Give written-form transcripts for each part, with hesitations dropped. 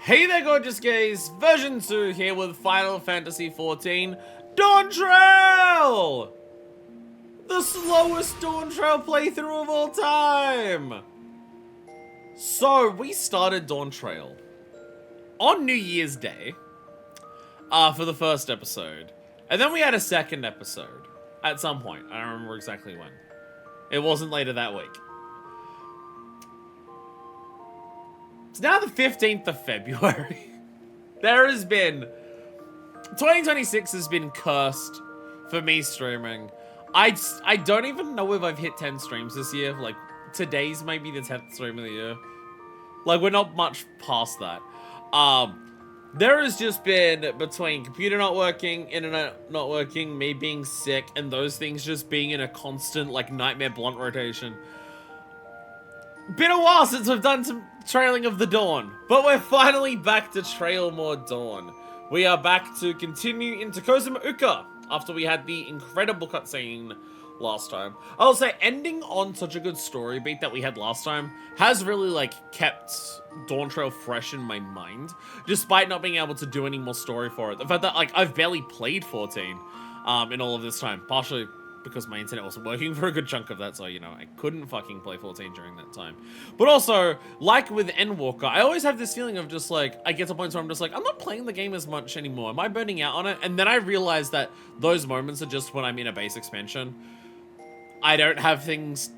Hey there, gorgeous gays! Version 2 here with Final Fantasy XIV Dawntrail! The slowest Dawntrail playthrough of all time! So, we started Dawntrail on New Year's Day for the first episode. And then we had a second episode at some point. I don't remember exactly when. It wasn't later that week. It's now the 15th of February. There has been... 2026 has been cursed for me streaming. I don't even know if I've hit 10 streams this year. Like, today's maybe the 10th stream of the year. Like, we're not much past that. There has just been, between computer not working, internet not working, me being sick, and those things just being in a constant, like, nightmare blunt rotation. Been a while since we've done some trailing of the dawn, but we're finally back to trail more dawn. We are back to continue into Kozama'uka after we had the incredible cutscene last time. I'll say ending on such a good story beat that we had last time has really like kept Dawntrail fresh in my mind, despite not being able to do any more story for it. The fact that like I've barely played 14 in all of this time, partially because my internet wasn't working for a good chunk of that, so, you know, I couldn't fucking play 14 during that time. But also, like with Endwalker, I always have this feeling of just, like, I get to points where I'm just like, I'm not playing the game as much anymore. Am I burning out on it? And then I realize that those moments are just when I'm in a base expansion. I don't have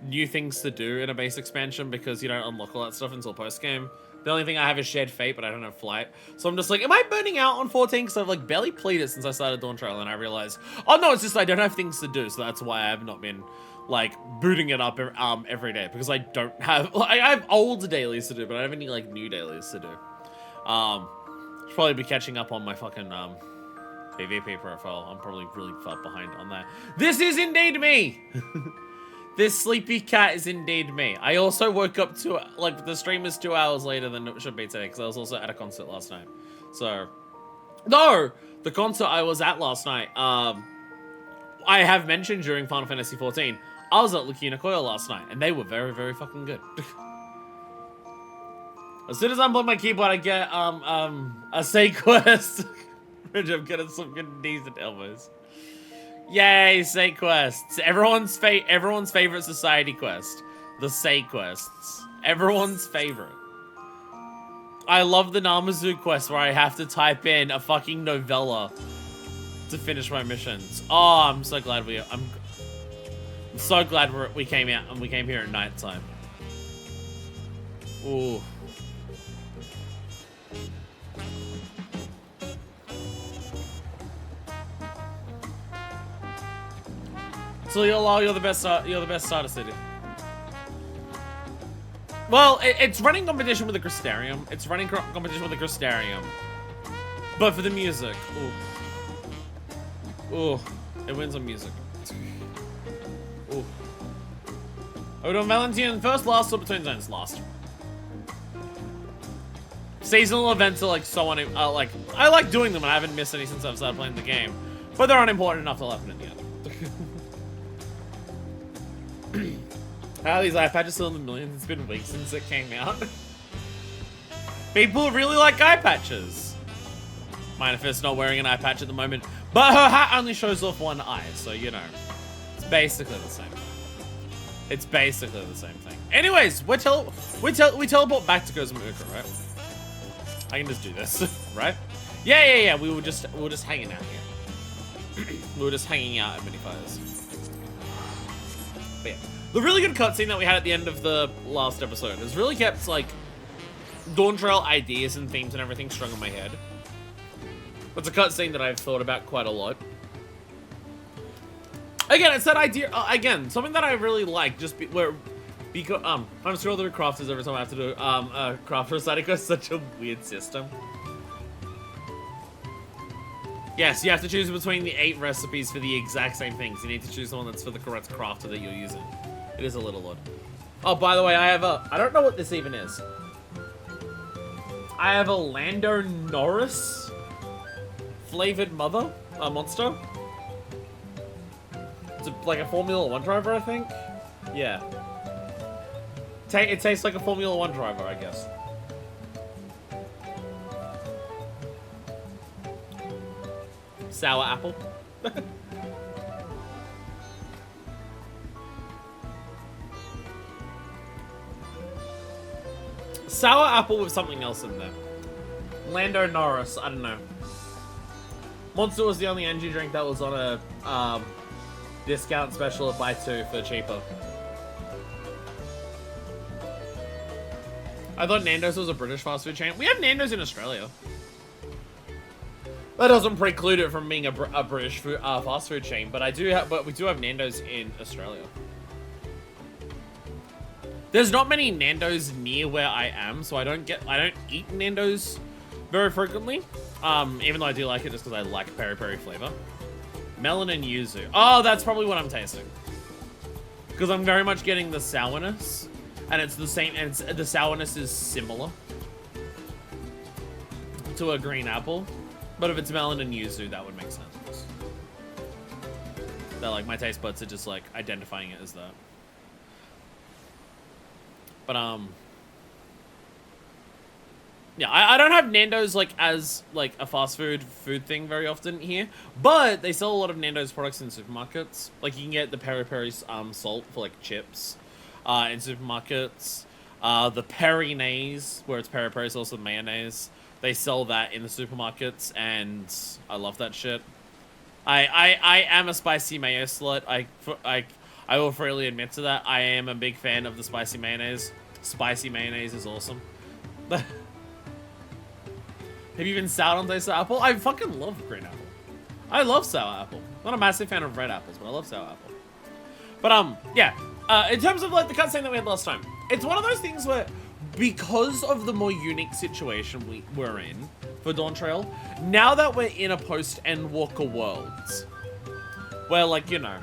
new things to do in a base expansion because you don't unlock all that stuff until post-game. The only thing I have is Shared Fate, but I don't have Flight. So I'm just like, am I burning out on 14? Because I've like barely played it since I started Dawntrail, and I realized, oh no, it's just I don't have things to do, so that's why I have not been like booting it up every day, because I don't have, like, I have old dailies to do, but I don't have any like new dailies to do. Should probably be catching up on my fucking PvP profile. I'm probably really far behind on that. This is indeed me! This sleepy cat is indeed me. I also woke up to, like, the stream is 2 hours later than it should be today, because I was also at a concert last night. So, no! The concert I was at last night, I have mentioned during Final Fantasy XIV, I was at Lucky Nakoya last night, and they were very, very fucking good. As soon as I unplug my keyboard, I get, a say quest. I'm getting some good decent elbows. Yay, Say quests. Everyone's favorite society quest. The Say quests. Everyone's favorite. I love the Namazu quest where I have to type in a fucking novella to finish my missions. Oh, I'm so glad I'm so glad we came out and we came here at night time. Ooh. So you're the best starter city. Well, it's running competition with the Crystarium. It's running competition with the Crystarium. But for the music, ooh. Ooh, it wins on music. Ooh. Are we doing Valentine first, last, or between zones? Last. Seasonal events are like so like I like doing them and I haven't missed any since I've started playing the game. But they're unimportant enough to happen in the end. How are these eye patches still in the millions? It's been weeks since it came out. People really like eye patches. Manifest's not wearing an eye patch at the moment, but her hat only shows off one eye, so you know, it's basically the same. It's basically the same thing. Anyways, we teleport back to Kozama'uka, right? I can just do this, right? Yeah. We were just hanging out here. We were just hanging out at Minifires. But yeah, the really good cutscene that we had at the end of the last episode has really kept, like, Dawntrail ideas and themes and everything strung in my head. It's a cutscene that I've thought about quite a lot. Again, it's that idea, again, something that I really like, just because, I'm scrolling through crafters every time I have to do, crafter side, because it's such a weird system. Yes, you have to choose between the 8 recipes for the exact same things. You need to choose the one that's for the correct crafter that you're using. It is a little odd. Oh, by the way, I don't know what this even is. I have a Lando Norris flavored monster. It's like a Formula 1 driver, I think. Yeah. It tastes like a Formula 1 driver, I guess. Sour apple. Sour apple with something else in there. Lando Norris, I don't know. Monster was the only energy drink that was on a discount special of buy two for cheaper. I thought Nando's was a British fast food chain. We have Nando's in Australia. That doesn't preclude it from being a British food, fast food chain, but we do have Nando's in Australia. There's not many Nando's near where I am, so I don't eat Nando's very frequently. Even though I do like it just because I like peri-peri flavor. Melon and yuzu. Oh, that's probably what I'm tasting. Because I'm very much getting the sourness. And it's the same, and the sourness is similar to a green apple. But if it's melon and yuzu, that would make sense. That, like, my taste buds are just, like, identifying it as that. But, yeah, I don't have Nando's, like, as, like, a fast food thing very often here. But they sell a lot of Nando's products in supermarkets. Like, you can get the peri-peri salt for, like, chips in supermarkets. The peri-naise, where it's peri-peri sauce with mayonnaise. They sell that in the supermarkets, and I love that shit. I am a spicy mayo slut. I will freely admit to that. I am a big fan of the spicy mayonnaise. Spicy mayonnaise is awesome. Have you been sour on taste of apple? I fucking love green apple. I love sour apple. Not a massive fan of red apples, but I love sour apple. But yeah. In terms of like the cutscene that we had last time, it's one of those things where, because of the more unique situation we're in for Dawntrail, now that we're in a post-Endwalker world, where, like, you know,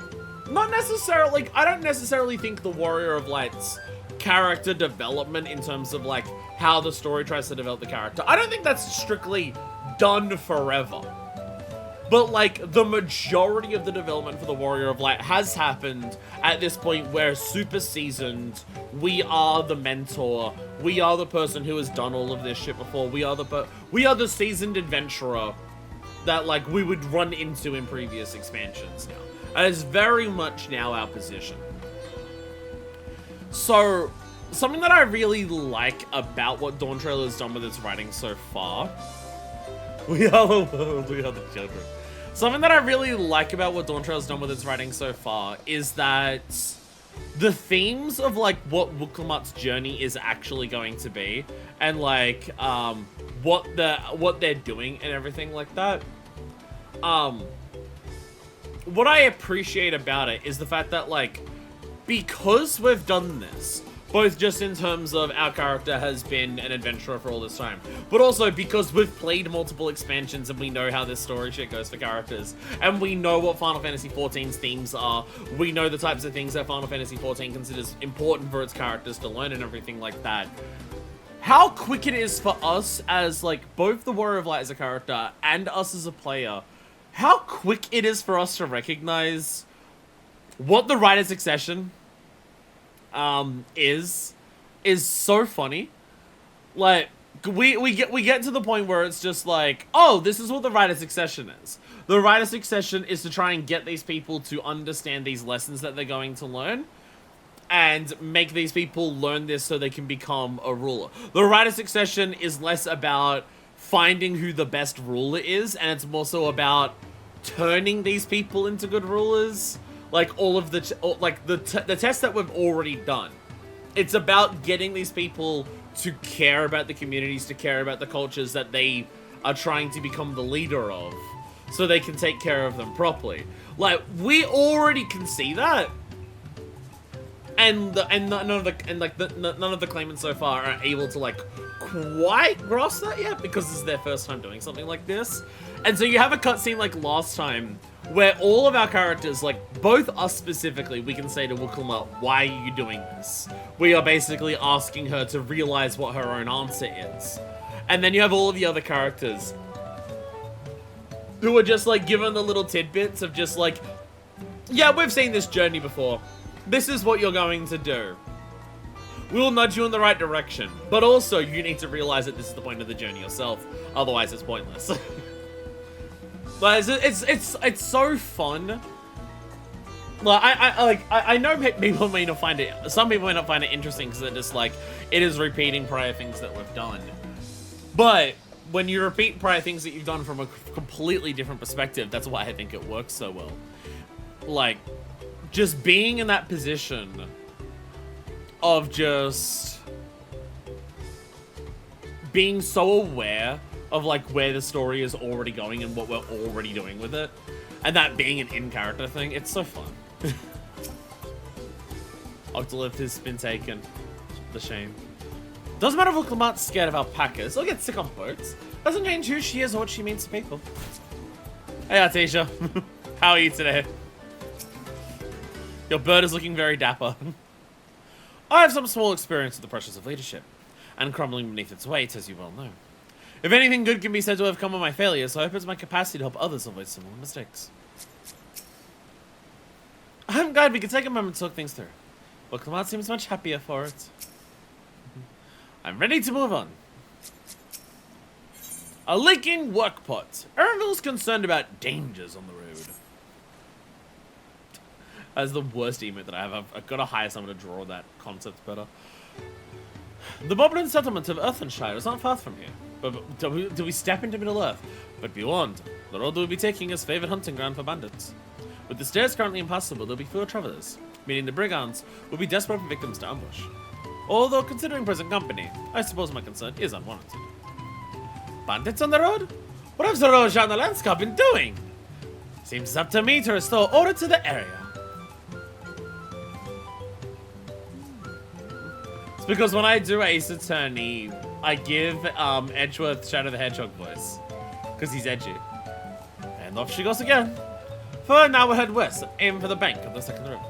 not necessarily, like, I don't necessarily think the Warrior of Light's character development in terms of, like, how the story tries to develop the character, I don't think that's strictly done forever. But, like, the majority of the development for the Warrior of Light has happened at this point where super seasoned, we are the mentor, we are the person who has done all of this shit before, we are the seasoned adventurer that, like, we would run into in previous expansions now. And it's very much now our position. So, something that I really like about what Dawntrail has done with its writing so far, we are the world, we are the children. Something that I really like about what Dawntrail's done with its writing so far is that the themes of, like, what Uroqpacha's journey is actually going to be, and, like, what they're doing and everything like that. What I appreciate about it is the fact that, like, because we've done this, both just in terms of our character has been an adventurer for all this time, but also because we've played multiple expansions and we know how this story shit goes for characters, and we know what Final Fantasy XIV's themes are, we know the types of things that Final Fantasy XIV considers important for its characters to learn and everything like that. How quick it is for us as, like, both the Warrior of Light as a character and us as a player, how quick it is for us to recognize what the Rider Succession is so funny. Like, we get to the point where it's just like, oh, this is what the Rider Succession is. The Rider Succession is to try and get these people to understand these lessons that they're going to learn, and make these people learn this so they can become a ruler. The Rider Succession is less about finding who the best ruler is, and it's more so about turning these people into good rulers. Like, all of the tests that we've already done. It's about getting these people to care about the communities, to care about the cultures that they are trying to become the leader of, so they can take care of them properly. Like, we already can see that. And none of the claimants so far are able to, like, quite grasp that yet, because this is their first time doing something like this. And so you have a cutscene like last time, where all of our characters, like, both us specifically, we can say to Uroqpacha, why are you doing this? We are basically asking her to realize what her own answer is. And then you have all of the other characters who are just, like, given the little tidbits of just, like, yeah, we've seen this journey before. This is what you're going to do. We'll nudge you in the right direction. But also, you need to realize that this is the point of the journey yourself. Otherwise, it's pointless. Like, it's so fun. Like, I know people may not find it, some people may not find it interesting because they're just like, it is repeating prior things that we've done. But when you repeat prior things that you've done from a completely different perspective, that's why I think it works so well. Like, just being in that position of just being so aware of like where the story is already going and what we're already doing with it, and that being an in-character thing, it's so fun. Octolift has been taken. The shame. Doesn't matter if Claimant's scared of alpacas. They'll get sick on boats. Doesn't change who she is or what she means to people. Hey, Artesia. How are you today? Your bird is looking very dapper. I have some small experience with the pressures of leadership, and crumbling beneath its weight, as you well know. If anything good can be said to have come of my failures, I hope it's my capacity to help others avoid similar mistakes. I'm glad we could take a moment to talk things through. But Claimant seems much happier for it. I'm ready to move on. A leaking work pot. Ervil's concerned about dangers on the road. That's the worst emote that I have. I've got to hire someone to draw that concept better. The Boblin settlement of Earthenshire is not far from here. But do we step into Middle Earth? But be warned, the road we'll be taking is favoured hunting ground for bandits. With the stairs currently impassable, there'll be fewer travelers, meaning the brigands will be desperate for victims to ambush. Although, considering present company, I suppose my concern is unwarranted. Bandits on the road? What have the Roja and the Landscape been doing? Seems up to me to restore order to the area. It's because when I do Ace Attorney, I give Edgeworth Shadow the Hedgehog voice. Because he's edgy. And off she goes again. For now we'll head west, aim for the bank of the second river.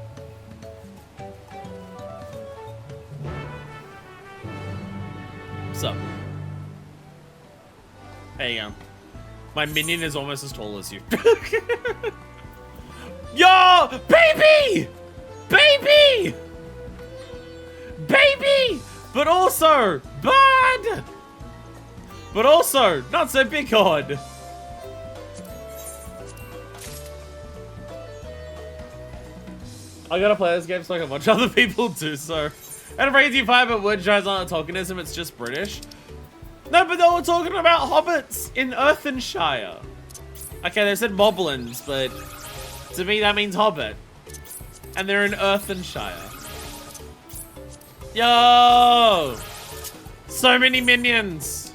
So. There you go. My minion is almost as tall as you. Yo! Baby! Baby! Baby! But also, bad! But also, not so big odd. I gotta play this game so I can watch other people do so. And Crazy Fire, but word tries on a tokenism, it's just British. No, but they were talking about hobbits in Earthenshire. Okay, they said moblins, but to me that means hobbit. And they're in Earthenshire. Yo! So many minions.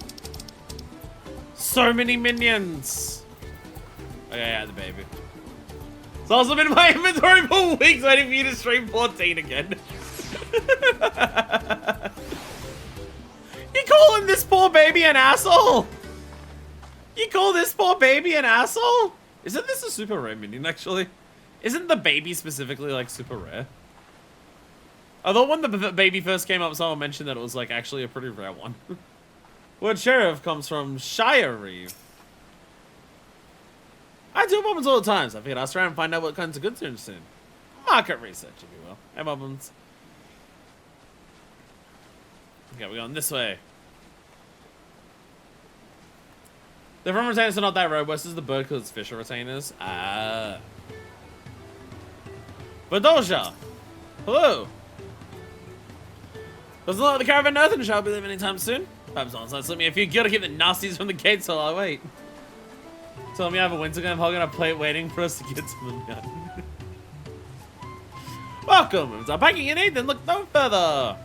So many minions. Okay, yeah, the baby. It's also been in my inventory for weeks waiting for you to stream 14 again. You calling this poor baby an asshole? You call this poor baby an asshole? Isn't this a super rare minion, actually? Isn't the baby specifically, like, super rare? Although when the baby first came up, someone mentioned that it was, like, actually a pretty rare one. Word sheriff comes from Shire Reeve. I do moblins all the time, so I figured I'll try and find out what kinds of goods are interested in. Market research, if you will. Hey, moblins. Okay, we're going this way. The from retainers are not that robust as the bird because it's fisher retainers. Ah. Badoja. Hello. Doesn't look like the caravan Earthen shall be leaving anytime soon. Perhaps not, so slip me a few gear to keep the nasties from the gates while I wait. Tell me I have a winter game hogging a plate waiting for us to get to them yet. Welcome! If it's our packing you need, then look no further.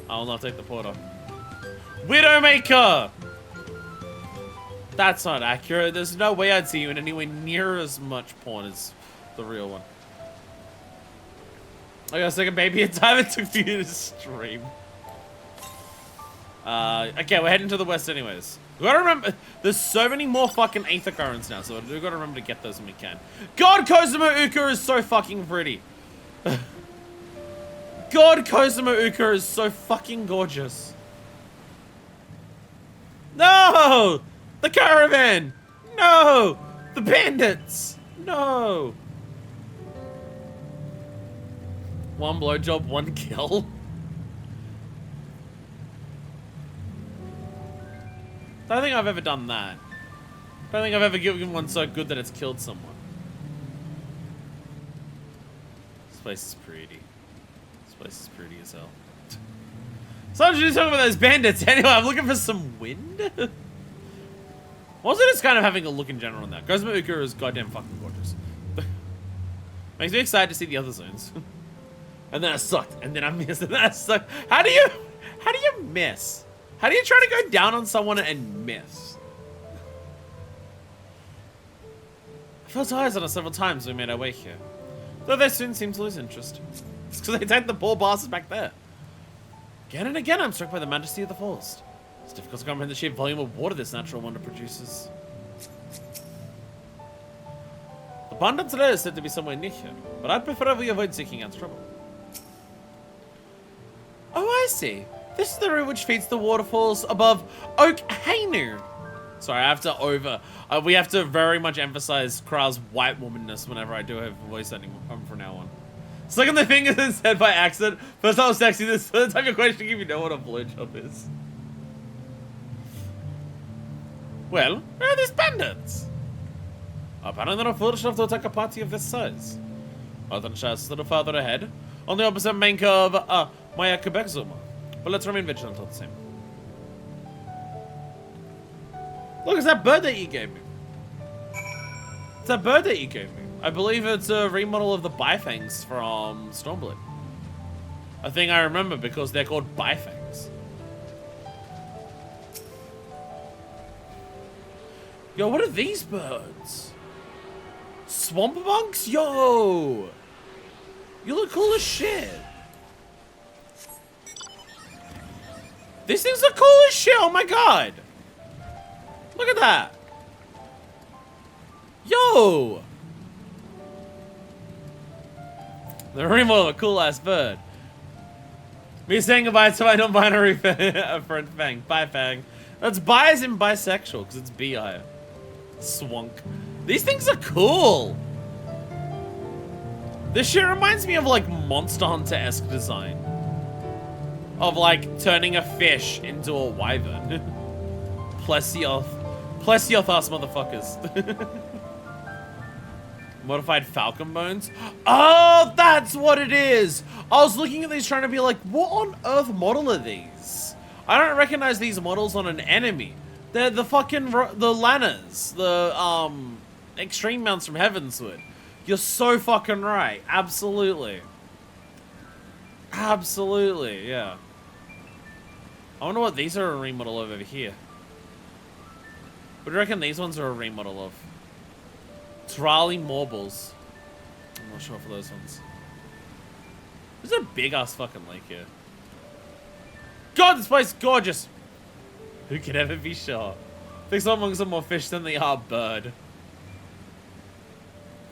I will not take the porter. Widowmaker! That's not accurate. There's no way I'd see you in anywhere near as much porn as the real one. I got a second baby in time it took for you to stream. Okay, we're heading to the west anyways. We gotta remember, there's so many more fucking Aether Currents now, so we gotta remember to get those when we can. God, Kozama'uka is so fucking pretty. God, Kozama'uka is so fucking gorgeous. No! The caravan! No! The bandits! No! One blowjob, one kill. I don't think I've ever done that. don't think I've ever given one so good that it's killed someone. This place is pretty. This place is pretty as hell. So I'm just talking about those bandits. Anyway, I'm looking for some wind. Also, just kind of having a look in general on that. Kozama'uka is goddamn fucking gorgeous. Makes me excited to see the other zones. And then I sucked. And then I missed. And then I sucked. How do you miss? How do you try to go down on someone and miss? I felt eyes on us several times when we made our way here. Though they soon seemed to lose interest. It's because they attacked the poor bastards back there. Again and again, I'm struck by the majesty of the forest. It's difficult to comprehend the sheer volume of water this natural wonder produces. The Pandan today is said to be somewhere near here, but I'd prefer we avoid seeking out trouble. Oh, I see. This is the route which feeds the waterfalls above Oak Hainu. Sorry, I have to we have to very much emphasize Kral's white womanness whenever I do have a voice ending from now on. Suck on the fingers and said by accident. First I was texting this, the type of question if you know what a blowjob is. Well, where are these bandits? Apparently they're not foolish enough to attack a party of this size. Other than just a little farther ahead, on the opposite bank of Maya Quebec Zuma. But let's remain vigilant all the same. Look, it's that bird that you gave me. It's that bird that you gave me. I believe it's a remodel of the Bifangs from Stormblood. I think I remember because they're called Bifangs. Yo, what are these birds? Swamp monks? Yo! You look cool as shit. These things are cool as shit, oh my god! Look at that! Yo! The remodel of a cool ass bird. Me saying goodbye to my non-binary friend Fang. Bye, Fang. That's bi as in bisexual, because it's bi. Swunk. These things are cool. This shit reminds me of like Monster Hunter-esque design. Of like turning a fish into a wyvern. Plesioth ass motherfuckers. Modified falcon bones. Oh, that's what it is. I was looking at these trying to be like, what on earth model are these? I don't recognize these models on an enemy. They're the fucking, the Lanas. The, extreme mounts from Heavenswood. You're so fucking right. Absolutely. Absolutely, yeah. I wonder what these are a remodel of over here. What do you reckon these ones are a remodel of? Trali Marbles. I'm not sure for those ones. There's a big ass fucking lake here. God, this place is gorgeous. Who can ever be sure? I think some monks are more fish than they are bird.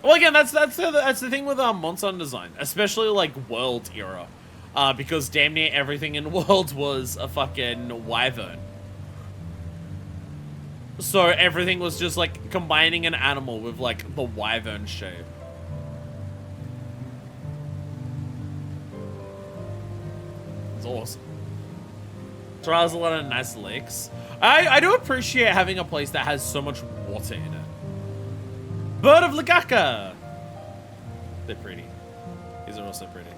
Well, again, that's the thing with Monster Hunter design, especially like World era, because damn near everything in World was a fucking wyvern. So everything was just like combining an animal with like the wyvern shape. It's awesome. Trials a lot of nice lakes. I do appreciate having a place that has so much water in it. Bird of Lagaka. They're pretty. These are also pretty.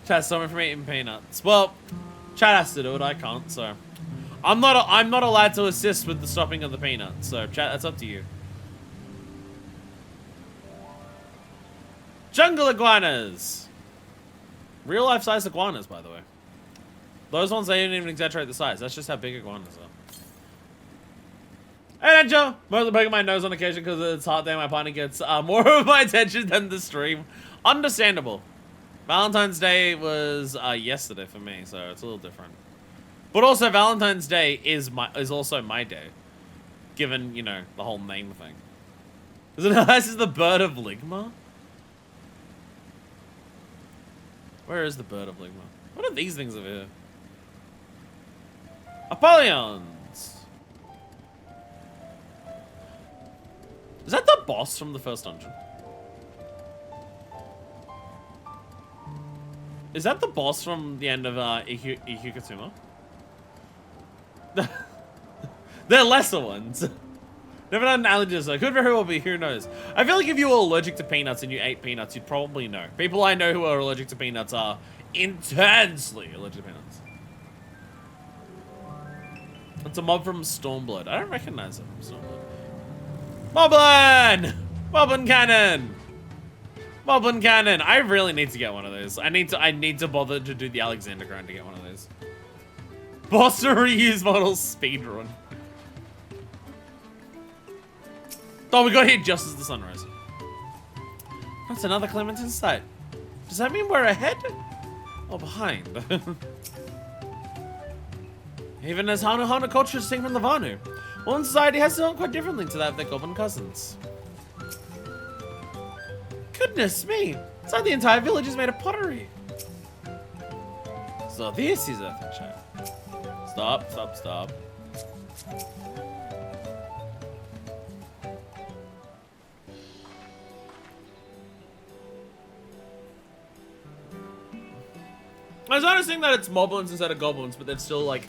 Chat, someone from eating peanuts. Well, chat has to do it. I can't, so. I'm not allowed to assist with the stopping of the peanuts, so chat, that's up to you. Jungle iguanas. Real life size iguanas, by the way. Those ones, they didn't even exaggerate the size. That's just how big iguanas are. Hey, Ninja! Mostly poking my nose on occasion because it's hot there. My partner gets more of my attention than the stream. Understandable. Valentine's Day was yesterday for me, so it's a little different. But also, Valentine's Day is also my day, given, you know, the whole name thing. Is it nice as the bird of Ligma? Where is the bird of Ligma? What are these things over here? Apollons! Is that the boss from the first dungeon? Is that the boss from the end of Ikukatuma? They're lesser ones. Never had an allergy, so could very well be, who knows. I feel like if you were allergic to peanuts and you ate peanuts, you'd probably know. People I know who are allergic to peanuts are intensely allergic to peanuts. It's a mob from Stormblood. I don't recognize it from Stormblood. Moblin! Moblin Cannon! Moblin Cannon! I really need to get one of those. I need to bother to do the Alexander grind to get one of those. Boston reuse models speedrun. Oh, we got hit just as the sun rose. That's another claimant in sight. Does that mean we're ahead? Or behind? Even as Hana culture is distinct from the Vanu, one society has done quite differently to that of their goblin cousins. Goodness me! It's like the entire village is made of pottery. So this is Earthenshire. Stop, stop, stop. I was noticing that it's moblins instead of goblins, but they've still like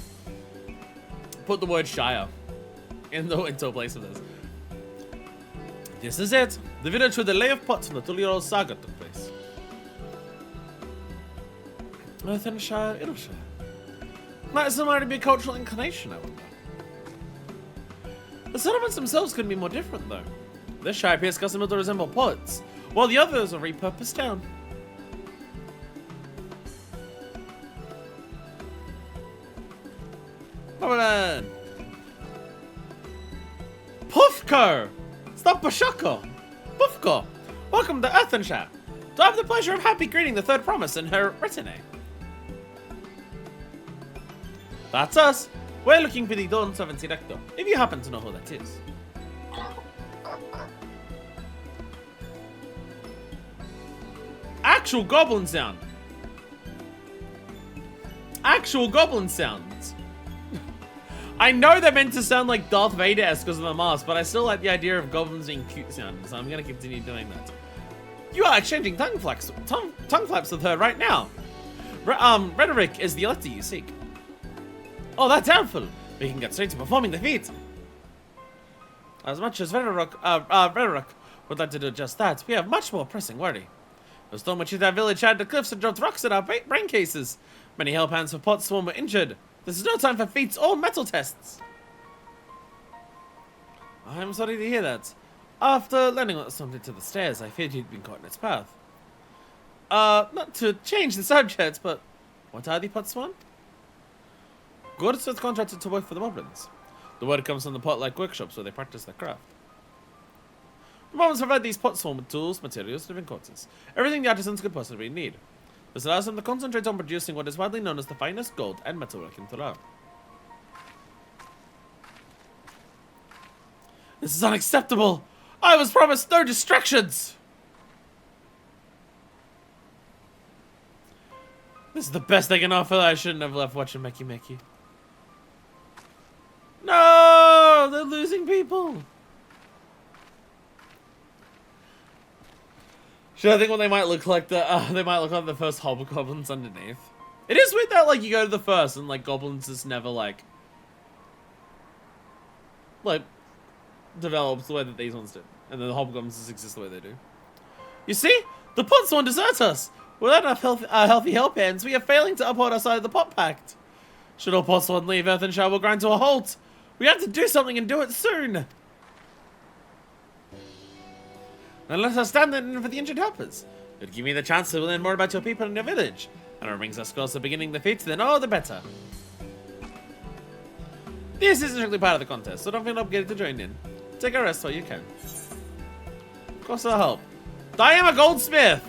put the word Shire into a place of this. This is it. The village where the lay of pots and the Tullio saga took place. Earthenshire, Irshire. Might somewhere to be a cultural inclination, I wonder. The settlements themselves couldn't be more different, though. This Shire appears custom to resemble pots, while the others are repurposed town. Moblin! Puffco! Stop Bashako! Puffco! Welcome to Earthenshire! To have the pleasure of happy greeting the third promise and her retinue. That's us! We're looking for the Dawntrail director, if you happen to know who that is. Actual goblin sound! Actual goblin sounds! I know they're meant to sound like Darth Vader-esque because of the mask, but I still like the idea of goblins being cute sounding, so I'm going to continue doing that. You are exchanging tongue flaps with her right now. Rhetoric is the elector you seek. Oh, that's helpful. We can get straight to performing the feat. As much as Rhetoric would like to do just that, we have much more pressing worry. The storm which hit our village shattered the cliffs and dropped rocks at our brain cases. Many hellpans for pot swarm were injured. This is no time for feats or metal tests. I'm sorry to hear that. After learning what something to the stairs, I feared you'd been caught in its path. Not to change the subject, but what are the potswan? Goldsmith contracted to work for the Moblins. The word comes from the pot-like workshops where they practice their craft. The Moblins provide these potswan with tools, materials, living quarters, everything the artisans could possibly need. This allows them to concentrate on producing what is widely known as the finest gold and metalwork in Thurau. This is unacceptable! I was promised no distractions! This is the best they can offer. I shouldn't have left watching Meki Meki. No! They're losing people! Should I think what they might look like they might look like the first hobgoblins underneath. It is weird that like you go to the first and like goblins just never like develops the way that these ones do. And then the hobgoblins just exist the way they do. You see? The pots won't desert us! Without enough healthy help hands, we are failing to uphold our side of the pot pact. Should all pots one leave, Earthenshire will grind to a halt. We have to do something and do it soon. And let us stand in for the injured helpers. It would give me the chance to learn more about your people and your village. And it brings us closer to beginning the feat, then all the better. This isn't strictly part of the contest, so don't feel obligated to join in. Take a rest while you can. Of course I'll help. I am a goldsmith!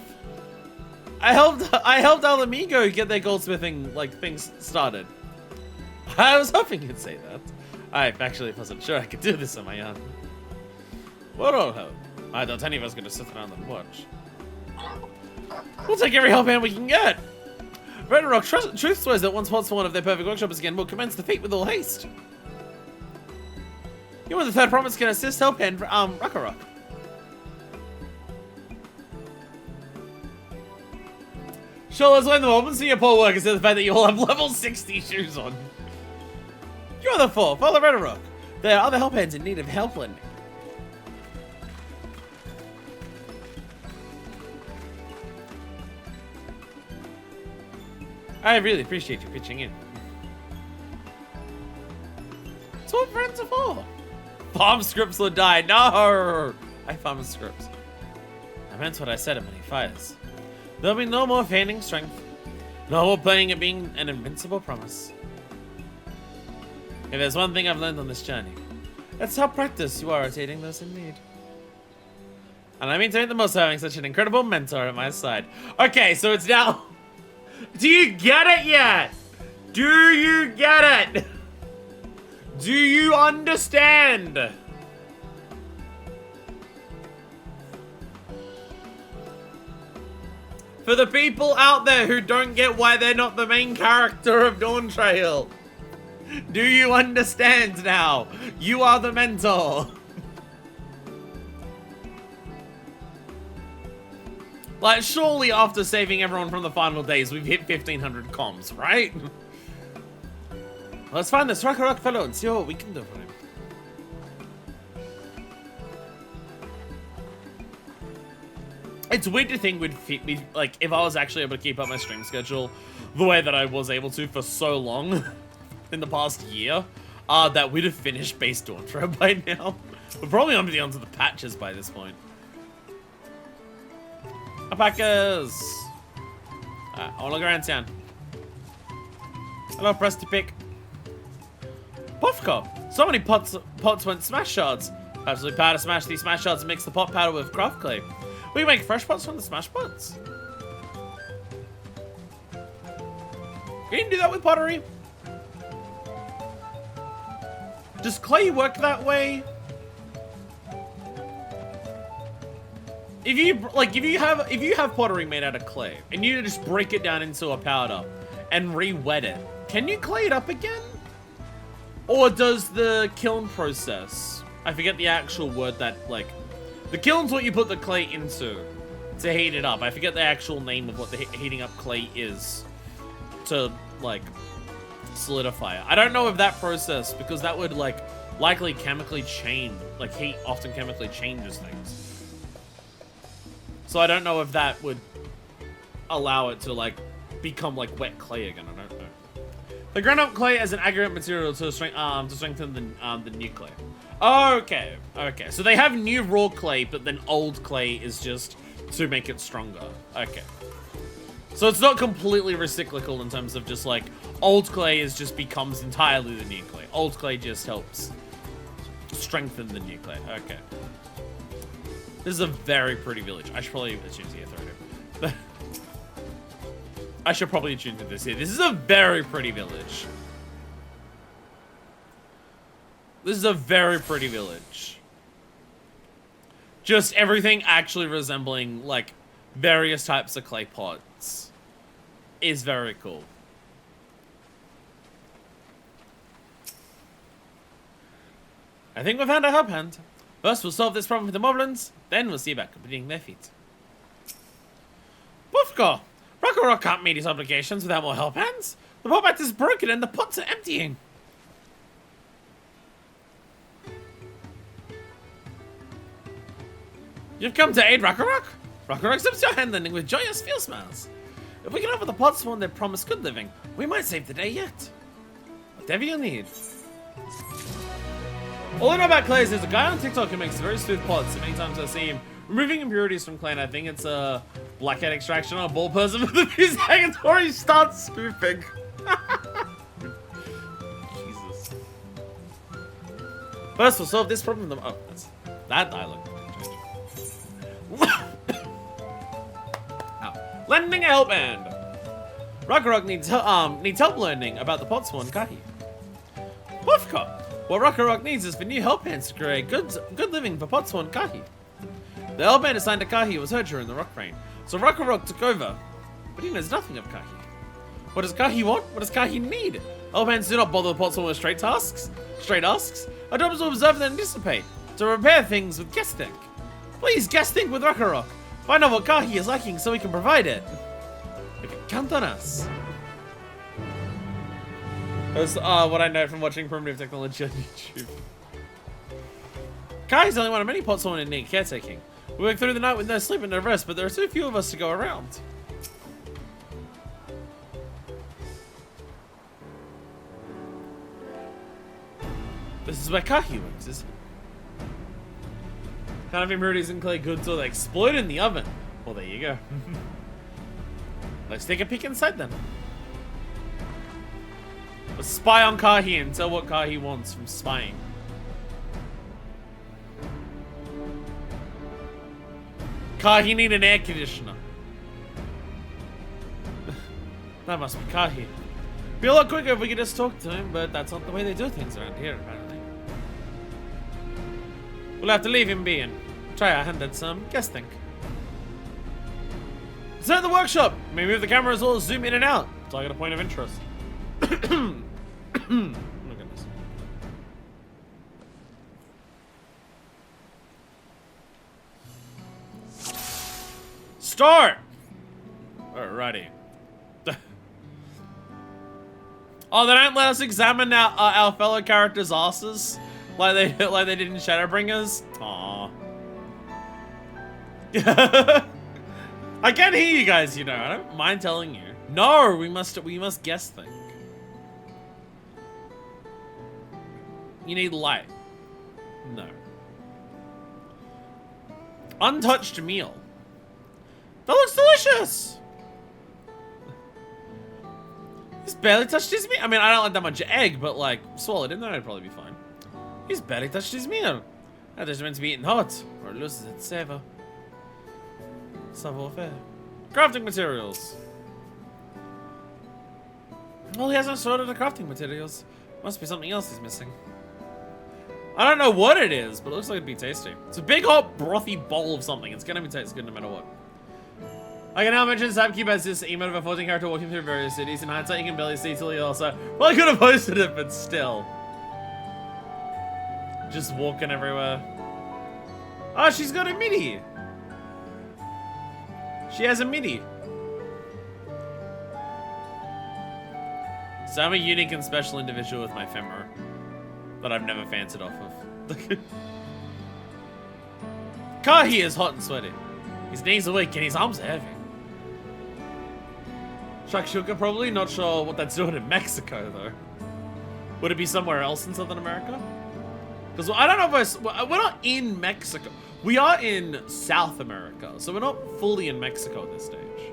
I helped Alamigo get their goldsmithing things started. I was hoping you'd say that. I actually wasn't sure I could do this on my own. We'll all help. I doubt any of us are gonna sit around and watch. We'll take every help hand we can get. Red Rock truth swears that once one of their perfect workshops again, we'll commence the feat with all haste. You and the third promise can assist help hand Rakarok. Sure, let's learn the moment see your poor work instead of the fact that you all have level 60 shoes on. You're the four, follow Red Rock. There are other help hands in need of help lending. I really appreciate you pitching in. That's what friends are for. Farm scripts will die. No! I farm scripts. I meant what I said at many fires. There'll be no more feigning strength. No more playing at being an invincible promise. If there's one thing I've learned on this journey, it's how practiced you are at aiding those in need. And I mean to make the most of having such an incredible mentor at my side. Okay, so it's now... Do you get it yet? Do you get it? Do you understand? For the people out there who don't get why they're not the main character of Dawntrail, do you understand now? You are the mentor. Like, surely after saving everyone from the final days, we've hit 1,500 comms, right? Let's find this Rock fellow and see what we can do for him. It's weird to think would fit me, like, if I was actually able to keep up my stream schedule the way that I was able to for so long in the past year, that we'd have finished base Dawntrail by now. We're probably on to the patches by this point. Alpacas! Alright, I wanna look around town. Hello, Presti Pick. Puffco! So many pots went smash shards. Absolutely powder smash these smash shards and mix the pot powder with craft clay. We make fresh pots from the smash pots. You can do that with pottery. Does clay work that way? If you have pottery made out of clay and you just break it down into a powder and re-wet it, can you clay it up again? Or does the kiln process, I forget the actual word that, like, the kiln's what you put the clay into to heat it up. I forget the actual name of what the heating up clay is to, like, solidify it. I don't know if that process, because that would, like, likely chemically change, like, heat often chemically changes things. So I don't know if that would allow it to, like, become, like, wet clay again. I don't know. They grind up clay as an aggregate material to strengthen the new clay. Okay, okay. So they have new raw clay, but then old clay is just to make it stronger. Okay. So it's not completely recyclical in terms of just, like, old clay is just becomes entirely the new clay. Old clay just helps strengthen the new clay. Okay. This is a very pretty village. I should probably attune to here. I should probably attune to this here. This is a very pretty village. This is a very pretty village. Just everything actually resembling, like, various types of clay pots is very cool. I think we found a help hand. First, we'll solve this problem with the moblins, then we'll see about completing their feat. Puffco! Rock can't meet his obligations without more help hands. The pot is broken and the pots are emptying. You've come to aid Rock. Rock accepts your hand lending with joyous field smiles. If we can offer the pots one that promise good living, we might save the day yet. Whatever you need. All I know about clay is there's a guy on TikTok who makes very smooth pots. So many times I see him removing impurities from clay, and I think it's a blackhead extraction on a ball person with the few seconds before he starts scooping. Jesus. First, we'll solve this problem. Oh, that's that dialogue. Ow. Lending a help hand. Rock needs help learning about the pot swan Kahi. Puffco. What Rock needs is for new help hands to create good living for Potswan Kahi. The help hand assigned to Kahi was hurt during the rock rain, so Rock took over, but he knows nothing of Kahi. What does Kahi want? What does Kahi need? Help hands do not bother the Potswan with straight asks. Our job is to observe and anticipate, to repair things with guest think. Please guest think with Rock. Find out what Kahi is lacking so we can provide it. You can count on us. That's what I know from watching primitive technology on YouTube. Kai's only one of many pots someone in need caretaking. We work through the night with no sleep and no rest, but there are too few of us to go around. This is where Kahi works, isn't it? Kind of impurities and clay goods or they explode in the oven. Well, there you go. Let's take a peek inside then. Let's spy on Kahi and tell what Kahi wants from spying. Kahi need an air conditioner. That must be Kahi. Be a lot quicker if we could just talk to him, but that's not the way they do things around here, apparently. We'll have to leave him be and try our hand at some guessing. It's at the workshop. Maybe if the cameras all zoom in and out. So I got a point of interest. Oh my goodness. Start! Alrighty. Oh, they don't let us examine our fellow characters' asses like they did in Shadowbringers. Aww. I can't hear you guys, you know. I don't mind telling you. No, we must guess things. You need light. No. Untouched meal. That looks delicious. He's barely touched his meal. I mean, I don't like that much egg, but like, swallowed in there, I'd probably be fine. He's barely touched his meal. That is meant to be eaten hot, or it loses its savor. Savoir-faire. Crafting materials. Well, he hasn't sorted the crafting materials. Must be something else he's missing. I don't know what it is, but it looks like it'd be tasty. It's a big, hot, brothy bowl of something. It's gonna be taste good no matter what. I can now mention Sapkeep as this emote of a floating character walking through various cities. In hindsight, you can barely see till he also. Well, I could have posted it, but still. Just walking everywhere. Oh, she's got a MIDI. She has a MIDI. So I'm a unique and special individual with my femur that I've never fancied off of. Kahi is hot and sweaty. His knees are weak and his arms are heavy. Shakshuka probably, not sure what that's doing in Mexico though. Would it be somewhere else in Southern America? Because I don't know if we're not in Mexico. We are in South America, so we're not fully in Mexico at this stage.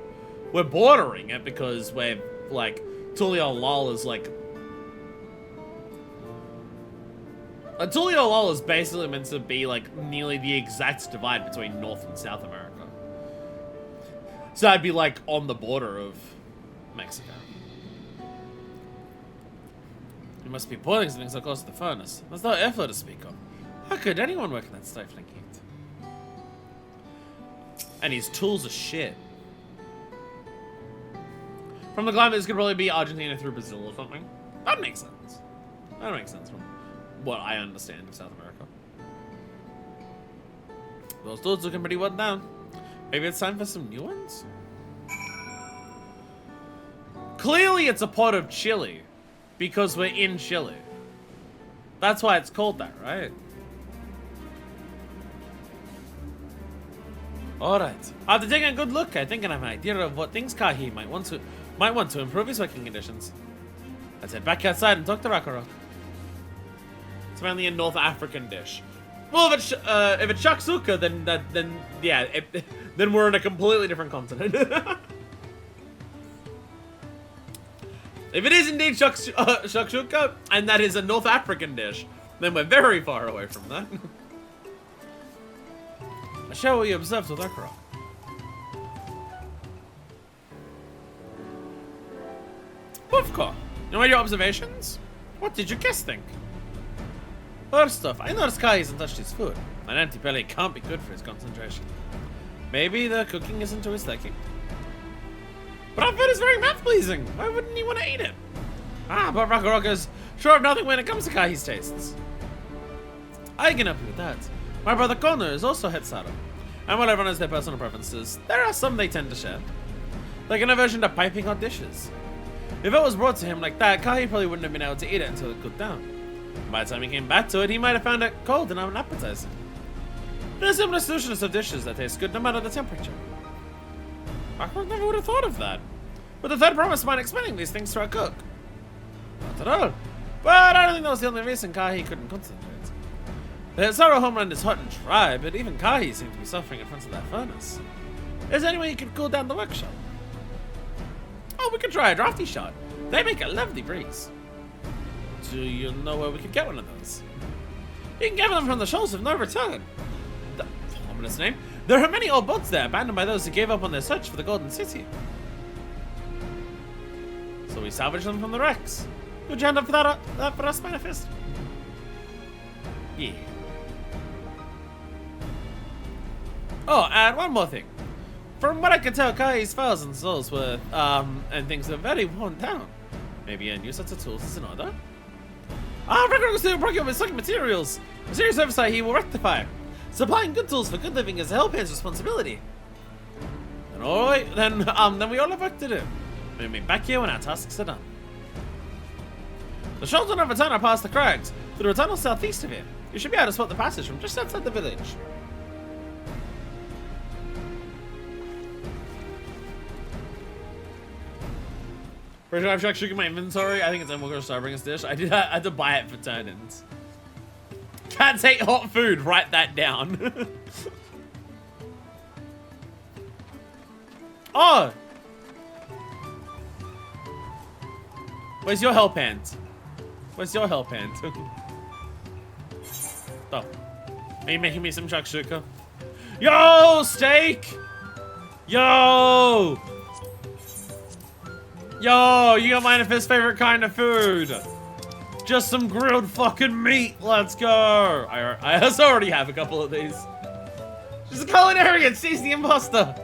We're bordering it because we're like, Tuliolal is like... Tuliolal is basically meant to be like nearly the exact divide between North and South America. So I'd be like on the border of Mexico. You must be boiling something so close to the furnace. There's no airflow to speak of. How could anyone work in that stifling heat? And his tools are shit. From the climate, this could probably be Argentina through Brazil or something. That makes sense. That makes sense from what I understand of South America. Those tools looking pretty well down. Maybe it's time for some new ones? Clearly it's a pot of chili. Because we're in Chile. That's why it's called that, right? Alright. After taking a good look, I think I have an idea of what things Kahi might want to improve his working conditions. Let's head back outside and talk to Rakarok. It's mainly a North African dish. Well, if it's shakshuka, then yeah, then we're in a completely different continent. If it is indeed shakshuka, and that is a North African dish, then we're very far away from that. Shall we observe with Rakarok? Bufka, you made your observations? What did your guest think? First off, I noticed Kai hasn't touched his food. An empty belly can't be good for his concentration. Maybe the cooking isn't to his liking. But our food is very mouth-pleasing. Why wouldn't he want to eat it? Ah, but Rakarok is sure of nothing when it comes to Kahi's tastes. I can help you with that. My brother Connor is also Hetsara. And while everyone has their personal preferences, there are some they tend to share. Like an aversion to piping hot dishes. If it was brought to him like that, Kahi probably wouldn't have been able to eat it until it cooled down. By the time he came back to it, he might have found it cold and unappetizing. There's similar solutions of dishes that taste good no matter the temperature. I never would have thought of that. But the third promise mind explaining these things to our cook. Not at all. But I don't think that was the only reason Kahi couldn't concentrate. The Sorrow homeland is hot and dry, but even Kahi seemed to be suffering in front of that furnace. Is there any way you could cool down the workshop? Oh, we could try a drafty shot. They make a lovely breeze. Do you know where we could get one of those? You can get them from the shoals of no return. The ominous name. There are many old boats there, abandoned by those who gave up on their search for the Golden City. So we salvage them from the wrecks. Would you hand up for that for us, Manifest? Yeah. Oh, and one more thing. From what I can tell, Kai's files and souls were, and things are very worn down. Maybe a new set of tools is in order? Record still procure with sucking materials. A serious oversight he will rectify. Supplying good tools for good living is a helphand's responsibility. And alright, then we all have work to do. We'll meet back here when our tasks are done. The shoals of return are past the crags, through a tunnel southeast of here. You should be able to spot the passage from just outside the village. First time I've checked in my inventory. I think it's Emerald Starbringer's dish. I had to buy it for turn-ins. Can't take hot food. Write that down. Oh! Where's your help hand? Where's your help hand? Oh. Are you making me some shakshuka? Yo, steak! Yo! Yo, you got mine of his favorite kind of food. Just some grilled fucking meat. Let's go. I already have a couple of these. She's a culinarian. She's the imposter.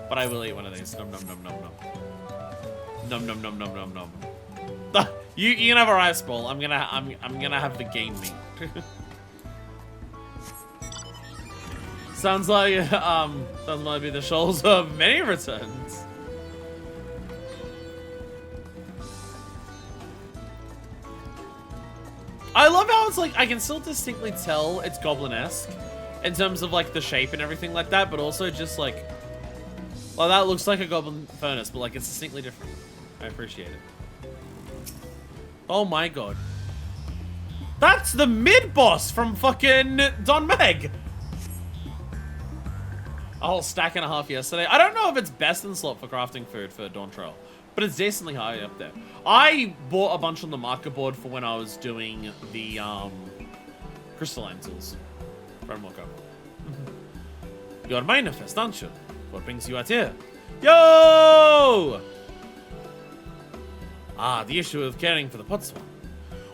But I will eat one of these. Nom nom nom nom nom. Nom nom nom nom nom nom. You can have a rice bowl. I'm gonna have the game meat. Sounds like be the shoals of many returns. I love how it's like I can still distinctly tell it's goblin-esque in terms of like the shape and everything like that, but also just like, well, that looks like a goblin furnace, but like it's distinctly different. I appreciate it. Oh my god. That's the mid-boss from fucking Don Meg. A whole stack and a half yesterday. I don't know if it's best in slot for crafting food for Dawntrail, but it's decently high up there. I bought a bunch on the market board for when I was doing the crystalline tools. You're manifest, aren't you? What brings you out here? Yo! The issue of caring for the pot swan.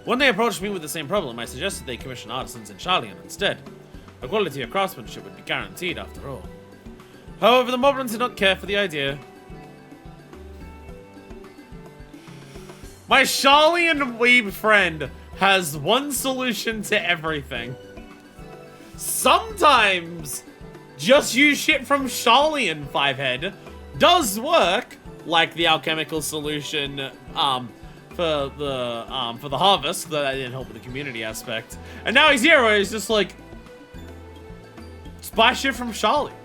When they approached me with the same problem, I suggested they commission artisans in Charlian instead. The quality of craftsmanship would be guaranteed after all. However, the moblins did not care for the idea. My Charlian weeb friend has one solution to everything. Sometimes just use shit from Charlian, Fivehead. Does work, like the alchemical solution for the harvest, though that didn't help with the community aspect. And now he's here where he's just like, just buy shit from Charlian.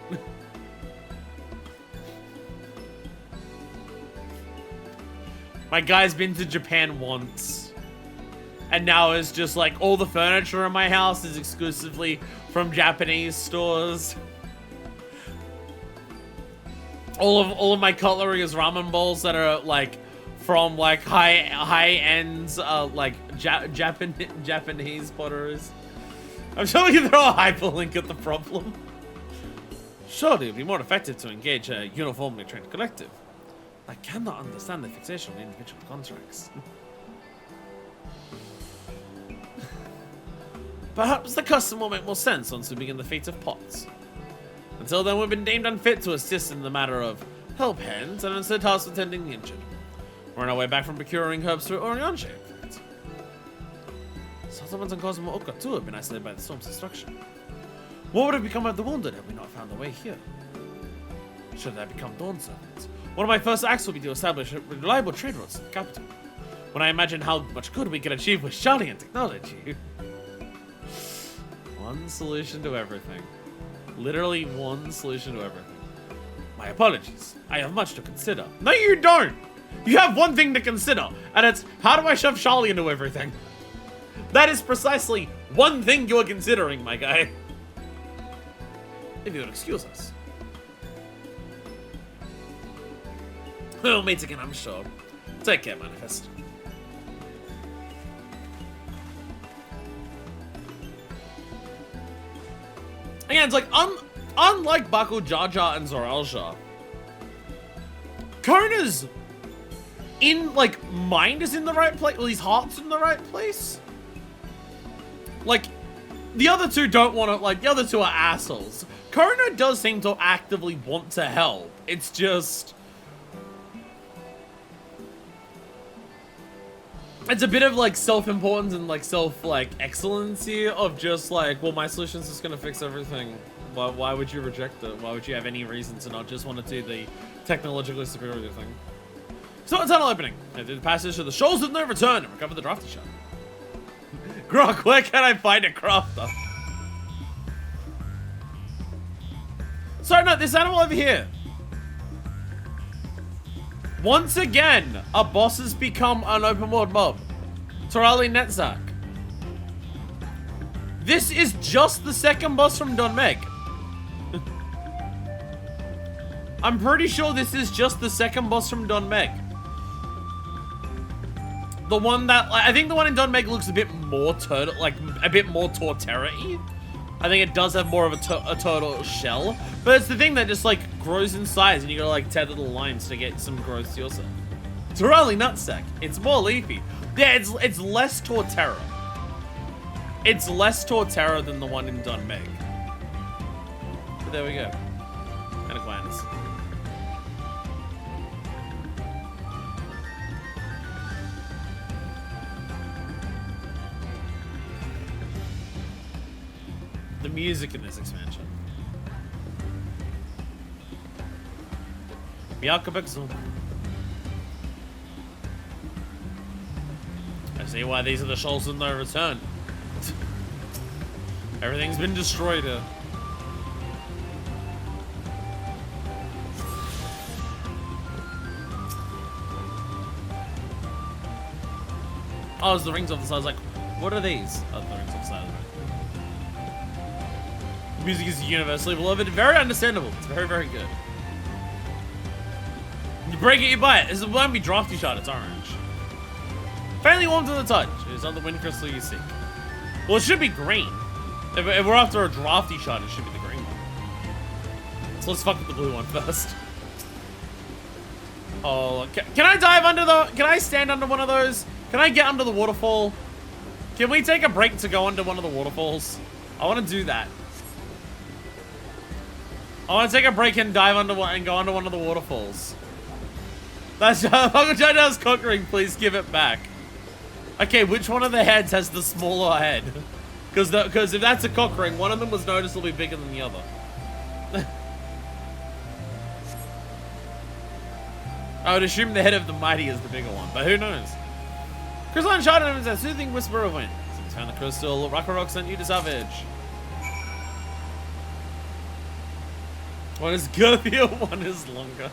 My guy's been to Japan once. And now it's just like all the furniture in my house is exclusively from Japanese stores. All of my cutlery is ramen bowls that are like from like high ends like Japanese potteries. I'm sure we can throw a hyperlink at the problem. Surely it would be more effective to engage a uniformly trained collective. I cannot understand the fixation on individual contracts. Perhaps the custom will make more sense once we begin the fate of pots. Until then, we've been deemed unfit to assist in the matter of help hands and instead tasked with tending the injured. We're on our way back from procuring herbs through Orion shape. Settlements on Kozama'uka too have been isolated by the storm's destruction. What would have become of the wounded had we not found a way here? Should I become Dawn servants? One of my first acts will be to establish reliable trade routes to the capital. When I imagine how much good we can achieve with Charlian technology. One solution to everything. Literally one solution to everything. My apologies. I have much to consider. No, you don't. You have one thing to consider, and it's how do I shove Charlie into everything? That is precisely one thing you're considering, my guy. If you'll excuse us. We'll meet again, I'm sure. Take care, Manifest. Again, it's like, unlike Baku, Jar Jar, and Zoralja, Kona's mind is in the right place, well, his heart's in the right place. Like, the other two don't want to, like, the other two are assholes. Kona does seem to actively want to help. It's just... it's a bit of, like, self-importance and, like, excellency of just, like, well, my solution's just gonna fix everything. Why would you reject it? Why would you have any reason to not just want to do the technologically superior thing? So, a tunnel opening. Through the passage to the shoals of no return and recover the drafty shot. Grok, where can I find a crafter? So, no, this animal over here. Once again, a boss has become an open world mob. Torali Netzak. This is just the second boss from Don Meg. I'm pretty sure this is just the second boss from Don Meg. The one that, I think the one in Don Meg looks a bit more a bit more Torterra-y. I think it does have more of a turtle shell, but it's the thing that just like grows in size and you gotta like tether the lines to get some growth to yourself. Torali Nutsack. It's more leafy. Yeah, it's less Torterra. It's less Torterra than the one in Don Meg. But there we go. And Aquinas. The music in this expansion. Yakabexel. I see why these are the shoals of no return. Everything's been destroyed here. Oh, it's the rings off the side. I was like, what are these? Oh, the rings off the side of the road. Music is universally beloved. Very understandable. It's very, very good. You break it, you buy it. This won't be drafty shot. It's orange. Fairly warm to the touch. It's not the wind crystal you seek. Well, it should be green. If we're after a drafty shot, it should be the green one. So let's fuck with the blue one first. Oh, can I dive under the... Can I stand under one of those? Can I get under the waterfall? Can we take a break to go under one of the waterfalls? I want to do that. I want to take a break and dive under one and go under one of the waterfalls. That's Uncle Jojo's cock ring. Please give it back. Okay, which one of the heads has the smaller head? Because if that's a cock ring, one of them was noticeably bigger than the other. I would assume the head of the mighty is the bigger one, but who knows? Crystalline Shardon is a soothing whisper of wind. Since found the crystal, Rakarok sent you to Savage. One is girthier, one is longer.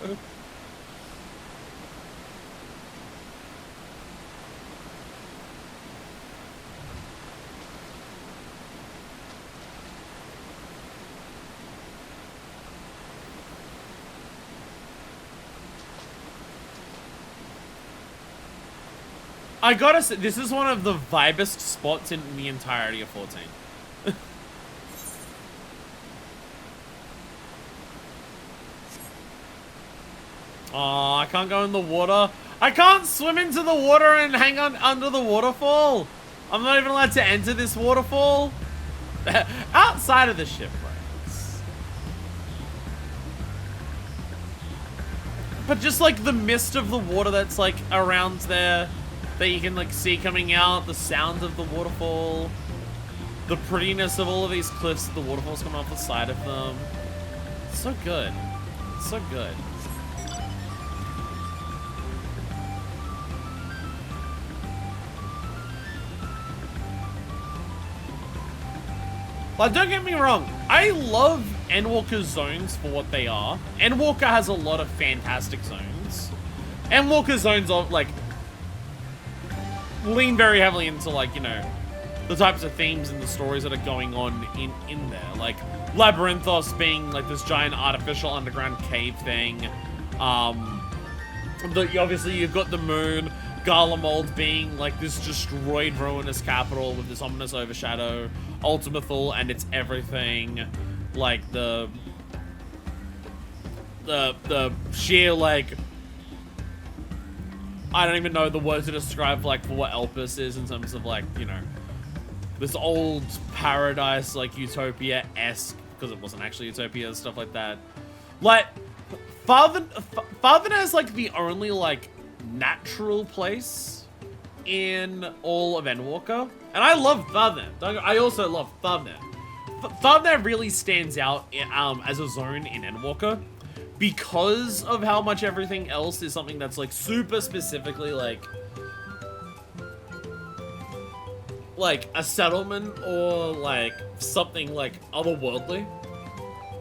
I gotta say, this is one of the vibest spots in the entirety of 14. Oh, I can't go in the water. I can't swim into the water and hang on under the waterfall. I'm not even allowed to enter this waterfall. Outside of the shipwrecks. But just like the mist of the water that's like around there that you can like see coming out, the sound of the waterfall, the prettiness of all of these cliffs, the waterfalls coming off the side of them. It's so good. It's so good. Like, don't get me wrong, I love Endwalker's zones for what they are. Endwalker has a lot of fantastic zones. Endwalker zones are, like, lean very heavily into, like, you know, the types of themes and the stories that are going on in there. Like, Labyrinthos being, like, this giant artificial underground cave thing. Obviously, you've got the moon. Garlemald being, like, this destroyed, ruinous capital with this ominous overshadow. Ultimathul and its everything. Like, the sheer, like, I don't even know the words to describe, like, for what Elpis is in terms of, like, you know, this old paradise, like, Utopia-esque, because it wasn't actually Utopia and stuff like that. Like, Farthen is, like, the only, like, natural place in all of Endwalker. And I love Farthen. I also love Farthen. Farthen really stands out as a zone in Endwalker because of how much everything else is something that's, like, super specifically, like a settlement or, like, something, like, otherworldly.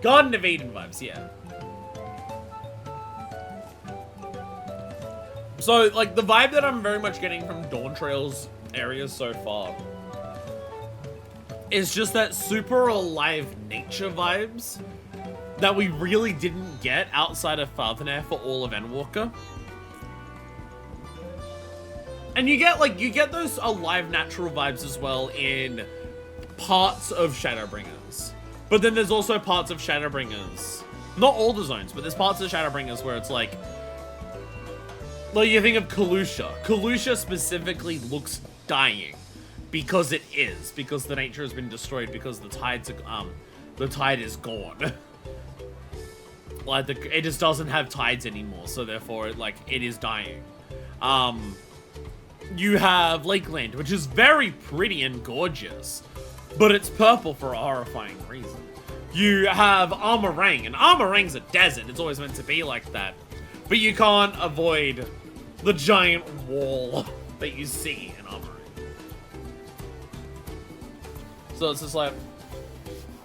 Garden of Eden vibes, yeah. So, like, the vibe that I'm very much getting from Dawntrail's areas so far is just that super alive nature vibes that we really didn't get outside of Farthen for all of Endwalker. And you get those alive natural vibes as well in parts of Shadowbringers. But then there's also parts of Shadowbringers, not all the zones, but there's parts of Shadowbringers where it's like you think of Kalusha. Kalusha specifically looks dying because because the nature has been destroyed, because the tide is gone. Like, it just doesn't have tides anymore, so therefore it is dying. You have Lakeland, which is very pretty and gorgeous, but it's purple for a horrifying reason. You have Amarang, and Amarang's a desert. It's always meant to be like that. But you can't avoid the giant wall that you see in Amarang. So it's just like,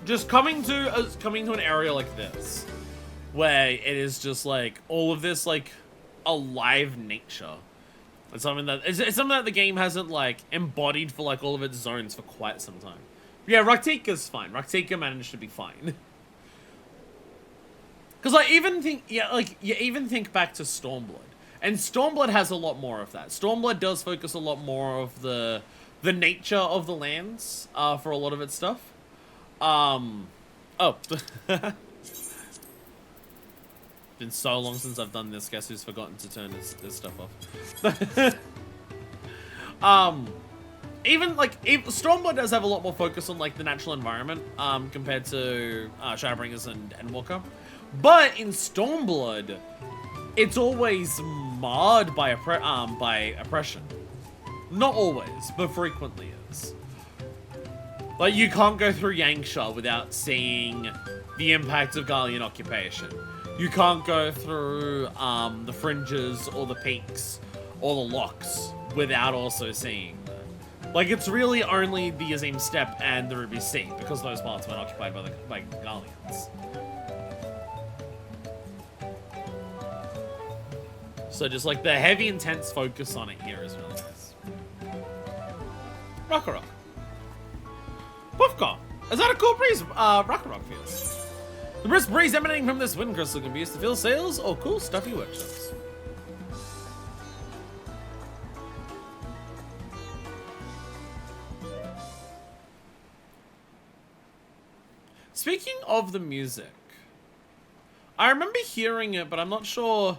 just coming to an area like this, where it is just like all of this, like, alive nature. It's something that the game hasn't, like, embodied for, like, all of its zones for quite some time. Yeah, Rak'tika's fine. Rak'tika managed to be fine. Because I even think, you even think back to Stormblood. And Stormblood has a lot more of that. Stormblood does focus a lot more of the nature of the lands for a lot of its stuff. Been so long since I've done this. Guess who's forgotten to turn this stuff off? Stormblood does have a lot more focus on, like, the natural environment compared to Shadowbringers and Endwalker. But in Stormblood, it's always marred by oppression. Not always, but frequently is. Like, you can't go through Yanksha without seeing the impact of Garlean occupation. You can't go through the fringes or the peaks or the locks without also seeing that. Like, it's really only the Azim Steppe and the Ruby Sea, because those parts weren't occupied by Garleans. So just, like, the heavy, intense focus on it here is really nice. Rock. Puffcar! Is that a cool breeze Rock feels? The brisk breeze emanating from this wind crystal can be used to fill sails or cool stuffy workshops. Speaking of the music, I remember hearing it, but I'm not sure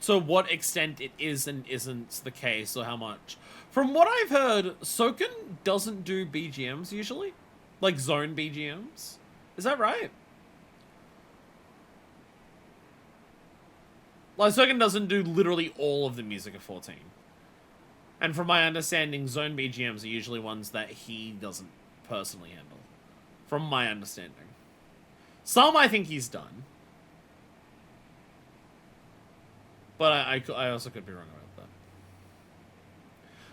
to what extent it is and isn't the case, or how much. From what I've heard, Soken doesn't do BGMs usually. Like, zone BGMs. Is that right? Like, Soken doesn't do literally all of the music of 14. And from my understanding, zone BGMs are usually ones that he doesn't personally handle. From my understanding. Some I think he's done. But I also could be wrong about that.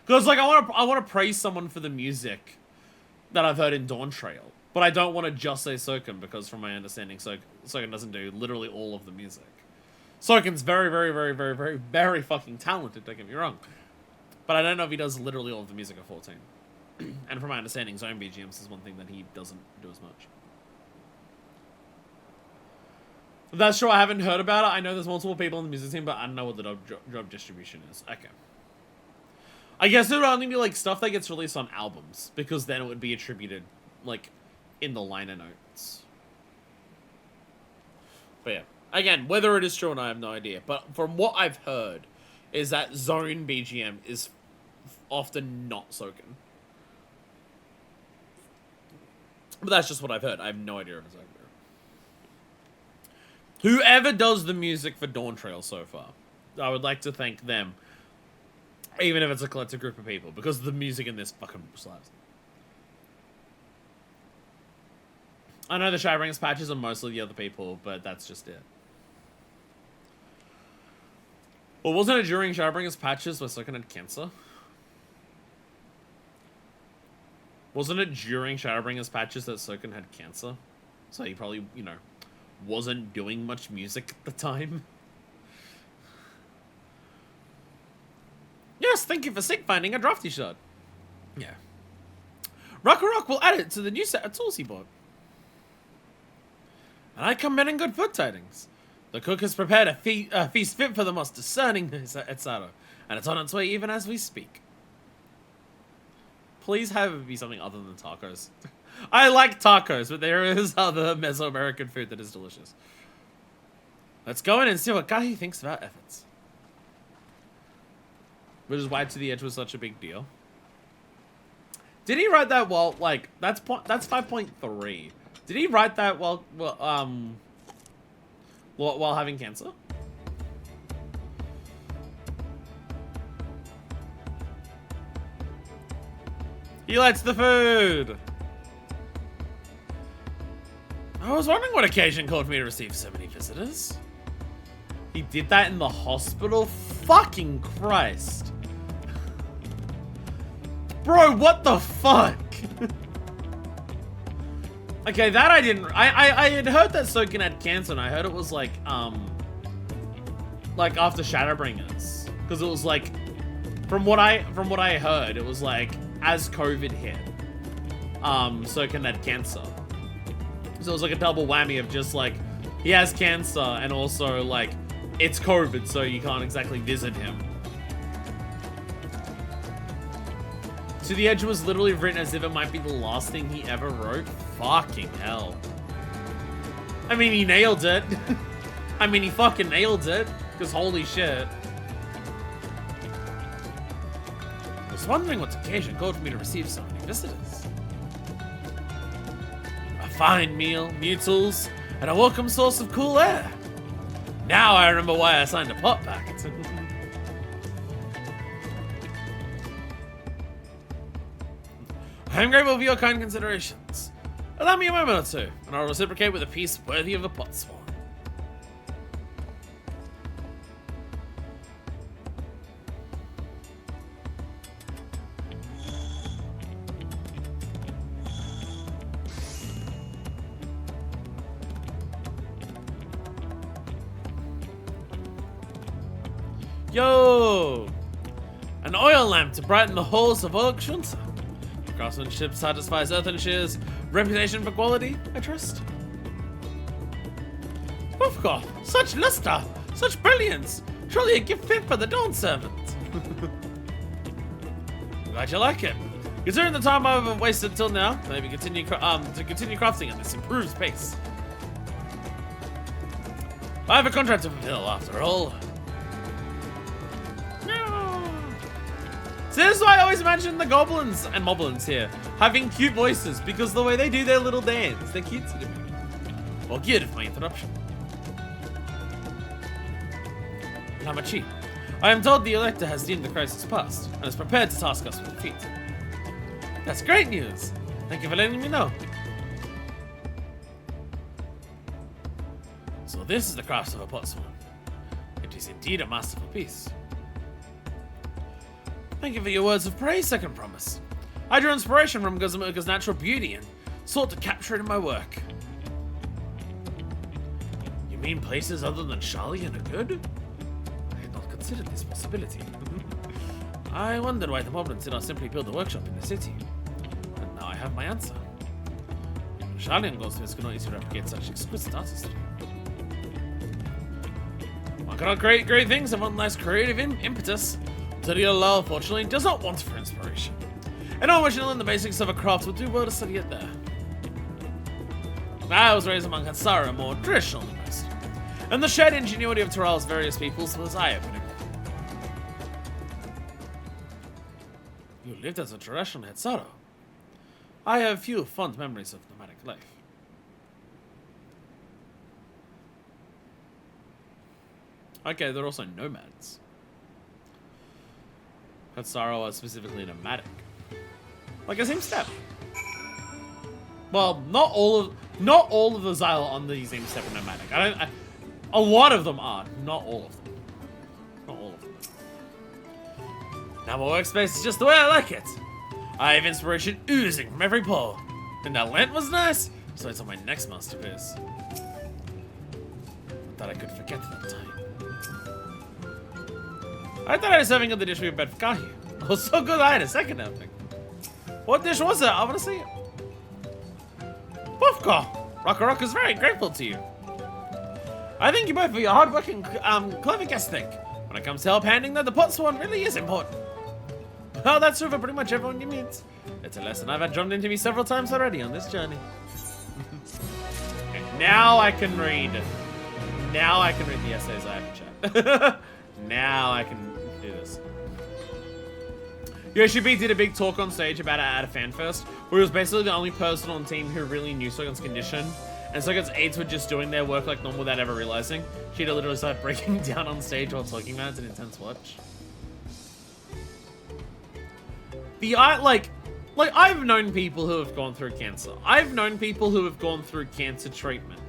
Because, like, I want to praise someone for the music that I've heard in Dawntrail. But I don't want to just say Soken, because from my understanding, Soken doesn't do literally all of the music. Soken's very, very, very, very, very, very fucking talented, don't get me wrong. But I don't know if he does literally all of the music at 14. And from my understanding, Zone BGMs is one thing that he doesn't do as much. That's true, I haven't heard about it. I know there's multiple people in the music team, but I don't know what the job distribution is. Okay. I guess it would only be like stuff that gets released on albums, because then it would be attributed, like, in the liner notes. But yeah. Again, whether it is true or not, I have no idea. But from what I've heard, is that Zone BGM is often not Soken. But that's just what I've heard. I have no idea if it's accurate. Whoever does the music for Dawntrail so far, I would like to thank them. Even if it's a collective group of people. Because the music in this fucking slaps. I know the Shadowbringers patches are mostly the other people, but that's just it. Well, wasn't it during Shadowbringers patches where Soken had cancer? Wasn't it during Shadowbringers patches that Soken had cancer? So he probably, you know, wasn't doing much music at the time. Yes, thank you for sync finding a drafty shot. Yeah. Rock will add it to the new set of tools he bought. And I come in good food tidings. The cook has prepared a feast fit for the most discerning, etc. And it's on its way even as we speak. Please have it be something other than tacos. I like tacos, but there is other Mesoamerican food that is delicious. Let's go in and see what Gahi thinks about efforts. Which is why To the Edge was such a big deal. Did he write that while, like, that's 5.3. Did he write that while having cancer? He likes the food! I was wondering what occasion called me to receive so many visitors. He did that in the hospital? Fucking Christ. Bro, what the fuck? Okay, that I didn't... I had heard that Soken had cancer, and I heard it was like after Shadowbringers. Because it was like... From what I heard, it was like, as COVID hit, Soken had cancer. So it was like a double whammy of just like, he has cancer, and also like, it's COVID, so you can't exactly visit him. To the Edge was literally written as if it might be the last thing he ever wrote. Fucking hell. I mean, he nailed it. I mean, he fucking nailed it. Because holy shit. I was wondering what occasion called for me to receive so many visitors. A fine meal, new tools, and a welcome source of cool air. Now I remember why I signed a pot pact. I am grateful for your kind considerations. Allow me a moment or two, and I'll reciprocate with a piece worthy of a pot swan. Yo! An oil lamp to brighten the halls of Orkshunta. Craftsmanship satisfies Earthenshire's reputation for quality, I trust. Wolfgar, such luster, such brilliance, truly a gift fit for the Dawn Servant. Glad you like it. Considering the time I've wasted till now, maybe continue crafting at this improved pace. I have a contract to fulfill, after all. So this is why I always imagine the goblins and moblins here having cute voices, because the way they do their little dance, they're cute to me. Well, good for my interruption. Namachi, I am told the Elector has deemed the crisis past and is prepared to task us with defeat. That's great news. Thank you for letting me know. So this is the craft of a potswan. It is indeed a masterful piece. Thank you for your words of praise, Second Promise. I drew inspiration from Kozama'uka's natural beauty and sought to capture it in my work. You mean places other than Charlie and Good? I had not considered this possibility. I wondered why the Moblins did not simply build a workshop in the city. And now I have my answer. Charlie and Goldsmiths could not easily replicate such exquisite artistry. One cannot create great things and one less creative impetus. Studio Lal, fortunately, does not want for inspiration. And original in the basics of a craft would do well to study it there. I was raised among Hatsara, more traditional than most. And the shared ingenuity of Terrell's various peoples was eye-opening. You lived as a traditional Hatsara. I have few fond memories of nomadic life. Okay, they're also nomads. Hatsara was specifically nomadic. Like a Zim step. Well, not all of the Xyla on the Zim step are nomadic. A lot of them are, not all of them. Not all of them. Now my workspace is just the way I like it. I have inspiration oozing from every pore. And that lent was nice, so it's on my next masterpiece. I thought I could forget that time. I thought I was having the dish we had for Kahi. It was so good I had a second helping. What dish was it? I want to see it. Puffco! Rock is very grateful to you. I thank you both for your hard work and clever guest think. When it comes to help handing that, the pot swan really is important. Well, that's true for pretty much everyone you meet. It's a lesson I've had drummed into me several times already on this journey. Okay, now I can read. Now I can read the essays I have in chat. Now I can do this. Yoshi did a big talk on stage about it at a fan fest, where he was basically the only person on the team who really knew Sogen's condition, and Sogen's aides were just doing their work like normal without ever realizing. She'd literally start breaking down on stage while talking about it. It's an intense watch. I've known people who have gone through cancer. I've known people who have gone through cancer treatment.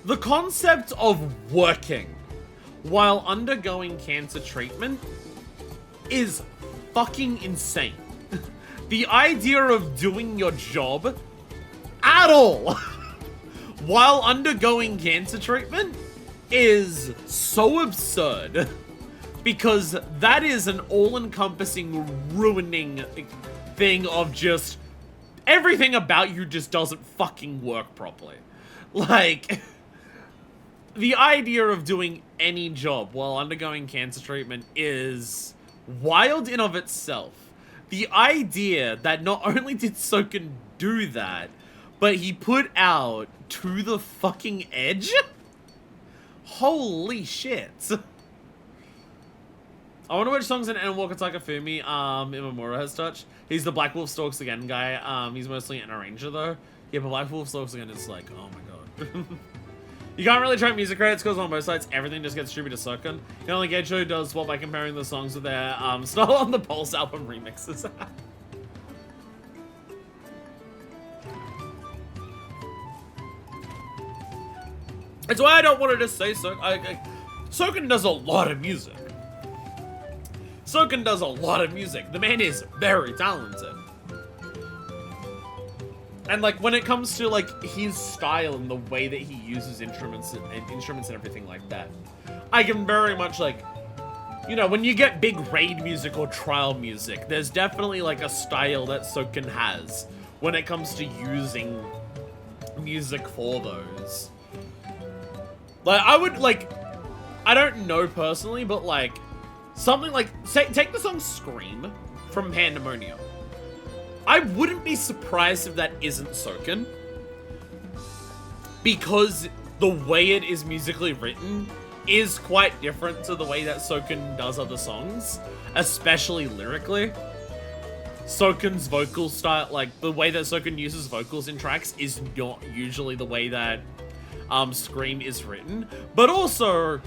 The concept of working while undergoing cancer treatment is fucking insane. The idea of doing your job at all while undergoing cancer treatment is so absurd. Because that is an all-encompassing, ruining thing of just everything about you just doesn't fucking work properly. Like, the idea of doing any job while undergoing cancer treatment is wild in of itself. The idea that not only did Soken do that, but he put out to the fucking edge? Holy shit. I wonder which songs in Endwalker Takafumi Imamura has touched. He's the Black Wolf Stalks Again guy. He's mostly an arranger though. Yeah, but Black Wolf Stalks Again is like, oh my god. You can't really track music credits because on both sides, everything just gets distributed to Soken. The only Geicho does well by comparing the songs with their style on the Pulse album remixes. That's why I don't want to just say Soken. Soken does a lot of music. Soken does a lot of music. The man is very talented. And like when it comes to like his style and the way that he uses instruments and everything like that, I can very much like, you know, when you get big raid music or trial music, there's definitely like a style that Soken has when it comes to using music for those. Like I would like, I don't know personally, but like something like, say, take the song Scream from Pandemonium. I wouldn't be surprised if that isn't Soken, because the way it is musically written is quite different to the way that Soken does other songs, especially lyrically. Soken's vocal style, like the way that Soken uses vocals in tracks is not usually the way that Scream is written, but also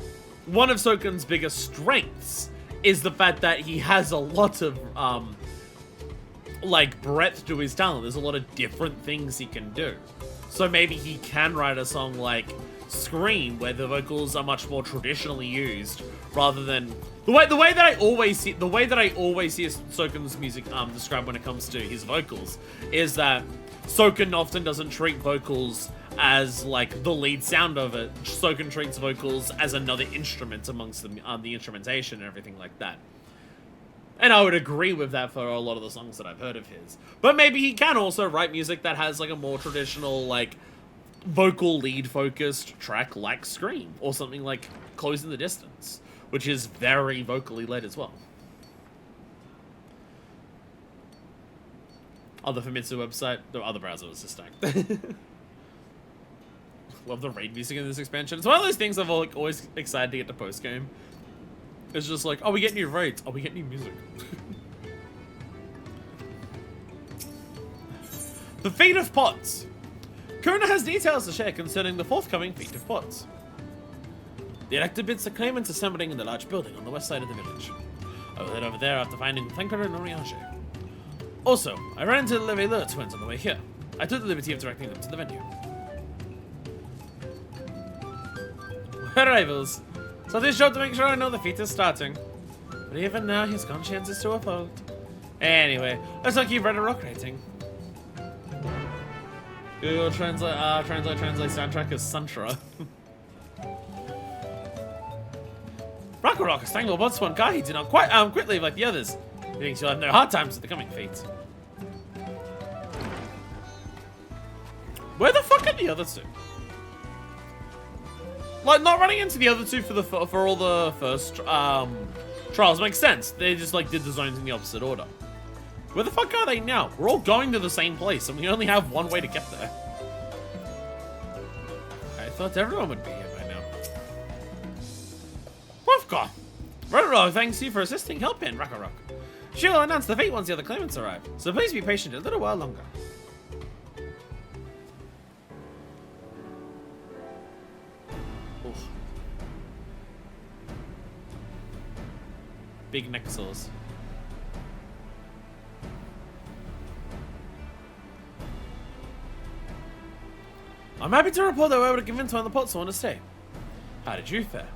one of Soken's biggest strengths is the fact that he has a lot of like breadth to his talent. There's a lot of different things he can do. So maybe he can write a song like Scream, where the vocals are much more traditionally used, rather than The way that I always see Soken's music described when it comes to his vocals is that Soken often doesn't treat vocals as like the lead sound of it. Soken treats vocals as another instrument amongst the instrumentation and everything like that. And I would agree with that for a lot of the songs that I've heard of his. But maybe he can also write music that has like a more traditional like vocal lead focused track like Scream or something like Close in the Distance, which is very vocally led as well. Other Famitsu website, the other browser was just stacked. Love the raid music in this expansion. It's one of those things I'm like always excited to get to post game. It's just like, oh, we get new raids, oh, we get new music. The Fate of Pots. Kuna has details to share concerning the forthcoming Fate of Pots. The elected bids the claimants assembling in the large building on the west side of the village. I will head over there after finding Thankara and Oriage. Also, I ran into the Leveleur twins on the way here. I took the liberty of directing them to the venue. Arrivals. So this job to make sure I know the feat is starting. But even now, his conscience is to a fault. Anyway, let's not keep Ragnarok rating. Google translate soundtrack as Santra. Ragnarok is tangled bots one guy. He did not quite quit leave like the others. He thinks you'll have no hard times with the coming fate. Where the fuck are the other two? Like, not running into the other two for all the first trials makes sense. They just like did the zones in the opposite order. Where the fuck are they now? We're all going to the same place, and we only have one way to get there. I thought everyone would be here by now. Wolfgar! Rotoro thanks you for assisting help in Ragnarok. She will announce the fate once the other claimants arrive, so please be patient a little while longer. Oof. Big neck sores. I'm happy to report that we were able to convince one of the pots to want to stay. How did you fare?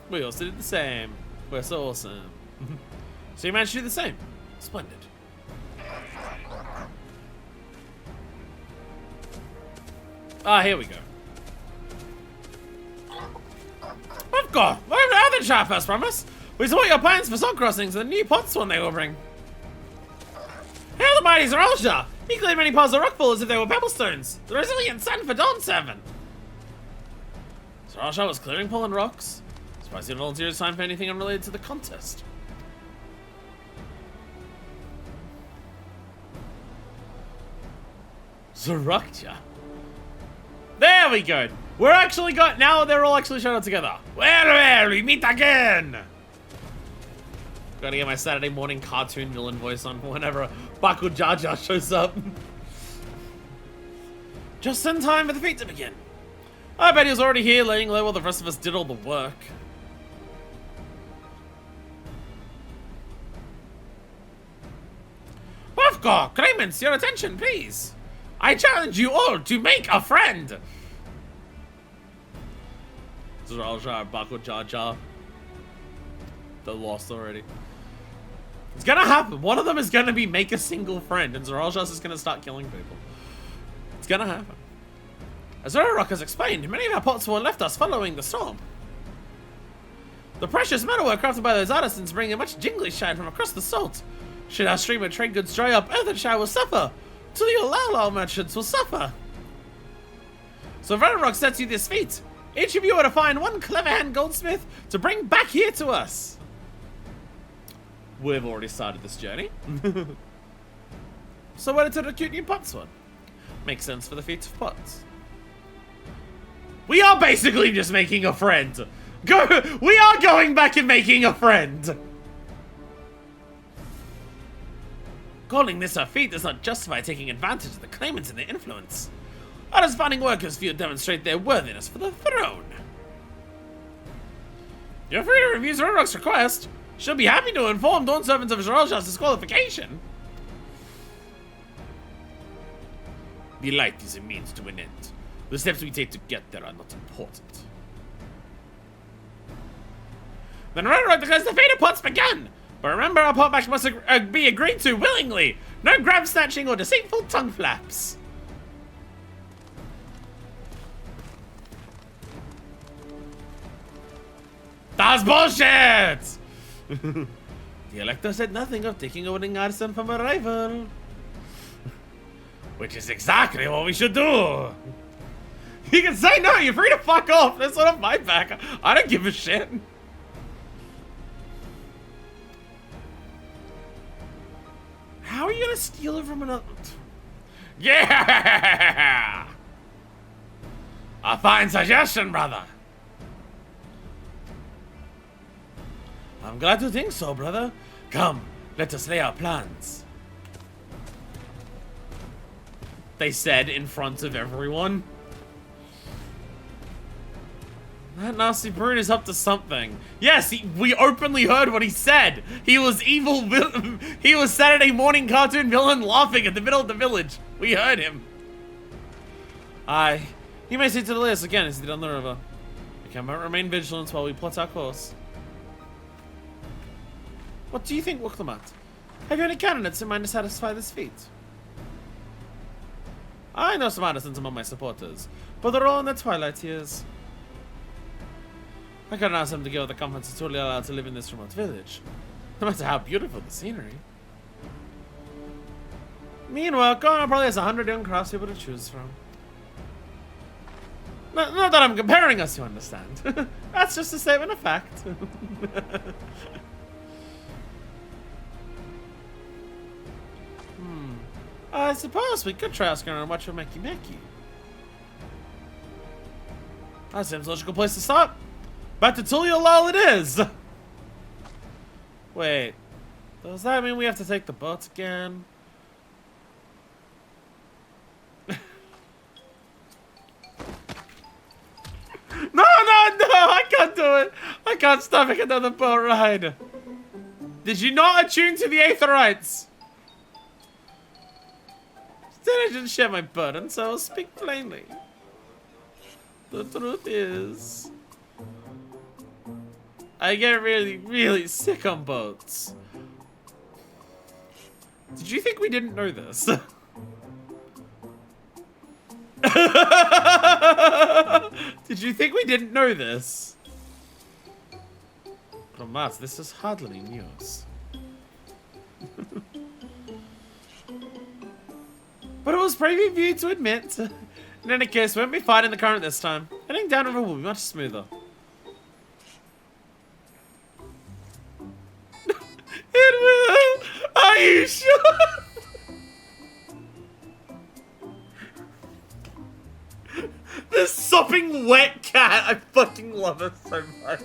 We also did the same. We're so awesome. So you managed to do the same. Splendid. Ah, here we go. Of course. Welcome to Other Shop, as promised. We support your plans for salt crossings and the new pots one they will bring. Hail the mighty Zaralja! He cleared many piles of rockfall as if they were pebblestones. The resilient sun for Dawn 7. Zaralja was clearing pollen rocks. Surprised you didn't volunteer to sign for anything unrelated to the contest. Zaralja. There we go. We're actually got now. They're all actually showing up together. Well, we meet again. Gotta get my Saturday morning cartoon villain voice on whenever Baku Jar Jar shows up. Just in time for the feat to begin. I bet he was already here laying low while the rest of us did all the work. Wafko, claimants, your attention, please. I challenge you all to make a friend. Zaralja, Baku Jar Jar. They're lost already. It's gonna happen. One of them is gonna be make a single friend, and Zaralja's is gonna start killing people. It's gonna happen. As Urarok has explained, many of our pots were left us following the storm. The precious metalwork crafted by those artisans bring a much jingly shine from across the salt. Should our stream of trade goods dry up, Earthenshire will suffer. Till your Lalal merchants will suffer. So Urarok sets you this feat. Each of you are to find one clever hand goldsmith to bring back here to us. We've already started this journey. So where to recruit new pots one? Makes sense for the feat of pots. We are basically just making a friend. We are going back and making a friend. Calling this a feat does not justify taking advantage of the claimants and their influence. That is finding workers for you to demonstrate their worthiness for the throne. You're free to refuse Urarok's request. She'll be happy to inform Dawn servants of Zaralja's disqualification. The light is a means to an end. The steps we take to get there are not important. Then right because the fate of pots began. But remember, our pot match must be agreed to willingly. No grab snatching or deceitful tongue flaps. That's bullshit! The elector said nothing of taking a winning arson from a rival. Which is exactly what we should do. You can say no, you're free to fuck off. That's not on my back. I don't give a shit. How are you gonna steal it from another? Yeah! A fine suggestion, brother. I'm glad to think so, brother. Come, let us lay our plans. They said in front of everyone. That nasty brute is up to something. Yes, we openly heard what he said. He was evil. He was Saturday morning cartoon villain laughing at the middle of the village. We heard him. Aye. He may see to the list again as he did on the river. We cannot remain vigilant while we plot our course. What do you think, Uroqpacha? Have you any candidates in mind to satisfy this feat? I know some artisans among my supporters, but they're all in their twilight years. I couldn't ask them to give up the comforts of totally allowed to live in this remote village, no matter how beautiful the scenery. Meanwhile, Kona probably has 100 young craftspeople to choose from. Not that I'm comparing us, you understand. That's just a statement of fact. I suppose we could try asking around what you'll Meki Meki. That seems a logical place to start. Back to Tuliolal it is! Wait, does that mean we have to take the boat again? No, I can't do it! I can't stomach another boat ride! Did you not attune to the Aetherites? Then I didn't share my burden, so I'll speak plainly. The truth is, I get really, really sick on boats. Did you think we didn't know this? Did you think we didn't know this? Tomas, this is hardly news. But it was brave of you to admit. In any case, we won't be fighting the current this time. Heading downriver will be much smoother. It will! Are you sure? This sopping wet cat! I fucking love it so much.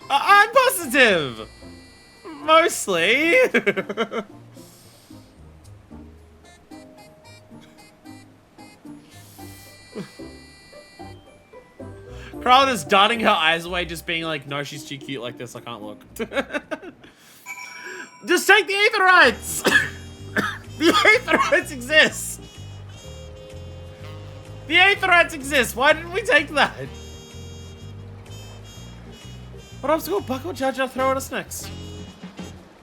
I'm positive! Mostly. Crowd is darting her eyes away, just being like, no, she's too cute like this, I can't look. Just take the Aetherites! The Aetherites exist! The Aetherites exist! Why didn't we take that? What obstacle Buck or Jaja throw at us next?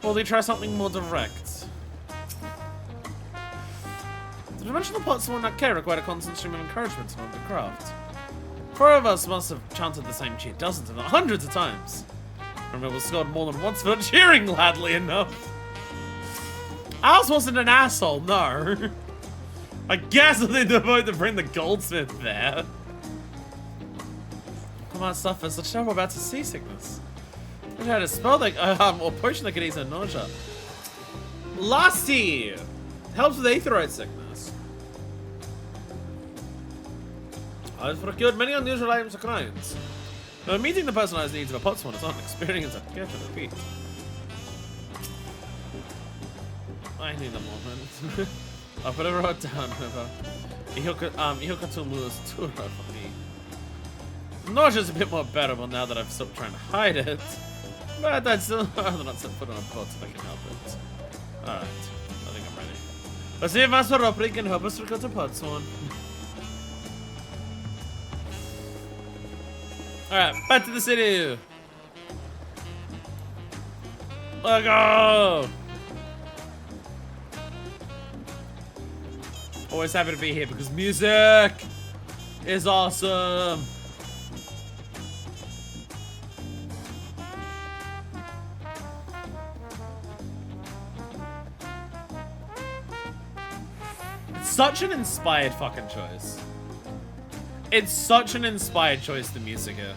Will they try something more direct? The dimensional pots will not care required a constant stream of encouragement in order to craft. 4 of us must have chanted the same cheer dozens, if not hundreds of times. Remember, we scored more than once for not cheering loudly enough. Alice wasn't an asshole, no. I guess they devoted to bring the goldsmith there. Come on, suffers. Let's show we're about to seasickness. I had a spell that, or potion that could ease her nausea. Lasty! Helps with Aetherite sickness. I've procured many unusual items for clients. Though meeting the personalized needs of a potswan is not an experience I care to repeat. I need a moment. I'll put a road down, however. Ihokatumu is too rough for me. Nausea's a bit more bearable now that I've stopped trying to hide it. But I'd still rather not set foot on a boat if I can help it. Alright, I think I'm ready. Let's see if Master Ropri can help us recruit a potswan. Alright, back to the city. Let's go. Always happy to be here because music is awesome. It's such an inspired fucking choice. It's such an inspired choice, the music here.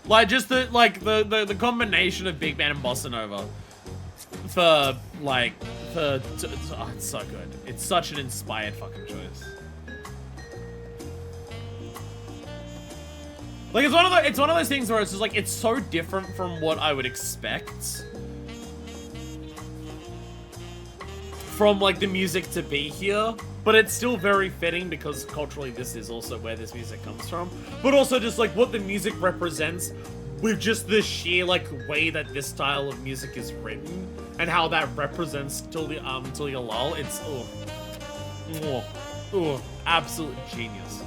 Like, just the combination of big band and bossa nova for, like, oh, it's so good. It's such an inspired fucking choice. Like, it's one of those things where it's just like, it's so different from what I would expect from, like, the music to be here, but it's still very fitting because culturally this is also where this music comes from, but also just, like, what the music represents with just the sheer, like, way that this style of music is written and how that represents Tulia Lal. It's, absolute genius.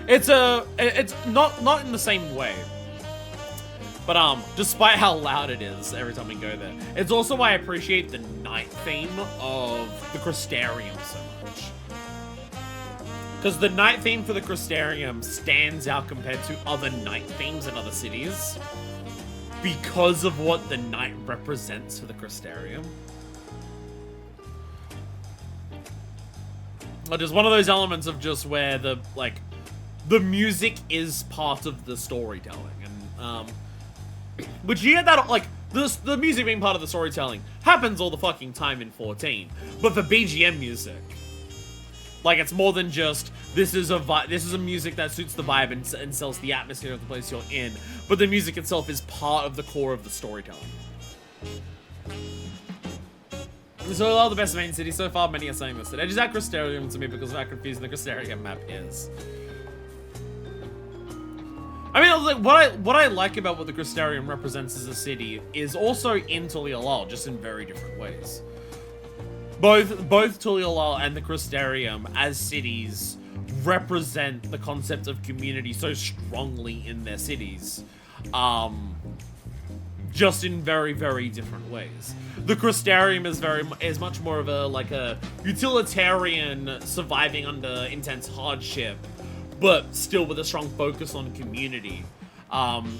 It's not in the same way, but despite how loud it is every time we go there, it's also why I appreciate the night theme of the Crystarium so much. Because the night theme for the Crystarium stands out compared to other night themes in other cities because of what the night represents for the Crystarium. Like, there's one of those elements of just where the music is part of the storytelling, and but you get that, like, the music being part of the storytelling happens all the fucking time in 14, but for BGM music, like, it's more than just this is a music that suits the vibe and sells the atmosphere of the place you're in, but the music itself is part of the core of the storytelling. So all the best main city so far, many are saying this. It edges out Crystarium to me because of how confusing the Crystarium map is. I mean, like, what I like about what the Crystarium represents as a city is also in Tulia Lal, just in very different ways. Both Tulia Lal and the Crystarium as cities represent the concept of community so strongly in their cities, just in very, very different ways. The Crystarium is much more of a utilitarian surviving under intense hardship, but still with a strong focus on community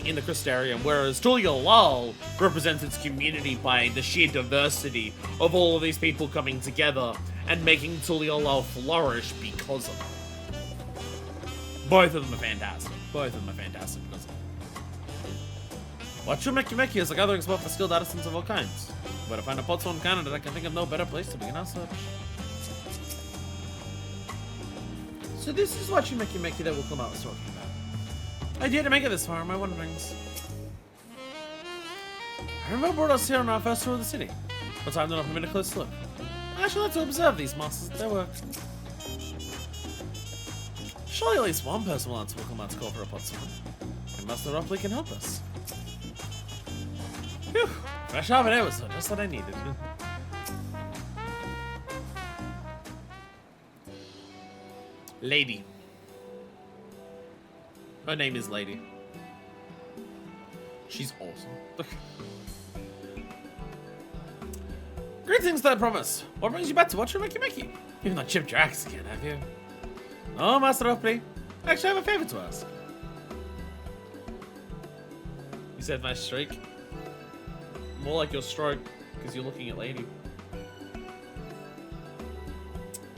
in the Crystarium, whereas Tulia Lal represents its community by the sheer diversity of all of these people coming together and making Tulia Lal flourish because of it. Both of them are fantastic. Both of them are fantastic because of it. Wachu Meki is a gathering spot for skilled artisans of all kinds. Where to find a pot in Canada, I can think of no better place to begin our search. So this is Wachu Meki that Wilcomart was talking about. Idea to make it this far, my wonderings. I remember brought us here on our first tour of the city, but time enough for me to close look. I should like to observe these masters at their work. Surely at least one person will answer Wilcomart's call for a pot swim. And Master Ropley can help us. Phew, fresh half an hour was just what I needed. Lady. Her name is Lady. She's awesome. Greetings, I promise. What brings you back to watch your Meki? You've not chipped your axe again, have you? Oh, Master Opry. Actually, I have a favor to ask. You said my streak? More like your stroke, because you're looking at Lady.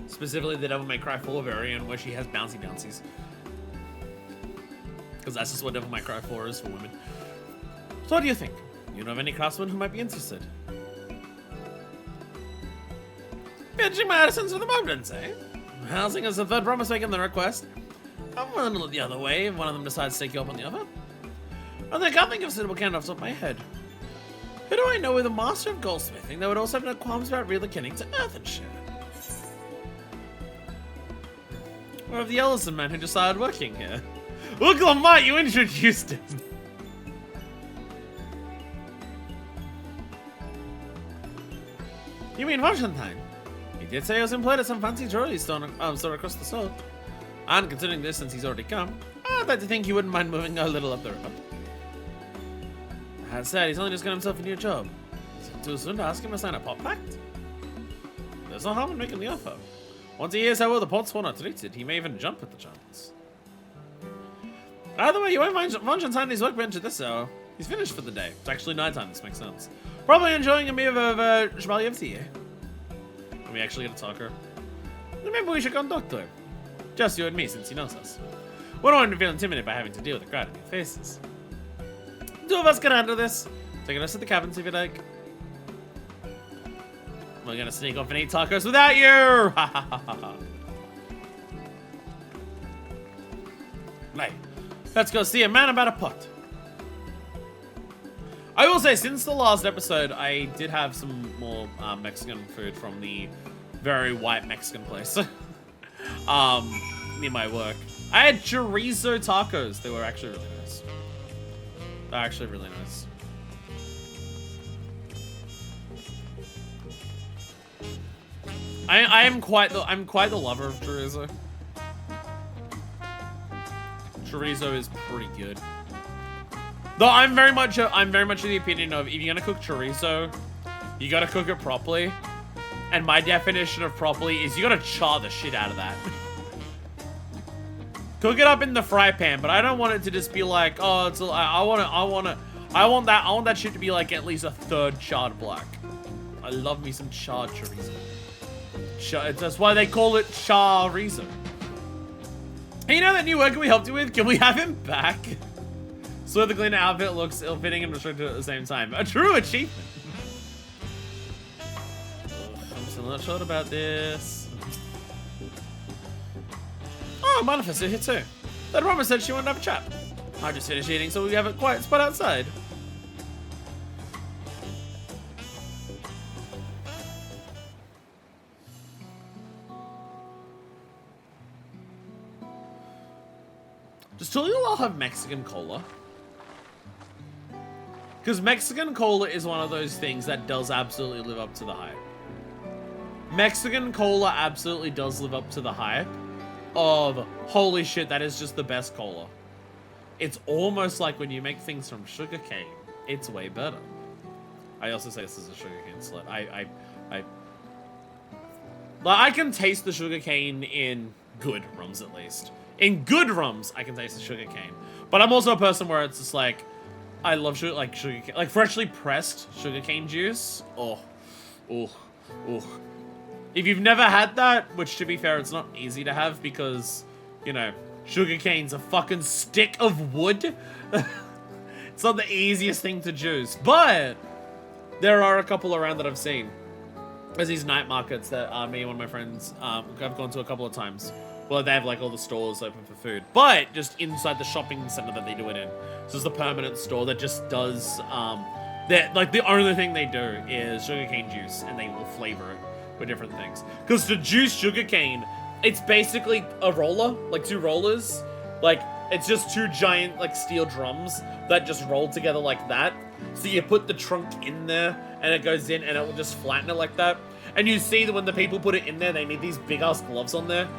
Specifically the Devil May Cry 4 variant where she has bouncy bouncies. Because that's just what Devil May Cry 4 is for women. So what do you think? You know of any craftsmen who might be interested? Pitching my artisans for the moment, eh? Housing as the third promise making the request. I'm willing to look the other way if one of them decides to take you up on the offer. And I can't think of a suitable candidate off the top of my head. Who do I know with a master of goldsmithing that would also have no qualms about relocating to Earth and shit? Or of the Ellison man who just started working here? Look, Lamont, you introduced him! You mean Valentine? He did say he was employed at some fancy jewelry store across the store. And considering this, since he's already come, I'd like to think he wouldn't mind moving a little up the road. That said, he's only just got himself a new job. Is it too soon to ask him to sign a pot pact? There's no harm in making the offer. Once he hears how well the pot spawn are treated, he may even jump at the chance. Either way, you won't find Von signing his workbench at this hour. He's finished for the day. It's actually nighttime, this makes sense. Probably enjoying a meal of Chevalier of Tea. Can we actually get a talker? Maybe we should go and talk to him. Just you and me, since he knows us. We don't want to feel intimidated by having to deal with a crowd of new faces. Two of us can handle this. Taking us to the cabins if you like. We're gonna sneak off and eat tacos without you! Right. Let's go see a man about a pot. I will say, since the last episode, I did have some more Mexican food from the very white Mexican place near my work. I had chorizo tacos. They were actually really nice. They're actually really nice. I'm quite the lover of chorizo. Chorizo is pretty good. Though I'm very much of the opinion of, if you're gonna cook chorizo, you gotta cook it properly. And my definition of properly is you gotta char the shit out of that. Cook it up in the fry pan, but I don't want it to just be like, oh, it's I want that shit to be like at least a third charred black. I love me some charred chorizo. That's why they call it chorizo. Hey, you know that new worker we helped you with? Can we have him back? So the cleaner outfit looks ill-fitting and restricted at the same time. A true achievement. I'm still not sure about this. Oh, Manifest is here too. That Roma said she wanted to have a chat. I just finished eating, so we have a quiet spot outside. Does Tulio have Mexican cola? Because Mexican cola is one of those things that does absolutely live up to the hype. Mexican cola absolutely does live up to the hype of, holy shit, that is just the best cola. It's almost like when you make things from sugarcane, it's way better. I also say this is a sugarcane slut. I can taste the sugarcane in good rums, at least. In good rums, I can taste the sugarcane. But I'm also a person where it's just like, I love sugarcane, like freshly pressed sugarcane juice. Oh. If you've never had that, which to be fair, it's not easy to have because, you know, sugarcane's a fucking stick of wood. It's not the easiest thing to juice, but there are a couple around that I've seen. There's these night markets that me and one of my friends have gone to a couple of times. Well, they have like all the stores open for food, but just inside the shopping center that they do it in. So it's the permanent store that just does, like the only thing they do is sugarcane juice, and they will flavor it with different things. Because to juice sugarcane, it's basically a roller, like two rollers. Like, it's just two giant like steel drums that just roll together like that. So you put the trunk in there, and it goes in, and it will just flatten it like that. And you see that when the people put it in there, they need these big ass gloves on there.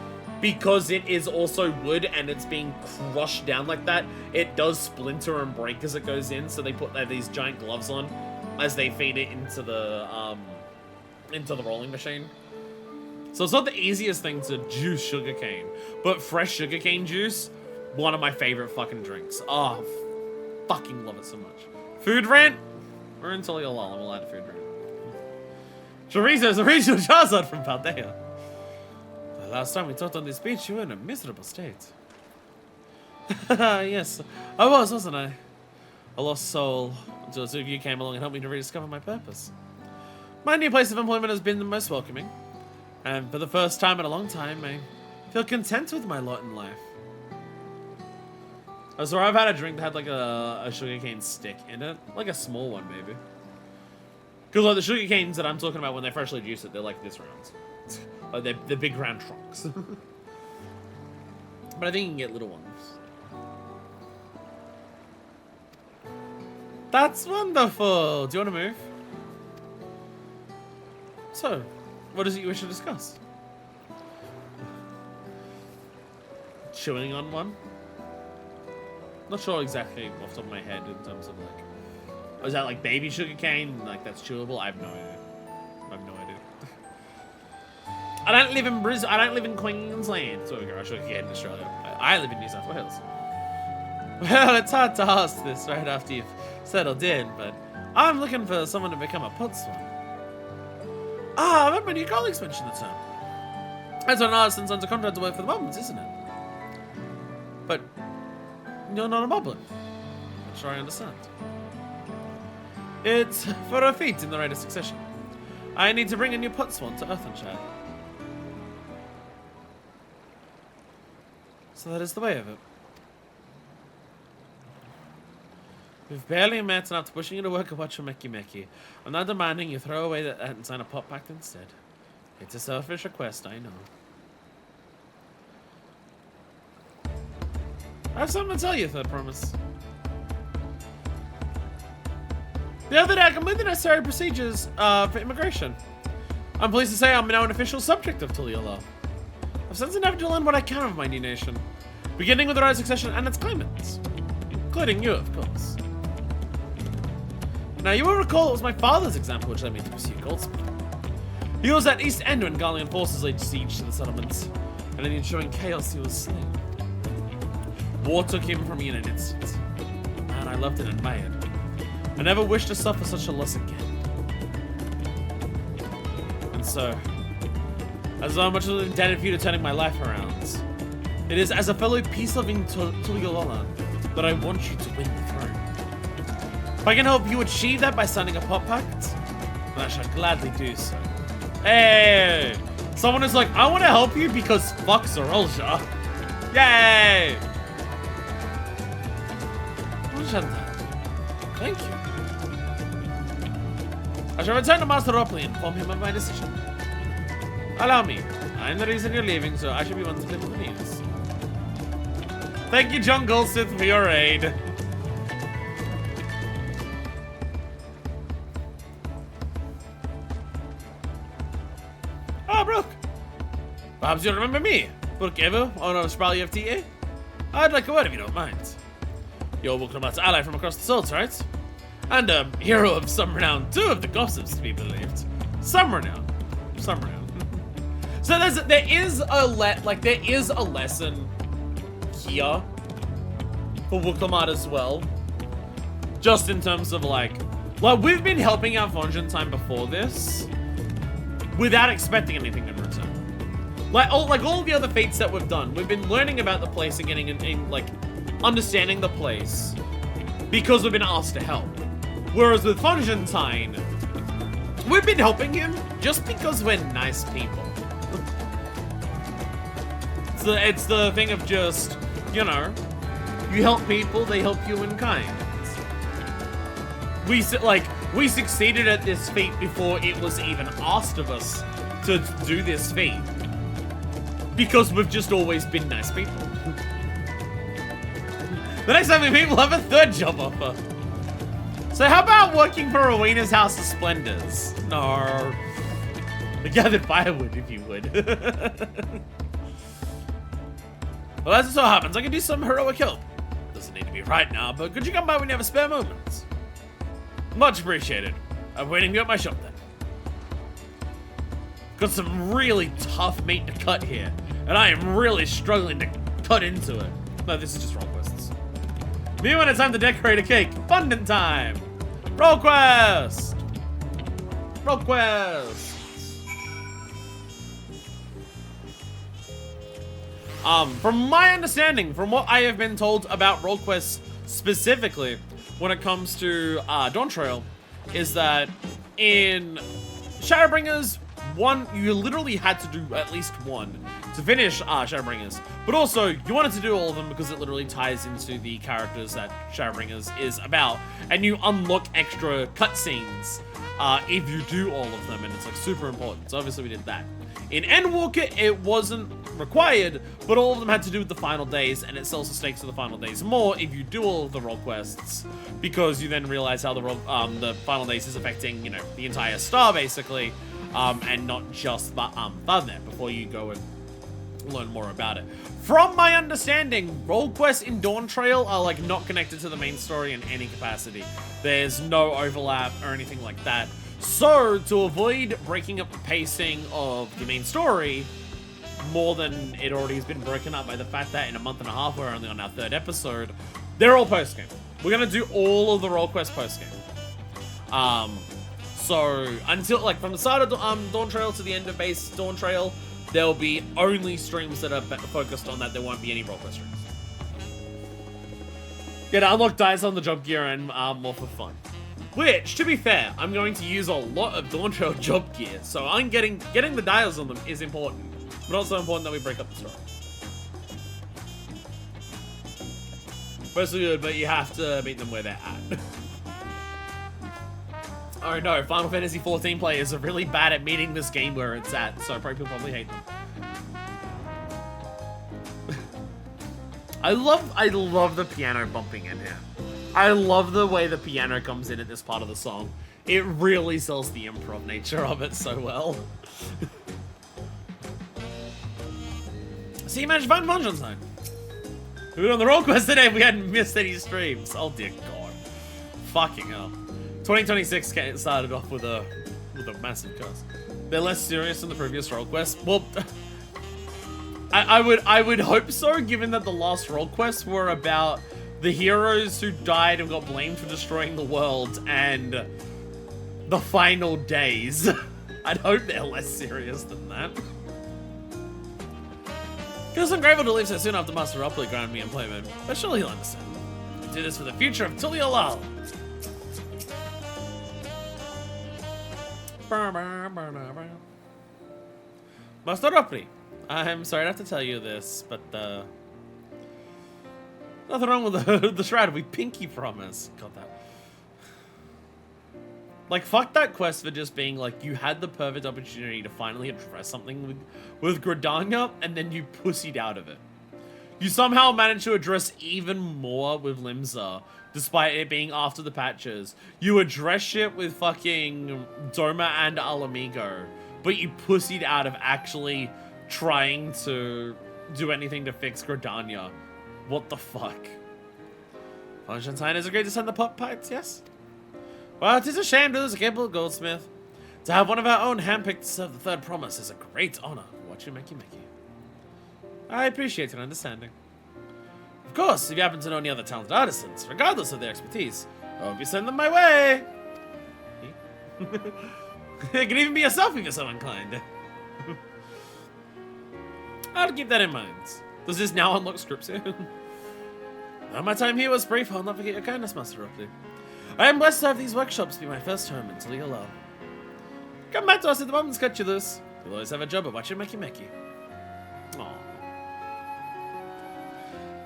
Because it is also wood and it's being crushed down like that, it does splinter and break as it goes in. So they put these giant gloves on as they feed it into the rolling machine. So it's not the easiest thing to juice sugarcane, but fresh sugarcane juice, one of my favorite fucking drinks. Oh, fucking love it so much. Food rant? We're until you're lull. I'm allowed to food rant. Chorizo is a regional Charizard from Paldea. Last time we talked on this beach, you were in a miserable state. Yes, I was, wasn't I? A lost soul, until two of you came along and helped me to rediscover my purpose. My new place of employment has been the most welcoming, and for the first time in a long time, I feel content with my lot in life. Oh, so I've had a drink that had like a sugarcane stick in it, like a small one maybe. Because like the sugarcanes that I'm talking about when they freshly juice it, they're like this round. Like they're big round trunks. But I think you can get little ones. That's wonderful! Do you want to move? So, what is it you wish to discuss? chewing on one. Not sure exactly off the top of my head in terms of like, is that like baby sugar cane? Like that's chewable? I have no idea. I have no idea. I don't live in Brisbane. I don't live in Queensland. So I should get in Australia. I live in New South Wales. Well, it's hard to ask this right after you've settled in, but I'm looking for someone to become a putswan. Ah, I remember your colleagues mentioned the term. That's an artisan's under contract to work for the moblins, isn't it? But you're not a moblin. I'm sure I understand. It's for a feat in the rite of succession. I need to bring a new putswan to Earthenshire. So that is the way of it. We've barely met, and after pushing you to work a watch for Meki. I'm not demanding you throw away that and sign a pot pact instead. It's a selfish request, I know. I have something to tell you, Third Promise. The other day, I completed the necessary procedures for immigration. I'm pleased to say I'm now an official subject of Tulia law. I've since endeavored to learn what I can of my new nation, beginning with the right of succession and its claimants, including you, of course. Now, you will recall it was my father's example which led me to pursue Goldsmith. He was at East End when Garlean forces laid siege to the settlements, and in the ensuing chaos, he was slain. War took him from me in an instant. Man, I loved and admired. I never wished to suffer such a loss again. And so, as so much as indebted for you to turning my life around, it is as a fellow peace-loving Tuligalola that I want you to win the throne. If I can help you achieve that by signing a pot pact, then I shall gladly do so. Hey! Someone is like, I want to help you because fuck Zorolja. Yay! Thank you. I shall return to Master Ropley and inform him of my decision. Allow me. I'm the reason you're leaving, so I should be one to deliver the news. Thank you, John Goldsmith, for your aid. Ah, Brooke. Perhaps you remember me. Brooke Evo, owner of Sprally FTA. I'd like a word if you don't mind. You're Uroqpacha's ally from across the swords, right? And a hero of some renown, too, of the gossips to be believed. Some renown. Some renown. So there is a lesson here for Uroqpacha as well. Just in terms of like we've been helping out Vonjentime before this without expecting anything in return. Like all the other feats that we've done, we've been learning about the place and getting in like understanding the place because we've been asked to help. Whereas with Vonjentine, we've been helping him just because we're nice people. It's the thing of just, you know, you help people, they help you in kind. We succeeded at this feat before it was even asked of us to do this feat. Because we've just always been nice people. The next time we meet, we'll have a third job offer. So how about working for Rowena's House of Splendors? No. We gathered firewood, if you would. Well, as it so happens, I can do some heroic help. Doesn't need to be right now, but could you come by when you have a spare moment? Much appreciated. I'm waiting for you at my shop then. Got some really tough meat to cut here, and I am really struggling to cut into it. No, this is just roll quests. Me when it's time to decorate a cake. Abundant time. Roll quest. Roll quest. From my understanding, from what I have been told about roll quests specifically, when it comes to Dawntrail, is that in Shadowbringers, you literally had to do at least one to finish Shadowbringers, but also you wanted to do all of them because it literally ties into the characters that Shadowbringers is about, and you unlock extra cutscenes if you do all of them, and it's like super important. So obviously we did that. In Endwalker, it wasn't required, but all of them had to do with the final days, and it sells the stakes of the final days more if you do all of the role quests, because you then realize how the final days is affecting, you know, the entire star basically, and not just Thunnet before you go and learn more about it. From my understanding, role quests in Dawntrail are like not connected to the main story in any capacity. There's no overlap or anything like that. So to avoid breaking up the pacing of the main story more than it already has been broken up by the fact that in a month and a half we're only on our 3rd episode, they're all post-game. We're gonna do all of the role quests post-game. So until like from the start of Dawntrail to the end of base Dawntrail, there'll be only streams that are focused on that. There won't be any role quest streams. Get unlock dice on the job gear and more for fun. Which, to be fair, I'm going to use a lot of Dawntrail job gear, so I'm getting the dials on them is important, but also important that we break up the story. Mostly good, but you have to meet them where they're at. Oh no, Final Fantasy XIV players are really bad at meeting this game where it's at, so people probably hate them. I love the piano bumping in here. I love the way the piano comes in at this part of the song. It really sells the improv nature of it so well. So you managed to find Function Zone. We were on the roll quest today and we hadn't missed any streams. Oh dear God. Fucking hell. 2026 started off with a massive curse. They're less serious than the previous role quests. Well, I would hope so, given that the last role quests were about the heroes who died and got blamed for destroying the world and the final days. I'd hope they're less serious than that. Feels ungrateful to leave so soon after Master Upley ground me in play mode, but surely he'll understand. I'll do this for the future of Tulia Lal. Master Upley, I'm sorry to have to tell you this, but nothing wrong with the shroud. We pinky promise. Got that. Like, fuck that quest for just being like, you had the perfect opportunity to finally address something with Gridania, and then you pussied out of it. You somehow managed to address even more with Limsa, despite it being after the patches. You address shit with fucking Doma and Alamigo, but you pussied out of actually trying to do anything to fix Gridania. What the fuck? Funshantine is agreed to send the pop pipes, yes? Well, it is a shame to lose a capable goldsmith. To have one of our own handpicked to serve the third promise is a great honor. Watch you, Mickey. I appreciate your understanding. Of course, if you happen to know any other talented artisans, regardless of their expertise, I hope you send them my way. It can even be yourself if you're so inclined. I'll keep that in mind. Does this now unlock scripts here? Though my time here was brief, I'll not forget your kindness, Master Ripley. I am blessed to have these workshops be my first home until you're alone. Come back to us at the moment's cut you loose. You'll always have a job at watching Mickey. Aww.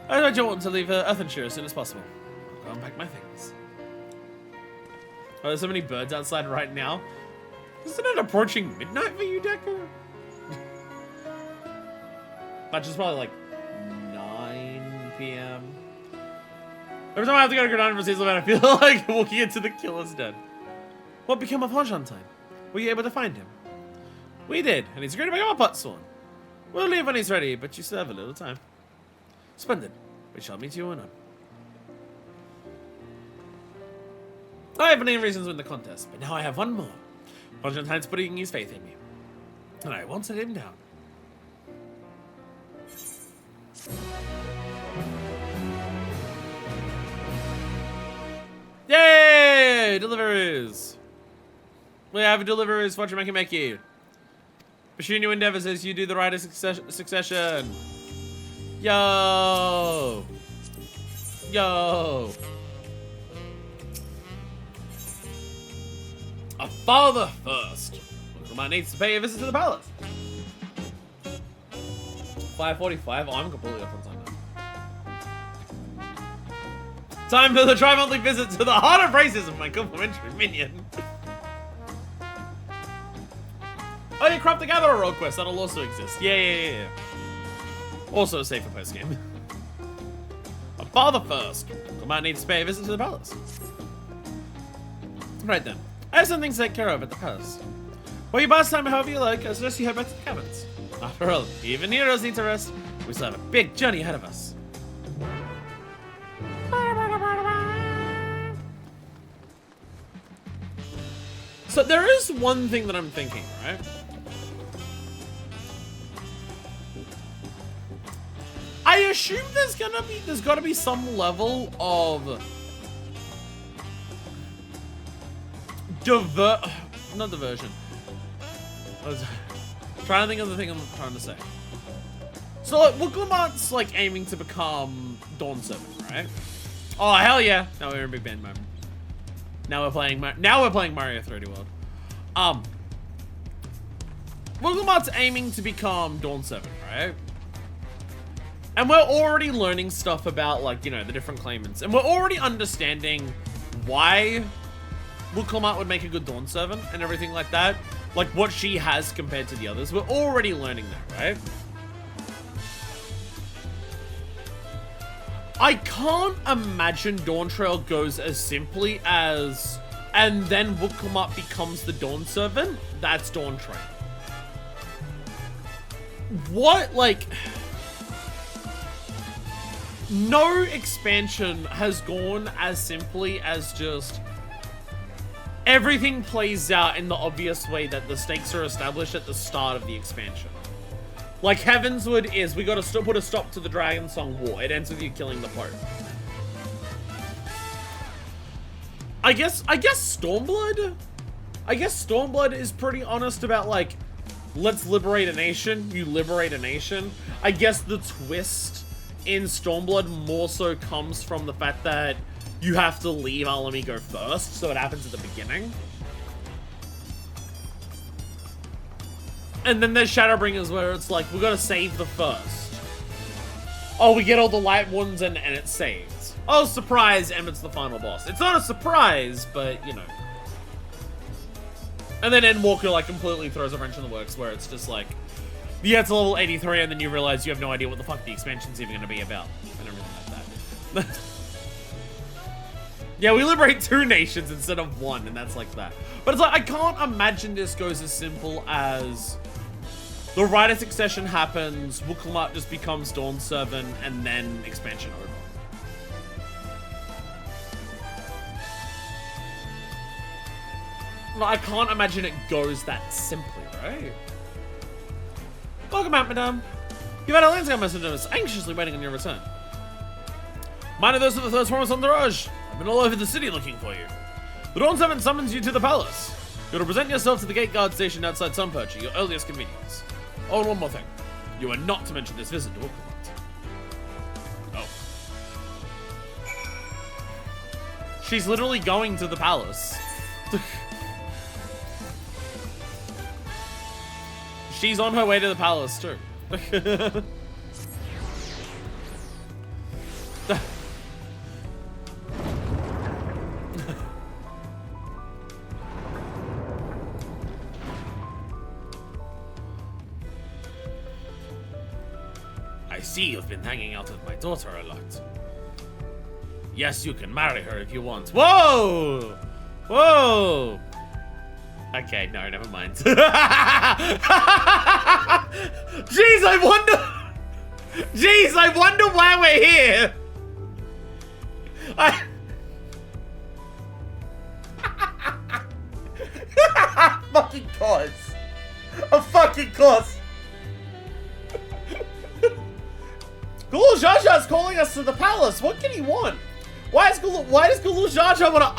I don't want to leave Earthenshire as soon as possible. I'll go and pack my things. Oh, there's so many birds outside right now. Isn't it approaching midnight for you, Deku? Which is probably like 9 p.m. Every time I have to go to Granada for season, I feel like walking into the killer's den. What became of Honshantine? Were you able to find him? We did, and he's agreed to become a pot sworn. We'll leave when he's ready, but you still have a little time. Splendid. We shall meet you in on. I have many reasons to win the contest, but now I have one more. Honchantine's putting his faith in me, and I won't let him down. Yay! Deliveries! We have deliveries for Meki. Pursue new endeavors as you do the right of succession. Yo! Yo! A father first. Might needs to pay a visit to the palace. 5:45. Oh, I'm completely off on time now. Time for the tri-monthly visit to the heart of racism, my complimentary minion. Oh, you Crop the Gatherer role quest. That'll also exist. Yeah. Also safe for post-game. A father first. Might need to pay a visit to the palace. Right then. I have some things to take care of at the palace. Well, you pass time however you like. I suggest you head back to the cabins. After all, even heroes need to rest. We still have a big journey ahead of us. So there is one thing that I'm thinking, right? I assume there's gotta be some level of not diversion. I was trying to think of the thing I'm trying to say. So like, Uroqpacha's like aiming to become Dawn Servant, right? Oh hell yeah! Now we're in Big Band mode. Now we're playing Mario 3D World. Uroqpacha's aiming to become Dawn Servant, right? And we're already learning stuff about, like, you know, the different claimants. And we're already understanding why Uroqpacha would make a good Dawn Servant and everything like that. Like, what she has compared to the others. We're already learning that, right? I can't imagine Dawntrail goes as simply as... And then Uroqpacha becomes the Dawn Servant. That's Dawntrail. What, like... No expansion has gone as simply as just everything plays out in the obvious way that the stakes are established at the start of the expansion. Like Heavensward is, we gotta put a stop to the Dragon Song War. It ends with you killing the Pope. I guess Stormblood? I guess Stormblood is pretty honest about like, let's liberate a nation, you liberate a nation. I guess the twist in Stormblood more so comes from the fact that you have to leave Alamigo first, so it happens at the beginning. And then there's Shadowbringers where it's like, we gotta save the first. Oh, we get all the light ones and it saves. Oh, surprise, Emmett's the final boss. It's not a surprise, but, you know. And then Endwalker, like, completely throws a wrench in the works where it's just like, you get to level 83 and then you realize you have no idea what the fuck the expansion's even gonna be about. And everything like that. Yeah, we liberate 2 nations instead of 1, and that's like that. But it's like, I can't imagine this goes as simple as the Rider Succession happens, Uroqpacha just becomes Dawn Servant, and then expansion over. No, I can't imagine it goes that simply, right? Welcome out, madame. You've had a Landscape messengers anxiously waiting on your return. Mine are those of the Third Promise Entourage. I've been all over the city looking for you. The Dawn Servant summons you to the palace. You're to present yourself to the gate guard stationed outside Sunperch at your earliest convenience. Oh, and one more thing. You are not to mention this visit to Uroqpacha. Oh. She's literally going to the palace. She's on her way to the palace, too. I see you've been hanging out with my daughter a lot. Yes, you can marry her if you want. Whoa! Whoa! Okay, no, never mind. Jeez, I wonder why we're here. Fucking course. A fucking course. Gulu Jaja's calling us to the palace. What can he want? Why does Gulu Jaja wanna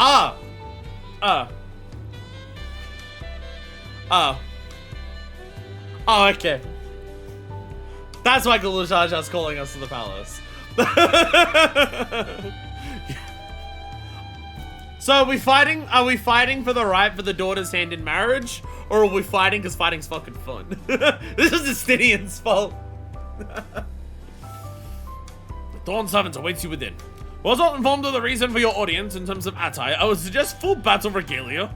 Oh, okay. That's why Gulu Jaja's calling us to the palace. So are we fighting for the right for the daughter's hand in marriage? Or are we fighting because fighting's fucking fun? This is Justinian's fault. The Dawn Servant awaits you within. Was not informed of the reason for your audience in terms of attire. I would suggest full battle regalia.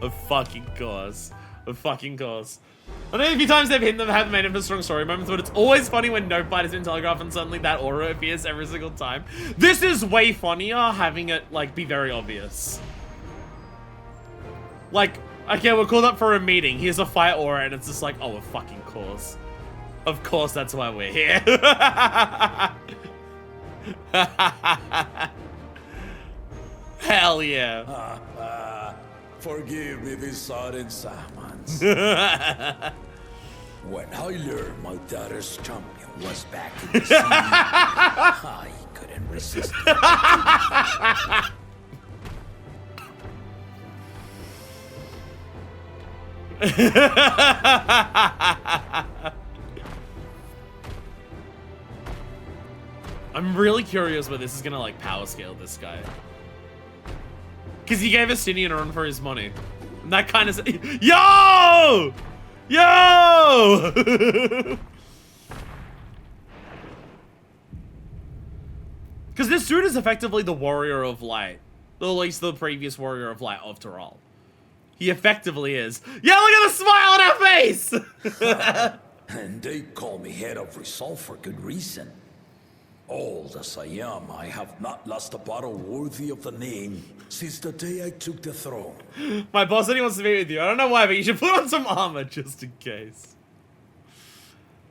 Of fucking course. Of fucking course. I know a few times they've hidden them have made him a strong story moments, but it's always funny when no fight has been telegraphed and suddenly that aura appears every single time. This is way funnier having it, like, be very obvious. Like, okay, we're called up for a meeting. Here's a fire aura, and it's just like, oh, of fucking course. Of course, that's why we're here. Hell yeah. Forgive me this sudden summons. When I learned my daughter's champion was back in the scene, I couldn't resist it. I'm really curious where this is gonna like power scale this guy. Cause he gave Estinian a run for his money. And that kind of yo! Yo! Cause this dude is effectively the warrior of light. Or at least the previous warrior of light of Tyrol. He effectively is. Yeah, look at the smile on our face! And they call me head of resolve for good reason. Old as I am, I have not lost a battle worthy of the name since the day I took the throne. My boss said he wants to meet with you. I don't know why, but you should put on some armor just in case.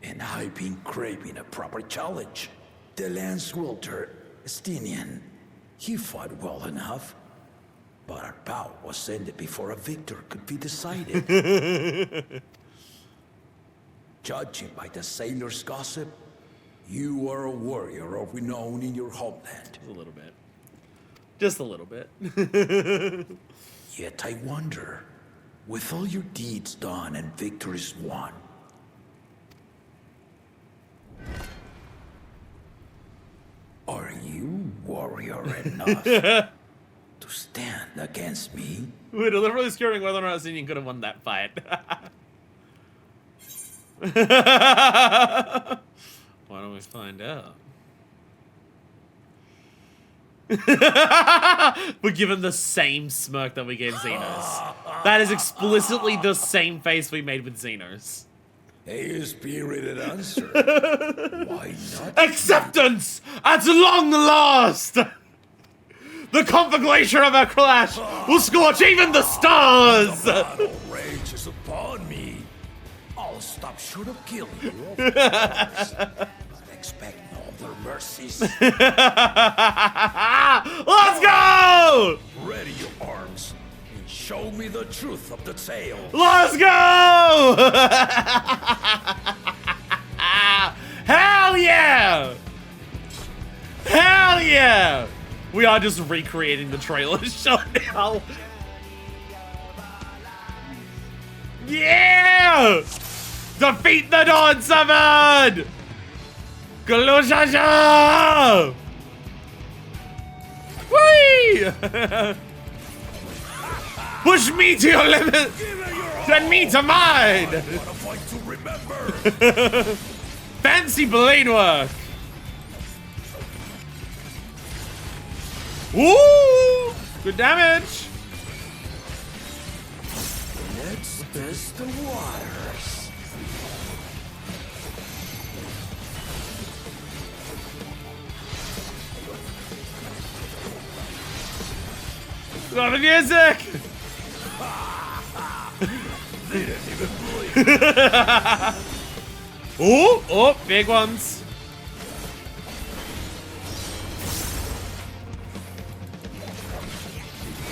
And I've been craving a proper challenge. The lance wielder, Estinian, he fought well enough. But our bout was ended before a victor could be decided. Judging by the sailors' gossip, you are a warrior of renown in your homeland. A little bit. Just a little bit. Yet I wonder, with all your deeds done and victories won, are you warrior enough to stand against me? We're deliberately skewering whether or not Estinian could have won that fight. Why don't we find out? We're given the same smirk that we gave Xenos. That is explicitly the same face we made with Xenos. A spirited answer. Why not? Acceptance at long last! The conflagration of our clash will scorch even the stars! The battle rages upon me. I'll stop short of killing you, of course, but expect no other mercies. Let's go! Ready your arms and show me the truth of the tale. Let's go! Hell yeah! Hell yeah! We are just recreating the trailer show now. Yeah! Defeat the Dawn Summon! Galushaja! Whee! Push me to your limit! Send me to mine! What a fight to remember! Fancy blade work! Woo! Good damage! Let's test the waters. Love the music! They didn't even blink. Oh, oh, big ones.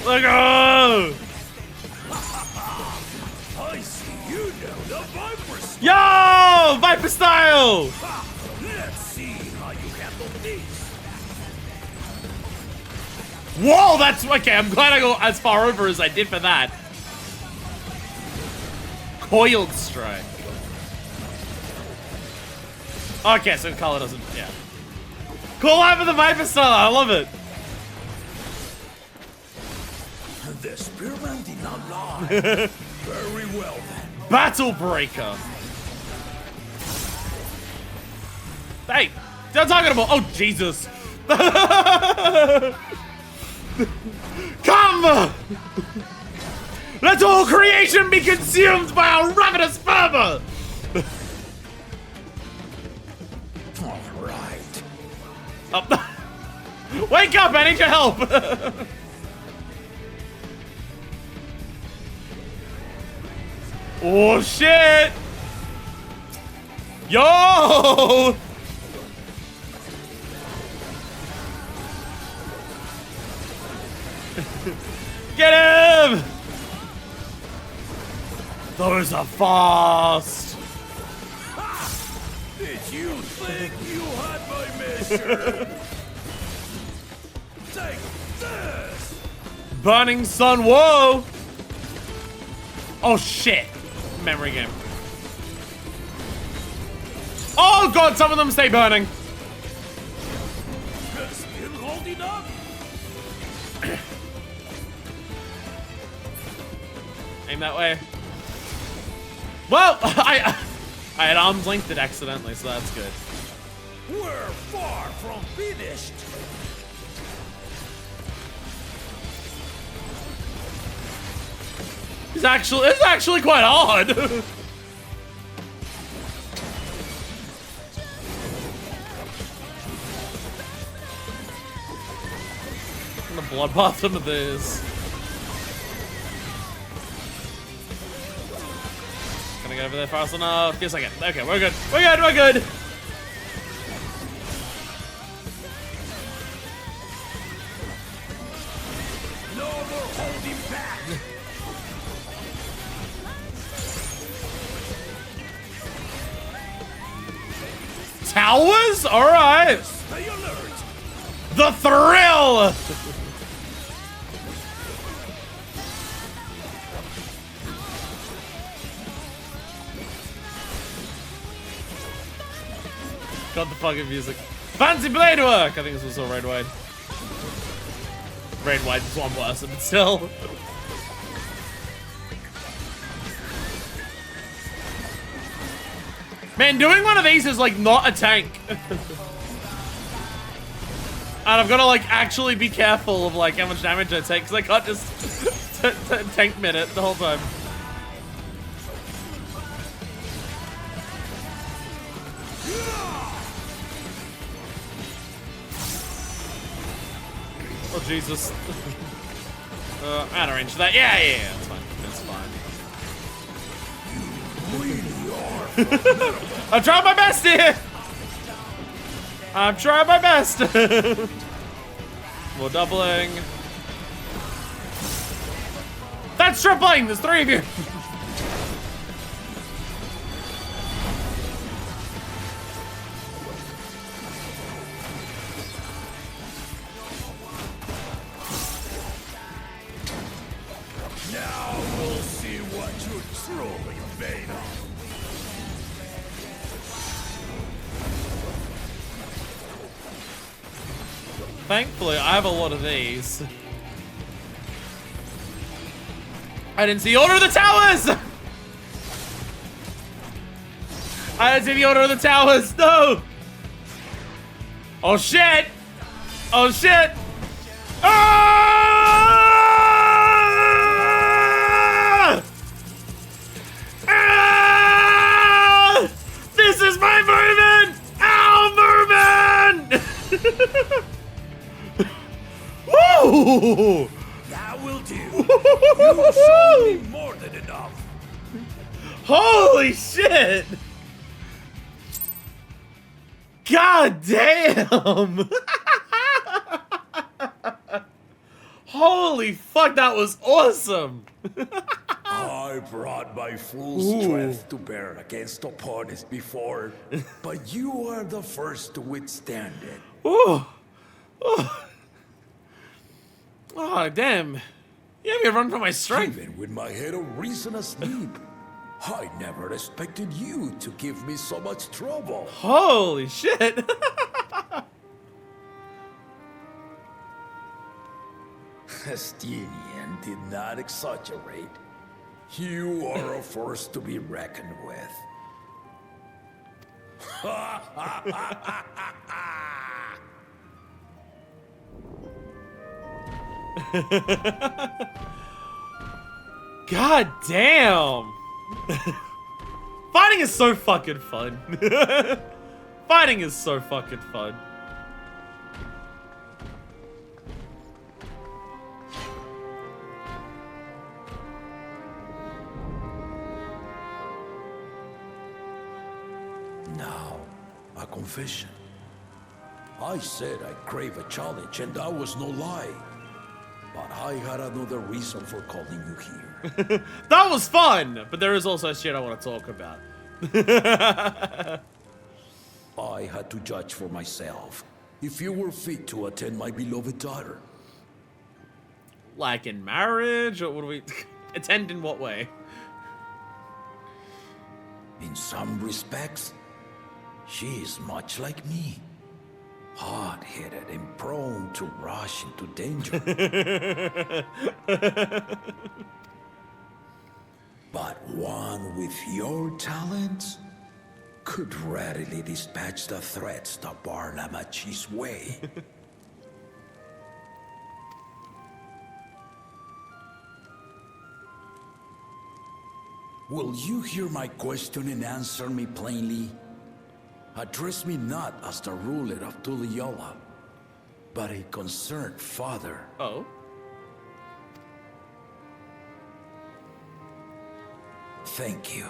Let's go! I see you now, the Viper style. Yo! Viper style! Let's see how you handle this. Whoa, that's okay. I'm glad I got as far over as I did for that. Coiled strike. Okay, so color doesn't, yeah. Cool out for the Viper style. I love it. The spearman did not lie. Very well then. Battle breaker. Hey, I'm talking about. Oh Jesus! Come! Let all creation be consumed by our ravenous fervor. All right. Oh. Wake up! I need your help. Oh shit! Yo! Get him! Those are fast. Did you think you had my mission? Take this! Burning Sun, whoa! Oh shit! Memory game. Oh god, some of them stay burning. Still holding up? Aim that way. Well, I had arms lengthed it accidentally, so that's good. We're far from finished. It's actually quite hard. I'm gonna bloodbath some of this. Gonna get over there fast enough. Give a second. Okay, we're good. We're good. We're good. No more holding back. Towers? All right. Stay alert. The thrill. Got the fucking music. Fancy blade work! I think this was all raid wide. Raid wide is one person, but still. Man, doing one of these is like not a tank. And I've got to like actually be careful of like how much damage I take because I can't just tank min it the whole time. Oh Jesus! Out of range for that. Yeah, that's fine. That's fine. I'm trying my best here. I'm trying my best. More doubling. That's tripling. There's 3 of you. Now we'll see what you're truly made of. Thankfully, I have a lot of these. I didn't see Order of the Towers! I didn't see the Order of the Towers! No! Oh shit! Oh shit! Ah! Ah! This is my movement! Ow, movement! Woo! That will do. You've shown me more than enough. Holy shit! God damn! Holy fuck, that was awesome! I brought my full strength to bear against opponents before, but you are the first to withstand it. Ooh. Ooh. Oh, damn. You had me run for my strength. Even with my head of reason asleep, I never expected you to give me so much trouble. Holy shit. Estinian did not exaggerate. You are a force to be reckoned with. God damn. Fighting is so fucking fun. Fighting is so fucking fun. Now, a confession. I said I crave a challenge, and that was no lie. But I had another reason for calling you here. That was fun, but there is also shit I want to talk about. I had to judge for myself if you were fit to attend my beloved daughter. Like in marriage, or what do we... Attend in what way? In some respects, she is much like me. Hard-headed and prone to rush into danger. But one with your talents could readily dispatch the threats that bar Lamachi's way. Will you hear my question and answer me plainly? Address me not as the ruler of Tuliyola, but a concerned father. Oh? Thank you.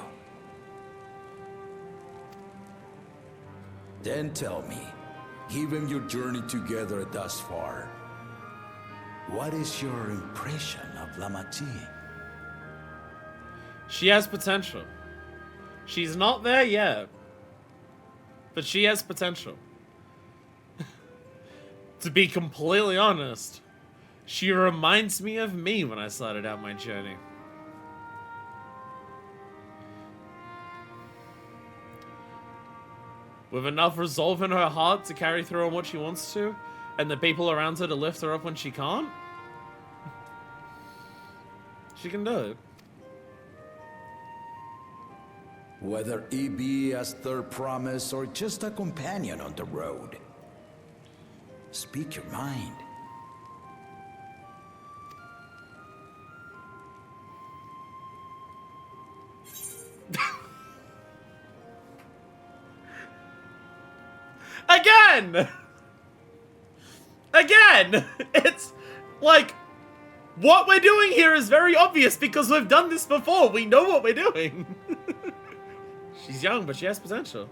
Then tell me, given your journey together thus far, what is your impression of Lamachi? She has potential. She's not there yet. But she has potential. To be completely honest, she reminds me of me when I started out my journey. With enough resolve in her heart to carry through on what she wants to, and the people around her to lift her up when she can't, she can do it. Whether it be as their promise or just a companion on the road. Speak your mind. Again! Again! It's like, what we're doing here is very obvious because we've done this before. We know what we're doing. She's young, but she has potential.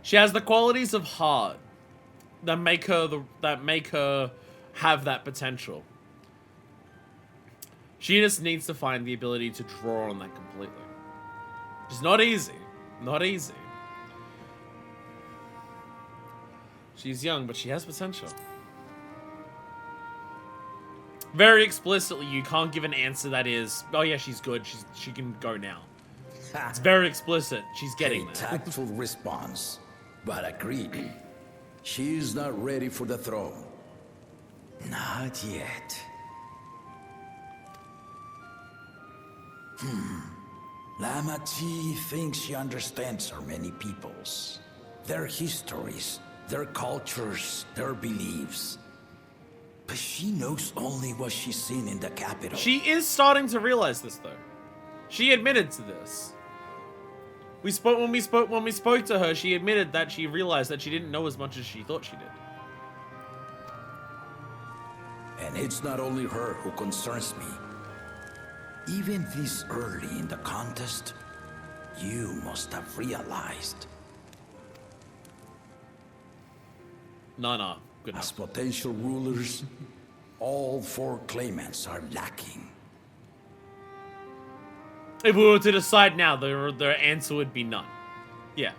She has the qualities of heart that make her have that potential. She just needs to find the ability to draw on that completely. It's not easy. Not easy. She's young, but she has potential. Very explicitly, you can't give an answer that is, oh yeah, she's good, she can go now. It's very explicit. She's getting a there. tactful response, but agreed. She is not ready for the throne. Not yet. Lamachi thinks she understands our many peoples, their histories, their cultures, their beliefs. But she knows only what she's seen in the capital. She is starting to realize this, though. She admitted to this. When we spoke to her, she admitted that she realized that she didn't know as much as she thought she did. And it's not only her who concerns me. Even this early in the contest, you must have realized. No. Good As enough. potential rulers, all four claimants are lacking. If we were to decide now, the answer would be none. Yeah.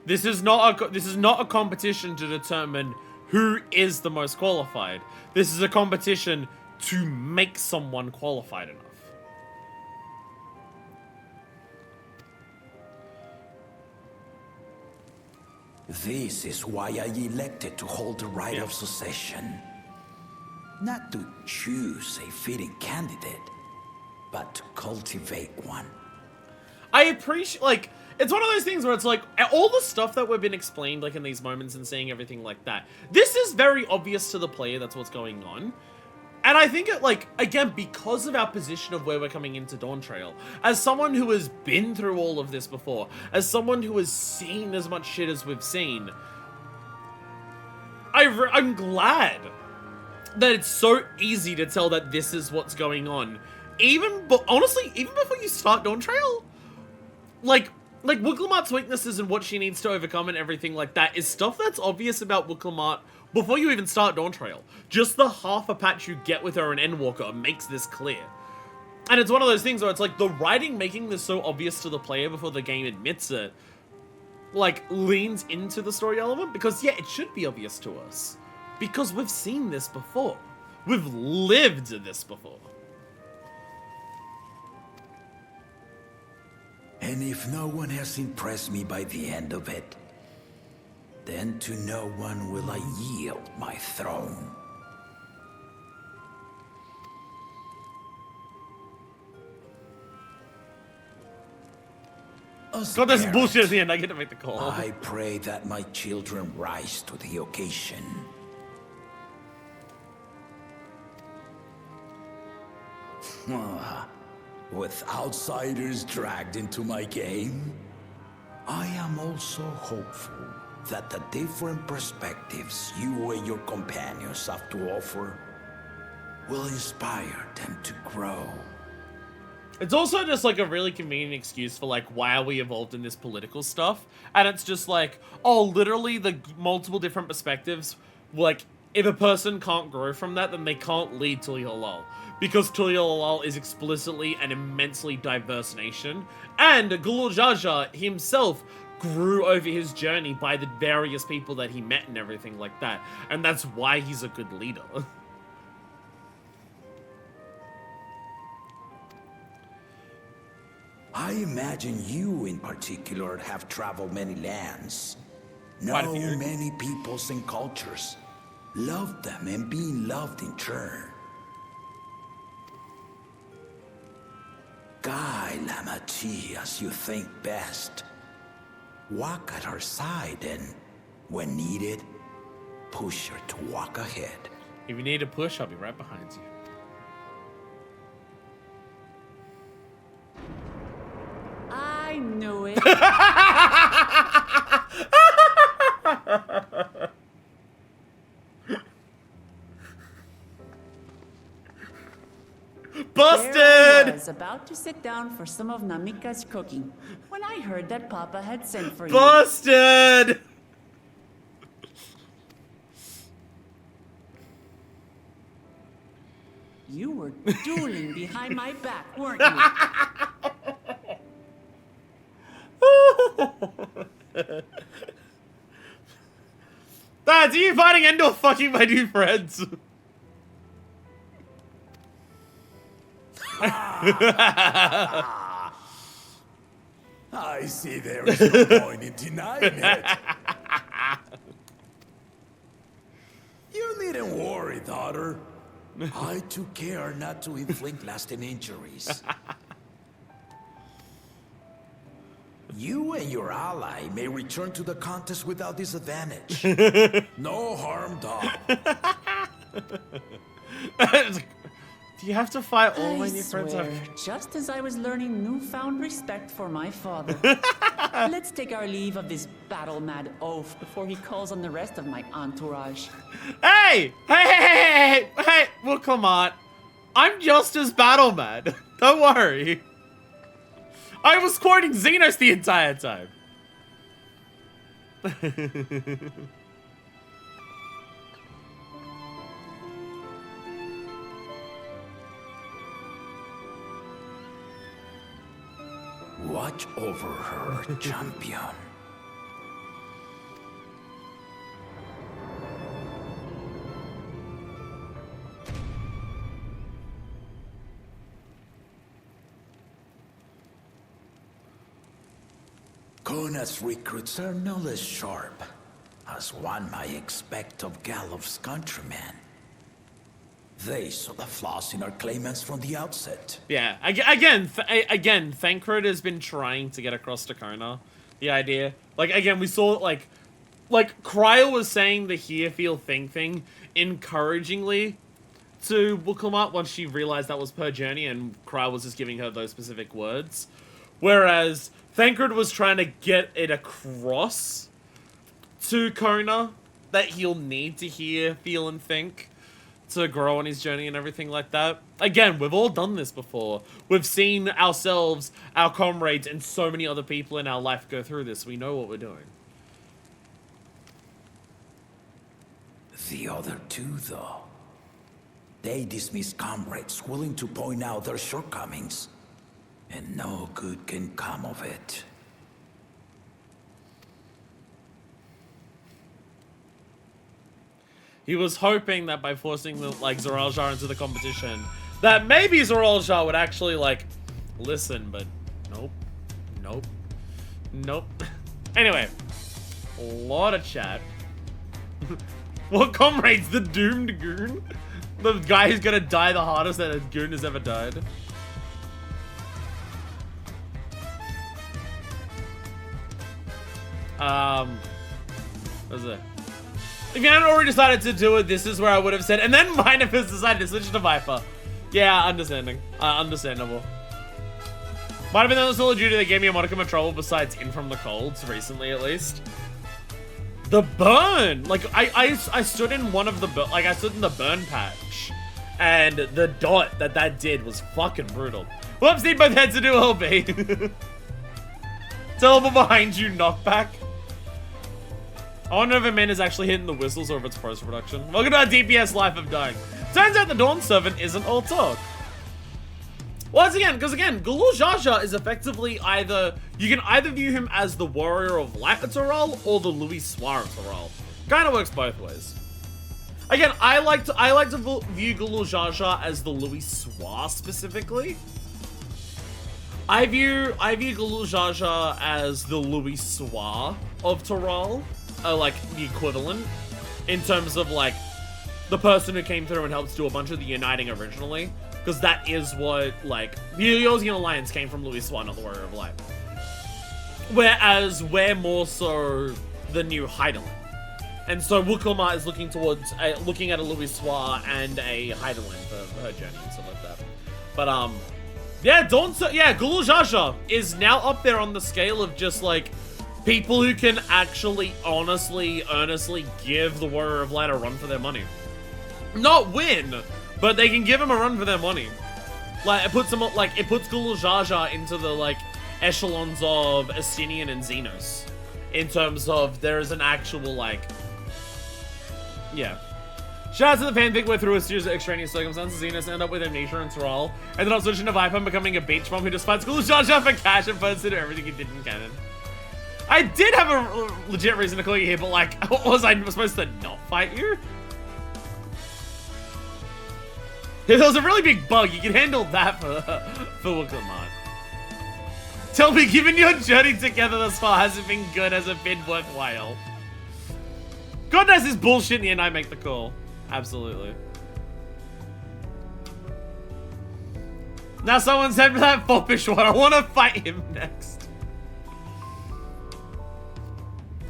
This is not a competition to determine who is the most qualified. This is a competition to make someone qualified enough. This is why I elected to hold the right of succession. Not to choose a fitting candidate, but to cultivate one. I appreciate, like, it's one of those things where it's like, all the stuff that we've been explained, like, in these moments and seeing everything like that, this is very obvious to the player that's what's going on. And I think it, like, again, because of our position of where we're coming into Dawntrail, as someone who has been through all of this before, as someone who has seen as much shit as we've seen, I'm glad that it's so easy to tell that this is what's going on. Honestly, even before you start Dawntrail, like Uroqpacha's weaknesses and what she needs to overcome and everything like that is stuff that's obvious about Uroqpacha before you even start Dawntrail. Just the half a patch you get with her in Endwalker makes this clear. And it's one of those things where it's like the writing making this so obvious to the player before the game admits it, like, leans into the story element, because yeah, it should be obvious to us. Because we've seen this before. We've lived this before. And if no one has impressed me by the end of it, then to no one will I yield my throne. God, this bullshit at the end. I get to make the call. I pray that my children rise to the occasion. With outsiders dragged into my game, I am also hopeful that the different perspectives you and your companions have to offer will inspire them to grow. It's also just like a really convenient excuse for like, why are we involved in this political stuff? And it's just like, oh, literally the multiple different perspectives, like, if a person can't grow from that, then they can't lead Tulialal. Because Tulialal is explicitly an immensely diverse nation. And Gulul Jaja himself grew over his journey by the various people that he met and everything like that. And that's why he's a good leader. I imagine you in particular have traveled many lands, know many peoples and cultures, loved them and being loved in turn. Guide Lamachi as you think best. Walk at her side and, when needed, push her to walk ahead. If you need a push, I'll be right behind you. I knew it. Busted! There I was about to sit down for some of Namika's cooking when I heard that Papa had sent for you. Busted! You were dueling behind my back, weren't you? That's you fighting Endor fucking my new friends. I see there is no point in denying it. You needn't worry, daughter. I took care not to inflict lasting injuries. You and your ally may return to the contest without disadvantage. No harm done. Do you have to fight all my I new friends? swear, just as I was learning newfound respect for my father. Let's take our leave of this battle-mad oaf before he calls on the rest of my entourage. Hey! Hey, Uroqpacha. I'm just as battle mad. Don't worry. I was quoting Xenos the entire time. Watch over her, champion. Kona's recruits are no less sharp, as one might expect of Galof's countrymen. They saw the flaws in our claimants from the outset. Yeah, again, Thancred has been trying to get across to Kona the idea. Like, again, we saw, like Cryo was saying the hear, feel, think thing encouragingly to Wooklemat once she realized that was per journey and Cry was just giving her those specific words. Whereas Thancred was trying to get it across to Kona that he'll need to hear, feel, and think to grow on his journey and everything like that. Again, we've all done this before. We've seen ourselves, our comrades, and so many other people in our life go through this. We know what we're doing. The other two, though. They dismiss comrades willing to point out their shortcomings. And no good can come of it. He was hoping that by forcing the, like, Zoraljar into the competition, that maybe Zoraljar would actually, like, listen, but nope. Nope. Nope. Anyway, a lot of chat. What comrades? The doomed goon? The guy who's gonna die the hardest that a goon has ever died. What is it? If you hadn't already decided to do it, this is where I would have said, and then Minifus decided to switch to Viper. Yeah, understandable. Might have been that was Call of Duty that gave me a modicum of trouble besides In From the Colds, recently at least. The burn! Like, I stood in one of the, like, I stood in the burn patch, and the dot that did was fucking brutal. Whoops, need both heads to do LB. Teleport behind you, knockback. I wonder if Amanda's actually hitting the whistles or if it's post-production. Welcome to our DPS Life of Dying. Turns out the Dawn Servant isn't all talk. Once again, because again, Gulul Jaja is effectively either, you can either view him as the Warrior of Light of Toral or the Louis Soir of Toral. Kind of works both ways. Again, I like to view Gulul Jaja as the Louis Soir specifically. I view Gulul Jaja as the Louis Soir of Toral. Like, the equivalent, in terms of, like, the person who came through and helped do a bunch of the uniting originally, because that is what, like, the Eosian Alliance came from Louis Soir, not the Warrior of Light. Whereas we're more so the new Heidelin. And so Wooklemat is looking towards, looking at a Louis Soir and a Heidelin for her journey and stuff like that. But, yeah, Gulul Jaja is now up there on the scale of just, like, people who can actually, honestly, earnestly give the Warrior of Light a run for their money. Not win, but they can give him a run for their money. Like, it puts Gulul Jaja into the, like, echelons of Estinian and Xenos. In terms of, there is an actual, like, yeah. Shout out to the fanfic where through a series of extraneous circumstances, Xenos end up with Amnesia and Toral, and then up switching to Viper and becoming a beach bomb who just fights Gulul Jaja for cash and puts into everything he did in canon. I did have a legit reason to call you here, but like, was I supposed to not fight you? If there was a really big bug, you could handle that for Wooklemat. Tell me, given your journey together thus far, has it been good? Has it been worthwhile? God knows this bullshit in the end, I make the call. Absolutely. Now someone said that foppish one, I want to fight him next.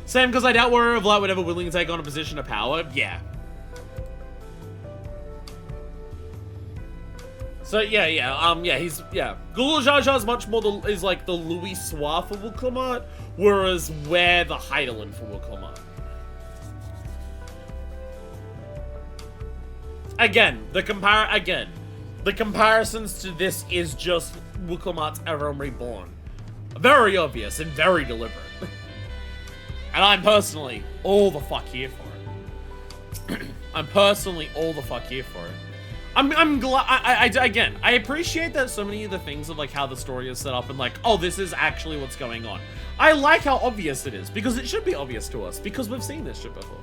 Same, because I doubt Warrior of Light would ever willing to take on a position of power. Yeah. So yeah. Gulul Jaja is much more is like the Louis Soir for Wooklemat, whereas we're the Heidelin for Wooklemat. Again, the comparisons to this is just Wooklemat's A Realm Reborn. Very obvious and very deliberate. And I'm personally all the fuck here for it. I'm glad. Again, I appreciate that so many of the things of like how the story is set up and like, oh, this is actually what's going on. I like how obvious it is because it should be obvious to us because we've seen this shit before.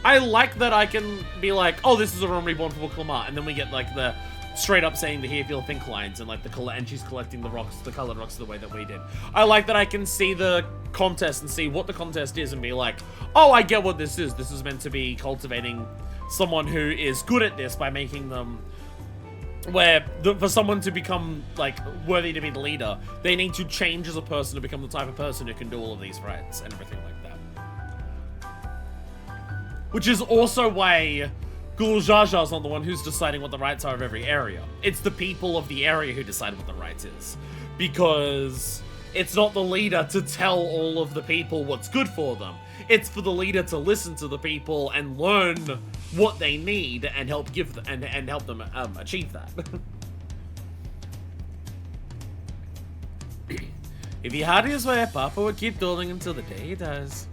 I like that I can be like, oh, this is A Realm Reborn for Wooklemat, and then we get like the straight up saying the hear, feel, think lines and like and she's collecting the rocks, the colored rocks the way that we did. I like that I can see the contest and see what the contest is and be like, oh, I get what this is. This is meant to be cultivating someone who is good at this by making them for someone to become like worthy to be the leader, they need to change as a person to become the type of person who can do all of these rights and everything like that. Which is also why Gul Jaja's not the one who's deciding what the rights are of every area. It's the people of the area who decide what the right is. Because it's not the leader to tell all of the people what's good for them. It's for the leader to listen to the people and learn what they need and help give them, and help them achieve that. If he had his way, Papa would keep building until the day he dies.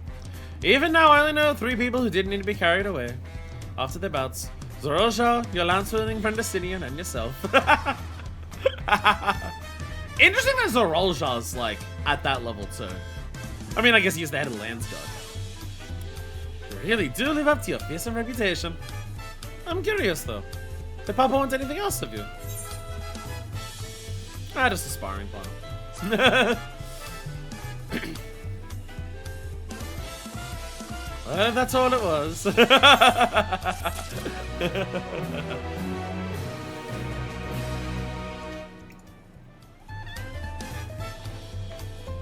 Even now, I only know 3 people who didn't need to be carried away after their bouts. Zorosha, your lance-wielding friend Destinian, and yourself. Interesting that Zorolja's, like, at that level, too. I mean, I guess he's the head of the Lands God. You really do live up to your fearsome reputation. I'm curious, though. Did Papa want anything else of you? Just a sparring partner. That's all it was.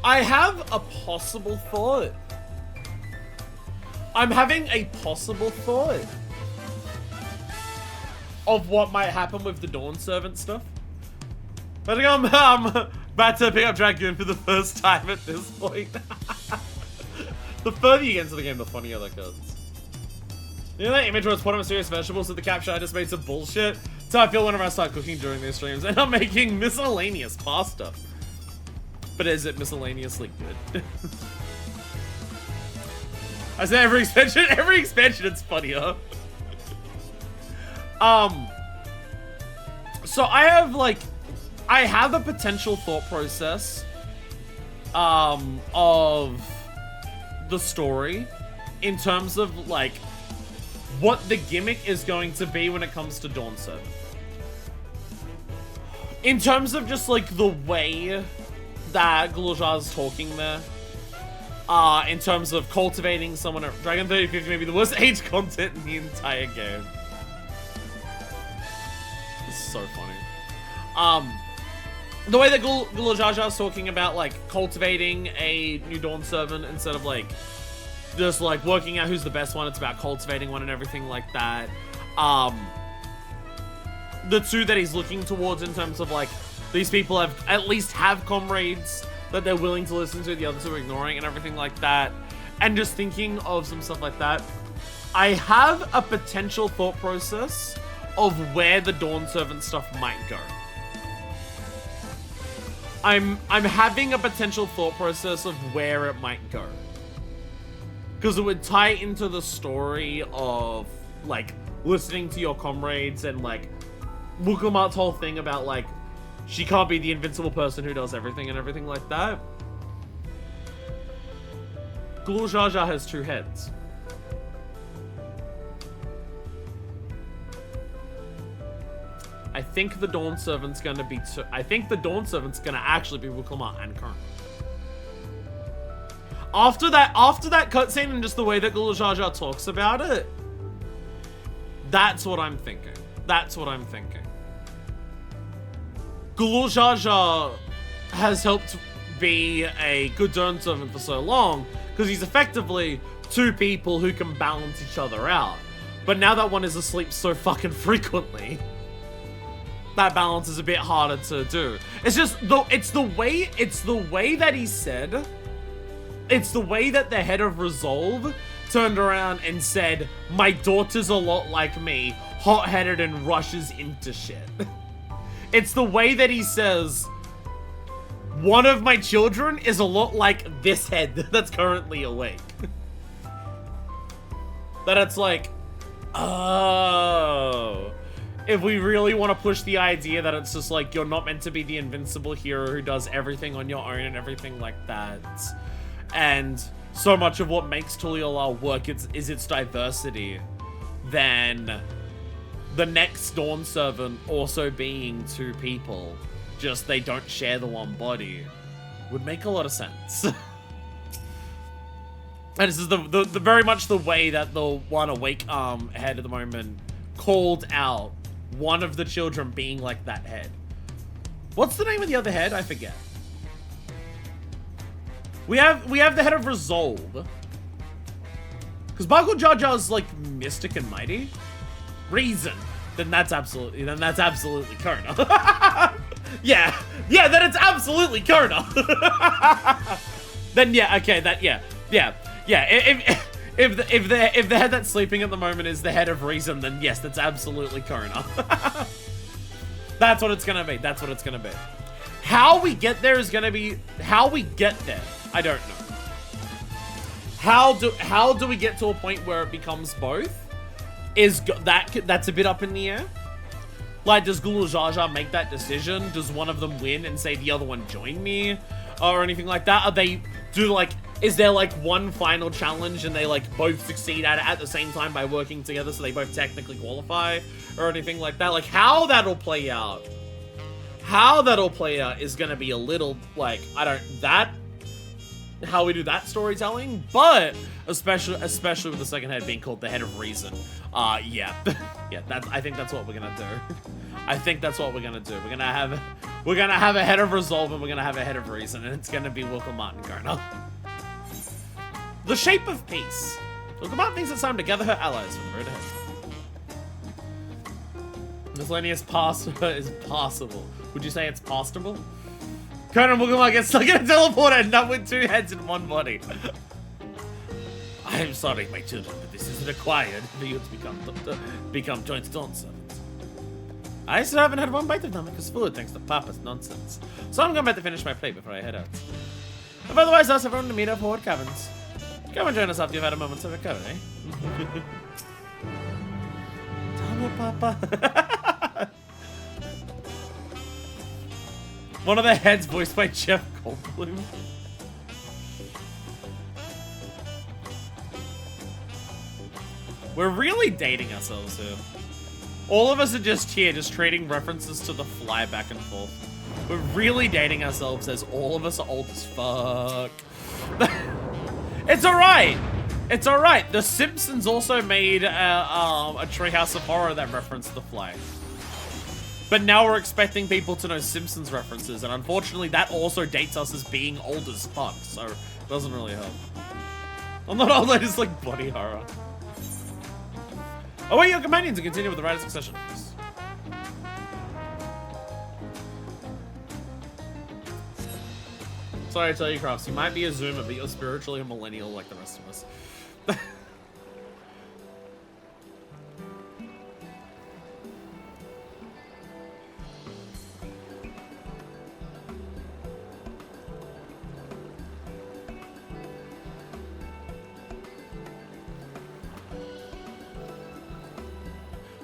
I have a possible thought. I'm having a possible thought of what might happen with the Dawn Servant stuff. But I'm about to pick up Dragoon for the first time at this point. The further you get into the game, the funnier that gets. You know that image where it's put on serious vegetables with the caption, I just made some bullshit? That's how I feel whenever I start cooking during these streams, and I'm making miscellaneous pasta. But is it miscellaneously good? I say every expansion it's funnier. So I have a potential thought process of the story in terms of like what the gimmick is going to be when it comes to Dawn Servant. In terms of just like the way that Gul'Ja's talking there. In terms of cultivating someone at Dragon 3050 may be the worst age content in the entire game. This is so funny. The way that Gul'Ja's talking about like cultivating a new Dawn Servant instead of like just like working out who's the best one, it's about cultivating one and everything like that. The 2 that he's looking towards in terms of like these people at least have comrades that they're willing to listen to, the other 2 are ignoring and everything like that. And just thinking of some stuff like that. I have a potential thought process of where the Dawn Servant stuff might go. I'm having a potential thought process of where it might go. Because it would tie into the story of, like, listening to your comrades and, like, Wukumat's whole thing about, like, she can't be the invincible person who does everything and everything like that. Gul'Ja has 2 heads. I think the Dawn Servant's gonna be I think the Dawn Servant's gonna actually be Wukumat and Kern. After that cutscene and just the way that Gul'Ja talks about it, that's what I'm thinking. That's what I'm thinking. Gul'Ja has helped be a good Dawn Servant for so long because he's effectively 2 people who can balance each other out. But now that one is asleep so fucking frequently, that balance is a bit harder to do. It's just it's the way that he said, it's the way that the head of Resolve turned around and said, my daughter's a lot like me, hot-headed and rushes into shit. It's the way that he says, one of my children is a lot like this head that's currently awake. That it's like, oh, if we really want to push the idea that it's just like, you're not meant to be the invincible hero who does everything on your own and everything like that. And so much of what makes Tuliala work is its diversity, then the next Dawn Servant also being 2 people, just they don't share the one body, would make a lot of sense. And this is the very much the way that the one awake head at the moment called out one of the children being like that head. What's the name of the other head? I forget. We have the head of Resolve. Because Michael Jaja's like mystic and mighty. reason, then that's absolutely Kona. yeah, then it's absolutely Kona. Then yeah, okay, yeah. If the head that's sleeping at the moment is the head of reason, then yes, that's absolutely Kona. That's what it's gonna be. That's what it's gonna be. How we get there is gonna be how we get there. I don't know. How do we get to a point where it becomes both? That's a bit up in the air. Like, does Gulu Jaja make that decision? Does one of them win and say the other one join me? Or anything like that? Is there like one final challenge and they like both succeed at it at the same time by working together so they both technically qualify? Or anything like that? Like, how that'll play out is gonna be a little, like, how we do that storytelling, but especially with the second head being called the head of reason. Yeah, I think that's what we're gonna do. I think that's what we're gonna do. We're gonna have a head of resolve and we're gonna have a head of reason, and it's gonna be Wilco Garner. The shape of peace. Wilco thinks it's time to gather her allies for the road ahead. Miscellaneous pass is passable. Would you say it's passable? Conan Wilco gets stuck in a teleporter and not with 2 heads in 1 body. I am sorry, my children, but this is required for you to become joint stone servants. I still haven't had 1 bite of Namika's food thanks to Papa's nonsense. So I'm going to finish my plate before I head out. If otherwise, ask everyone to meet up for Horde Caverns. Come and join us after you've had a moment of recovery. Tell me, Papa. One of the heads voiced by Jeff Goldblum. We're really dating ourselves here. All of us are just here, just trading references to The Fly back and forth. We're really dating ourselves as all of us are old as fuck. It's alright. It's alright. The Simpsons also made a Treehouse of Horror that referenced The Fly. But now we're expecting people to know Simpsons references, and unfortunately that also dates us as being old as fuck, so it doesn't really help. I'm not old, I just like body horror. Await your companions and continue with the rite of succession. Sorry to tell you, Crafts, you might be a Zoomer, but you're spiritually a millennial like the rest of us.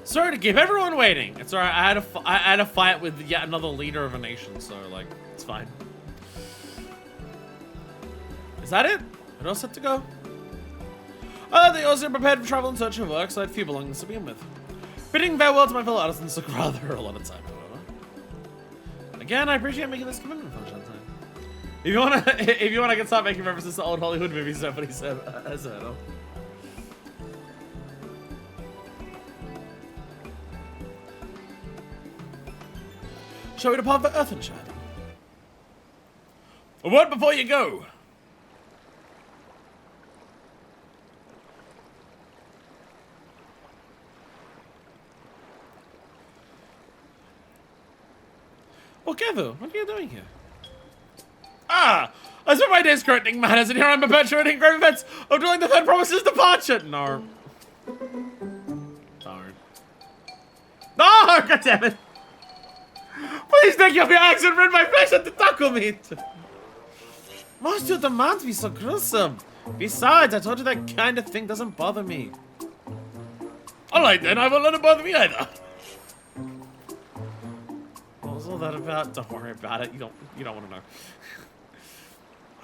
Sorry to keep everyone waiting. It's alright. I had a fight with yet another leader of a nation, so like it's fine. Is that it? We're all set to go. They also prepared for travel in search of work, so I had few belongings to begin with. Bidding farewell to my fellow artisans took rather a lot of time, however. Again, I appreciate making this commitment for a short time. If you wanna, I can start making references to old Hollywood movies. Somebody said, as heard of. Shall we depart for Earthenshire? A word before you go. Well, Kevu, what are you doing here? Ah! I spent my days correcting manners, and here I'm perpetuating grave events of dwelling the third promise's departure! No. Darn. No! God damn it! Please take off your axe and rid my flesh of the taco meat! Most of your demands be so gruesome. Besides, I told you that kind of thing doesn't bother me. Alright then, I won't let it bother me either. What was all that about? Don't worry about it. You don't want to know.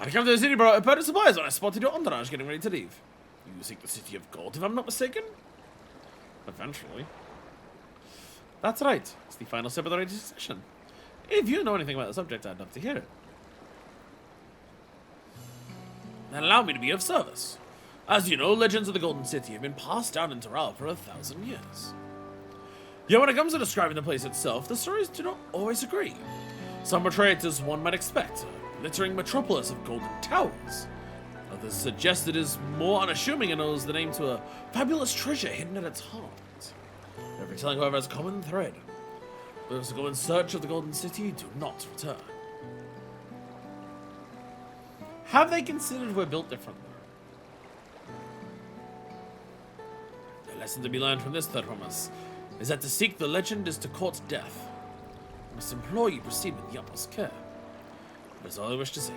I come to the city, bro. I purchased supplies when I spotted your entourage getting ready to leave. You seek the city of gold, if I'm not mistaken? Eventually. That's right. It's the final step of the rite of succession. If you know anything about the subject, I'd love to hear it. Then allow me to be of service. As you know, legends of the Golden City have been passed down in Taral for 1,000 years. Yet when it comes to describing the place itself, the stories do not always agree. Some portray it as one might expect, a glittering metropolis of golden towers. Others suggest it is more unassuming and owes the name to a fabulous treasure hidden at its heart. telling whoever has a common thread. Those who go in search of the Golden City do not return. Have they considered we're built differently? The lesson to be learned from this third promise is that to seek the legend is to court death. I must implore you proceed with the utmost care. That is all I wish to say.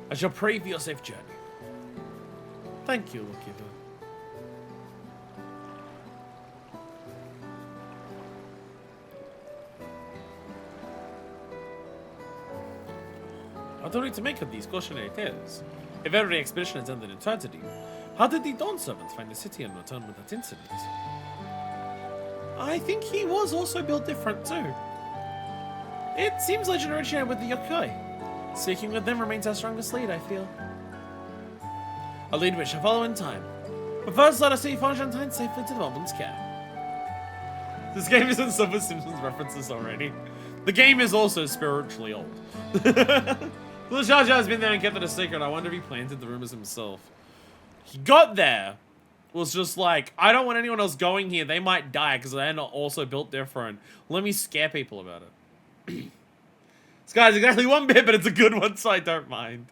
I shall pray for your safe journey. Thank you, Lukiva. I don't need to make of these cautionary tales. If every expedition has ended in tragedy, how did the Dawn servants find the city and return without incident? I think he was also built different too. It seems legend originated with the Yokoi. Speaking with them remains our strongest lead, I feel. A lead which shall follow in time. But first, let us see Fonjantine safely to the Woman's care. This game isn't so with Simpsons references already. The game is also spiritually old. Little Jar Jar's been there and kept it a secret. I wonder if he planted the rumors himself. He got there, was just like, I don't want anyone else going here. They might die because they're not also built different. Let me scare people about it. This guy's exactly one bit, but it's a good one, so I don't mind.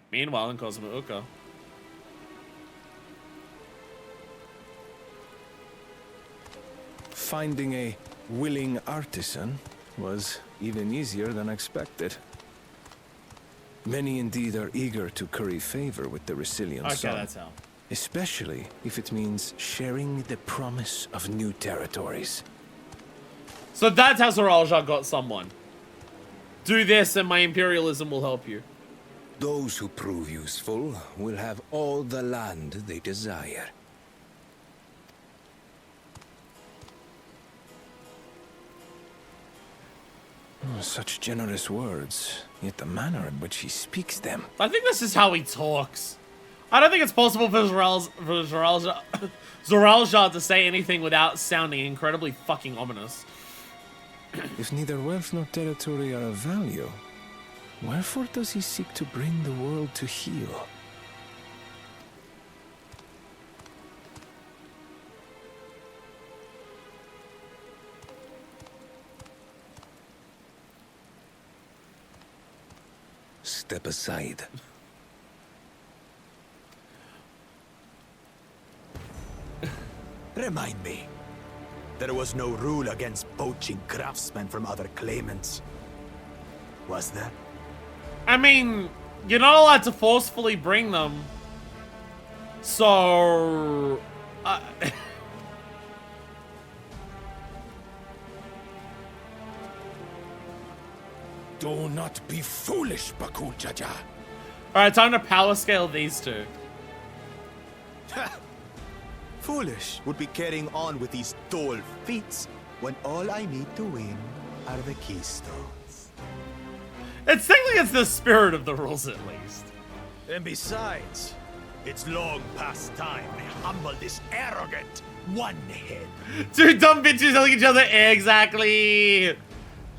Meanwhile, in Kozama'uka. Finding a willing artisan was even easier than expected. Many indeed are eager to curry favor with the Resilian Sun. That's how. Especially if it means sharing the promise of new territories. So that's how Zoralja got someone. Do this and my imperialism will help you. Those who prove useful will have all the land they desire. Such generous words, yet the manner in which he speaks them. I think this is how he talks. I don't think it's possible for Zoralja to say anything without sounding incredibly fucking ominous. If neither wealth nor territory are of value, wherefore does he seek to bring the world to heel? Step aside. Remind me. There was no rule against poaching craftsmen from other claimants. Was there? I mean, you're not allowed to forcefully bring them. So... Do not be foolish, Bakujaja. Alright, time to power scale these two. Foolish would be carrying on with these dull feats when all I need to win are the keystones. It's technically it's the spirit of the rules at least. And besides, it's long past time I humble this arrogant one-head. Two dumb bitches telling each other exactly.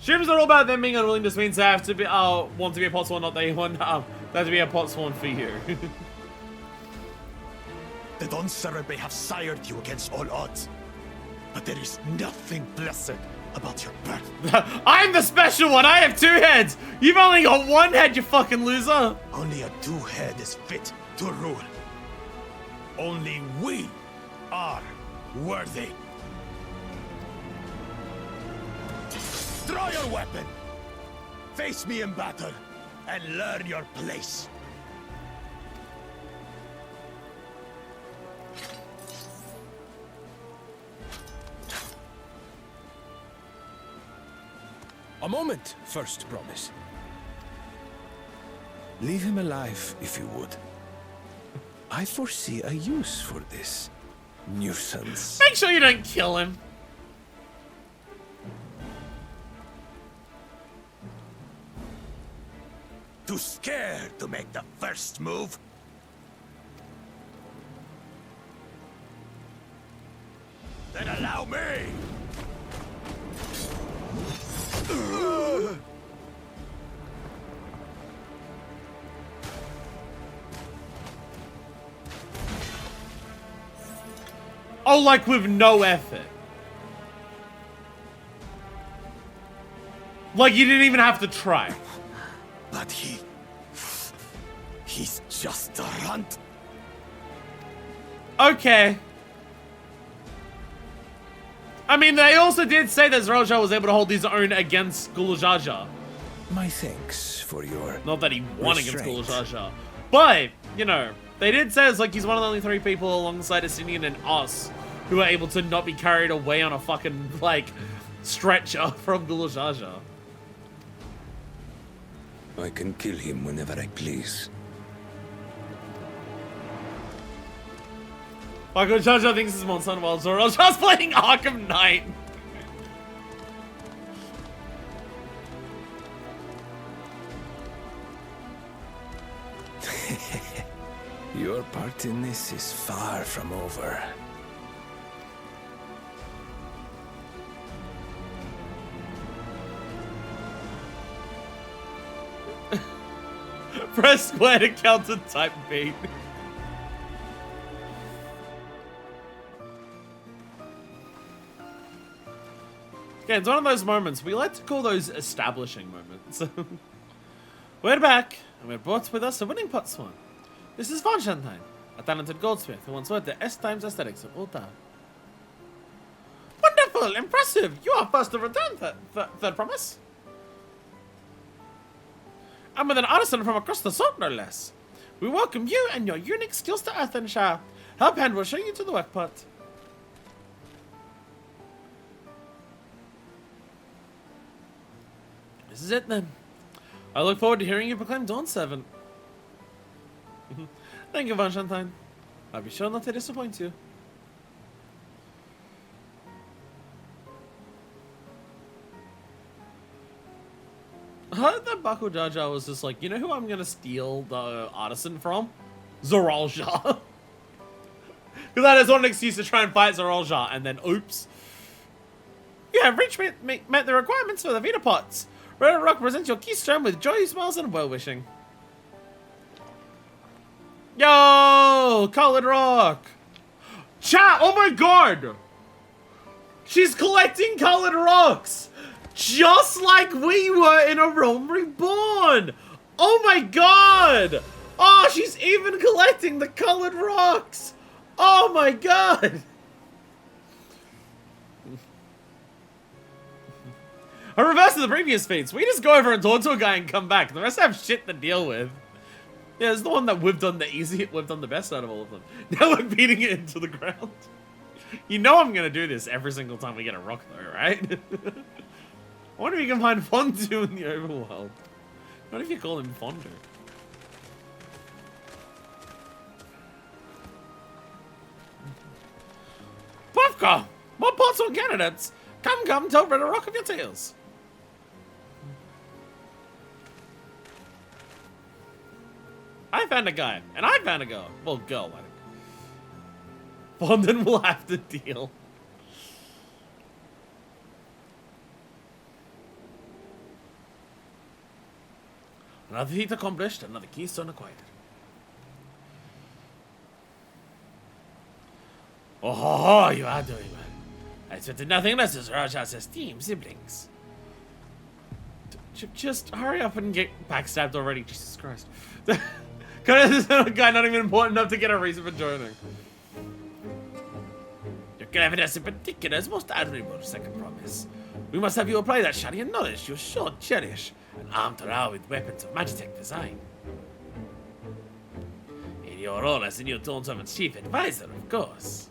Streams are all about them being unwilling to means they have to be want to be a pot spawn, not they want they have to be a pot spawn for you. The Dawn servant may have sired you against all odds, but there is nothing blessed about your birth. I'm the special one. I have two heads. You've only got one head, you fucking loser. Only a two-head is fit to rule. Only we are worthy. Draw your weapon. Face me in battle and learn your place. A moment, first promise. Leave him alive, if you would. I foresee a use for this nuisance. Make sure you don't kill him. Too scared to make the first move? Then allow me! Oh, like with no effort. Like you didn't even have to try. But he's just a runt. Okay. I mean, they also did say that Zoralja was able to hold his own against Gulajaja. My thanks for your Not that he won against restraint. Gulajaja. But, you know, they did say it's like he's one of the only 3 people alongside Asinian and us who are able to not be carried away on a fucking, like, stretcher from Gulajaja. I can kill him whenever I please. Like, Gulajaja thinks it's Monson while Zoralja's playing Arkham Knight. Your part in this is far from over. Press square to counter type beat. Okay, it's one of those moments. We like to call those establishing moments. We're back, and we're brought with us a winning pot swan. This is Vonshantine, a talented goldsmith who once worked at S Times Aesthetics of Ulta. Wonderful! Impressive! You are first to return, third promise. And with an artisan from across the salt, no less. We welcome you and your unique skills to Earthenshire. Helphand will show you to the work pot. This is it then. I look forward to hearing you proclaim Dawn Servant. Thank you, Vonshantine. I'll be sure not to disappoint you. I heard that Baku Jaja was just like, you know who I'm gonna steal the artisan from? Zoralja. Because that is one excuse to try and fight Zoralja, and then oops. You have met the requirements for the Vita Pots. Red Rock presents your keystone with joy, smiles, and well-wishing. Yo! Colored Rock! Chat! Oh my god! She's collecting colored rocks! Just like we were in A Realm Reborn! Oh my god! Oh, she's even collecting the colored rocks! Oh my god! A reverse of the previous feats. We just go over and talk to a guy and come back. The rest have shit to deal with. Yeah, it's the one that we've done the best out of all of them. Now we're beating it into the ground. You know I'm gonna do this every single time we get a rock though, right? I wonder if you can find Fondu in the overworld. What if you call him Fondu? Puffka! More pots or candidates? Come, tell Red Rock of your tales. I found a guy, and I found a girl. Well, girl, I think. Fondon will have to deal. Another feat accomplished, another keystone acquired. Oh, you are doing well. I expected nothing less as Raja's esteemed siblings. Just hurry up and get backstabbed already, Jesus Christ. This guy not even important enough to get a reason for joining. Your cleverness in particular is most admirable, second promise. We must have you apply that Shadian knowledge you sure cherish, and arm Torah with weapons of Magitech design. In your role as the new Dawn Servant's chief advisor, of course.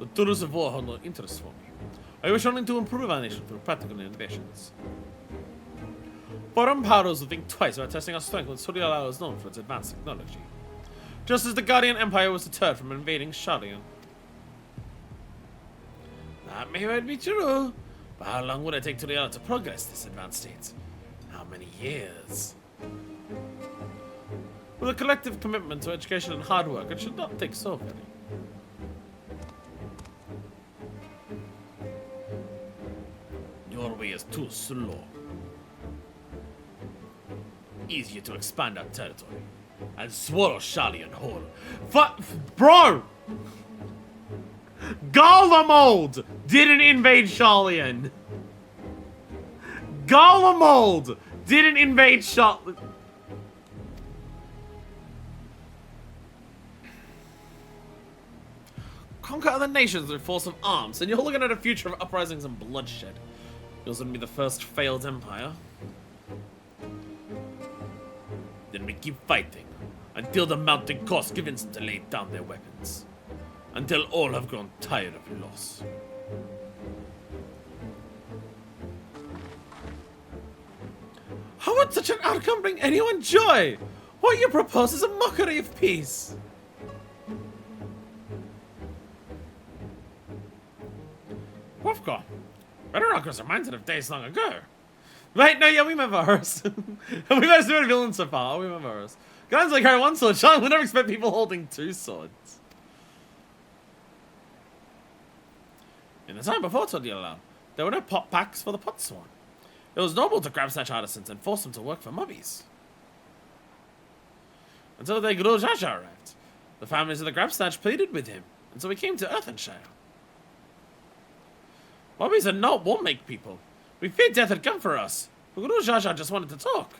The tools of war hold no interest for me. I wish only to improve our nation through practical innovations. Foreign powers will think twice about testing our strength when Suriala is known for its advanced technology. Just as the Guardian Empire was deterred from invading Shadian. That may well be true, but how long would it take Suriala to progress this advanced state? How many years? With a collective commitment to education and hard work, it should not take so very. Your way is too slow. Easier to expand our territory and swallow Shalian whole. Bro! Garlemald didn't invade Sharlayan. Garlemald didn't invade Sharlayan. Conquer other nations through force of arms, and you're looking at a future of uprisings and bloodshed. Yours wouldn't be the first failed empire. Then we keep fighting, until the mountain cost convince them to lay down their weapons. Until all have grown tired of loss. How would such an outcome bring anyone joy? What you propose is a mockery of peace. Wolfgar, Bedrock was reminded of days long ago. Right, no, yeah, we remember hers. We managed to do a villain so far, we remember hers. Guys like carry one sword, Sean would never expect people holding two swords. In the time before Todiala, there were no pot packs for the pot sworn. It was normal to grab snatch artisans and force them to work for mobbies. Until the Guru Jaja arrived. The families of the grab snatch pleaded with him, and so he came to Earthenshire. Mobbies are not war-make people. We feared death had come for us. But Guru Jaja just wanted to talk.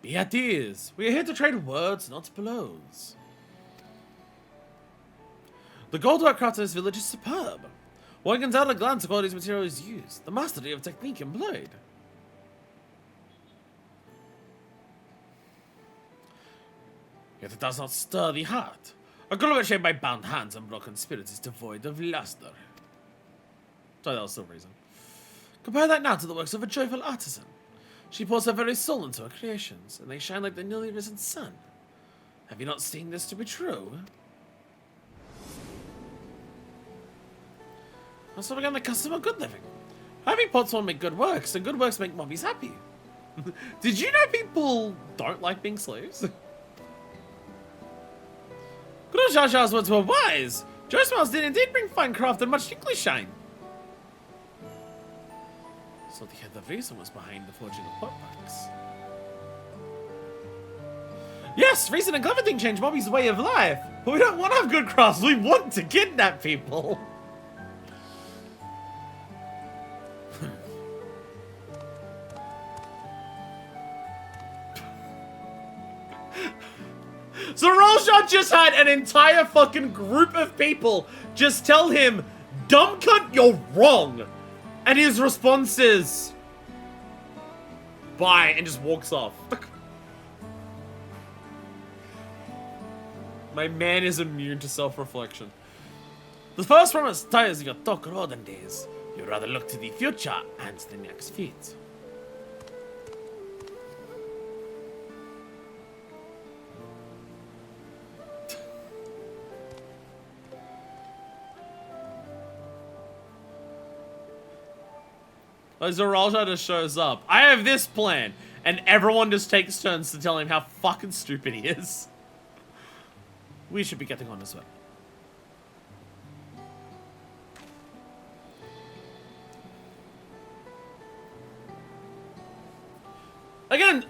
Be at ease. We are here to trade words, not blows. The goldwork craft of this village is superb. One can tell at a glance the quality of materials used, the mastery of technique employed. Yet it does not stir the heart. A gullet shaped by bound hands and broken spirits is devoid of luster. Sorry, that was still reason. Compare that now to the works of a joyful artisan. She pours her very soul into her creations, and they shine like the newly risen sun. Have you not seen this to be true? Also began the custom of good living. Having pots won't make good works, and good works make mobbies happy. Did you know people don't like being slaves? Guru Jaja's words were wise. Joy's smiles did indeed bring fine craft and much tinkly shine. So the reason was behind the forging of pot packs. Yes, reason and clever thing change Mobby's way of life. But we don't want to have good crafts, we want to kidnap people. Zoralja just had an entire fucking group of people just tell him, dumb cunt, you're wrong. And his response is, bye, and just walks off. My man is immune to self-reflection. The first promise tires your talk rodent days. You'd rather look to the future and the next feat. Zoralja just shows up. I have this plan. And everyone just takes turns to tell him how fucking stupid he is. We should be getting on as well. Again,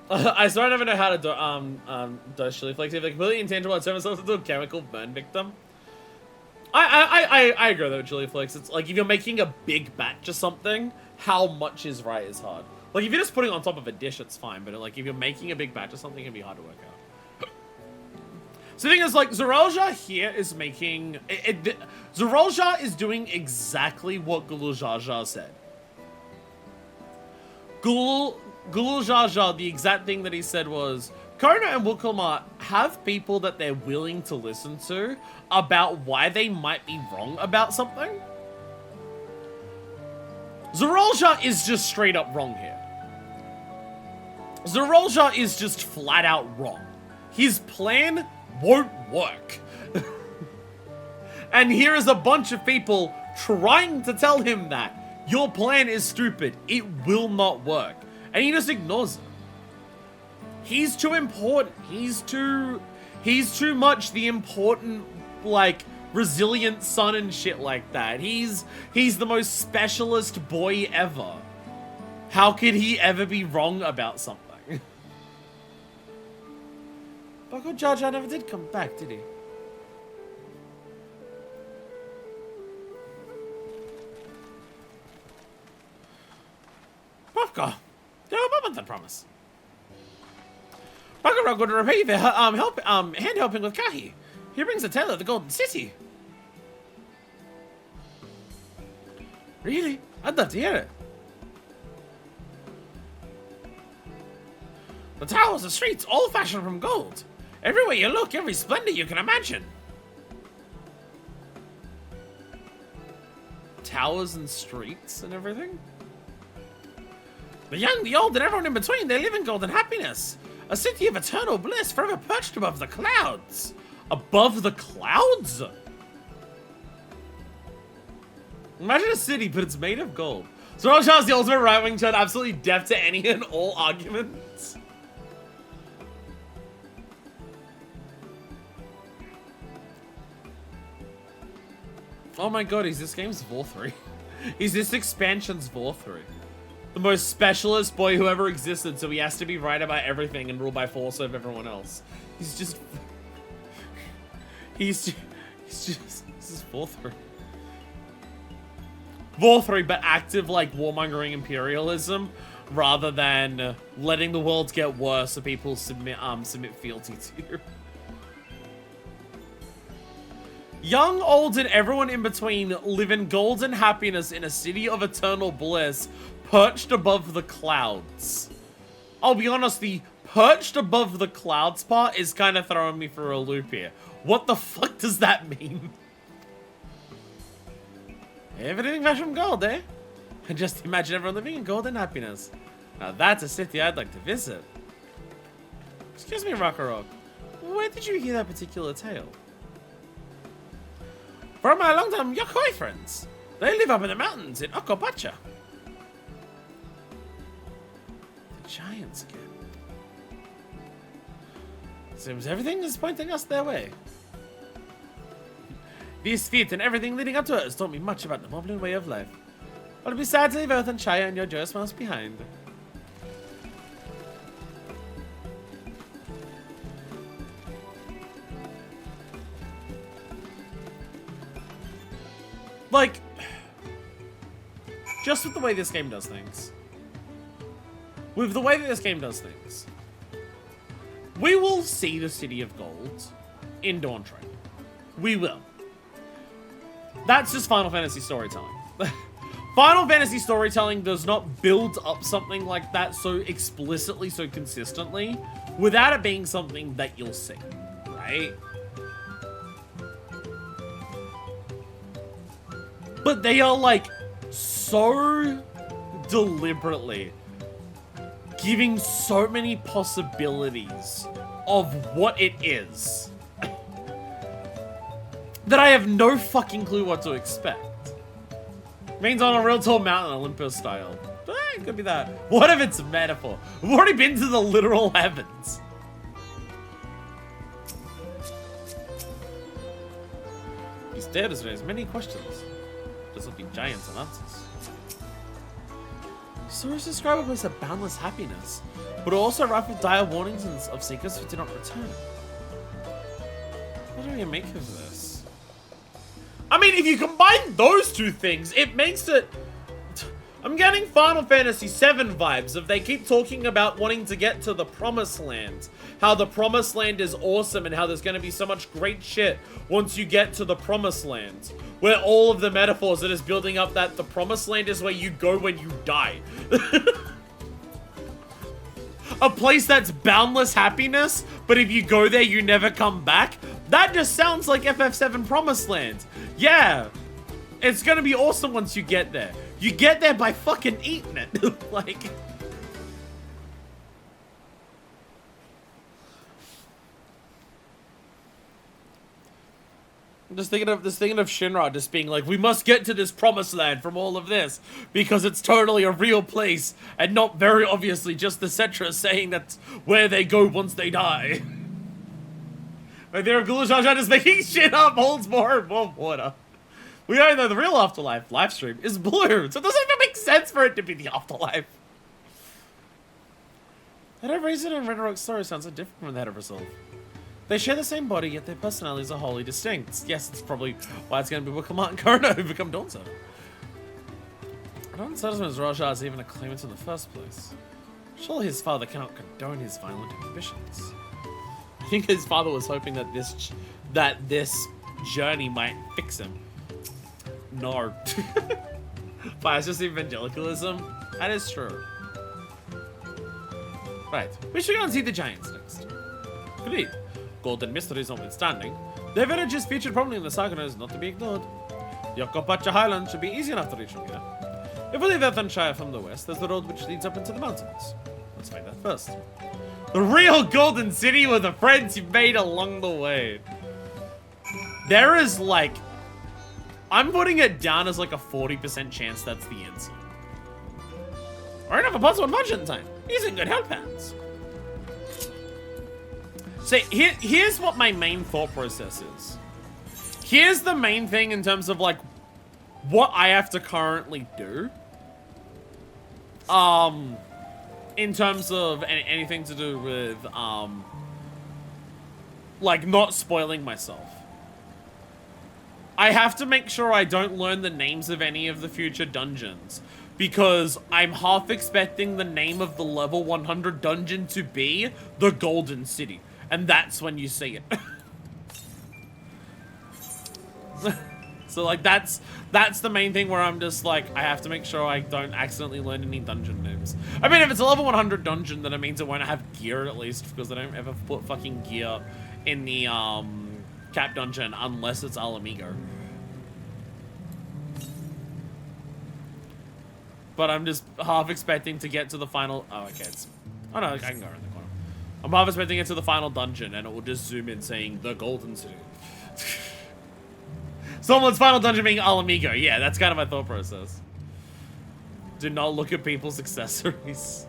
I swear I never know how to dose chili flakes. If they're completely intangible and turn themselves into a chemical burn victim. I agree though with chili flakes. It's like if you're making a big batch of something, how much is right is hard. Like if you're just putting it on top of a dish, it's fine. But like if you're making a big batch of something, it can be hard to work out. So the thing is, like Zoralja here is making Zoralja is doing exactly what Gulujaja said. Gulujaja, the exact thing that he said was, Kona and Wukilma have people that they're willing to listen to about why they might be wrong about something. Zoralja is just straight up wrong here. Zoralja is just flat out wrong. His plan won't work. And here is a bunch of people trying to tell him that your plan is stupid. It will not work. And he just ignores it. He's too important. He's too much the important, like, resilient son and shit like that. He's the most specialist boy ever. How could he ever be wrong about something? But good Jar Jar never did come back, did he? Rafka, do a moment, I promise. Rafka would repay you for hand helping with Kahi. He brings the tale of the Golden City. Really? I'd love to hear it. The towers, the streets, all fashioned from gold. Everywhere you look, every splendor you can imagine. Towers and streets and everything? The young, the old, and everyone in between, they live in golden happiness. A city of eternal bliss, forever perched above the clouds. Above the clouds? Imagine a city, but it's made of gold. So Roshan's the ultimate right-wing chud, absolutely deaf to any and all arguments. Oh my god, is this game's Vor 3? Is this expansion's Vor 3? The most specialist boy who ever existed, so he has to be right about everything and rule by force over everyone else. He's just... This is Vor 3. Vor 3, but active, like, warmongering imperialism, rather than letting the world get worse so people submit fealty to you. Young, old, and everyone in between live in golden happiness in a city of eternal bliss, perched above the clouds. I'll be honest, the perched above the clouds part is kind of throwing me for a loop here. What the fuck does that mean? Everything fashioned from gold, eh? And just imagine everyone living in golden happiness. Now that's a city I'd like to visit. Excuse me, Rock. Where did you hear that particular tale? From my longtime Yokoi friends. They live up in the mountains in Uroqpacha. The giants again. Seems everything is pointing us their way. These feats and everything leading up to it has taught me much about the Moblin way of life. I'll be sad to leave Earth and Shire and your joyous smiles behind. Like, just with the way this game does things. With the way that this game does things. We will see the City of Gold in Dawntrail. We will. That's just Final Fantasy storytelling. Final Fantasy storytelling does not build up something like that so explicitly, so consistently, without it being something that you'll see, right? But they are, like, so deliberately giving so many possibilities of what it is that I have no fucking clue what to expect. Means on a real tall mountain, Olympus style. It could be that. What if it's a metaphor? We've already been to the literal heavens. These stares raise many questions. This will be giants and answers. Stories describe a place of boundless happiness, but also rife with dire warnings of seekers who do not return. What do we make of this? I mean, if you combine those two things, it makes it... I'm getting Final Fantasy VII vibes of they keep talking about wanting to get to the Promised Land. How the Promised Land is awesome and how there's going to be so much great shit once you get to the Promised Land. Where all of the metaphors that is building up that the Promised Land is where you go when you die. A place that's boundless happiness, but if you go there, you never come back. That just sounds like FF7 Promised Land. Yeah, it's gonna be awesome once you get there. You get there by fucking eating it. Like... I'm just thinking of Shinra just being like, we must get to this Promised Land from all of this because it's totally a real place and not very obviously just the Cetra saying that's where they go once they die. Right there, Gulu is making shit up, holds more and more water. We know that the real afterlife live stream is blue, so it doesn't even make sense for it to be the afterlife. The head of Reason and Red Rock's story sounds so different from the head of Resolve. They share the same body, yet their personalities are wholly distinct. Yes, it's probably why it's going to be Corona who become Dawntrail. I don't understand as Raja is even a claimant in the first place. Surely his father cannot condone his violent ambitions. I think his father was hoping that this journey might fix him. No. But it's just evangelicalism. That is true. Right, we should go and see the giants next. Agreed. Golden mysteries notwithstanding, their village is featured prominently in the saga and is not to be ignored. The Uroqpacha Highlands should be easy enough to reach from here. If we leave Ethanshire from the west, there's the road which leads up into the mountains. Let's find that first. The real Golden City with the friends you've made along the way. There is like... I'm putting it down as like a 40% chance that's the answer. Or enough a possible budget in time. He's in good health hands. So here's what my main thought process is. Here's the main thing in terms of like what I have to currently do. In terms of anything to do with like not spoiling myself. I have to make sure I don't learn the names of any of the future dungeons. Because I'm half expecting the name of the level 100 dungeon to be the Golden City. And that's when you see it. So like that's the main thing where I'm just like, I have to make sure I don't accidentally learn any dungeon names. I mean, if it's a level 100 dungeon, then it means it won't have gear at least. Because they don't ever put fucking gear in the cap dungeon unless it's Alamigo. But I'm just half expecting to get to the final... Oh, okay. Oh, no, I can go around the corner. I'm half expecting to get to the final dungeon, and it will just zoom in saying, the Golden City. Someone's final dungeon being Alamigo. Yeah, that's kind of my thought process. Do not look at people's accessories.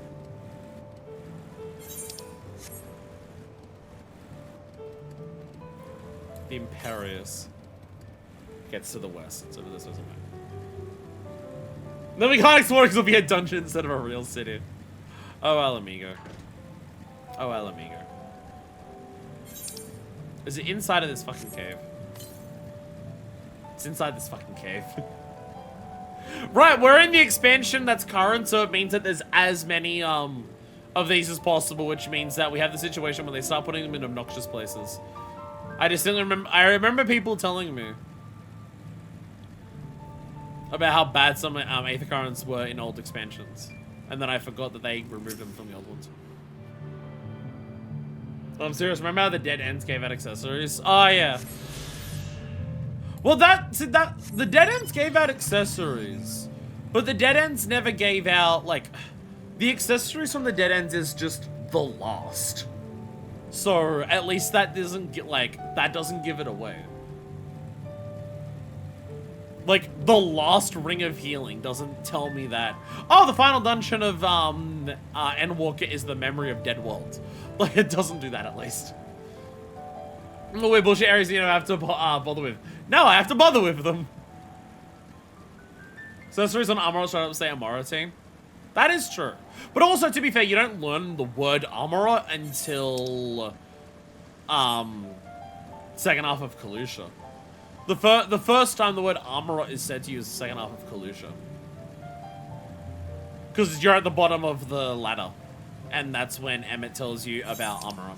The Imperious gets to the west, so this doesn't matter. Then we can't explore because it'll be a dungeon instead of a real city. Oh, Alamigo. Oh, Alamigo. Is it inside of this fucking cave? It's inside this fucking cave. Right, we're in the expansion that's current, so it means that there's as many of these as possible, which means that we have the situation where they start putting them in obnoxious places. I distinctly remember, I remember people telling me about how bad some Aether Currents were in old expansions. And then I forgot that they removed them from the old ones. Oh, I'm serious, remember how the Dead Ends gave out accessories? Oh, yeah. Well, the Dead Ends gave out accessories. But the Dead Ends never gave out, like... The accessories from the Dead Ends is just the last. So, at least that doesn't get, like, that doesn't give it away. Like, the last Ring of Healing doesn't tell me that, oh, the final dungeon of, Endwalker is the memory of Dead World. Like, it doesn't do that, at least. The weird bullshit areas you don't have to, bother with. No, I have to bother with them. Accessories on Armorer straight up say Armorer team. That is true. But also, to be fair, you don't learn the word Armorer until, second half of Kalusha. The first time the word Armorer is said to use the second half of Kalusha. Because you're at the bottom of the ladder. And that's when Emmett tells you about Armorer.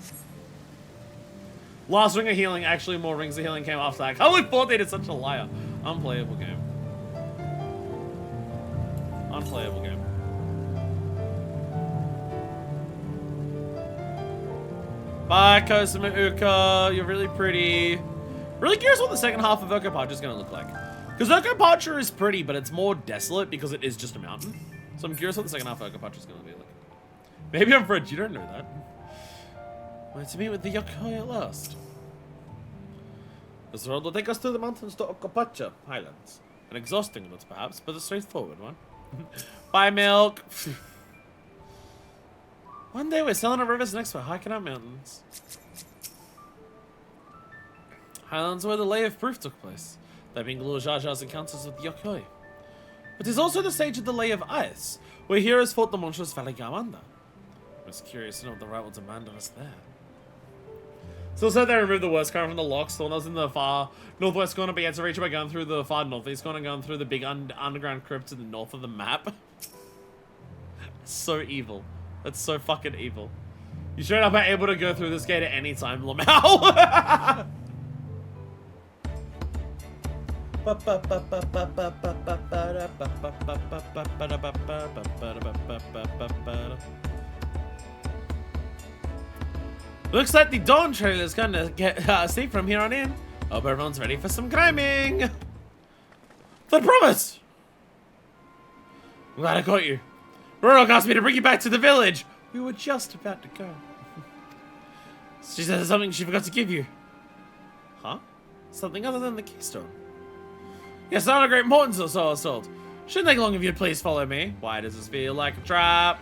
Last Ring of Healing, actually more Rings of Healing came after that. I can't believe 14 is such a liar. Unplayable game. Unplayable game. Bye, Kozama'uka. You're really pretty. Really curious what the second half of Uroqpacha is going to look like. Because Uroqpacha is pretty, but it's more desolate because it is just a mountain. So I'm curious what the second half of Uroqpacha is going to be like. Maybe I'm French, you don't know that. Wait to meet with the Yokoi at last. This road will take us through the mountains to Uroqpacha Highlands. An exhausting route, perhaps, but a straightforward one. Bye, Milk. One day we're sailing up rivers, next we're hiking up mountains. Highlands where the Lay of Proof took place, there being Lord Jar Jar's encounters with the Yokoi. But it is also the stage of the Lay of Ice, where heroes fought the monstrous Valley Garmanda. was curious to know what the right will demand of us there. So they removed the worst current from the lock. Stormers in the far northwest corner, but you had to reach it by going through the far northeast corner, going through the big underground crypt to the north of the map. So evil. That's so fucking evil. You straight up are able to go through this gate at any time, Lamau. Looks like the Dawntrail is gonna get steep from here on in. Hope everyone's ready for some climbing. The promise! I'm glad I caught you. Uroq asked me to bring you back to the village. We were just about to go. She said something she forgot to give you. Huh? Something other than the keystone. Yes, not a great importance or so I was told. Shouldn't take long if you'd please follow me. Why does this feel like a trap?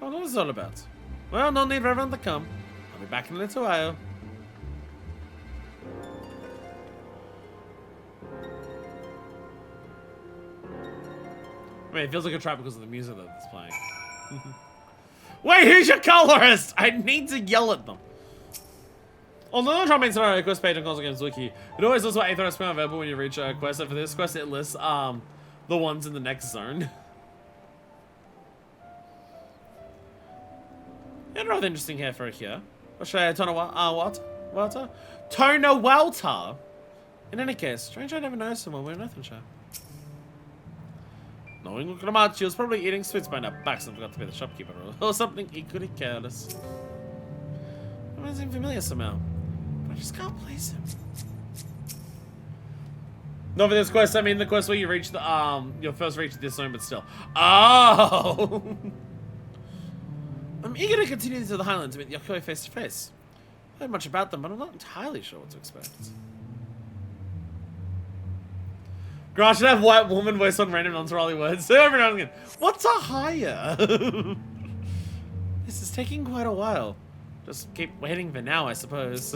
Oh, what is it all about? Well, no need for everyone to come. I'll be back in a little while. I mean, it feels like a trap because of the music that's playing. Wait, who's your colorist? I need to yell at them. On the non-trap main scenario quest page on Kozama'uka and Uroqpacha, it always looks like Aether spam available when you reach a quest. So for this quest, it lists the ones in the next zone. Yeah, rather interesting hair for here. What should I water? Tona Walter? In any case, strange I never noticed someone wearing Northamptonshire. Knowing Kozama'uka was probably eating sweets by now. Bax and forgot to pay the shopkeeper or something equally careless. It doesn't seem familiar somehow. But I just can't place him. Not for this quest, I mean the quest where you reach the you'll first reach this zone, but still. Oh I'm eager to continue to the Highlands to meet the Yokoi face to face. I heard much about them, but I'm not entirely sure what to expect. Grass should have white woman voice on random non-Sorali words. So every now and again, what's a hire? This is taking quite a while. Just keep waiting for now, I suppose.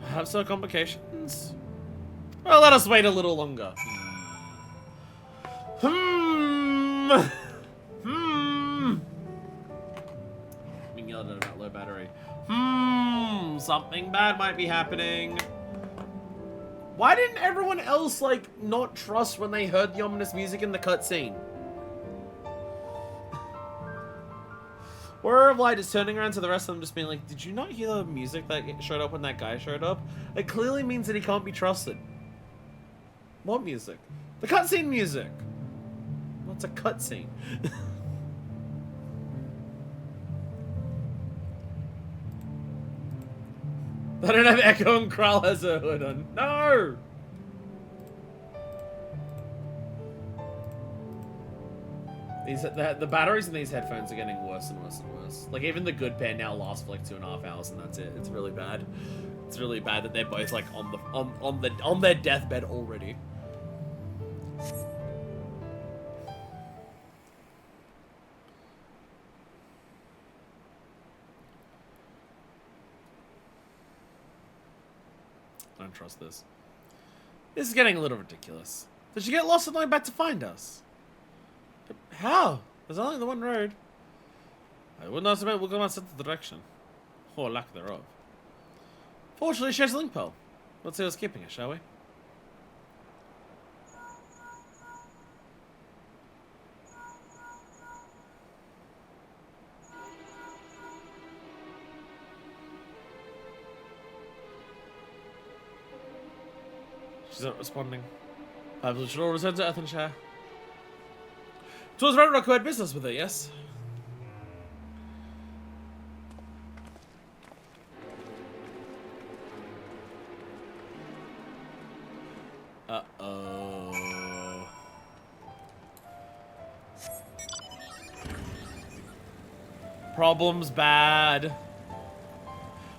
Have some complications? Well, let us wait a little longer. Being yelled at about low battery. Something bad might be happening. Why didn't everyone else, like, not trust when they heard the ominous music in the cutscene? Or of like just turning around to the rest of them just being like, did you not hear the music that showed up when that guy showed up? It clearly means that he can't be trusted. What music? The cutscene music! What's a cutscene? I don't have Echo and Kral has a hood on. No! The batteries in these headphones are getting worse and worse and worse. Like, even the good pair now last for like 2.5 hours and that's it. It's really bad. It's really bad that they're both like on their deathbed already. I don't trust this. This is getting a little ridiculous. Did she get lost and going back to find us? But how? There's only the one road. I would not submit we'll go set the direction. Or lack thereof. Fortunately, she has a link pole. Let's see what's keeping her, shall we? She's not responding. Perhaps we should all return to Earthenshire. Towards Ragnarok who had business with her, yes? Uh-oh. Problems bad.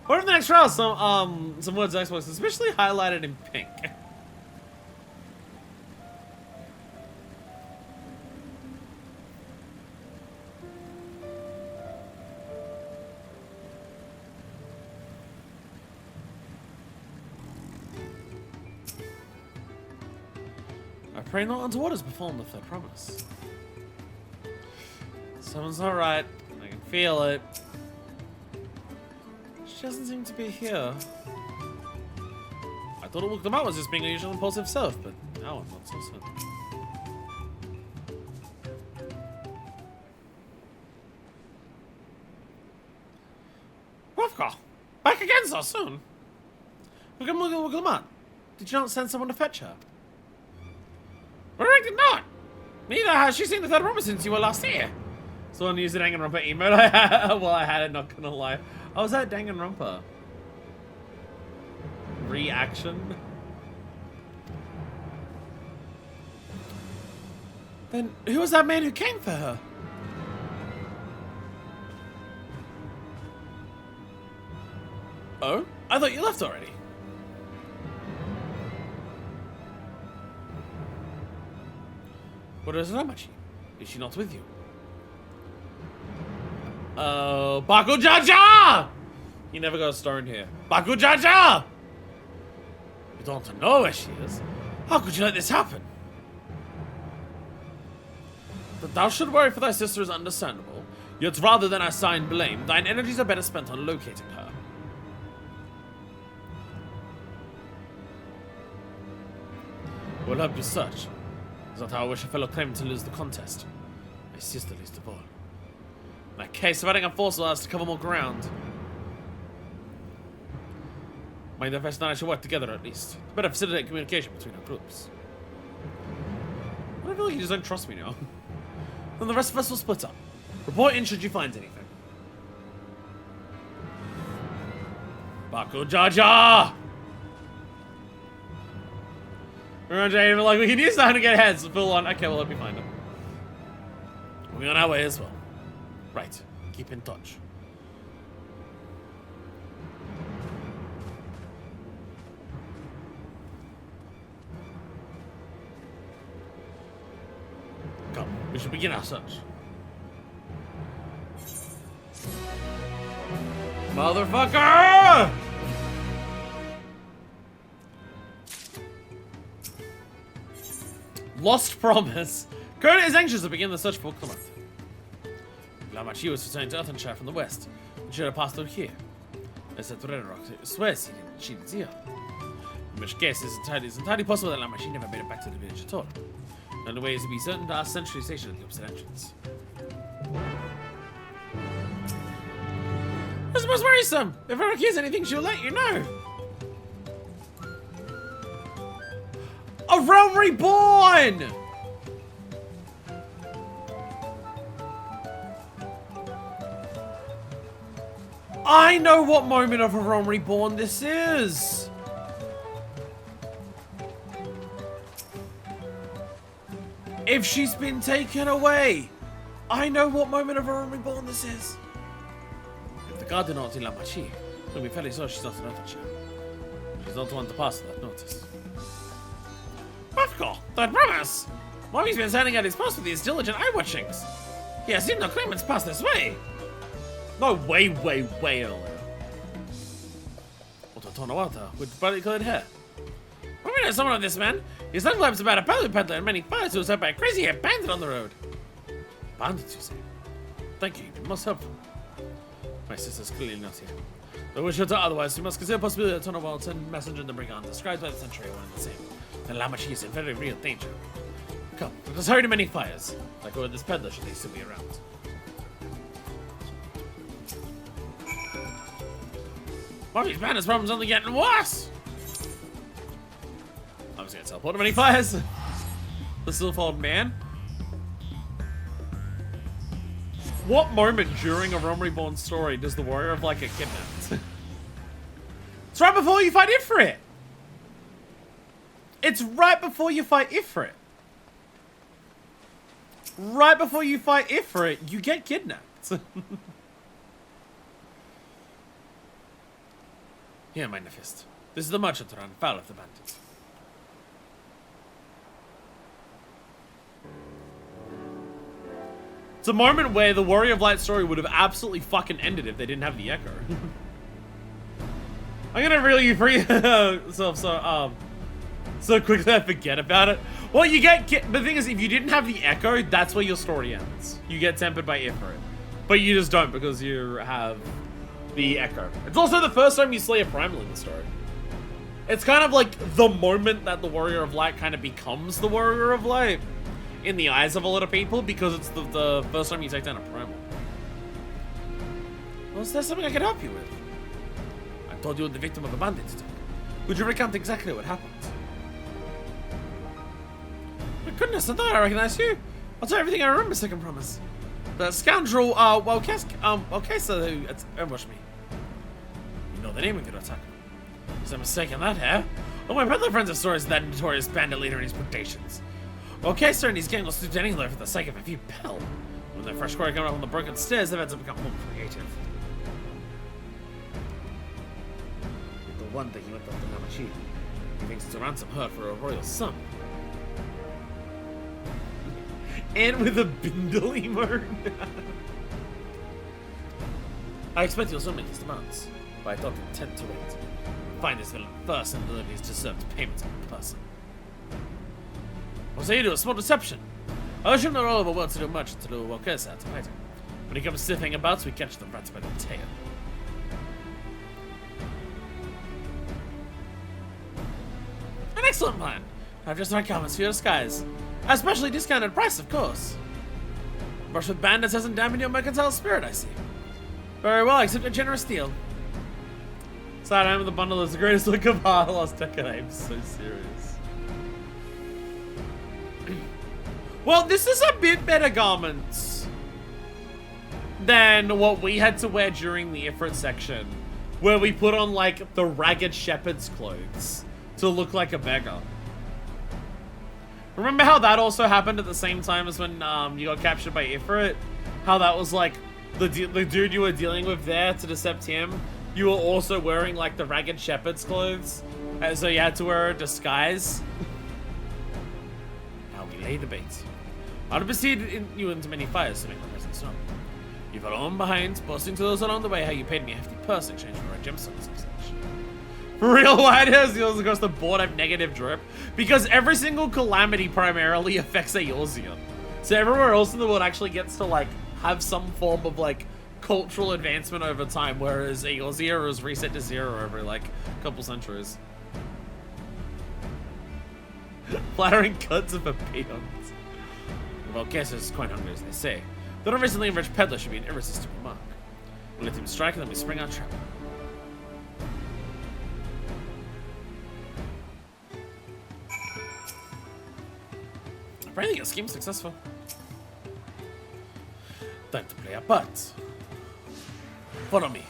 What if the next trial some words Xbox, especially highlighted in pink? I pray not unto what has befallen the third promise. Someone's not right. I can feel it. She doesn't seem to be here. I thought Uroqpacha was just being a usual impulsive self, but now I'm not so certain. Uroqpacha! Back again so soon! Uroqpacha! Did you not send someone to fetch her? I did not! Neither has she seen the third promise since you were last here. Someone used a Danganronpa emote I had it, not gonna lie. Oh, was that Danganronpa? Reaction? Then who was that man who came for her? Oh? I thought you left already. What is Ramachi? Is she not with you? Bakujaja! You never got a star in here. Bakujaja! You don't know where she is. How could you let this happen? That thou should worry for thy sister is understandable, yet rather than assign blame, thine energies are better spent on locating her. We'll help you search. Is not how I wish a fellow claimant to lose the contest. My sister least of all. In that case, dividing our force allows us to cover more ground. My defense and I should work together at least. To better facilitate communication between our groups. I feel like you just don't trust me now. Then the rest of us will split up. Report in should you find anything. Bakujaja! Remember, even like we can use that to get heads. Full on. Okay, well, let me find him. We're on our way as well. Right. Keep in touch. Come, we should begin our search. Motherfucker! Lost promise. Kona is anxious to begin the search for Clement. Lamachi was returning to Earthenshire from the west, and should have passed through here. I said to Redrock, swears she didn't see her. In which case, it's entirely possible that Lamachi never made it back to the village at all. The only way is to be certain to ask Century Station at the opposite entrance. What's the most worrisome? If Redrock hears anything, she'll let you know. A Realm Reborn! I know what moment of A Realm Reborn this is! If she's been taken away, I know what moment of A Realm Reborn this is. If the guard did not see Lamachi, then we fairly sure she's not in Earthenshire. She's not the one to pass that notice. Uroqpacha, that promise! Mommy's been standing at his post with these diligent eye-watchings. He has seen no claimants pass this way. No, way earlier. What a Tonawata with body-colored hair. When we know someone of this man, his tongue claims about a pellet peddler and many fires who was hurt by a crazy-haired bandit on the road. Bandits, you say? Thank you, you've been most helpful. My sister's clearly not here. Though we're sure to otherwise, we must consider the possibility that Tonawata sent messenger and the brigand, described by the century, one and the same. And Lamachi is in very real danger. Come, let us hurry to many fires. Like with this peddler should they still be around. Mommy's man has problems only getting worse. I was gonna teleport to many fires. The Silphold man. What moment during a Realm Reborn story does the warrior of like get kidnapped? It's right before you fight Ifrit. It's right before you fight Ifrit. Right before you fight Ifrit, you get kidnapped. Here, my Nephist. This is the merchant run foul of the bandits. It's a moment where the Warrior of Light story would have absolutely fucking ended if they didn't have the Echo. I'm gonna really free So quickly I forget about it. Well, you get, the thing is, if you didn't have the Echo, that's where your story ends. You get tempered by Ifrit. But you just don't because you have the Echo. It's also the first time you slay a Primal in the story. It's kind of like the moment that the Warrior of Light kind of becomes the Warrior of Light in the eyes of a lot of people because it's the first time you take down a Primal. Well, is there something I can help you with? I told you were the victim of a bandit attack. Could you recount exactly what happened? My goodness, I thought I recognized you. I'll tell you everything I remember, second promise. The scoundrel, okay, so it's ambushed me. You know the name of your attacker. Is there a mistake in that, eh? Well, my brother friends have stories of that notorious bandit leader and his predictions. Okay, sir, and his gang will stoop to anywhere for the sake of a few pell. When their fresh quarry come up on the broken stairs, they've had to become more creative. The one thing he went after Hamachi. He thinks to ransom her for a royal son. And with a bindle emote. I expect you'll soon make his demands, but I don't intend to wait. Find this villain first and deliver his deserved payment in person. I'll say you do a small deception. I assume they're all over well to do much to do Wakesa out to fight him. When he comes sniffing about, we catch them rats by the tail. An excellent plan. I have just the right comments for your disguise. Especially discounted price, of course. Brush with bandits hasn't dampened your mercantile spirit, I see. Very well, accept a generous deal. Side item of the bundle is the greatest look of our last decade. I'm so serious. Well, this is a bit better garments than what we had to wear during the Ifrit section, where we put on like the ragged shepherd's clothes to look like a beggar. Remember how that also happened at the same time as when you got captured by Ifrit? How that was like the dude you were dealing with there to decept him? You were also wearing like the ragged shepherd's clothes, so you had to wear a disguise. Now we lay the bait. I'll proceed you into many fires to make my presence known. You follow on behind, boasting to those along the way how you paid me a hefty purse in exchange for a gemstone of such. For real, why does Eorzean across the board have negative drip? Because every single calamity primarily affects Eorzean. So everywhere else in the world actually gets to like have some form of like cultural advancement over time, whereas Eorzean is reset to 0 every like couple centuries. Flattering cuts of a peons. Well, guessers is quite hungry as they say. Though a recently enriched peddler should be an irresistible mark. We'll let him strike and then we spring our trap. Apparently your scheme's successful. Time to play our part. Follow me.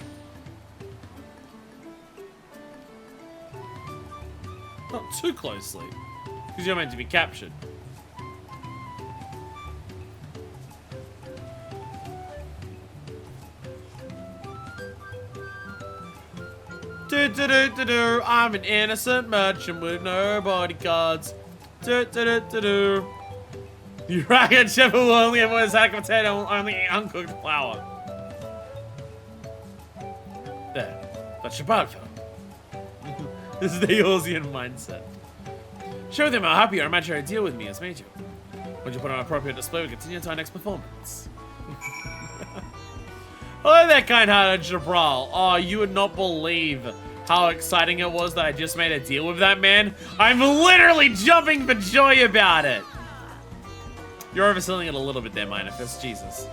Not too closely, because you're meant to be captured. Do-do-do-do-do, I'm an innocent merchant with no bodyguards. Do-do-do-do-do. You ragged shepherd will only avoid a sack of potato and only eat uncooked flour. There. That's your bad fellow. This is the Eorzean mindset. Show them how happy your imaginary deal with me has made you. When you put on appropriate display, we continue to our next performance. Hello there, kind-hearted Jabral. Oh, you would not believe how exciting it was that I just made a deal with that man. I'm literally jumping for joy about it. You're overselling it a little bit there, Minifest. Jesus.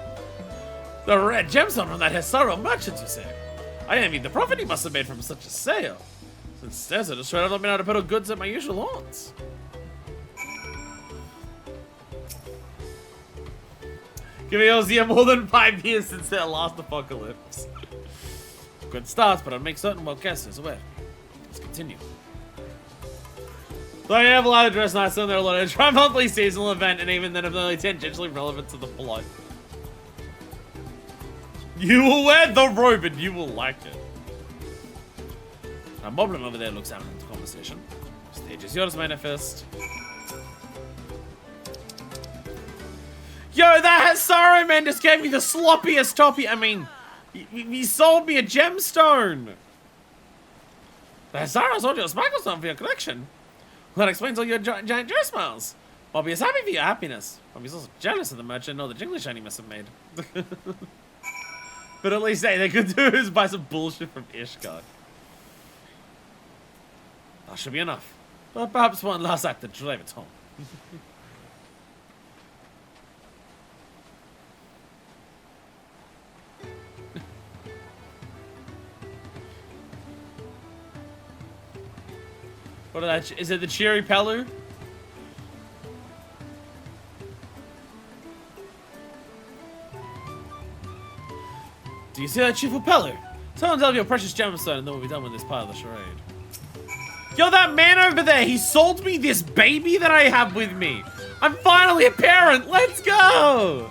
The red gemstone from that historical merchant, you say? I envy the profit he must have made from such a sale. Since Desert has straight up let me know how to peddle goods at my usual haunts. Give Eorzean more than 5 years since their last apocalypse. Good starts, but I'll make certain well guesses aware. Let's continue. So you have a lot of dress nights on there, a lot of tri-monthly seasonal event, and even then of only tangentially relevant to the plot. You will wear the robe and you will like it. Now Moblin over there looks out into conversation. Stage is yours, Manifest. Yo, that sorry man just gave me the sloppiest toppy. I mean, he sold me a gemstone. The Hazara sold you a sparkle stone for your collection. That explains all your giant joy smiles. Bobby is happy for your happiness. Bobby's also jealous of the merchant and all the jiggly shiny must have made. But at least, hey, they could do is buy some bullshit from Ishgard. That should be enough. But perhaps one last act to drive it home. What are that? Is it the Cheery Pellu? Do you see that cheerful Pellu? Someone tell your precious gemstone and then we'll be done with this part of the charade. Yo, that man over there, he sold me this baby that I have with me. I'm finally a parent. Let's go.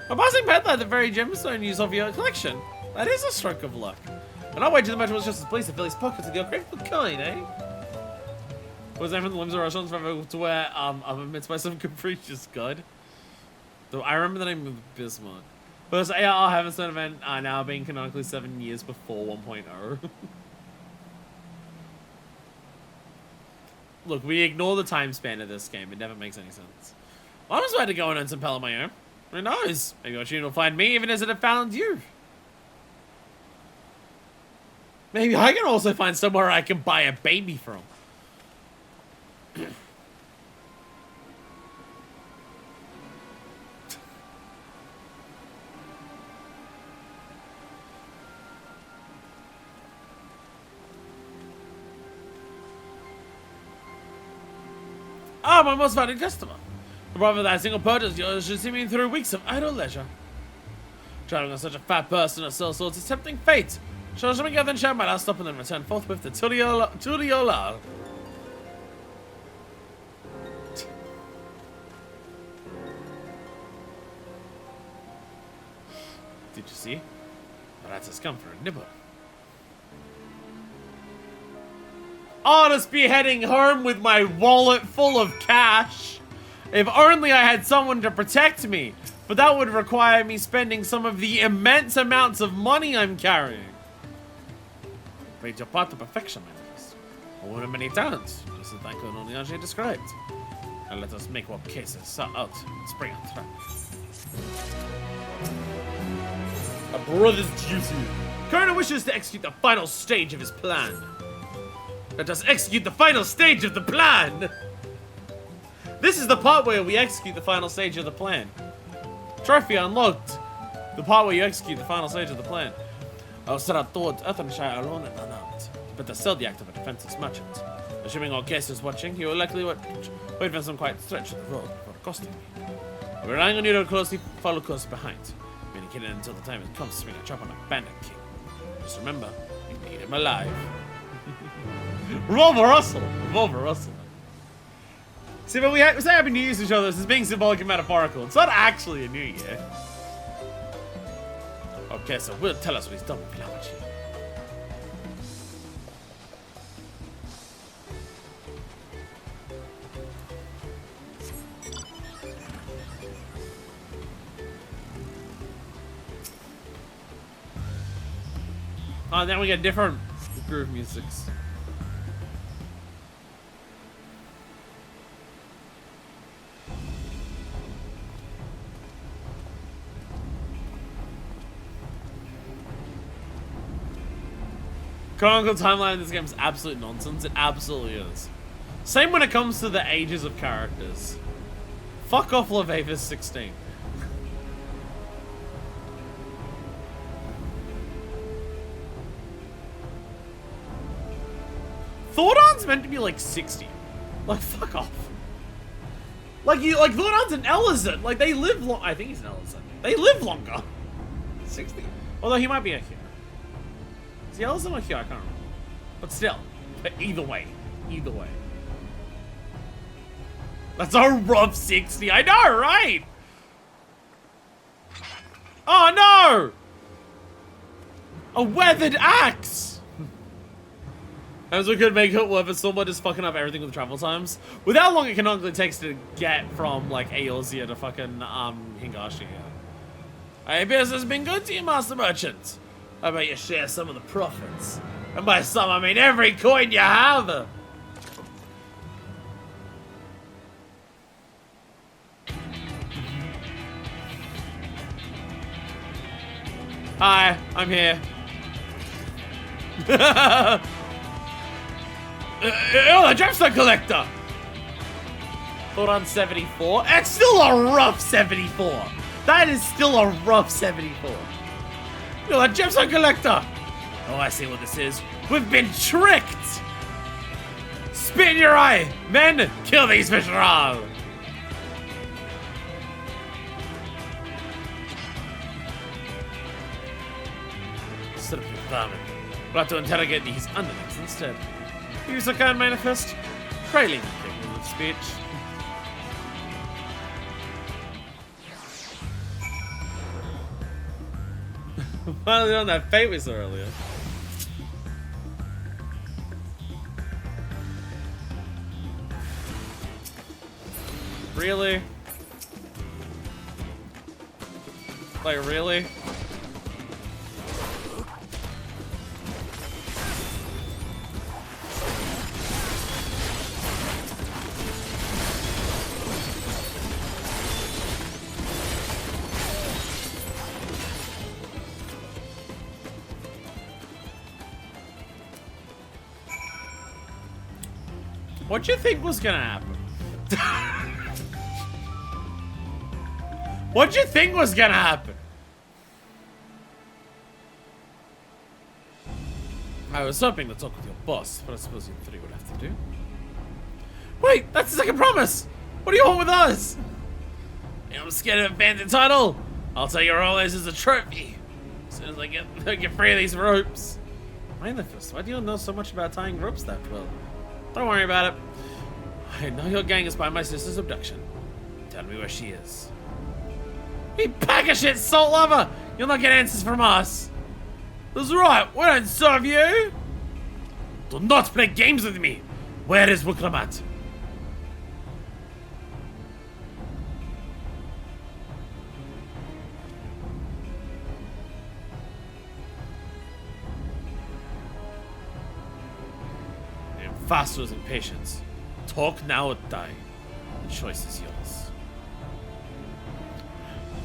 A passing pet like the very gemstone you use of your collection. That is a stroke of luck. And I'll wait till the merchant was just as pleased to fill his pockets with your grateful coin, eh? Was there from the limbs or restaurants forever to wear amidst by some capricious god? Though I remember the name of Bismarck. First ARR Heavenstone event now being canonically 7 years before 1.0. Look, we ignore the time span of this game. It never makes any sense. I'm just about to go and earn some pell on my own. Who knows? Maybe your tune will find me even as it had found you. Maybe I can also find somewhere I can buy a baby from. Ah, my most valued customer. The brother that single purchase yours should see me through weeks of idle leisure. Driving on such a fat person of all sorts is tempting fate. Shall we gather and share my last stop and then return forthwith to Tuliolar? Did you see? The rat has come for a nibble. On a spearheading home with my wallet full of cash. If only I had someone to protect me, but that would require me spending some of the immense amounts of money I'm carrying. Read your path to perfection, manifest. A woman of many talents, just as Thanko and Onyaji described. And let us make what cases out and spring on track. A brother's duty. Colonel wishes to execute the final stage of his plan. Let us execute the final stage of the plan! This is the part where we execute the final stage of the plan. Trophy unlocked. The part where you execute the final stage of the plan. I'll set out towards Earthenshire alone and unarmed. But to sell the act of a defenseless merchant. Assuming all cases watching, he will likely wait for some quiet stretch of the road before accosting me. I'm relying on you to closely follow close behind. Meaning hidden until the time it comes to swing a chop on a bandit king. Just remember, you need him alive. Revolver Russell! Revolver Russell. See, but we say Happy New Year to each other as being symbolic and metaphorical. It's not actually a new year. Okay, so Will tell us what he's done with Pilawachi. Oh, then we get different groove musics. Canonical timeline in this game is absolute nonsense. It absolutely is. Same when it comes to the ages of characters. Fuck off Levavis 16. Thordon's meant to be like 60. Like, fuck off. Like Thordon's an Ellison. Like, they live long. I think he's an Ellison. They live longer. 60. Although he might be a hero. Is he Ellison or Hugh? I can't remember. But still. But either way. Either way. That's a rough 60. I know, right? Oh, no! A weathered axe! As we could make it worth it, someone is fucking up everything with travel times. With how long it canonically takes to get from, like, Eorzea to fucking, Hingashi. I hope business has been good to you, Master Merchant. How about you share some of the profits? And by some, I mean every coin you have. Hi, I'm here. Oh, the gemstone collector! Hold on, 74. It's still a rough 74. That is still a rough 74. You're the gemstone collector. Oh, I see what this is. We've been tricked. Spit in your eye. Men, kill these fish raw. Instead of farming, we'll have to interrogate these underlings instead. Use a kind manifest. Trailing capable of speech. Finally on that fate we saw earlier. Really? Like, really? What do you think was gonna happen? What do you think was gonna happen? I was hoping to talk with your boss, but I suppose you three would have to do. Wait, that's the second promise! What do you want with us? I'm scared of a bandit title. I'll tell you all this is a trophy. As soon as I get free of these ropes. Manifest, why do you know so much about tying ropes that well? Don't worry about it. I know your gang is by my sister's abduction. Tell me where she is. You pack of shit, salt lover! You'll not get answers from us. That's right, we don't serve you. Do not play games with me. Where is Uroqpacha? Fast losing patience. Talk now or die. The choice is yours.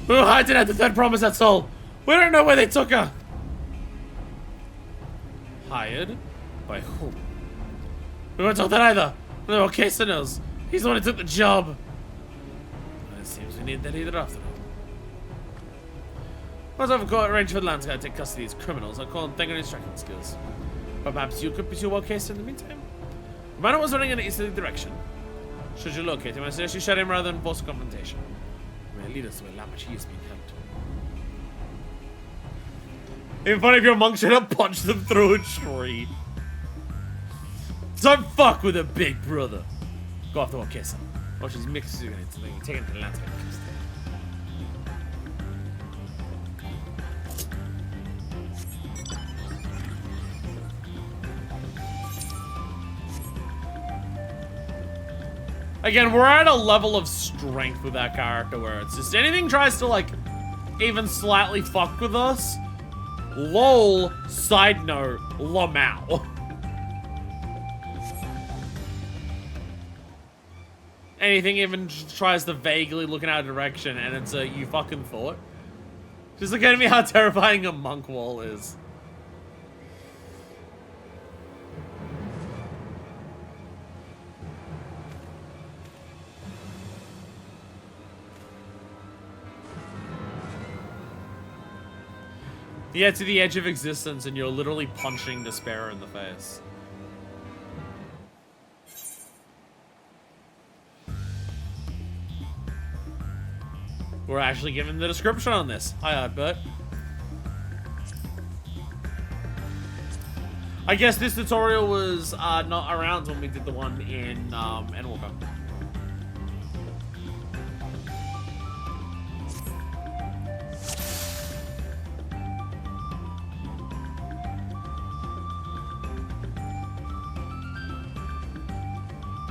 We're hiding at the third promise, that's all. We don't know where they took her. Hired? By whom? We weren't told that either. No, Case knows. He's the one who took the job. Well, it seems we need that either after all. Once I've got arranged for the land's guy to take custody of these criminals, I'll call him thank on his tracking skills. Perhaps you could pursue our case in the meantime? The man was running in an easterly direction. Should you locate him, I suggest you shut him rather than force a confrontation. It may lead us to where Lamachi is being held. In front of your monk should have punched them through a tree. Don't fuck with a big brother. Go after Wakesa. Watch his mixes you into something. Take him to the landscape. Again, we're at a level of strength with that character where it's just anything tries to, like, even slightly fuck with us. LOL, side note, Lamau. Anything even tries to vaguely look in our direction and it's a you fucking thought. Just look at me how terrifying a monk wall is. You get to the edge of existence and you're literally punching despair in the face. We're actually given the description on this. Hi, Bert. I guess this tutorial was not around when we did the one in Endwalker.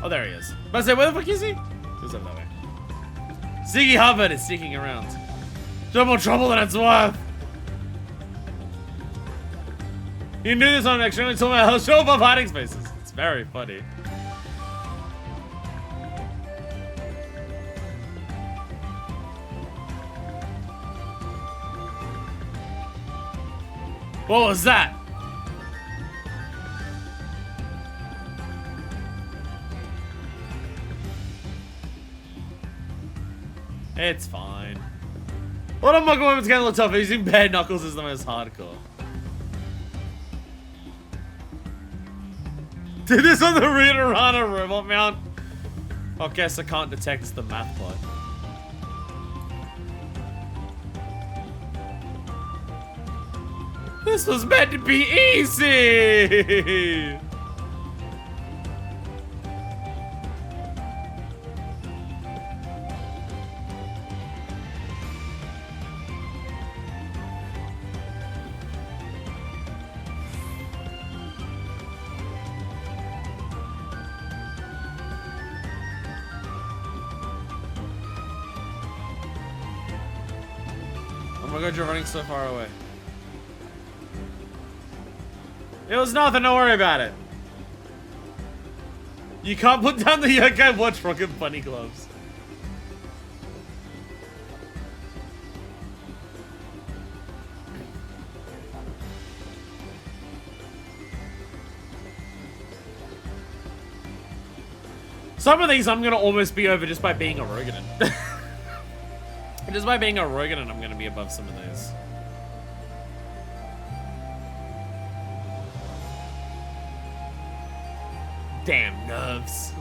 Oh, there he is. But I say, where the fuck is he? He's over that way. Ziggy Hubbard is sneaking around. No more trouble than it's worth. You knew this on extremely tall man. I'll show up of hiding spaces. It's very funny. What was that? It's fine. What a muggle woman's getting a little tough. Using bare knuckles is the most hardcore. Did this on the Rita-Rana robot mount? I guess I can't detect the math bot. This was meant to be easy! Oh my god, you're running so far away. It was nothing, don't worry about it. You can't put down the yokai watch Rocket Bunny gloves. Some of these I'm gonna almost be over just by being a Roganin. Just by being a Roganin, I'm gonna be above some of those. Damn nerves.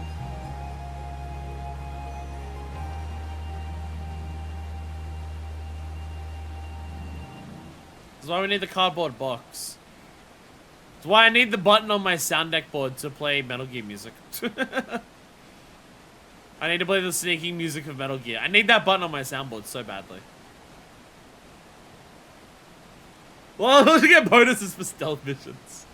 That's why we need the cardboard box. That's why I need the button on my sound deck board to play Metal Gear music. I need to play the sneaking music of Metal Gear. I need that button on my soundboard so badly. Well, I'll get bonuses for stealth missions.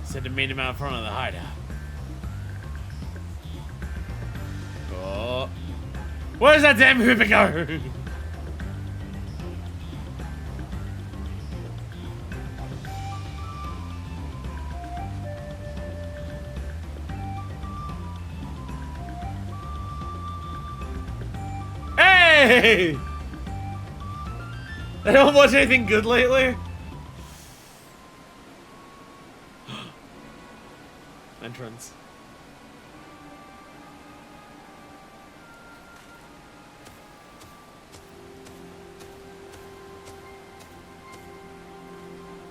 Said to meet him out front of the hideout. Oh. Where's that damn Hooper go? Hey! I don't watch anything good lately. Entrance.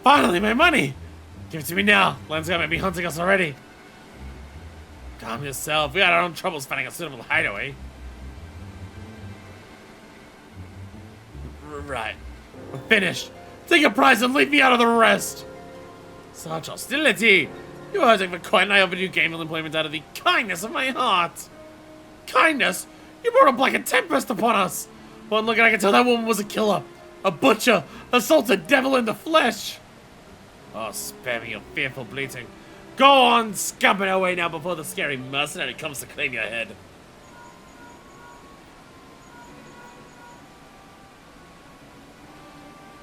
Finally, my money! Give it to me now. Landscape might be hunting us already. Calm yourself. We got our own troubles finding a suitable hideaway. Right. We're finished. Take your prize and leave me out of the rest. Such hostility. You are hurting for quite an overdue gainful employment out of the kindness of my heart. Kindness? You brought a black tempest upon us. One look and I can tell that woman was a killer. A butcher. Assaulted devil in the flesh. Oh, spare me your fearful bleating. Go on, scamper away now before the scary mercenary comes to claim your head.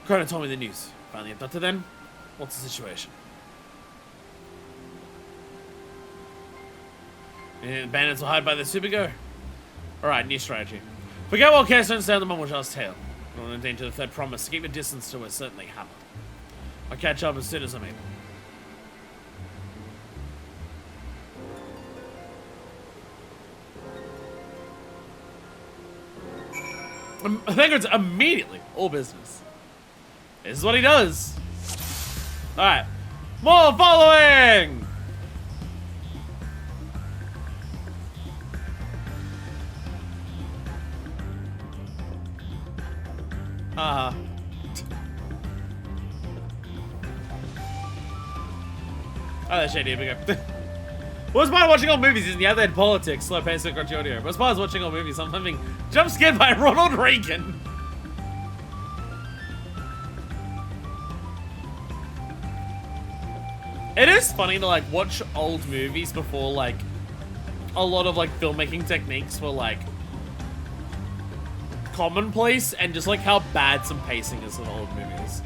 Chrono told me the news. Finally abducted then? What's the situation? And bandits will hide by the Supergo? Alright, new strategy. Forget what Caster and stay on the Mumblejaw's tail. I don't endanger the third promise to keep a distance till we're certainly hammered. I'll catch up as soon as I'm able. I think it's immediately all business. This is what he does. Alright. More following! Oh, that's shady. Here we go. What's part of watching old movies? Isn't the other politics, slow pace, and crunchy audio. What's part of watching old movies? I'm having jump scared by Ronald Reagan. It is funny to like watch old movies before like a lot of like filmmaking techniques were like commonplace, and just like how bad some pacing is in old movies.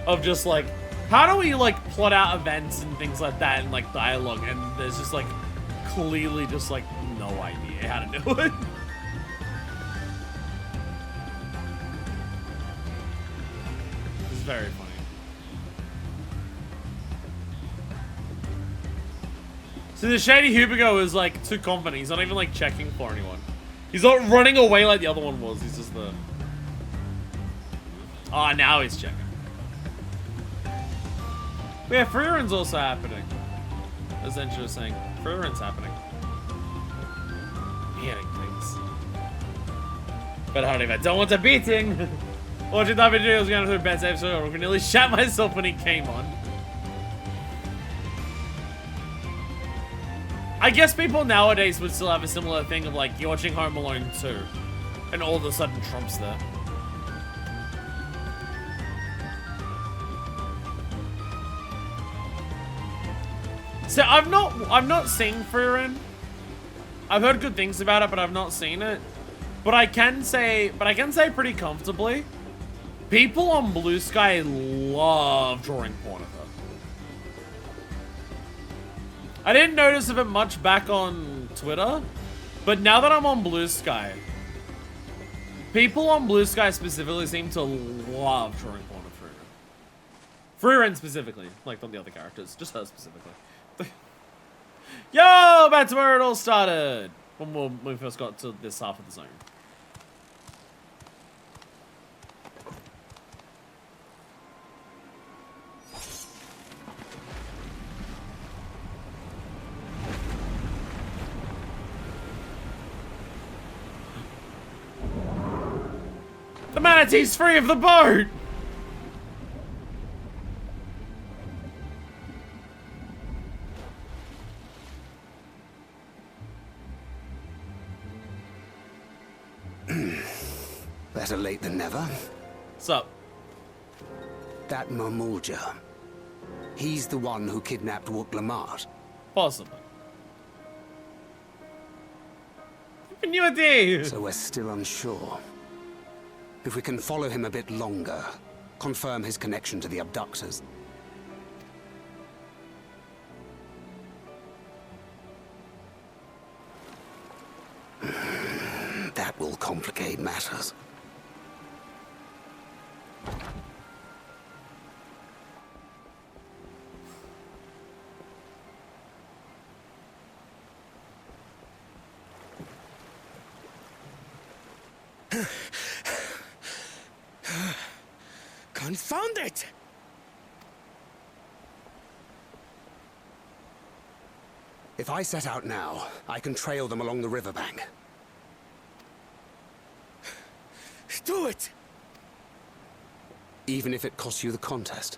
Of just like, how do we like plot out events and things like that and like dialogue, and there's just like clearly just like no idea how to do it. It's very funny. So the shady Hubigo is like too confident. He's not even like checking for anyone. He's not running away like the other one was. He's just the... Ah, now he's checking. But yeah, free run's also happening. As Encho was saying, free run's happening. Hearing things. But hardly if I don't want a beating. Watching that video was going through a bad episode. I nearly shat myself when he came on. I guess people nowadays would still have a similar thing of like, you're watching Home Alone 2, and all of a sudden Trump's there. So I've not seen Free Run. I've heard good things about it, but I've not seen it. But I can say pretty comfortably, people on Blue Sky love drawing porn of her. I didn't notice of it much back on Twitter, but now that I'm on Blue Sky, people on Blue Sky specifically seem to love drawing porn of Free Ren. Free Ren specifically, like not the other characters, just her specifically. Yo, back to where it all started when we first got to this half of the zone. The manatee's free of the boat! Better late than never. Sup? That Mamulja. He's the one who kidnapped Uroqpacha. Possibly. What new idea? So we're still unsure. If we can follow him a bit longer, confirm his connection to the abductors. That will complicate matters. Confound it! If I set out now, I can trail them along the riverbank. Do it! Even if it costs you the contest.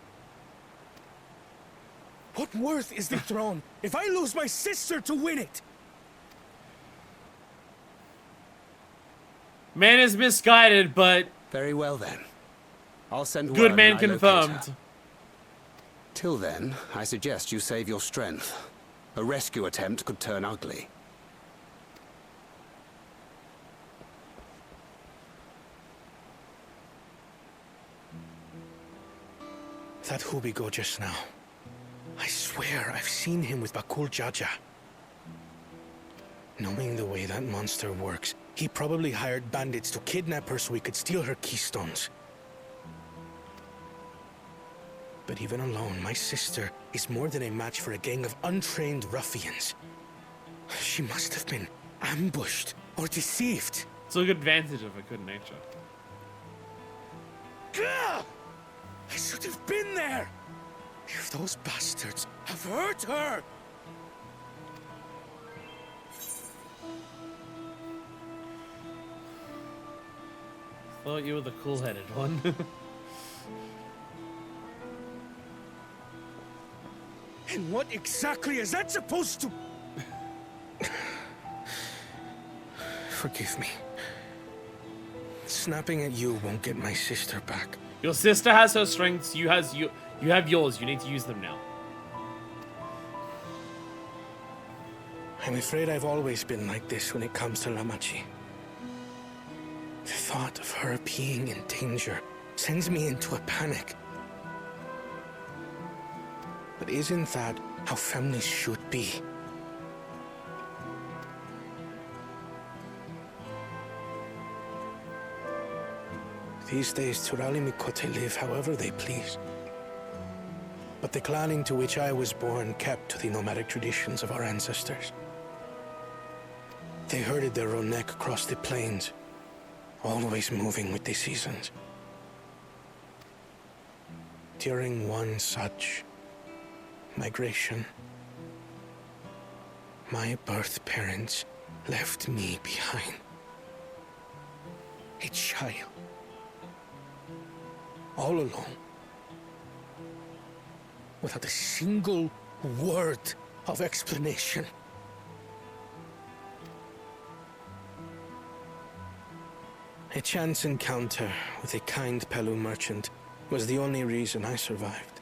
What worth is the throne if I lose my sister to win it? Man is misguided, but Very well then. I'll send good word man when I locate confirmed. her. Till then, I suggest you save your strength. A rescue attempt could turn ugly. That Hubigo just now. I swear I've seen him with Bakul Jaja. Knowing the way that monster works, he probably hired bandits to kidnap her so he could steal her keystones. But even alone, my sister is more than a match for a gang of untrained ruffians. She must have been ambushed or deceived. Took advantage of her good nature. Gah! I should have been there! If those bastards have hurt her! Thought you were the cool-headed one. And what exactly is that supposed to... Forgive me. Snapping at you won't get my sister back. Your sister has her strengths. You have yours. You need to use them now. I'm afraid I've always been like this when it comes to Lamachi. The thought of her being in danger sends me into a panic. But isn't that how families should be? These days, Turali Mikote live however they please. But the clan into which I was born kept to the nomadic traditions of our ancestors. They herded their own neck across the plains, always moving with the seasons. During one such migration, my birth parents left me behind. A child. All alone. Without a single word of explanation. A chance encounter with a kind Pelu merchant was the only reason I survived.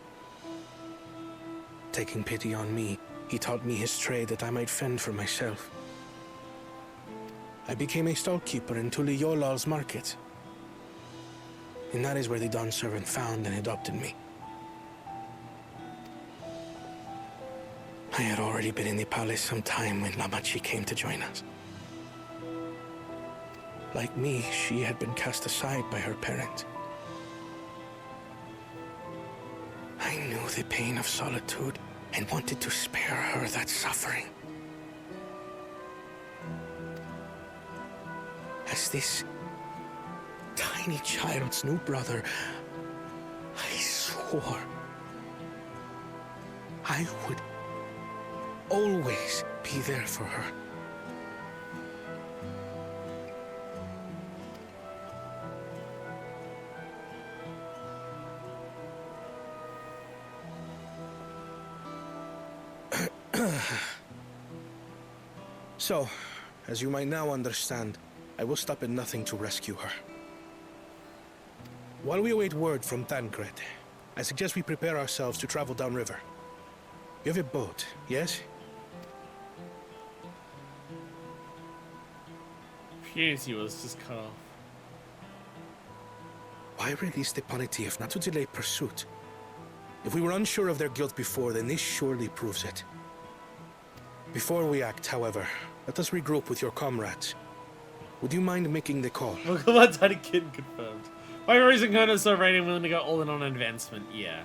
Taking pity on me, he taught me his trade that I might fend for myself. I became a stallkeeper in Tuliyolal's market. And that is where the Dawn servant found and adopted me. I had already been in the palace some time when Lamachi came to join us. Like me, she had been cast aside by her parents. I knew the pain of solitude and wanted to spare her that suffering. As this tiny child's new brother, I swore I would always be there for her. So, as you might now understand, I will stop at nothing to rescue her. While we await word from Tancred, I suggest we prepare ourselves to travel downriver. You have a boat, yes? Community was just cut off. Why release the punity if not to delay pursuit? If we were unsure of their guilt before, then this surely proves it. Before we act, however, let us regroup with your comrades. Would you mind making the call? Look at that tiny kid confirmed. By reason Kona is so ready and willing to go all in on advancement, yeah.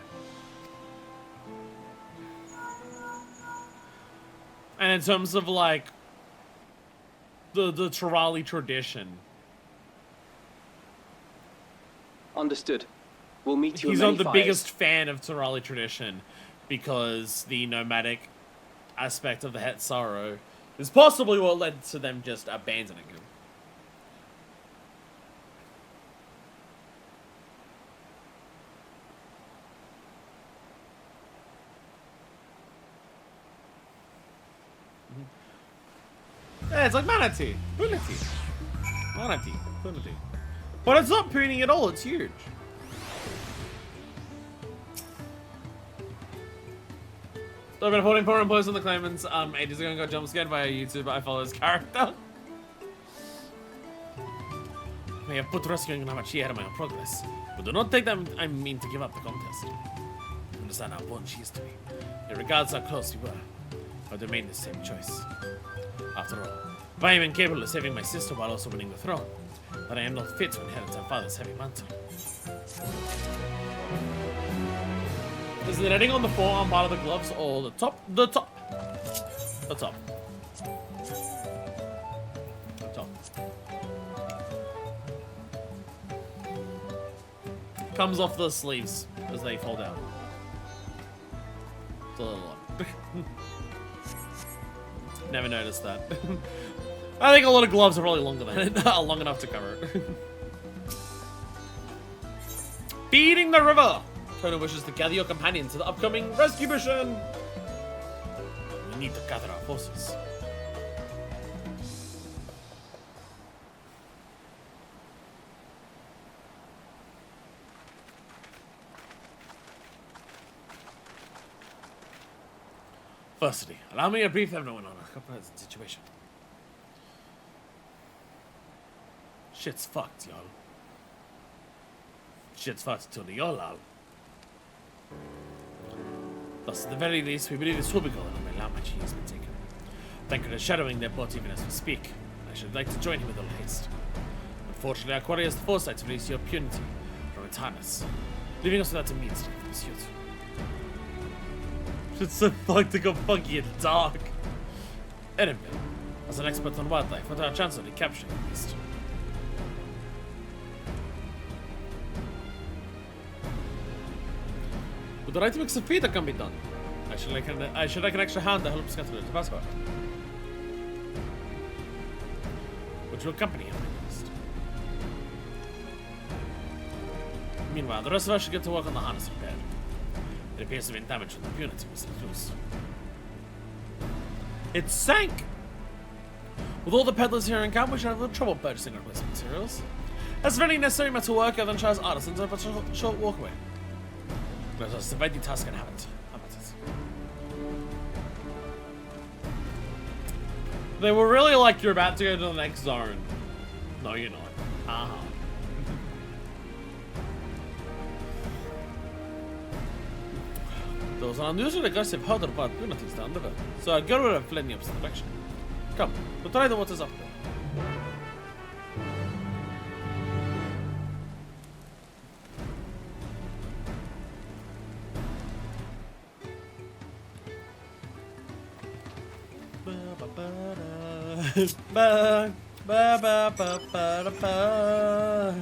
And in terms of like the Turali tradition. Understood. We'll meet you. He's at not many the fires. biggest fan of Turali tradition because the nomadic aspect of the Hetsaro is possibly what led to them just abandoning him. Yeah, it's like Manatee. Punity. Manatee. Punity. But it's not pooning at all, it's huge. So I've been holding poor employees on the claimants. Ages ago and got jump scared by a YouTuber. I follow his character. I have put rescuing Namachi ahead of my own progress. But do not take that I mean to give up the contest. Understand how bond she is to me. It regards how close we were. But they made the same choice. After all, if I am incapable of saving my sister while also winning the throne, then I am not fit to inherit her father's heavy mantle. Is the netting on the forearm part of the gloves or the top? The top. The top. The top. Comes off the sleeves as they fall down. It's a little long. Never noticed that. I think a lot of gloves are probably longer than it, long enough to cover it. Feeding the river! Kona wishes to gather your companions to the upcoming rescue mission! We need to gather our forces. Firstly, allow me to brief everyone on our current situation. Shit's fucked, y'all. Shit's fucked to the y'all. Thus, at the very least, we believe it's Hubical and Lamachi has been taken. Thank you for shadowing their boat even as we speak. I should like to join him with all haste. Unfortunately, our quarry has the foresight to release your punity from its harness, leaving us without a means to pursuit. Shit's so fucked to go funky and dark. Edinburgh, as an expert on wildlife, what are our chances of recapturing the beast? With the right mix of feed that can be done, I should like an extra hand to help scatter the Tabasco. Which will accompany him next. Meanwhile, the rest of us should get to work on the harness repair. It appears to have been damaged when the punity was let loose. It sank! With all the peddlers here in camp, we should have little trouble purchasing replacement materials. As for any necessary metal work, then tries artisans over a short walkway. Let us divide the task and have it. They were really like, you're about to go to the next zone. No, you're not. Haha. There was an unusually aggressive herd of wild punitors down the river, so I'd go with a fled in the opposite direction. Come, we'll try the waters up there. Ba ba ba ba ba da ba.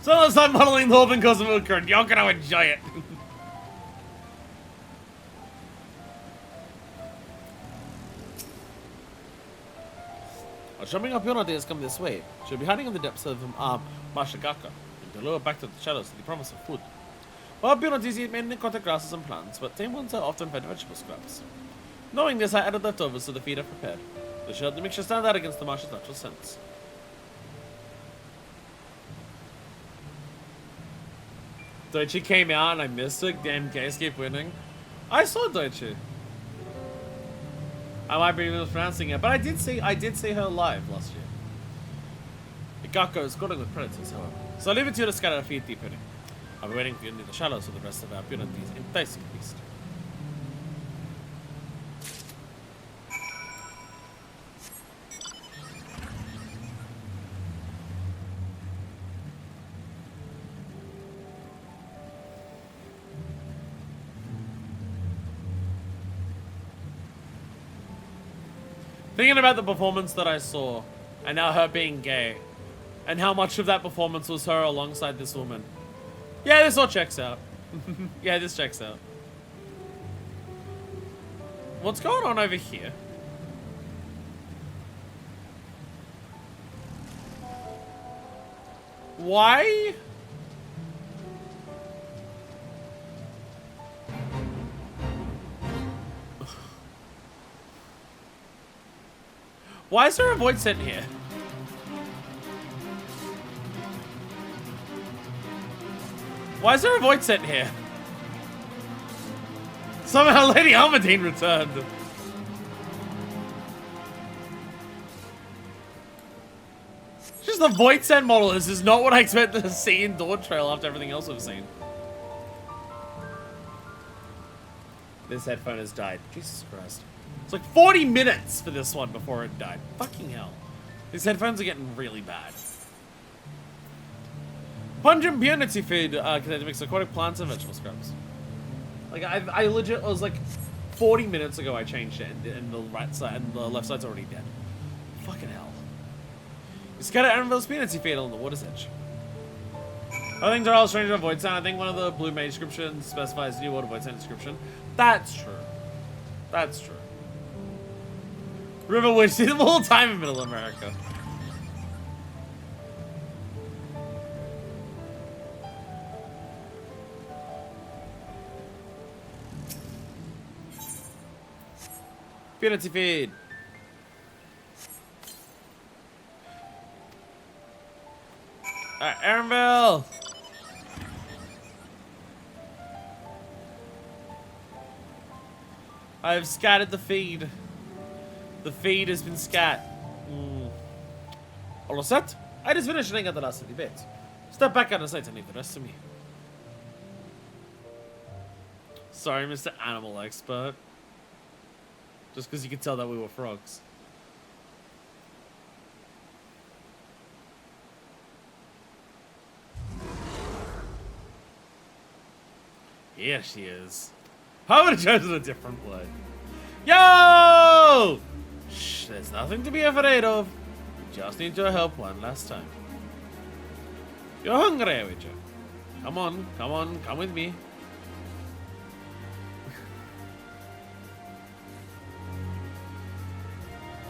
So let's start modeling the open Kozama'uka and you're gonna enjoy it. Our jumping opportunity has come this way. She'll be hiding in the depths of Mashigaka, and to lure back to the shadows with the promise of food. Wild opportunities eat mainly contact grasses and plants, but tame ones are often fed vegetable scraps. Knowing this, I added leftovers to the feed I've prepared. This should help the mixture stand out against the marsh's natural scents. Deutsche came out and I missed it. Damn, guys keep winning. I saw Deutsche. I might be mispronouncing it, but I did see her live last year. The Gakko is caught with predators, however. So I'll leave it to you to scatter a feed deep in it. I'll be waiting for you in the shadows for the rest of our punities enticing beast. Thinking about the performance that I saw, and now her being gay, and how much of that performance was her alongside this woman. Yeah, this all checks out. Yeah, this checks out. What's going on over here? Why? Why is there a void sent here? Why is there a void sent here? Somehow Lady Almadine returned. Just the void send model. This is not what I expected to see in Dawntrail after everything else I've seen. This headphone has died. Jesus Christ. It's like 40 minutes for this one before it died. Fucking hell. These headphones are getting really bad. Pungent punity feed contains a mix of aquatic plants and vegetable scraps. Like I legit was like 40 minutes ago I changed it and the right side and the left side's already dead. Fucking hell. You scatter Anvil's punity feed on the water's edge. I think they're all strange on void sound. I think one of the blue mage descriptions specifies new water void sound description. That's true. That's true. River Witch, see them all the time in Middle America. Punity feed. Alright, Aaronville. I have scattered the feed. The feed has been scat. All set? I just finished laying out the last of the bits. Step back out of sight and leave the rest to me. Sorry, Mr. Animal Expert. Just because you could tell that we were frogs. Here she is. I would have chosen a different way. Yo! Shh, there's nothing to be afraid of. Just need your help one last time. You're hungry, aren't you? Come on, come with me.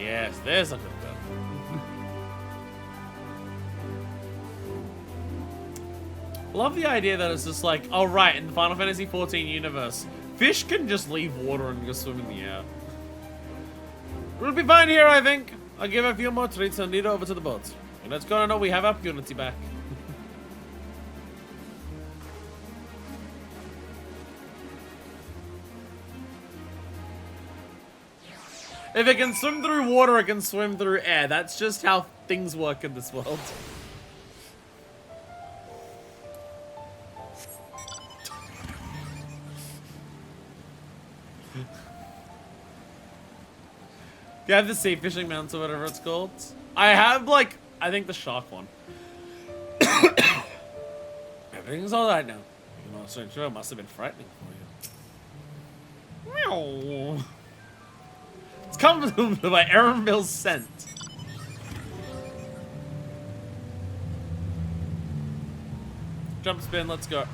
Yes, there's a good girl. Love the idea that it's just like, oh right, in the Final Fantasy XIV universe, fish can just leave water and go swim in the air. We'll be fine here, I think. I'll give a few more treats and lead her over to the boat. And let's go and know we have our purity back. If it can swim through water, it can swim through air. That's just how things work in this world. Do you have the sea fishing mount or whatever it's called? I have, like, I think the shark one. Everything's alright now. You know, so sure it must have been frightening for you. Meow. It's come by Aaronville's scent. Jump spin, let's go.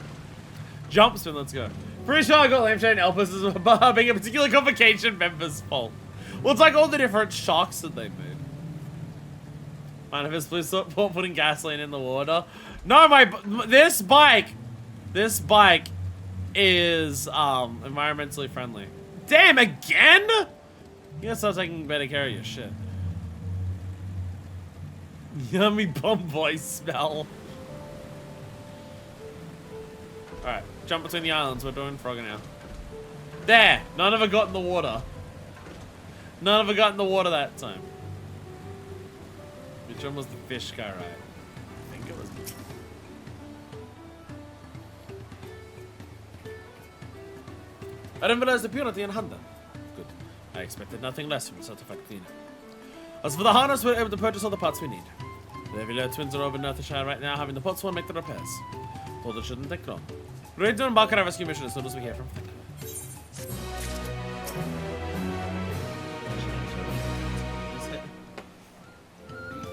Jump spin, let's go. Pretty sure I got Lampshade and Elpis as being a particular convocation member's fault. Well, it's like all the different sharks that they made. Mind if it's please stop putting gasoline in the water? No, this bike is environmentally friendly. Damn, again? You gotta start taking better care of your shit. Yummy bum boy smell. Alright, jump between the islands. We're doing frog now. There! None of it got in the water. None of it got in the water that time. Which one was the fish guy, right? I think it was me. I didn't realize the purity in Honda. Good. I expected nothing less from a certified cleaner. As for the harness, we're able to purchase all the parts we need. The Evila twins are over in Earthshire right now, having the pots one make the repairs. Told it shouldn't take long. We're ready to embark on our rescue mission as soon as we hear from Frank.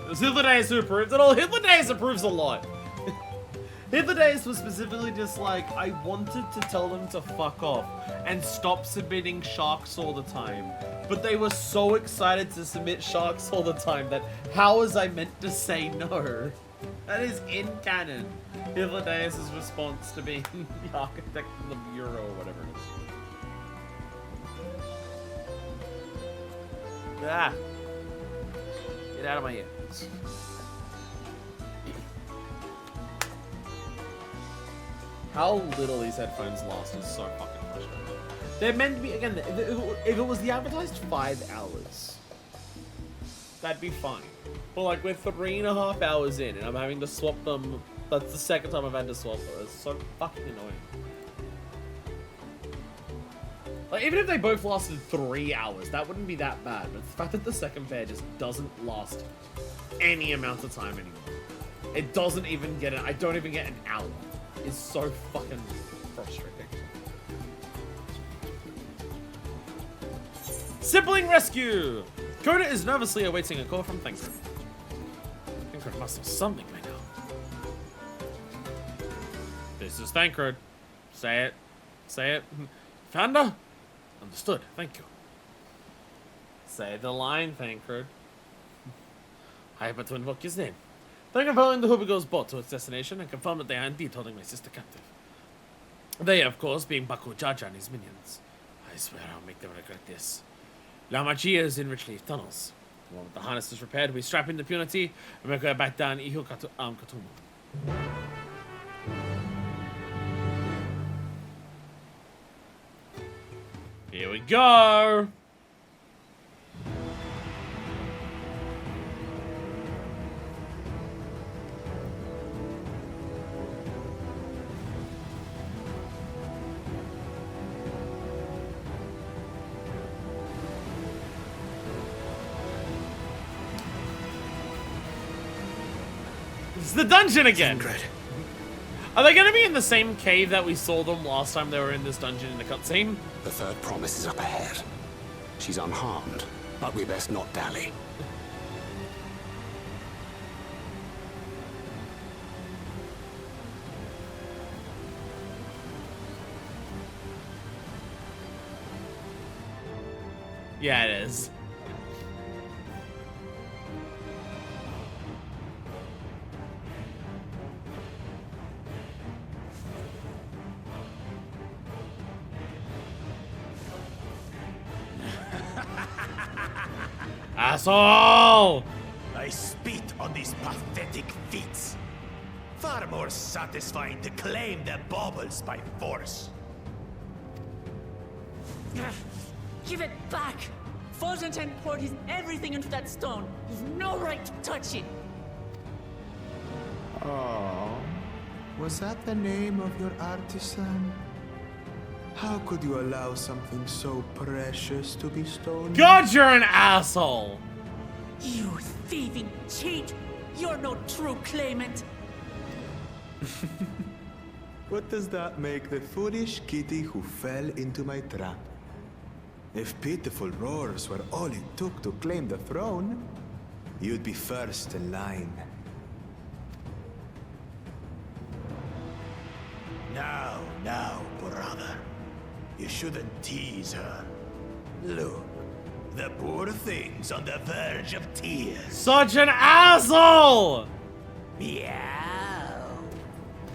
Hitlerdaze who approves it all. Hitlerdaze approves a lot. Hitlerdaze was specifically just like, I wanted to tell them to fuck off and stop submitting sharks all the time. But they were so excited to submit sharks all the time that how was I meant to say no? That is in canon. Hitlerdaze's response to being the architect of the bureau or whatever it is. Ah. Get out of my ear. How little these headphones last is so fucking frustrating. They're meant to be, again, if it was the advertised 5 hours, that'd be fine. But like, we're 3.5 hours in and I'm having to swap them. That's the second time I've had to swap them. It's so fucking annoying. Like, even if they both lasted 3 hours, that wouldn't be that bad. But the fact that the second pair just doesn't last any amount of time anymore. It doesn't even get it. I don't even get an hour. It's so fucking frustrating. Sibling rescue! Coda is nervously awaiting a call from Thancred. Thancred must have something by now. This is Thancred. Say it. Say it. Found her? Understood. Thank you. Say the line, Thancred. I have to invoke his name. Thank you for following the Hubigos boat to its destination and confirm that they are indeed holding my sister captive. They, of course, being Baku Jaja and his minions. I swear I'll make them regret this. La Magia is in Richleaf tunnels. The moment the harness is repaired, we strap in the Punity and make our way back down Ihu Katumu. Here we go. It's the dungeon again. Ingrid. Are they going to be in the same cave that we saw them last time they were in this dungeon in the cutscene? The third promise is up ahead. She's unharmed, but we best not dally. Yeah, it is. Asshole! I spit on these pathetic feats. Far more satisfying to claim their baubles by force. Give it back! Fosuntan poured his everything into that stone. You've no right to touch it. Oh, was that the name of your artisan? How could you allow something so precious to be stolen? God, you're an asshole! You thieving cheat! You're no true claimant! What does that make the foolish kitty who fell into my trap? If pitiful roars were all it took to claim the throne, you'd be first in line. Now, brother. You shouldn't tease her. Look, the poor thing's on the verge of tears. Such an asshole! Meow.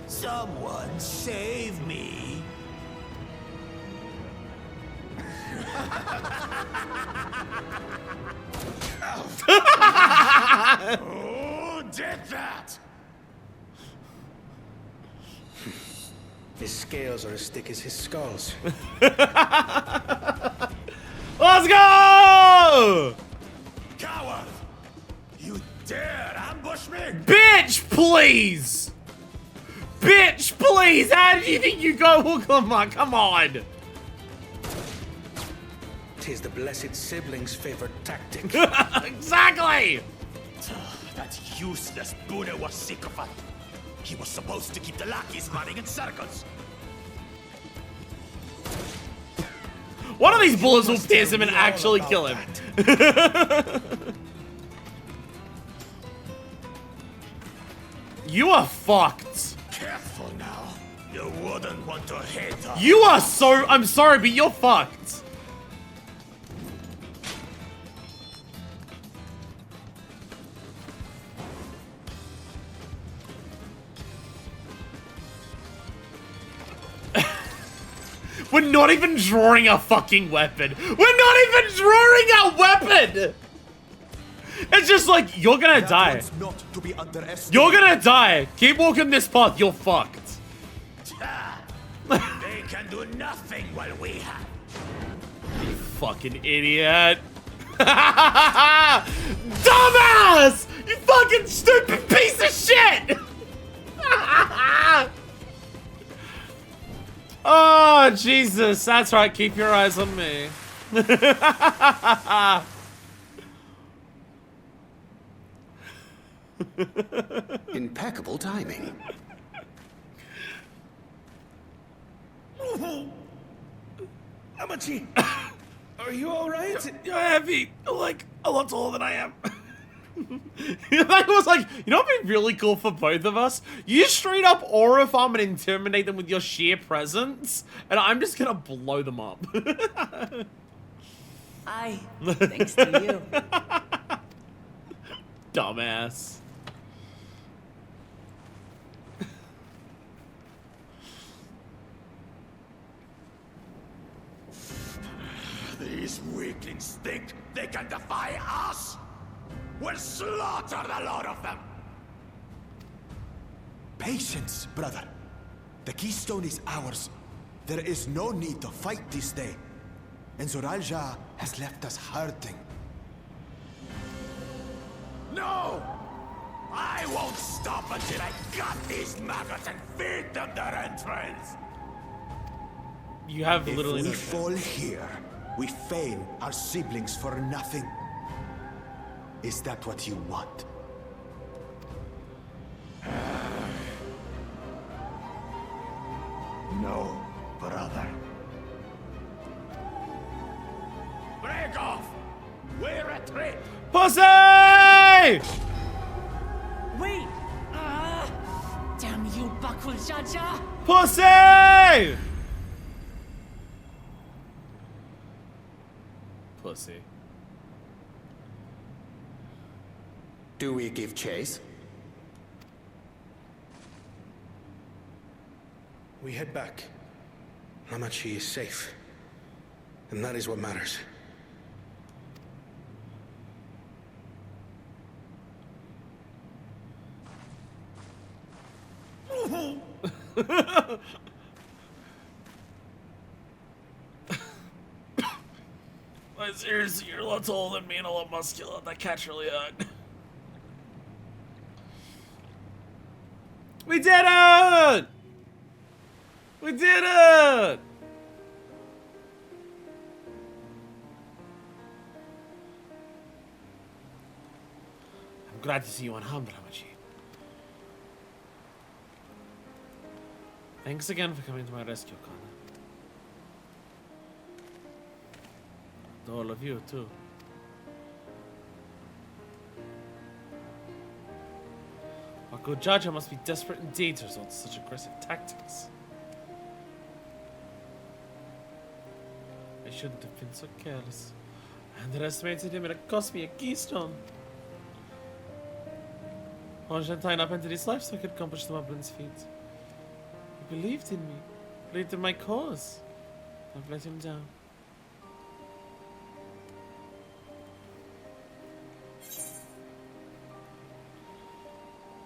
Someone save me. Who did that? His scales are as thick as his skulls. Let's go! Coward! You dare ambush me? Bitch, please! Bitch, please! How do you think you go, Uroqpacha? Come on! 'Tis the blessed sibling's favorite tactic. Exactly! That useless Buddha was sycophant. He was supposed to keep the lackeys running in circles. One of these bullets will pierce him and actually kill him. You are fucked. Careful now. You wouldn't want to hit her. You are so... I'm sorry, but you're fucked. We're not even drawing a fucking weapon. We're not even drawing a weapon! It's just like, you're gonna die. Not to be underestimated. You're gonna die. Keep walking this path, you're fucked. They can do nothing while we have. You fucking idiot. Dumbass! You fucking stupid piece of shit! Oh, Jesus. That's right. Keep your eyes on me. Impeccable timing. Amachi, are you alright? You're heavy. Like, a lot taller than I am. That was like, you know what'd be really cool for both of us? You straight up aura farm and intimidate them with your sheer presence, and I'm just gonna blow them up. Aye, thanks to you. Dumbass. These weaklings think they can defy us? We'll slaughter the lot of them! Patience, brother. The keystone is ours. There is no need to fight this day. and Zoralja has left us hurting. No! I won't stop until I gut these maggots and feed them their entrails! You have If literally we no fall here, we fail our siblings for nothing. Is that what you want? No, brother. Break off! We retreat! Pussy! Wait! Damn you, Bakul Jaja! Pussy! Pussy. Do we give chase? We head back. Hamachi is safe. And that is what matters. Like, seriously, you're a lot taller than me and a lot muscular. That catch really hurt. We did it! We did it! I'm glad to see you unharmed, Hamachi. Thanks again for coming to my rescue, Connor. To all of you, too. Bakul Jaja must be desperate indeed to resort to such aggressive tactics. I shouldn't have been so careless. I underestimated him and it cost me a keystone. Onge tied up into his life so I could accomplish the Moblin's feat. He believed in me, believed in my cause. I've let him down.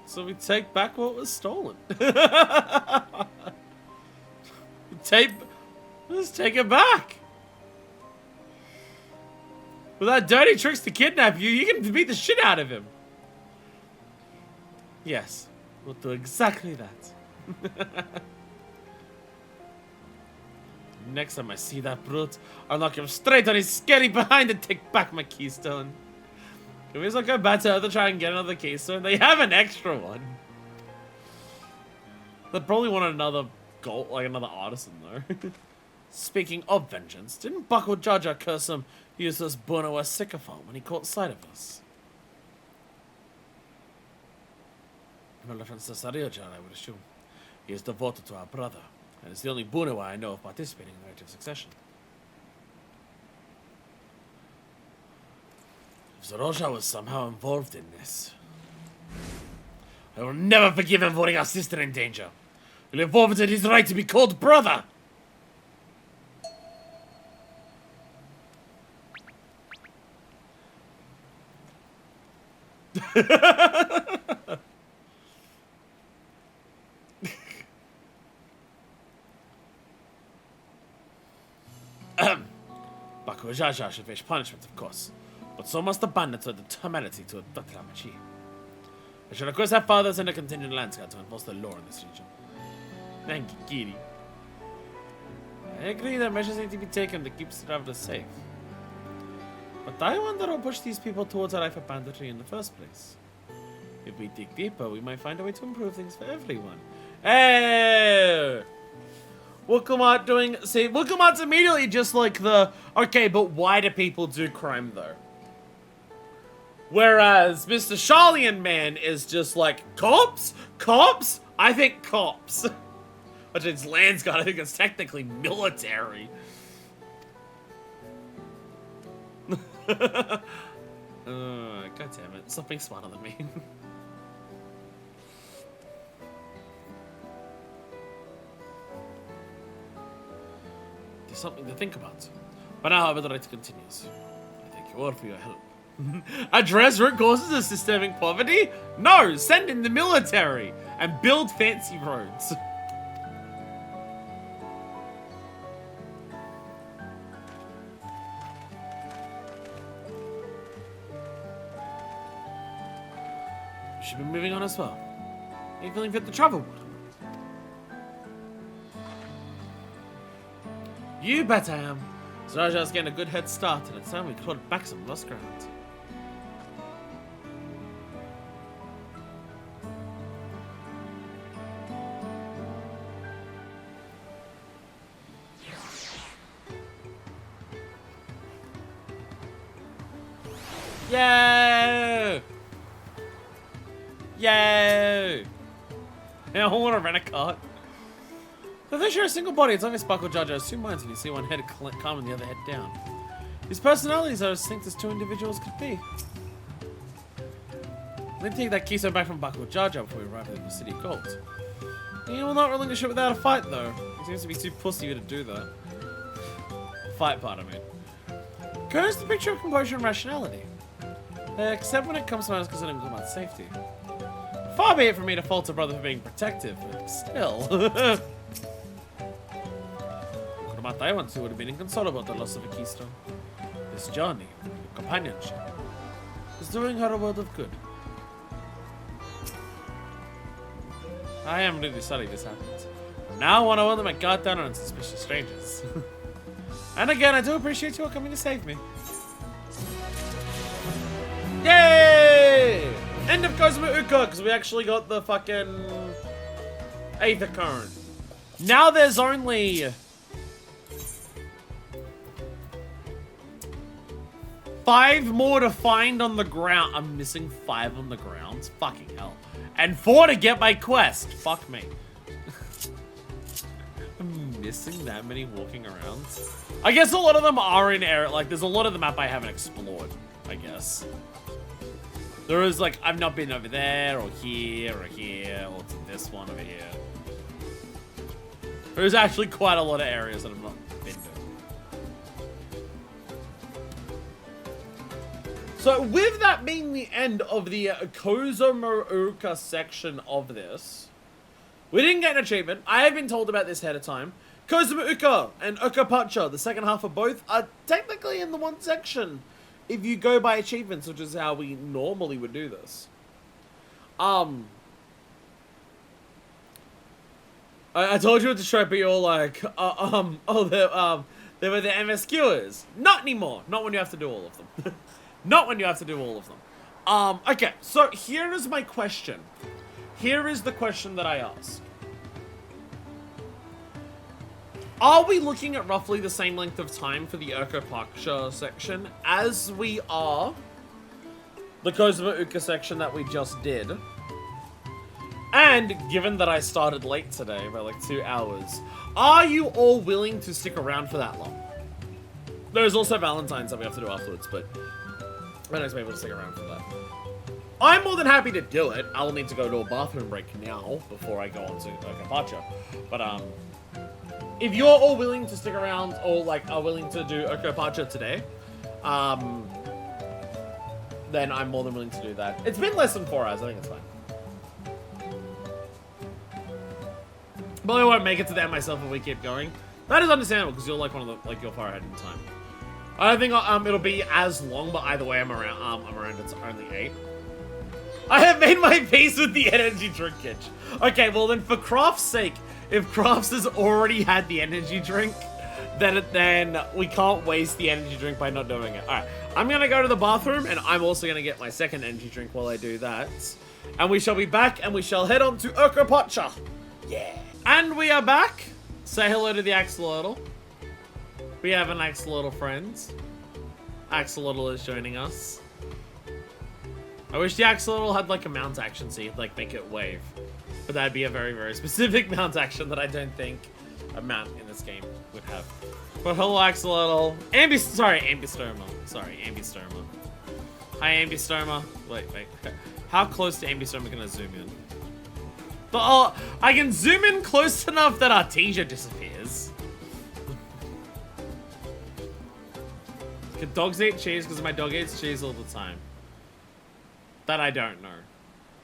So we take back what was stolen. Let's take it back. With that dirty tricks to kidnap you, you can beat the shit out of him. Yes, we'll do exactly that. Next time I see that brute, I'll knock him straight on his scary behind and take back my keystone. Can we just go back to Earth to try and get another keystone? They have an extra one. They'd probably want another gold, like another artisan though. Speaking of vengeance, didn't Bakul Jaja curse some useless Bono as sycophant when he caught sight of us? No reference to Sarioja, I would assume. He is devoted to our brother, and is the only Bono I know of participating in the rite of succession. If Zarosha was somehow involved in this, I will never forgive him for putting our sister in danger. He'll have forfeited his right to be called brother. Bakul Jaja should face punishment, of course, but so must the bandits with the temerity to abduct Hamachi. I shall request our father send a contingent landscout to enforce the law in this region. Thank you, Kiri. I agree that measures need to be taken to keep travelers safe. But I wonder what pushed these people towards a life of banditry in the first place. If we dig deeper, we might find a way to improve things for everyone. Hey! Wukumat's immediately just like the, okay, but why do people do crime though? Whereas Mr. Charlian Man is just like, cops? Cops? I think cops. Which is Landsguard, I think it's technically military. God damn it, stop being smarter than me. There's something to think about. But now, however, the right continues. I thank you all for your help. Address root causes of systemic poverty? No! Send in the military! And build fancy roads. We should be moving on as well. Are you feeling fit to travel? You bet I am. Zaraja's getting a good head start, and it's time we clawed back some lost ground. Yay! Yay! Yeah, I want to rent a cart. If they share a single body, it's obvious Buckle Jar Jar has 2 minds when you see one head calm and the other head down. These personalities are as distinct as 2 individuals could be. Let me take that keystone back from Buckle Jar Jar before we arrive at the City of Gold. You will not relinquish it without a fight, though. He seems to be too pussy to do that. Fight part, I mean. Curse the picture of composure and rationality. Except when it comes to matters concerning about safety. Far be it from me to fault a brother for being protective, but still. Kuramatai once would have been inconsolable at the loss of a keystone. This journey, companionship, is doing her a world of good. I am really sorry this happened. Now I want to hold my guard down on unsuspicious strangers. And again, I do appreciate you all coming to save me. Yay! End of Kozama'uka, because we actually got the fucking Aether Current. Now there's only 5 more to find on the ground. I'm missing 5 on the ground. Fucking hell. And 4 to get my quest. Fuck me. I'm missing that many walking around. I guess a lot of them are in area. Like, there's a lot of the map I haven't explored, I guess. There is, like, I've not been over there, or here, or to this one over here. There's actually quite a lot of areas that I've not been to. So, with that being the end of the Kozama'uka section of this, we didn't get an achievement. I have been told about this ahead of time. Kozama'uka and Uroqpacha, the second half of both, are technically in the one section. If you go by achievements, which is how we normally would do this. I told you to show, but you're like, they were the MSQers. Not anymore. Not when you have to do all of them. Not when you have to do all of them. Okay, so here is my question. Here is the question that I ask. Are we looking at roughly the same length of time for the Uroqpacha section as we are the Kozama'uka section that we just did? And given that I started late today by like 2 hours, are you all willing to stick around for that long? There's also Valentine's that we have to do afterwards, but I don't expect people to stick around for that. I'm more than happy to do it. I'll need to go to a bathroom break now before I go on to Uroqpacha. But if you're all willing to stick around or like are willing to do Uroqpacha today, then I'm more than willing to do that. It's been less than 4 hours. I think it's fine. But I won't make it to the end myself if we keep going. That is understandable because you're like one of the you're far ahead in time. I don't think it'll be as long, but either way, I'm around. It's only 8. I have made my peace with the energy drink itch. Okay, well then, for Craft's sake, if Crafts has already had the energy drink, then we can't waste the energy drink by not doing it. All right, I'm gonna go to the bathroom, and I'm also gonna get my second energy drink while I do that. And we shall be back, and we shall head on to Uroqpacha. Yeah. And we are back. Say hello to the Axolotl. We have an Axolotl friend. Axolotl is joining us. I wish the Axolotl had like a mount action so you could like make it wave. But that'd be a very, very specific mount action that I don't think a mount in this game would have. But hello, Axolotl. Ambistoma. Sorry, Ambistoma. Hi, Ambistoma. Wait. How close to Ambistoma can I zoom in? But, I can zoom in close enough that Artesia disappears. Can dogs eat cheese? Because my dog eats cheese all the time. That I don't know.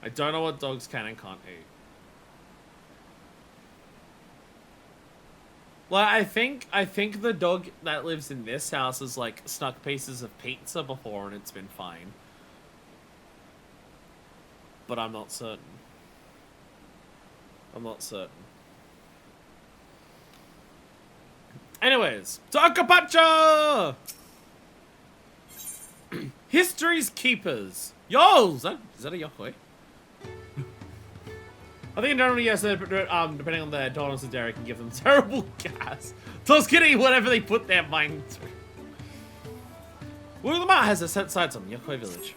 I don't know what dogs can and can't eat. Well, I think the dog that lives in this house has like snuck pieces of pizza before and it's been fine. but I'm not certain. I'm not certain. Anyways, Uroqpacha! History's Keepers. Yo! Is that a Yokoi? I think in general, yes, depending on their tolerance to dairy, can give them terrible gas. Just kidding, whatever they put their mind to. Uroqpacha has a set sights on Yokoi village.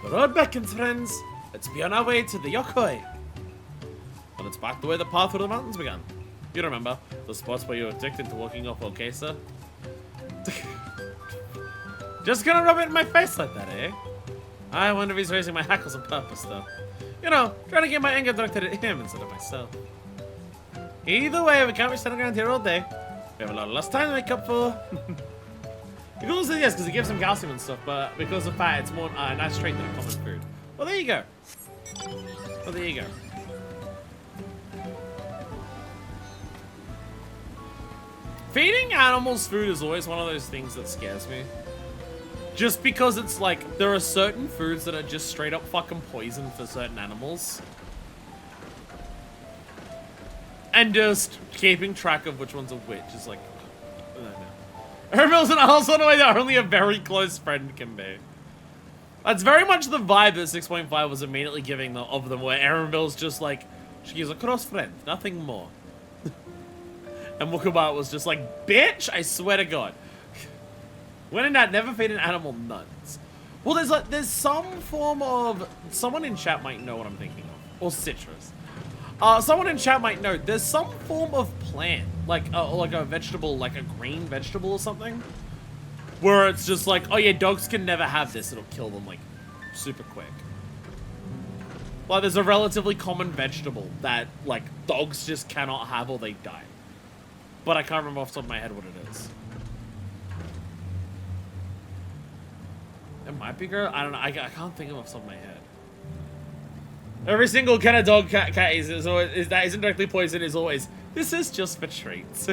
The road beckons, friends. Let's be on our way to the Yokoi. And it's back the way the path through the mountains began. You remember, the spots where you were addicted to walking off Okesa? Just gonna rub it in my face like that, eh? I wonder if he's raising my hackles on purpose, though. You know, trying to get my anger directed at him instead of myself. Either way, we can't be standing around here all day. We have a lot of lost time to make up for. The cool thing is, because it gives him calcium and stuff, but because of fat, it's more a nice trait than a common food. Well, there you go. Well, there you go. Feeding animals food is always one of those things that scares me. Just because it's like, there are certain foods that are just straight up fucking poison for certain animals. And just keeping track of which one's a which is like, I don't know. Aramel's an asshole in a way that only a very close friend can be. That's very much the vibe that 6.5 was immediately giving of them, where Aramel's just like, she's a close friend, nothing more. And Uroqpacha was just like, bitch, I swear to God. When in doubt, never feed an animal nuts. Well, there's some form of, someone in chat might know what I'm thinking of, or citrus. Someone in chat might know, there's some form of plant, like a vegetable, like a green vegetable or something, where it's just like, oh yeah, dogs can never have this, it'll kill them like super quick. Like there's a relatively common vegetable that like dogs just cannot have or they die. But I can't remember off the top of my head what it is. It might be girl. I don't know. I can't think of it off the top of my head. Every single kind of dog cat is always that isn't directly poisoned is always, this is just for treats.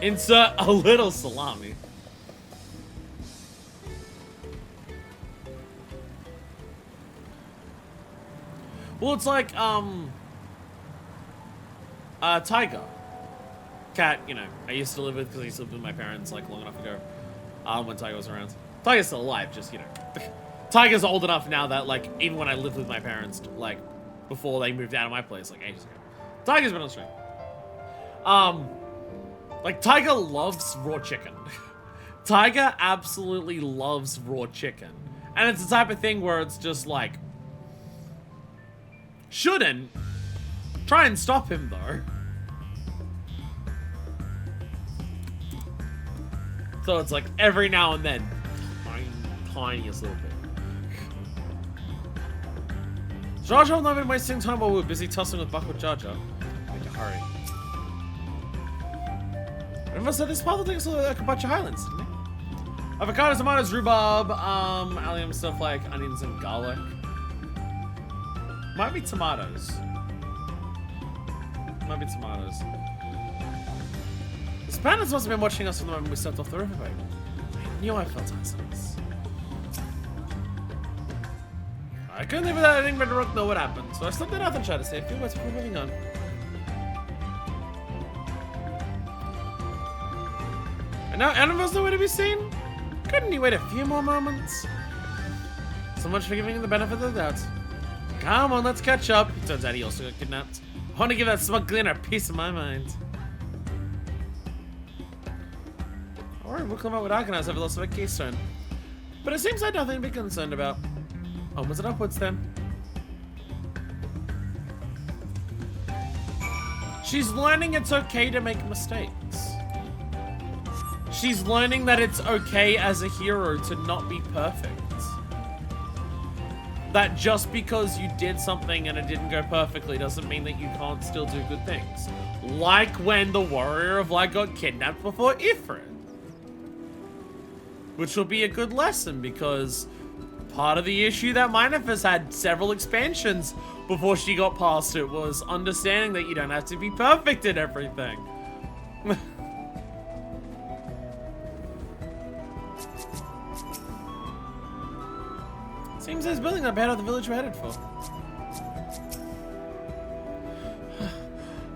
Insert a little salami. Well, it's like, Tiger. Cat, you know, I used to live with, because I used to live with my parents, like, long enough ago, when Tiger was around. Tiger's still alive, just, you know. Tiger's old enough now that, like, even when I lived with my parents, like, before they moved out of my place, like, ages ago. Tiger's been on stream. Like, Tiger loves raw chicken. Tiger absolutely loves raw chicken. And it's the type of thing where it's just like, shouldn't. Try and stop him, though. So it's like, every now and then, tiniest little bit. Jar Jar not been wasting time while we were busy tussling with Buck with Jar Jar. Need to hurry. Remember, said this path will take us to the Uroqpacha Highlands, didn't it? Avocados, tomatoes, rhubarb, allium stuff like onions and garlic. Might be tomatoes. Might be tomatoes. The Spaniards must have been watching us from the moment we stepped off the riverbank. I knew I felt ourselves. I couldn't live without letting Red Rock know what happened, so I stopped it out and tried to say a few words before moving on. And now Annabelle's nowhere to be seen? Couldn't you wait a few more moments? So much for giving him the benefit of the doubt. Come on, let's catch up. It turns out he also got kidnapped. I want to give that smug cleaner a piece of my mind. Alright, we'll come up with Arcanines over the loss of a keystone. But it seems like nothing to be concerned about. Onwards and upwards then. She's learning it's okay to make mistakes. She's learning that it's okay as a hero to not be perfect. That just because you did something and it didn't go perfectly doesn't mean that you can't still do good things. Like when the Warrior of Light got kidnapped before Ifrit. Which will be a good lesson because part of the issue that Minefus had several expansions before she got past it was understanding that you don't have to be perfect at everything. Seems there's building up ahead of the village we're headed for.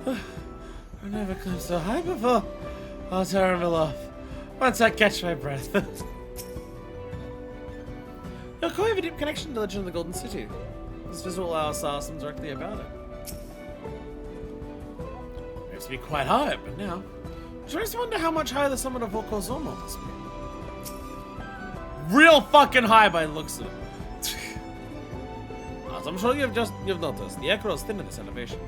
I've never climbed so high before. I'll terrible off once I catch my breath. Yokoi have a deep connection to the legend of the Golden City. This visit will allow us to ask them directly about it. It used to be quite high, but now, which makes me wonder how much higher the summit of Kozama must be. Real fucking high by the looks of it. As I'm sure you've noticed, the air grows thin at this elevation.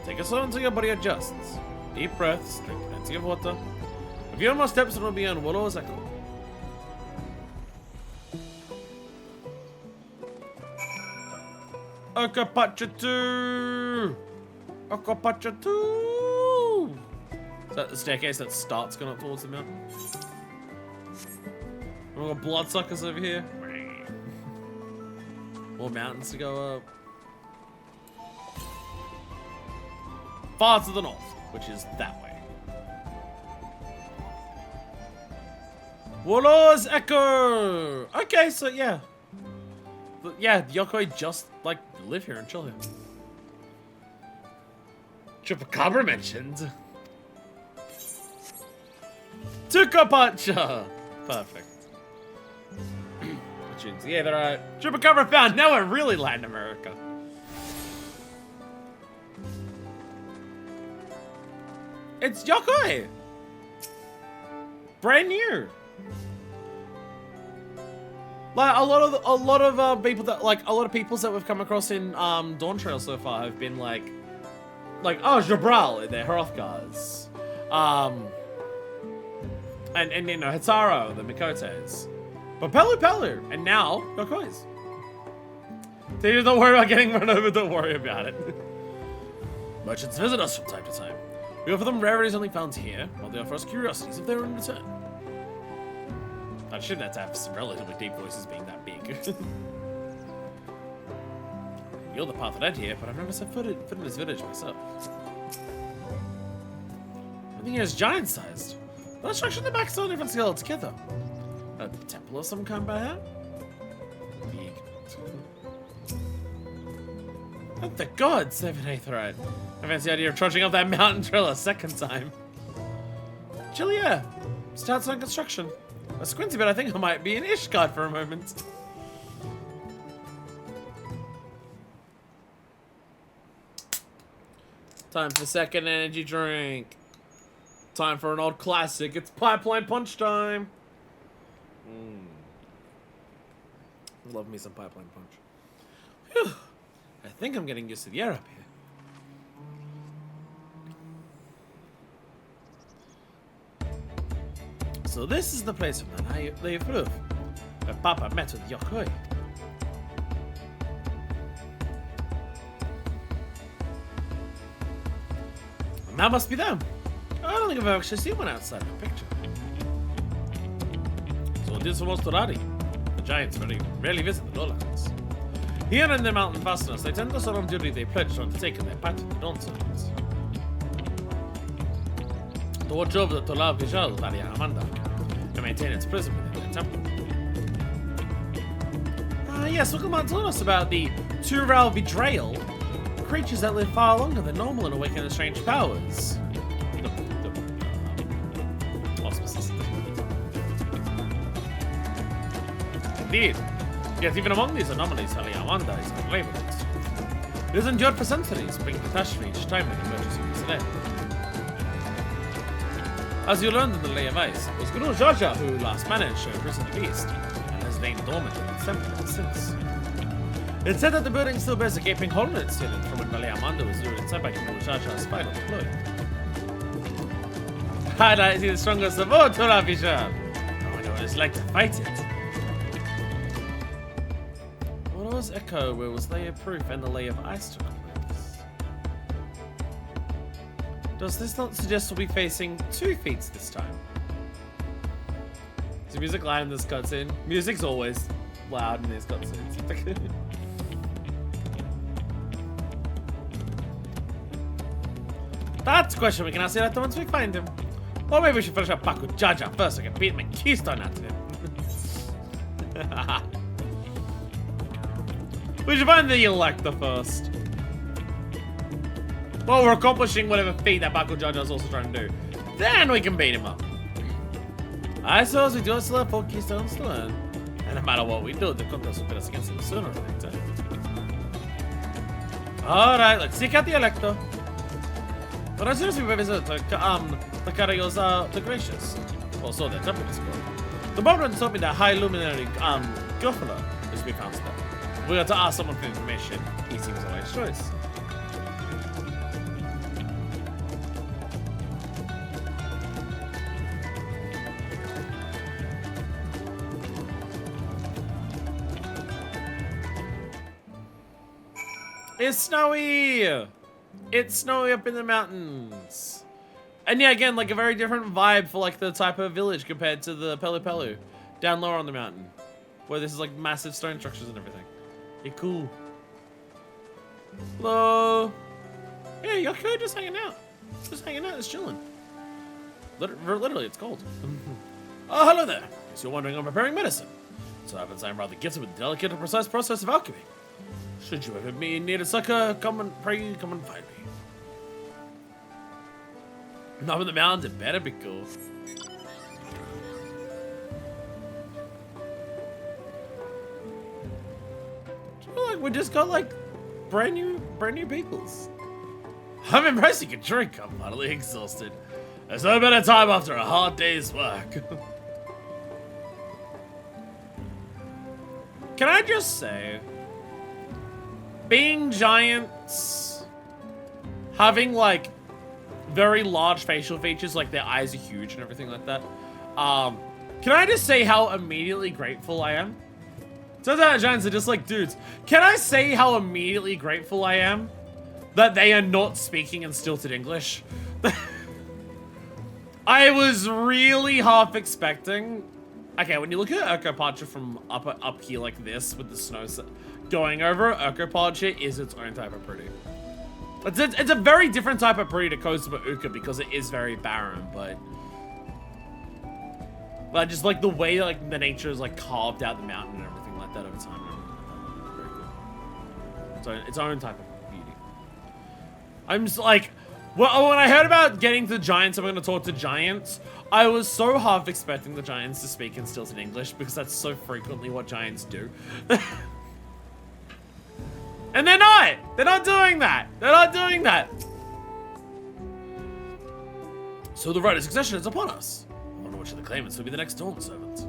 Take it slow until your body adjusts. Deep breaths, drink plenty of water. A few more steps and we'll be on Willow's Echo. Uroqpacha 2! Uroqpacha 2! Is that the staircase that starts going up towards the mountain? We've got bloodsuckers over here. More mountains to go up. Far to the north, which is that way. Willow's Echo! Okay, so yeah. But yeah, Yokoi just, like, live here and chill here. Chupacabra mentioned. Uroqpacha! Perfect. Yeah, they're right. Chupacabra found. Now we're really Latin America. It's Yokoi! Brand new. Like a lot of people that a lot of peoples that we've come across in Dawntrail so far have been like oh, Jabral in their Hrothgars. And you know, Hitaro, the Mikotes. But Pelu, and now Yokoi's. So don't worry about getting run over, don't worry about it. Merchants visit us from time to time. We offer them rarities only found here, while they offer us curiosities if they're in return. I shouldn't have to have some relatively deep voices being that big. You're the path led here, but I've never set foot in this village myself. Everything here is giant-sized. The structure in the back is all different scale altogether. A temple of some kind by here? Big. Thank the gods, 7/8 right. I fancy the idea of trudging up that mountain trail a second time. Chilly air. Starts on construction. A squinty bit, I think I might be in Ishgard for a moment. Time for second energy drink. Time for an old classic. It's pipeline punch time. Love me some pipeline punch. Whew. I think I'm getting used to the air up here. So this is the place where they approve. Where Papa met with Yokoi. And that must be them. I don't think I've actually seen one outside the picture. So this was Torari. The giants rarely visit the lowlands. Here in the mountain fastness, they tend to solemn duty they pledged to undertake in their path to the Dawntrails. To watch over the Tola Vijal Valia Amanda, and maintain its prison within their temple. Yes, Uroqpacha told us about the Tural Betrayal, creatures that live far longer than normal and awaken to strange powers. Auspices. Indeed. Yet even among these anomalies, Amanda is unbelievable. It has endured for centuries, bringing catastrophe each time it emerges from its lair. As you learned in the Lay of Ice, it was Guru Jaja who last managed to imprison the beast, and has lain dormant in its temple ever since. It's said that the building still bears a gaping hole in its ceiling from when Amanda was lured inside by Guru Jaja's final blow. I'd like to see the strongest of all, Tola Vijal. I know what it's like to fight it. Echo, where was Layer Proof and the Layer of Ice took place. Does this not suggest we'll be facing 2 feats this time? Is the music loud in this cutscene? Music's always loud in these cutscenes. That's a question we can ask Electo once we find him. Or maybe we should finish up back with Jaja first so I can beat my keystone out of him. We should find the Elector first. Well, we're accomplishing whatever feat that Baku Jaja is also trying to do. Then we can beat him up. I suppose we do still have 4 keystones to learn. And no matter what we do, the contest will put us against him sooner or later. Alright, let's seek out the Elector. But as soon as we visit the Karayos the Gracious, or so their temple is called, the Barbarian told me that High Luminary Gofala is to be found there. We got to ask someone for information. He seems a wise choice. It's snowy! It's snowy up in the mountains. And yeah, again, like a very different vibe for like the type of village compared to the Pelu Pelu down lower on the mountain. Where this is like massive stone structures and everything. Yeah, cool. Hello. Yeah, Yoko just hanging out. Just chilling. Literally, it's cold. Oh, hello there. Guess you're wondering I'm preparing medicine. So happens I'm rather gifted with the delicate and precise process of alchemy. Should you ever be in need of succor, come and find me. Up in the mountains, it better be cool. I feel like we just got like brand new peoples. I'm impressed you can drink. I'm utterly exhausted. There's no better time after a hard day's work. Can I just say, being giants, having like very large facial features, like their eyes are huge and everything like that. Can I just say how immediately grateful I am? Turns out giants are just like dudes. Can I say how immediately grateful I am that they are not speaking in stilted English? I was really half expecting. Okay, when you look at Uroqpacha from up here like this with the snow going over, Uroqpacha is its own type of pretty. It's a very different type of pretty to Kozama'uka because it is very barren, but just like the way like the nature is like carved out the mountain and everything like that over time. Very cool. So its own type of beauty. I'm just like, well, when I heard about getting to giants, I'm going to talk to giants. I was so half expecting the giants to speak in stilted English because that's so frequently what giants do. And they're not! They're not doing that! They're not doing that! So the right of succession is upon us. I wonder which of the claimants will be the next Dawn servant.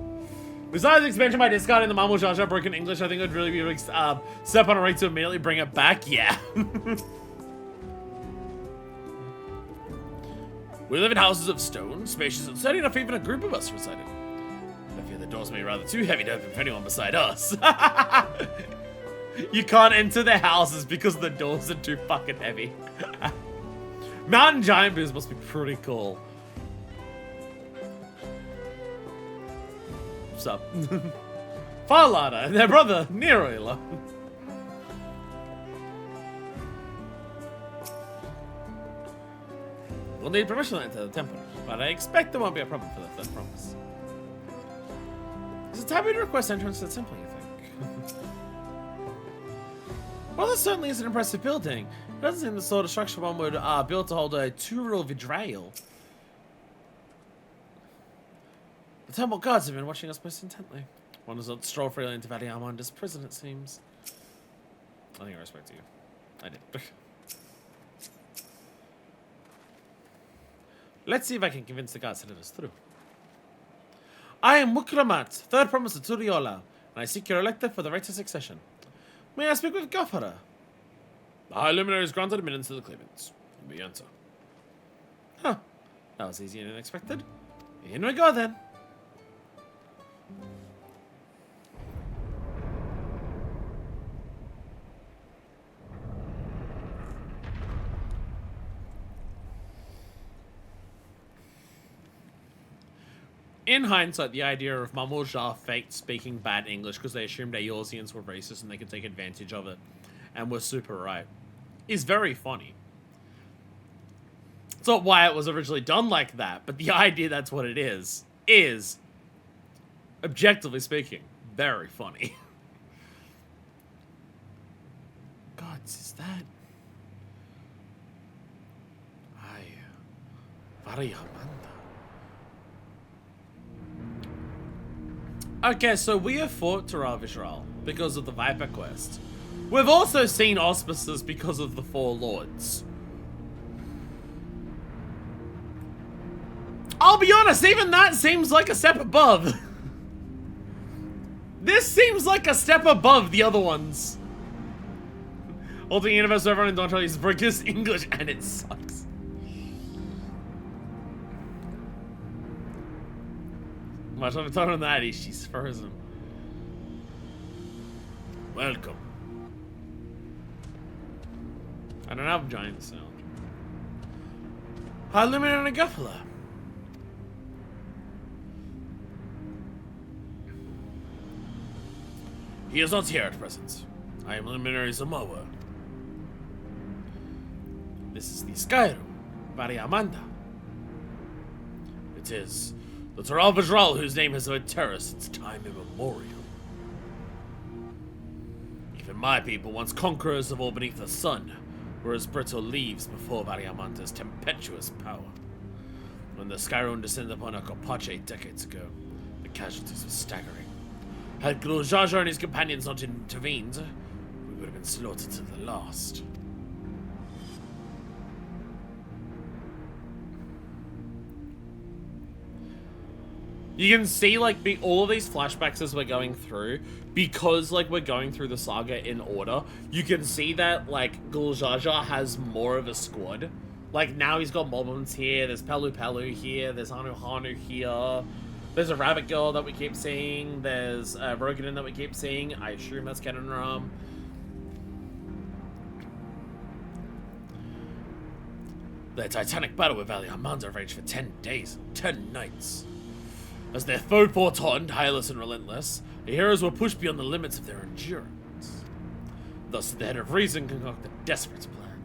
Besides expansion by discarding the Mamu Jaja broken English, I think it would really be a step on a rate to immediately bring it back. Yeah. We live in houses of stone, spacious and sturdy enough even a group of us reside in. I fear the doors may be rather too heavy to open for anyone beside us. You can't enter their houses because the doors are too fucking heavy. Mountain giant boos must be pretty cool. What's up? Farlada and their brother, Neroila. We'll need permission to enter the temple, but I expect there won't be a problem for the third promise. Is it time to request entrance to the temple, you think? Well, this certainly is an impressive building. It doesn't seem the sort of structure one would build to hold a two-real vidrail. The temple guards have been watching us most intently. One does not stroll freely into Valley Armanda's prison, it seems. I think I respect you. I did. Let's see if I can convince the guards to let us through. I am Mukramat, third promise of Turiola, and I seek your elector for the right of succession. May I speak with Gofara? The High Luminary has granted admittance to the claimants. You may enter. Huh. That was easy and unexpected. In we go then. In hindsight, the idea of Mamorja faked speaking bad English because they assumed Eorzeans were racist and they could take advantage of it and were super right is very funny. It's not why it was originally done like that, but the idea that's what it is, objectively speaking, very funny. God, is that... Okay, so we have fought Taral Vishral because of the Viper Quest. We've also seen auspices because of the Four Lords. I'll be honest, even that seems like a step above. This seems like a step above the other ones. Alternate universe, everyone in Dawntrail uses British English and it sucks. Much on the tone of that, she's frozen. Welcome. I don't have giant sound. Hi, Luminary and Uroqpacha. He is not here at present. I am Luminary Zamoa. This is the Skyrim, Variamanda. It is the Taral Vishral whose name has been terror since time immemorial. Even my people, once conquerors of all beneath the sun, were as brittle leaves before Variamanda's tempestuous power. When the Skyrim descended upon Uroqpacha 8 decades ago, the casualties were staggering. Had Kozama'uka and his companions not intervened, we would have been slaughtered to the last. You can see, like, all of these flashbacks as we're going through, because, like, we're going through the saga in order, you can see that, like, Kozama'uka has more of a squad. Like, now he's got Moblins here, there's Palu Palu here, there's Hanu Hanu here, there's a Rabbit Girl that we keep seeing, there's Rogadin that we keep seeing, I assume that's Kenan Ram. The titanic battle with Variamanda raged for 10 days and 10 nights. As their foe fought on, tireless and relentless, the heroes were pushed beyond the limits of their endurance. Thus, the head of reason concocted a desperate plan.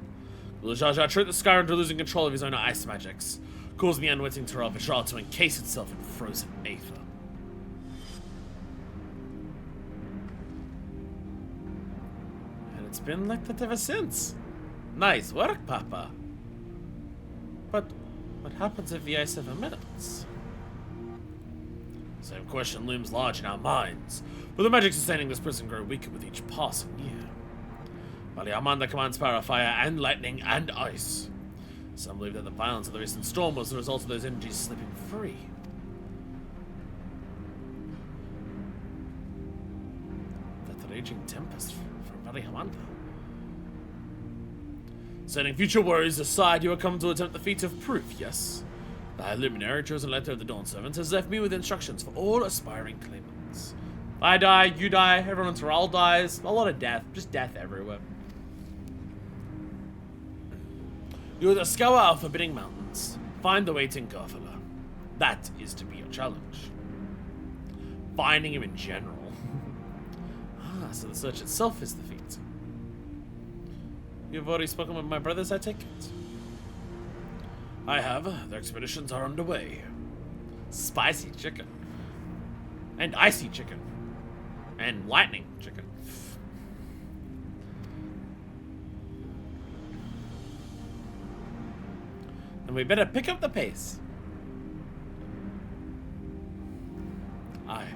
Kozama'uka tricked the Skyrim into losing control of his own ice magics, causing the unwitting Taral Vishral to encase itself in frozen aether. And it's been like that ever since. Nice work, Papa. But what happens if the ice ever melts? Same question looms large in our minds, but the magic sustaining this prison grow weaker with each passing year. Variamanda commands power of fire and lightning and ice. Some believe that the violence of the recent storm was the result of those energies slipping free. That raging tempest from Variamanda. Setting future worries aside, you have come to attempt the feat of proof, yes? The High Luminary, chosen letter of the Dawn Servants, has left me with instructions for all aspiring claimants. I die, you die, everyone in Taral dies. A lot of death, just death everywhere. You are to scour our forbidding mountains. Find the way to Uroqpacha. That is to be your challenge. Finding him in general. So the search itself is the feat. You've already spoken with my brothers, I take it? I have. Their expeditions are underway. Spicy chicken. And icy chicken. And lightning chicken. And we better pick up the pace. Aye.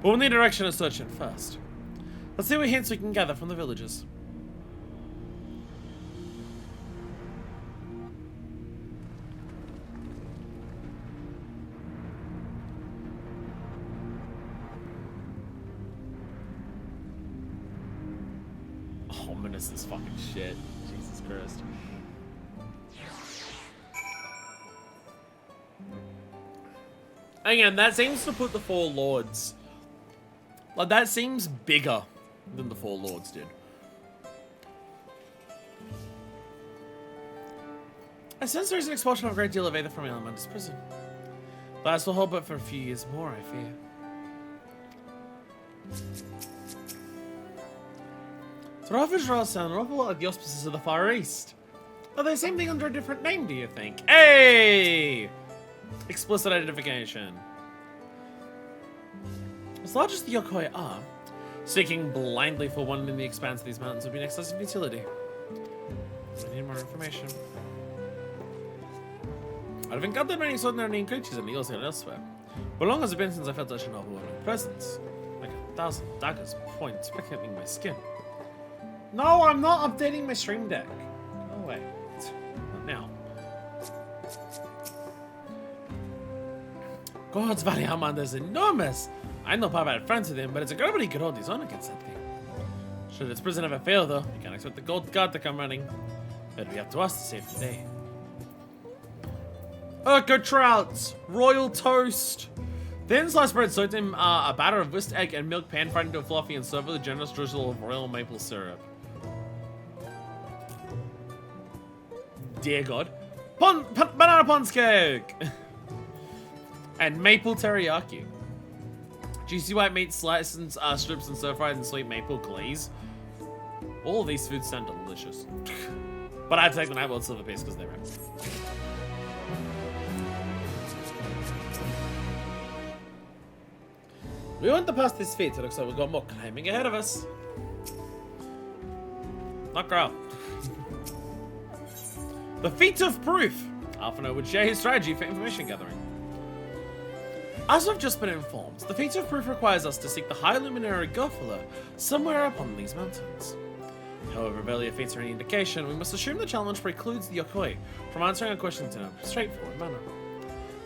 But we'll need direction to search in first. Let's see what hints we can gather from the villagers. Ominous as fucking shit. Jesus Christ. Again, that seems to put the Four Lords... Like, that seems bigger than the Four Lords did. I sense there is an expulsion of a great deal of Aether from Elementus prison. That's will hold but for a few years more, I fear. Ravage Ross sound an awful lot like the auspices of the Far East. Are they the same thing under a different name, do you think? Hey! Explicit identification. As large as the Yokoi are, seeking blindly for one in the expanse of these mountains would be an excessive utility. I need more information. I have encountered many extraordinary creatures in the hills and elsewhere, but long has it been since I felt such an overwhelming presence. Like 1,000 daggers point speculating my skin. No, I'm not updating my stream deck. Go away. Not now. God's Valley Hamanda is enormous. I know Papa had friends with him, but it's incredible he could hold his own against that thing. Should its prison ever fail, though, you can't expect the Gold God to come running. It'll be up to us to save the day. Urko Trouts! Royal Toast! Thin sliced bread soaked in a batter of whisked egg and milk pan fried into a fluffy and served with a generous drizzle of royal maple syrup. Dear God. Banana Ponce cake! And maple teriyaki. Juicy white meat sliced and strips and stir-fried in sweet maple glaze. All of these foods sound delicious. But I have to take the Night World Silver piece because they're rare. We want to pass this feat. It looks like we've got more climbing ahead of us. Knock her out. The Feat of Proof. Alphino would share his strategy for information gathering. As we've just been informed, the Feat of Proof requires us to seek the High Luminary Gurfula somewhere upon these mountains. However, barely a feats are any indication, we must assume the challenge precludes the Yokoi from answering our questions in a straightforward manner.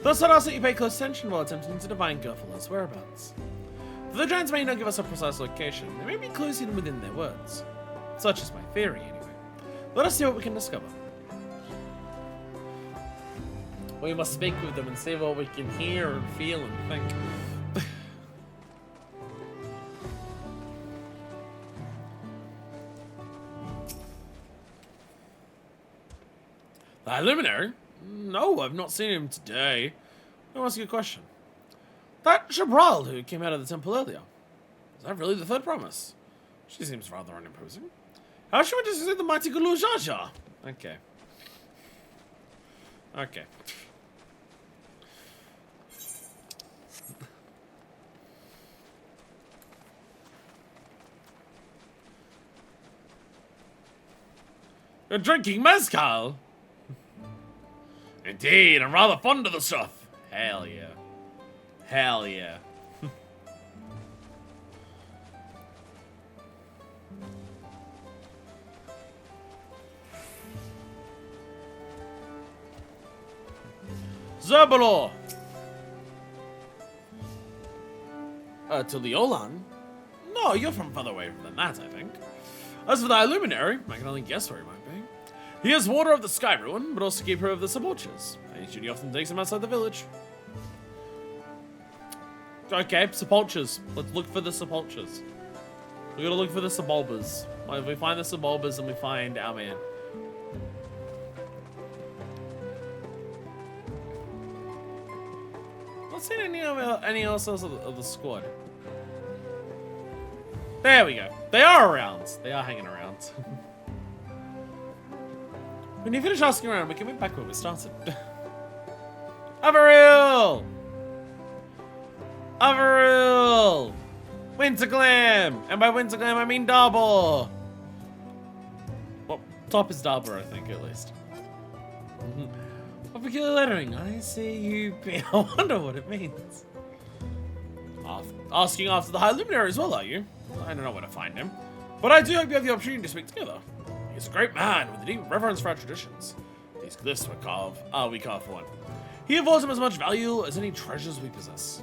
Thus, I'd ask that you pay close attention while attempting to divine Gurfula's whereabouts. Though the giants may not give us a precise location, there may be clues hidden within their words. Such is my theory, anyway. Let us see what we can discover. We must speak with them and see what we can hear and feel and think. The Luminary? No, I've not seen him today. I'll ask you a question. That Jabral who came out of the temple earlier, is that really the third promise? She seems rather unimposing. How should we just say the mighty Gulu Jaja? Okay. Okay. You're drinking mezcal? Indeed, I'm rather fond of the stuff. Hell yeah. Hell yeah. Zerbalor! To Leolan? No, you're from further away than that, I think. As for the Illuminary, I can only guess where he might be. He is warder of the Sky Ruin, but also keeper of the Sepulchres. And he often takes him outside the village. Okay, Sepulchres. Let's look for the Sepulchres. We gotta look for the Sebulbas. If we find the Sebulbas, then we find our man. Not seen any else of the squad. There we go. They are around. They are hanging around. When you finish asking around, we can move back where we started. Avaril! Avaril! Winterglam! And by Winterglam, I mean Darbor! Well, top is Darbor, I think, at least. What peculiar lettering? I-C-U-P. I wonder what it means. Asking after the High Luminary as well, are you? I don't know where to find him. But I do hope you have the opportunity to speak together. He's a great man with a deep reverence for our traditions. These glyphs we carve for one. He affords them as much value as any treasures we possess.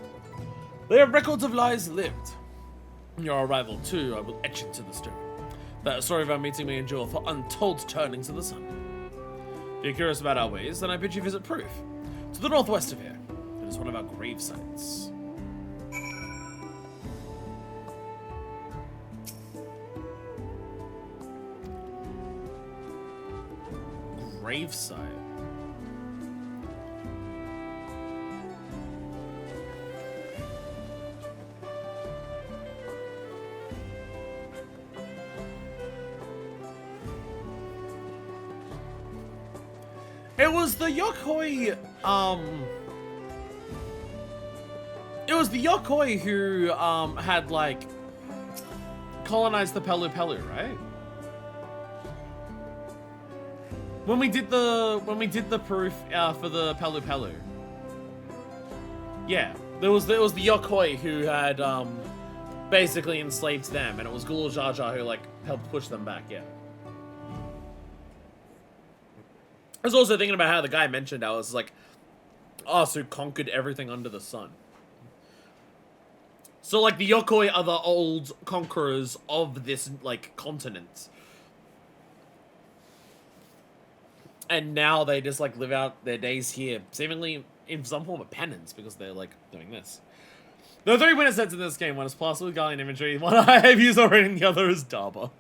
They are records of lives lived. Your arrival, too, I will etch into the stone. That story of our meeting may endure for untold turnings of the sun. If you're curious about our ways, then I bid you visit Proof, to the northwest of here. It is one of our grave sites. Gravesite. It was the Yokoi, it was the Yokoi who, had, like, colonized the Pelu Pelu, right? When we did the proof, for the Pelu Pelu. Yeah, there was the Yokoi who had, basically enslaved them, and it was Gulul Jar Jar who, like, helped push them back, yeah. I was also thinking about how the guy mentioned how it's like, us who conquered everything under the sun. So, like, the Yokoi are the old conquerors of this, like, continent. And now they just, like, live out their days here, seemingly in some form of penance, because they're, like, doing this. There are 3 winner sets in this game. One is Plaster with Guardian Imagery, one I have used already, and the other is Daba.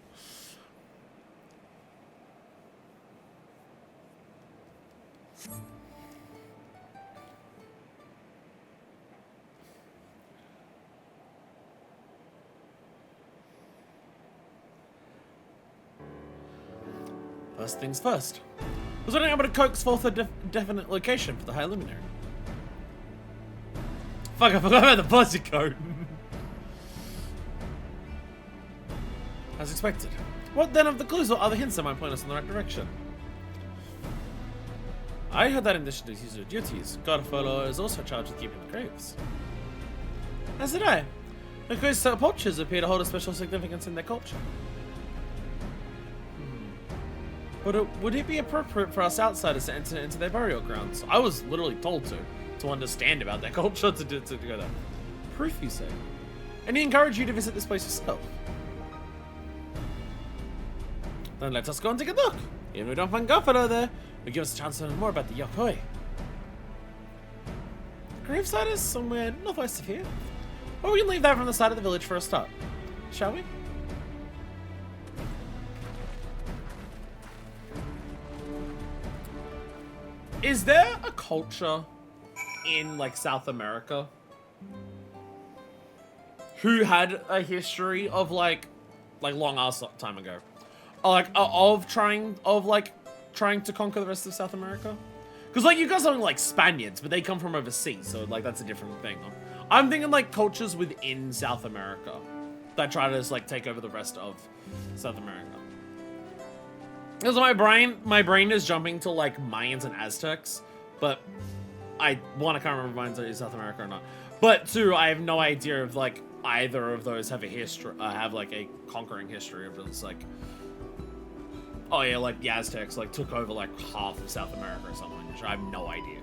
First things first. Was I able to coax forth a definite location for the High Luminary? Fuck, I forgot about the Buzzy Coat. As expected. What then of the clues or other hints that might point us in the right direction? I heard that in addition to his usual duties, Godfellow is also charged with keeping the graves. As did I. Because poachers appear to hold a special significance in their culture. But would it be appropriate for us outsiders to enter into their burial grounds? I was literally told to understand about their culture to go there. Proof, you say? And he encouraged you to visit this place yourself. Then let us go and take a look. Even if we don't find Godfellow there, it gives us a chance to learn more about the Yokoi. Graveside is somewhere northwest of here. Or we can leave that from the side of the village for a start. Shall we? Is there a culture in, like, South America who had a history of, like long ass time ago, of trying to conquer the rest of South America? Because, like, you got something like Spaniards, but they come from overseas, so, like, that's a different thing. I'm thinking, like, cultures within South America that try to just, like, take over the rest of South America. Because my brain is jumping to, like, Mayans and Aztecs, but I can't remember if Mayans are in South America or not. But 2, I have no idea if, like, either of those have a history, have, like, a conquering history of just, like, oh yeah, like, the Aztecs, like, took over, like, half of South America or something, which I have no idea.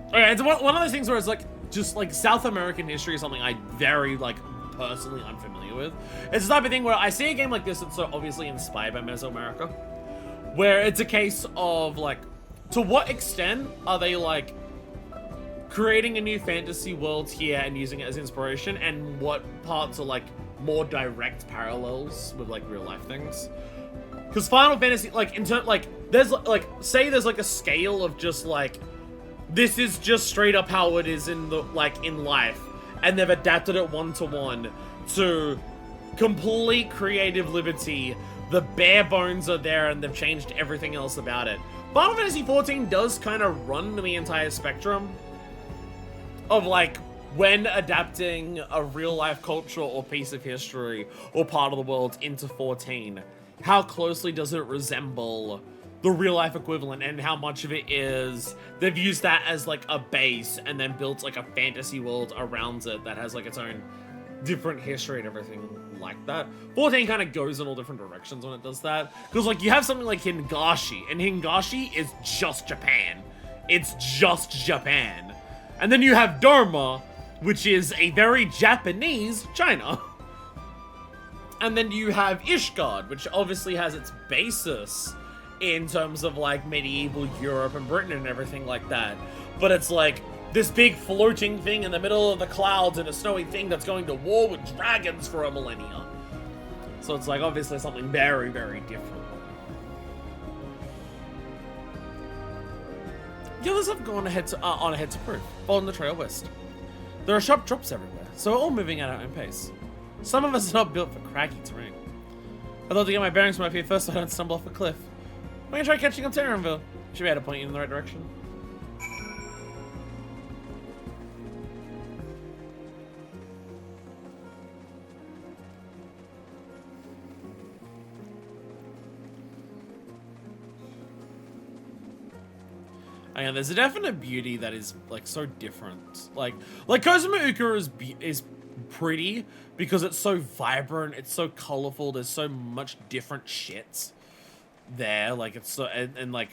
Okay, it's one of those things where it's, like, just, like, South American history is something I very, like, personally unfamiliar with. It's the type of thing where I see a game like this that's so obviously inspired by Mesoamerica, where it's a case of, like, to what extent are they, like, creating a new fantasy world here and using it as inspiration, and what parts are, like, more direct parallels with, like, real life things. Because Final Fantasy, like, in terms, like, there's, like, say there's, like, a scale of just, like, this is just straight up how it is in the, like, in life, and they've adapted it one-to-one to complete creative liberty. The bare bones are there, and they've changed everything else about it. Final Fantasy XIV does kind of run the entire spectrum of, like, when adapting a real-life culture or piece of history or part of the world into 14, how closely does it resemble the real-life equivalent, and how much of it is they've used that as, like, a base and then built, like, a fantasy world around it that has, like, its own different history and everything like that. 14 kind of goes in all different directions when it does that, because, like, you have something like Hingashi, and Hingashi is just Japan. It's just Japan. And then you have Dharma, which is a very Japanese China. And then you have Ishgard, which obviously has its basis in terms of, like, medieval Europe and Britain and everything like that. But it's like this big floating thing in the middle of the clouds and a snowy thing that's going to war with dragons for a millennia. So it's, like, obviously something very, very different. The others have gone ahead to, on ahead to proof, following the trail west. There are sharp drops everywhere, so we're all moving at our own pace. Some of us are not built for craggy terrain. I'd love to get my bearings from up here first so I don't stumble off a cliff. I'm gonna try catching on Terranville. Should be able to point you in the right direction. Hang on, there's a definite beauty that is like so different. Like Kozama'uka is pretty because it's so vibrant, it's so colorful. There's so much different shit there. Like it's so and like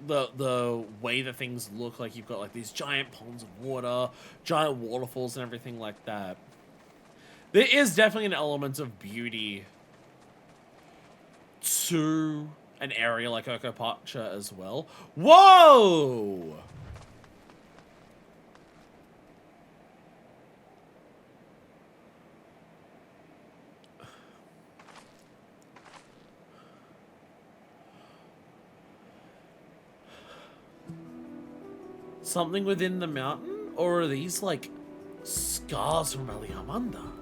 the way that things look, like you've got like these giant ponds of water, giant waterfalls, and everything like that. There is definitely an element of beauty to an area like Uroqpacha as well. Whoa! Something within the mountain? Or are these like scars from Aliamanda?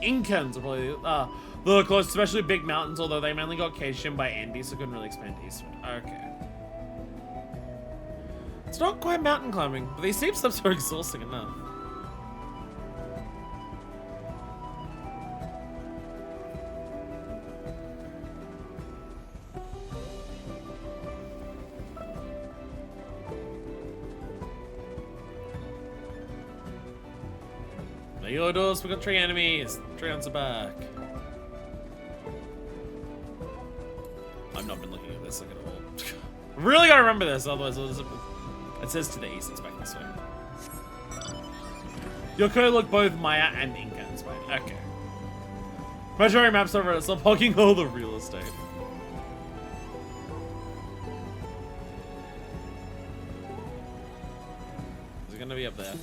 Incans are probably the close, especially big mountains, although they mainly got caged in by Andy, so couldn't really expand eastward. Okay. It's not quite mountain climbing, but these steep steps are exhausting enough. There you go, doors. We got 3 enemies. 3 on the back. I've not been looking at this like at all. Really gotta remember this, otherwise it says to the east. It's back this way. Your code look both Maya and Incans. Wait, okay. Majority maps over it. Stop hogging all the real estate. Is it gonna be up there?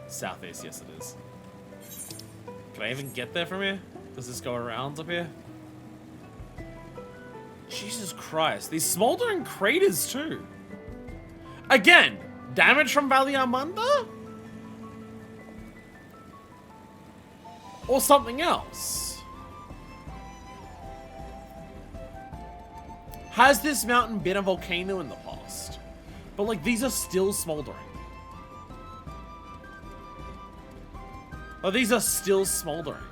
Southeast, yes it is. Can I even get there from here? Does this go around up here? Jesus Christ, these smoldering craters too. Again, damage from Aliamanda? Or something else? Has this mountain been a volcano in the past? But like, these are still smoldering. Oh, these are still smoldering.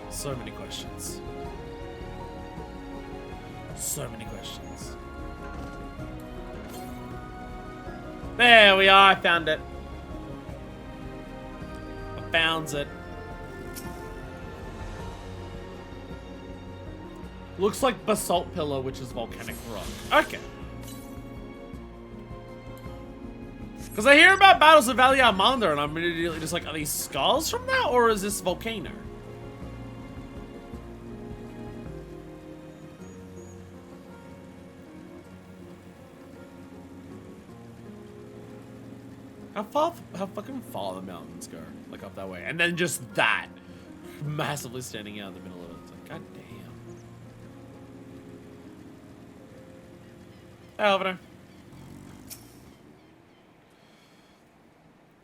So many questions. So many questions. There we are, I found it. I found it. Looks like basalt pillar, which is volcanic rock. Okay. Because I hear about battles of Aliamanda and I'm immediately just like, are these scars from that or is this volcano? How fucking far the mountains go, like up that way, and then just that massively standing out in the middle of it. It's like, god damn. Hey, over there.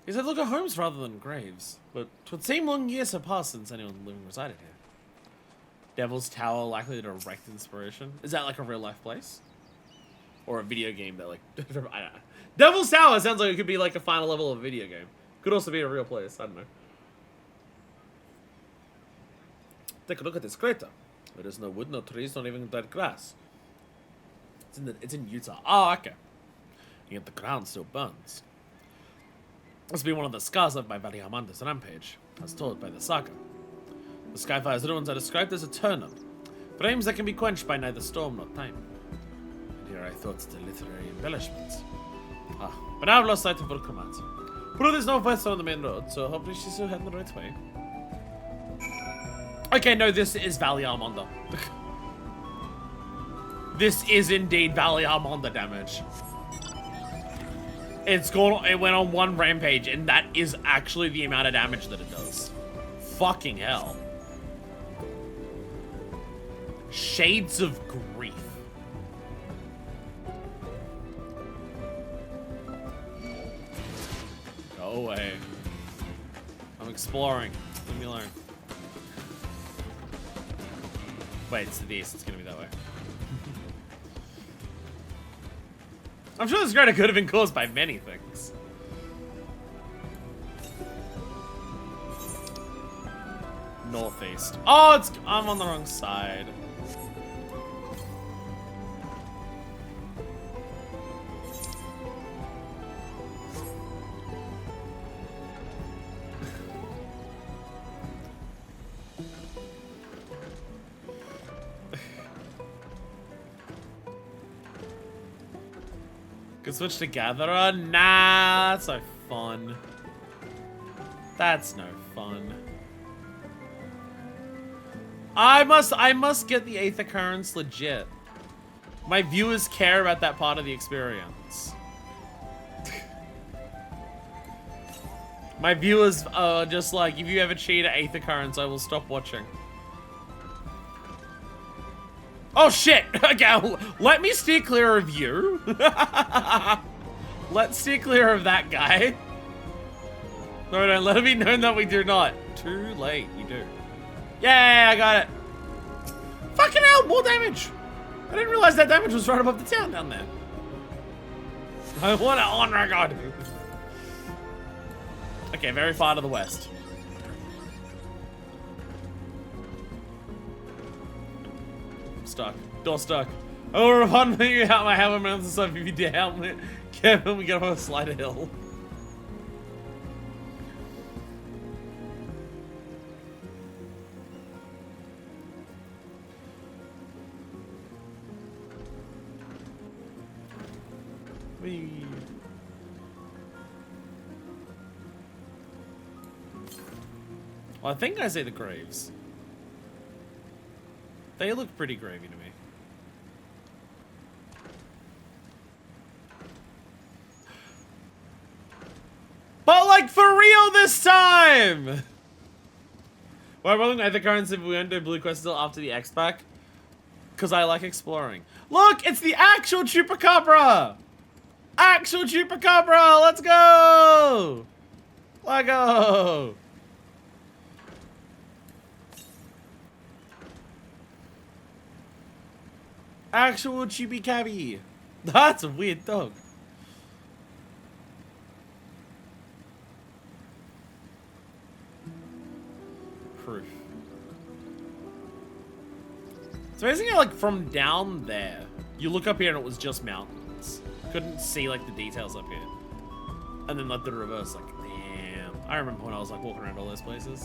He said, look at homes rather than graves, but 'twould seem long years have passed since anyone living resided here. Devil's Tower likely to direct inspiration. Is that like a real life place? Or a video game that like, I don't know. Devil's Tower sounds like it could be like a final level of a video game. Could also be a real place, I don't know. Take a look at this crater. There is no wood, no trees, not even dead grass. It's in Utah. Oh, okay. Yet the ground still burns. Must be one of the scars left by Aliamanda's rampage, as told by the saga. The Skyfire's ruins are described as eternal, flames that can be quenched by neither storm nor time. And here I thought the literary embellishments. Ah, but now I've lost sight of Uroqpacha. But there's no west on the main road, so hopefully she's still heading the right way. Okay, no, this is Aliamanda. This is indeed Aliamanda damage. It went on one rampage, and that is actually the amount of damage that it does. Fucking hell. Shades of grief. away. I'm exploring. Leave me alone. Wait, it's to the east. It's gonna be that way. I'm sure this crater could have been caused by many things. Northeast. Oh, I'm on the wrong side. Could switch to Gatherer? Nah, that's no fun. That's no fun. I must get the Aether Currents legit. My viewers care about that part of the experience. My viewers are just like, if you ever cheat at Aether Currents, I will stop watching. Oh shit! Okay, let me steer clear of you. Let's steer clear of that guy. No, don't let it be known that we do not. Too late, you do. Yay, I got it. Fucking hell, more damage. I didn't realize that damage was right above the town down there. I want it on record. Okay, very far to the west. Stuck. Door stuck. Oh, run me out my hammer mountain so if you down it. Kevin, we get on a slight hill. Whee. Well, I think I see the graves. They look pretty gravy to me. But like for real this time! Why am I rolling Aether Currents if we went to Blue Quest still after the X-Pack? Because I like exploring. Look, it's the actual Chupacabra! Actual Chupacabra! Let's go! Let's go! Actual Chupacabby. That's a weird dog. Proof. It's amazing how, like, from down there, you look up here and it was just mountains. Couldn't see, like, the details up here. And then, like, the reverse, like, damn. I remember when I was, like, walking around all those places.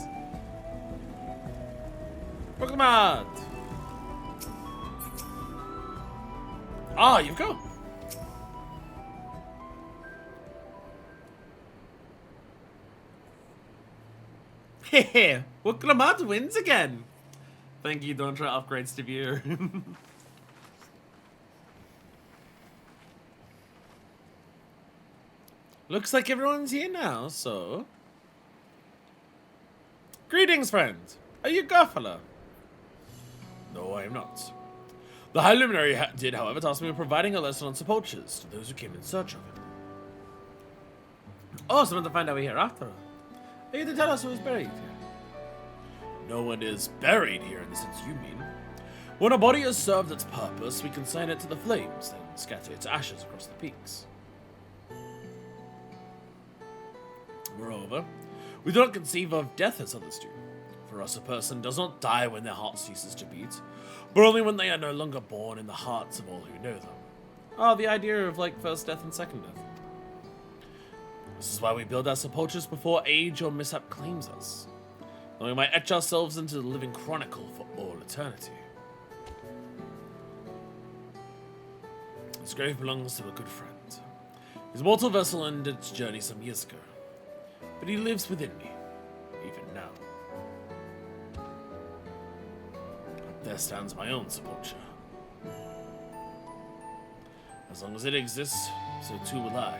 Pokemon! Ah, you go. Hehe, Uroqpacha wins again. Thank you, Dawntrail upgrades to view. Looks like everyone's here now, so... Greetings, friend. Are you Garfala? No, I am not. The High Luminary did, however, task me with providing a lesson on sepulchres to those who came in search of it. Oh, someone to find out we're here after all. Are you to tell us who is buried here? No one is buried here in the sense you mean. When a body has served its purpose, we consign it to the flames, then scatter its ashes across the peaks. Moreover, we do not conceive of death as others do. For us, a person does not die when their heart ceases to beat, but only when they are no longer born in the hearts of all who know them. Oh, the idea of, like, first death and second death. This is why we build our sepulchres before age or mishap claims us. Then we might etch ourselves into the living chronicle for all eternity. This grave belongs to a good friend. His mortal vessel ended its journey some years ago, but he lives within me, even now. Up there stands my own sepulchre. As long as it exists, so too will I.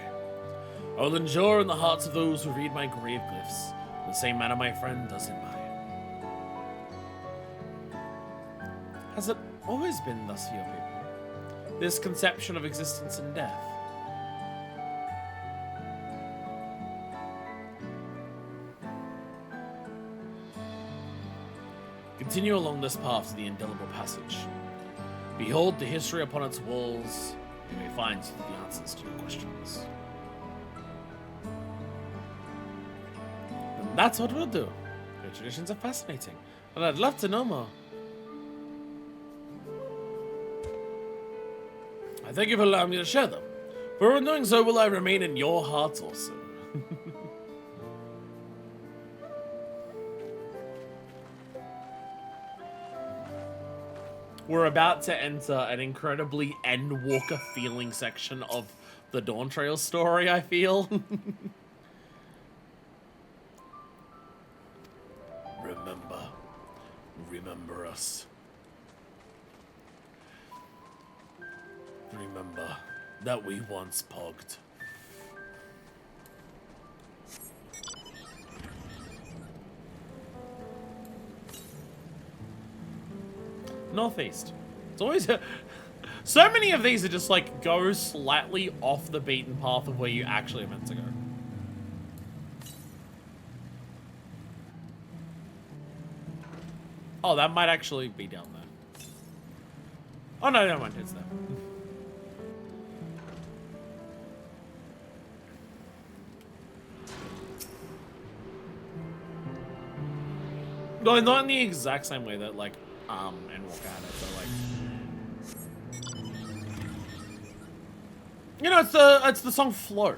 I will endure in the hearts of those who read my grave glyphs, in the same manner my friend does in mine. Has it always been thus for your people? This conception of existence and death? Continue along this path to the indelible passage. Behold the history upon its walls. You may find the answers to your questions. And that's what we'll do. Your traditions are fascinating, and I'd love to know more. I thank you for allowing me to share them. For in doing so, will I remain in your hearts also. We're about to enter an incredibly Endwalker feeling section of the Dawntrail story, I feel. Remember us. Remember that we once pogged. Northeast. It's always so many of these are just like go slightly off the beaten path of where you actually are meant to go. Oh, that might actually be down there. Oh no, never mind, it's there. No, not in the exact same way that like and walk at it, but like, you know, it's the song Flow.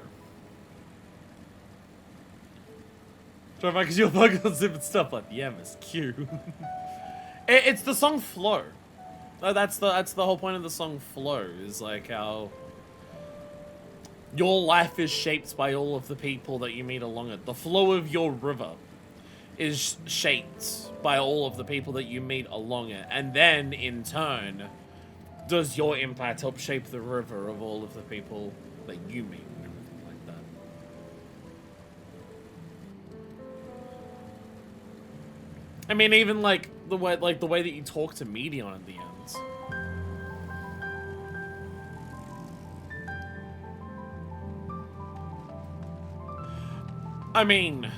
Because you're focused on stupid stuff like the MSQ. It's the song Flow. That's the whole point of the song Flow, is like how your life is shaped by all of the people that you meet along it. The flow of your river is shaped by all of the people that you meet along it. And then, in turn, does your impact help shape the river of all of the people that you meet and everything like that. I mean, even like the way that you talk to Medion at the end. I mean,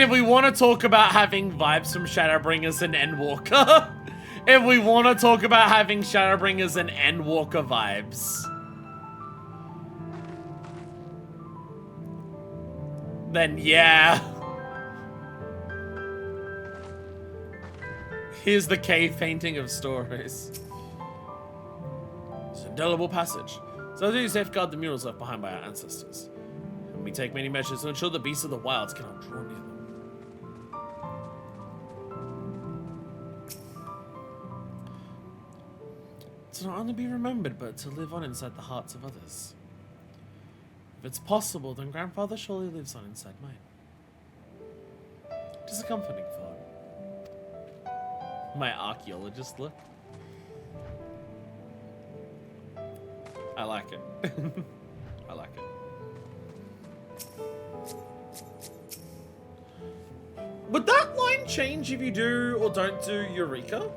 if we want to talk about having vibes from Shadowbringers and Endwalker, if we want to talk about having Shadowbringers and Endwalker vibes, then yeah. Here's the cave painting of stories. It's an indelible passage. So do you safeguard the murals left behind by our ancestors. And we take many measures to ensure the beasts of the wilds cannot draw near them. To not only be remembered, but to live on inside the hearts of others. If it's possible, then Grandfather surely lives on inside mine. Just a comforting thought. My archaeologist look. I like it. I like it. Would that line change if you do or don't do Eureka?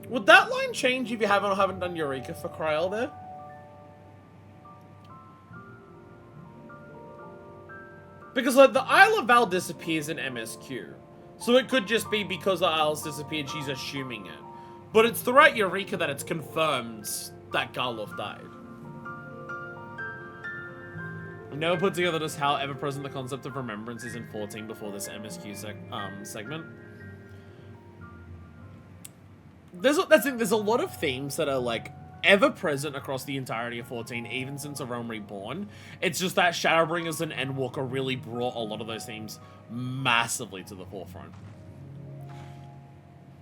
Would that line change if you haven't or haven't done Eureka for Kryl there? Because like the Isle of Val disappears in MSQ. So it could just be because the Isles disappeared, she's assuming it. But it's throughout Eureka that it's confirmed that Garloff died. I've never put together just how ever-present the concept of remembrance is in 14 before this MSQ segment. There's a lot of themes that are like ever-present across the entirety of 14, even since A Realm Reborn. It's just that Shadowbringers and Endwalker really brought a lot of those themes massively to the forefront.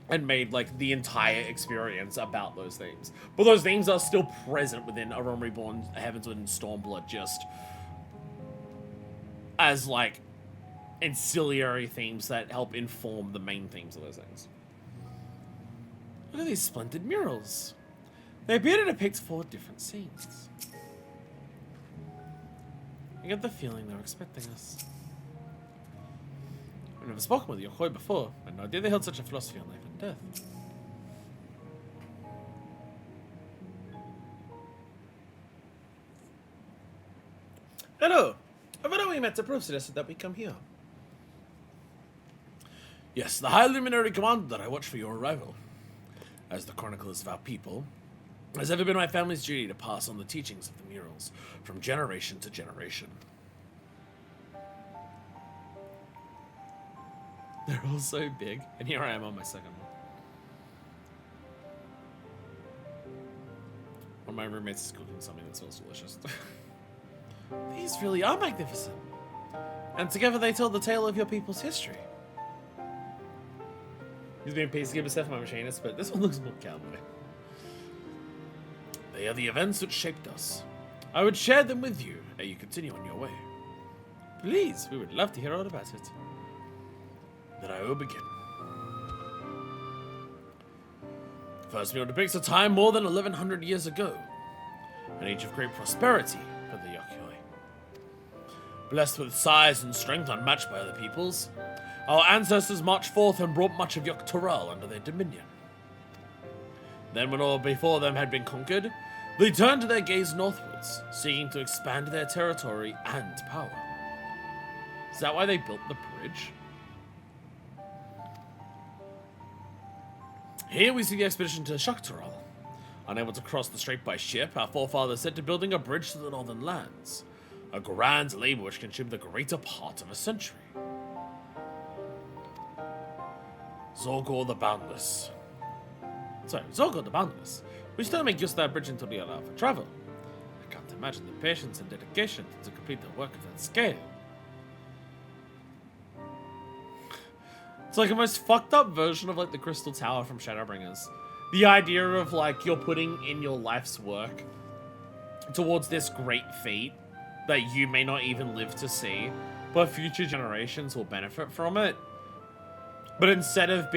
And made, like, the entire experience about those themes. But those themes are still present within A Realm Reborn, Heavensward, and Stormblood, just as, like, ancillary themes that help inform the main themes of those things. Look at these splendid murals. They appear to depict 4 different scenes. I get the feeling they're expecting us. I've never spoken with Yokoi before, and no idea they held such a philosophy on life and death. Hello. A fellow we met approved suggested that we come here. Yes, the High Luminary commanded that I watch for your arrival. As the chroniclers of our people, it has ever been my family's duty to pass on the teachings of the murals from generation to generation. They're all so big, and here I am on my second one. One of my roommates is cooking something that smells delicious. These really are magnificent. And together they tell the tale of your people's history. He's being peacekeeper stuff for my machinist, but this one looks more cowboy. They are the events which shaped us. I would share them with you as you continue on your way. Please, we would love to hear all about it. Then I will begin. First mural depicts a time more than 1100 years ago. An age of great prosperity for the Yokoi. Blessed with size and strength unmatched by other peoples, our ancestors marched forth and brought much of Dawntrail under their dominion. Then when all before them had been conquered, they turned their gaze northwards, seeking to expand their territory and power. Is that why they built the bridge? Here we see the expedition to Dawntrail. Unable to cross the strait by ship, our forefathers set to building a bridge to the northern lands. A grand labor which consumed the greater part of a century. Zorgor the Boundless. Sorry, Zorgor the Boundless. We still make use of that bridge until we allow for travel. I can't imagine the patience and dedication to complete the work of that scale. It's like a most fucked up version of like the Crystal Tower from Shadowbringers. The idea of like you're putting in your life's work towards this great feat that you may not even live to see, but future generations will benefit from it. But instead of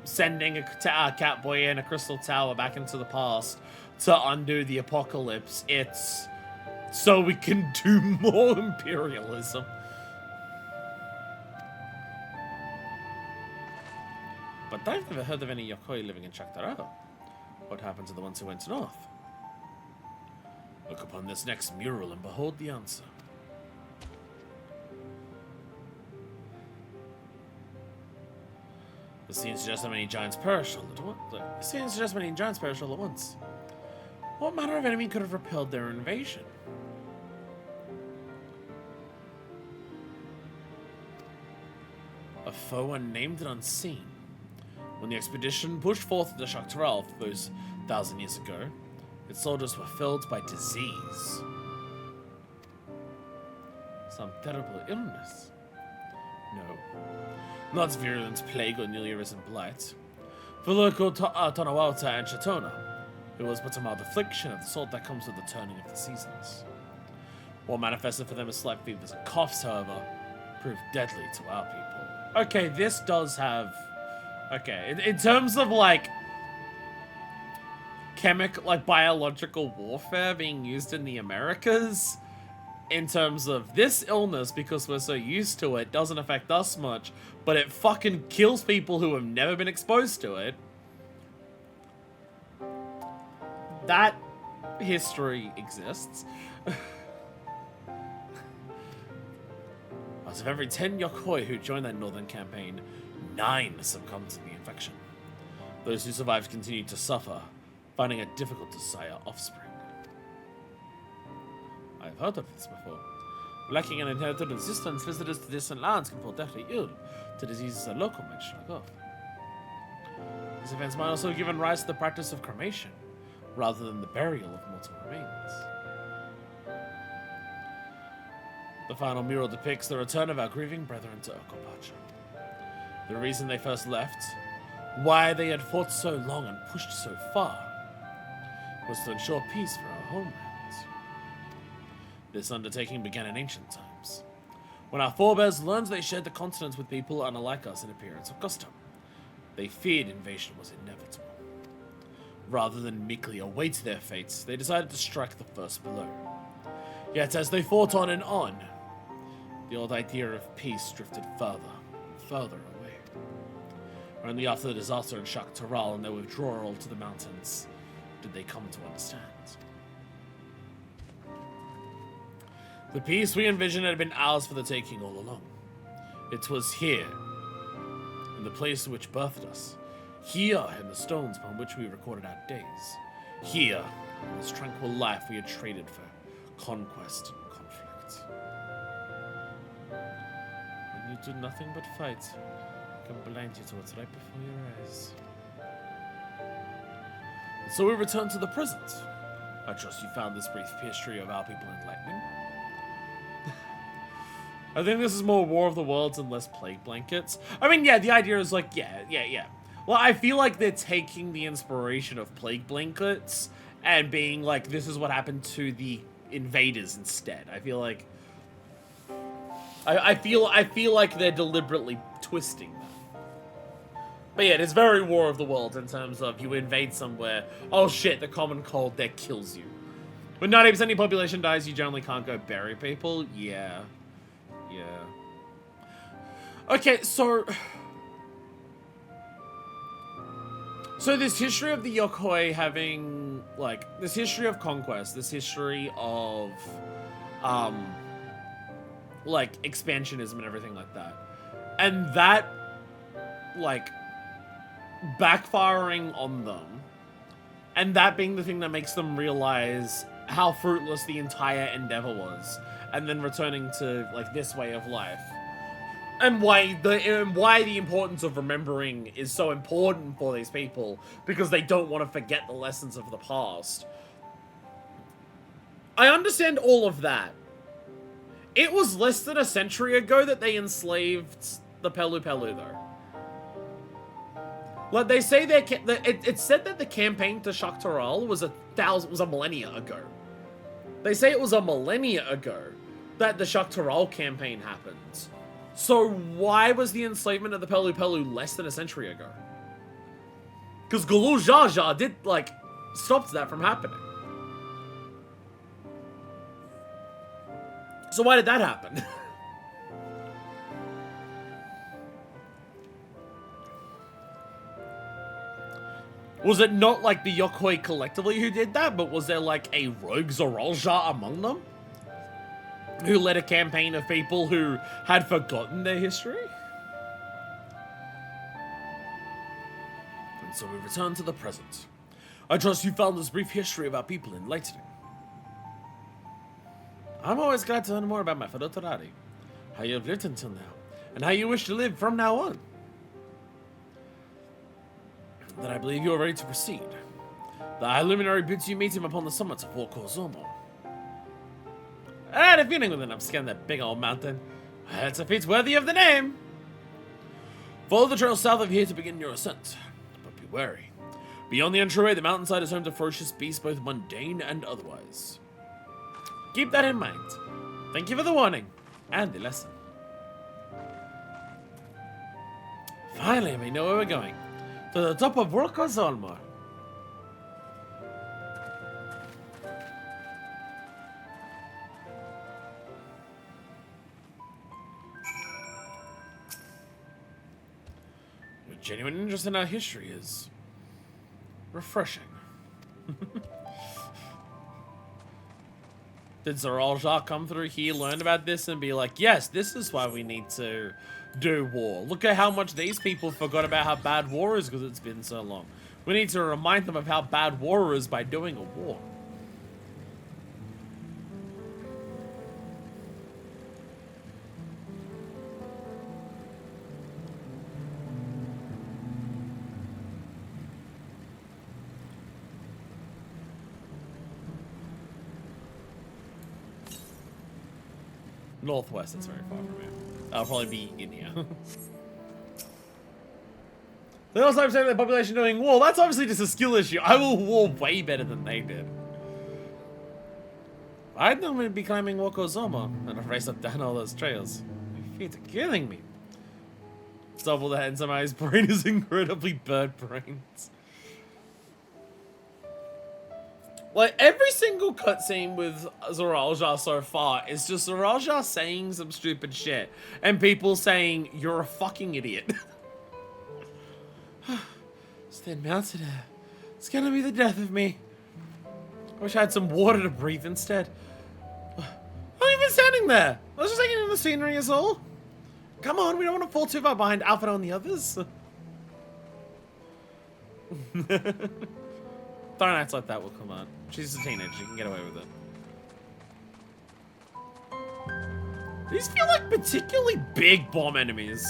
sending a Catboy and a Crystal Tower back into the past to undo the apocalypse, it's so we can do more imperialism. But I've never heard of any Yokoi living in Dawntrail. What happened to the ones who went north? Look upon this next mural and behold the answer. The scene suggests that many giants perish all at once. What manner of enemy could have repelled their invasion? A foe unnamed and unseen. When the expedition pushed forth to Dawntrail those 1,000 years ago, its soldiers were filled by disease. Some terrible illness. No. Not virulent plague or newly arisen blight. For local Tonawalta and Shatona, it was but a mild affliction of the sort that comes with the turning of the seasons. What manifested for them as slight fevers and coughs, however, proved deadly to our people. Okay, this does have... Okay, in terms of, like, biological warfare being used in the Americas, in terms of this illness, because we're so used to it, doesn't affect us much, but it fucking kills people who have never been exposed to it. That history exists. Out of every 10 Yokoi who joined that northern campaign, 9 succumbed to the infection. Those who survived continued to suffer, finding it difficult to sire offspring. I've heard of this before. Lacking an inherited resistance, visitors to distant lands can fall deathly ill to diseases a local might shrug off. These events might also have given rise to the practice of cremation, rather than the burial of mortal remains. The final mural depicts the return of our grieving brethren to Uroqpacha. The reason they first left, why they had fought so long and pushed so far, was to ensure peace for our homeland. This undertaking began in ancient times, when our forebears learned they shared the continent with people unlike us in appearance or custom. They feared invasion was inevitable. Rather than meekly await their fates, they decided to strike the first blow. Yet as they fought on and on, the old idea of peace drifted further and further away. Only after the disaster in Dawntrail and their withdrawal to the mountains did they come to understand. The peace we envisioned had been ours for the taking all along. It was here, in the place which birthed us. Here, in the stones upon which we recorded our days. Here, in this tranquil life we had traded for conquest and conflict. When you do nothing but fight, it can blind you to what's right before your eyes. And so we return to the present. I trust you found this brief history of our people enlightening. I think this is more War of the Worlds and less Plague Blankets. I mean, yeah, the idea is like, yeah. Well, I feel like they're taking the inspiration of Plague Blankets and being like, this is what happened to the invaders instead. I feel like... I feel like they're deliberately twisting that. But yeah, it is very War of the Worlds in terms of you invade somewhere, oh shit, the common cold there kills you. When 90% of the population dies, you generally can't go bury people. Yeah. Okay, so this history of the Yokoi having, like, this history of conquest, this history of, like, expansionism and everything like that. And that, like, backfiring on them, and that being the thing that makes them realize how fruitless the entire endeavor was, and then returning to, like, this way of life. And why the importance of remembering is so important for these people, because they don't want to forget the lessons of the past. I understand all of that. It was less than a century ago that they enslaved the Pelu Pelu, though. Like, they say it's said that the campaign to Shaktaral was a millennia ago. They say it was a millennia ago that the Shaktaral campaign happened. So why was the enslavement of the Pelu Pelu less than a century ago? Because Gulu Jaja did, like, stopped that from happening. So why did that happen? Was it not, like, the Yokoi collectively who did that, but was there, like, a rogue Zoralja among them? Who led a campaign of people who had forgotten their history? And so we return to the present. I trust you found this brief history of our people enlightening. I'm always glad to learn more about my fellow Tarari, how you have lived until now, and how you wish to live from now on. Then I believe you are ready to proceed. The High Luminary bids you meet him upon the summit of Fort Kozama. I had a feeling when I'm scanning that big old mountain. It's a feat worthy of the name. Follow the trail south of here to begin your ascent, but be wary. Beyond the entryway, the mountainside is home to ferocious beasts, both mundane and otherwise. Keep that in mind. Thank you for the warning and the lesson. Finally, we know where we're going. To the top of Fort Kozama. Genuine interest in our history is refreshing. Did Zoralja come through here, learn about this, and be like, yes, this is why we need to do war. Look at how much these people forgot about how bad war is because it's been so long. We need to remind them of how bad war is by doing a war. Northwest, it's very far from here. I'll probably be in here. They also saying the population doing war. That's obviously just a skill issue. I will war way better than they did. I'd normally be climbing Kozama and I've raced up down all those trails. My feet are killing me. Double the head, somehow his brain is incredibly bird brains. Like, every single cutscene with Zoralja so far is just Zoralja saying some stupid shit. And people saying, you're a fucking idiot. Stand mounted. It's gonna be the death of me. I wish I had some water to breathe instead. I don't even just standing there. Let's just take it in the scenery is all. Come on, we don't want to fall too far behind Alpha and the others. Throwing acts like that will come on. She's a teenager, she can get away with it. These feel like particularly big bomb enemies.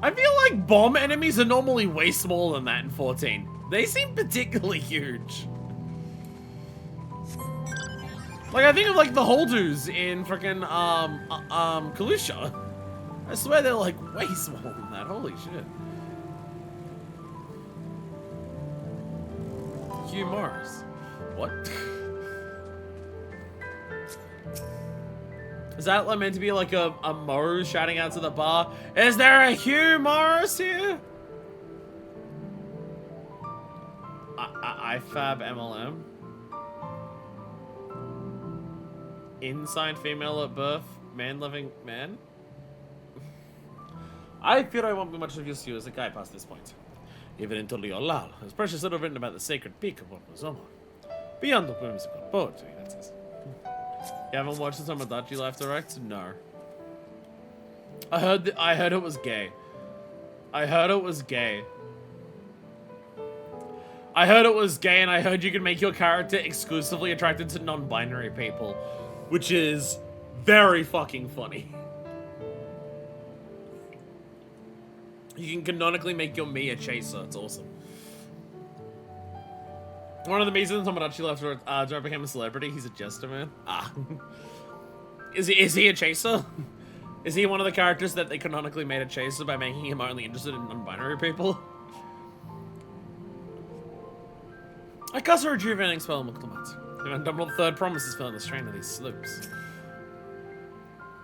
I feel like bomb enemies are normally way smaller than that in 14. They seem particularly huge. Like, I think of, like, the Holdus in frickin', Kalusha. I swear they're, like, way smaller than that. Holy shit. Hugh Morris. What? Is that like, meant to be like a Mo shouting out to the bar? Is there a Hugh Morris here? IFAB MLM? Inside female at birth, man loving man? I fear I won't be much of use to you as a guy past this point. Even in Toliolal, as precious little written about the sacred peak of Kozama. Beyond the whimsical poetry, that says. You haven't watched the Tomodachi Life Direct? No. I heard it was gay. I heard it was gay. I heard it was gay, and I heard you could make your character exclusively attracted to non-binary people, which is very fucking funny. You can canonically make your me a chaser. It's awesome. One of the reasons Tomodachi Life Direct became a celebrity, he's a jester, man. Ah. Is he a chaser? Is he one of the characters that they canonically made a chaser by making him only interested in non-binary people? I cast a rejuvenating spell on Muktamat. The undouble third promise is feeling the strain of these slopes.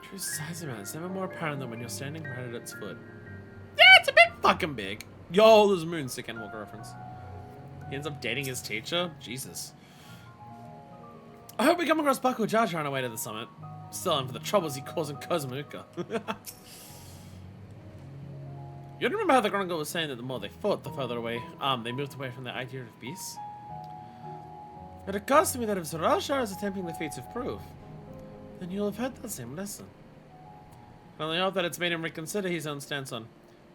True size of man, it's never more apparent than when you're standing right at its foot. Yeah, it's a bit fucking big. Yo, there's a Moon Sick Endwalker reference. He ends up dating his teacher? Jesus. I hope we come across Baku Jaja on our way to the summit. Still in for the troubles he caused in Kozama'uka. You remember how the Chronicle was saying that the more they fought, the further away they moved away from the idea of peace? It occurs to me that if Zaralshar is attempting the feats of proof, then you'll have heard that same lesson. I only hope that it's made him reconsider his own stance on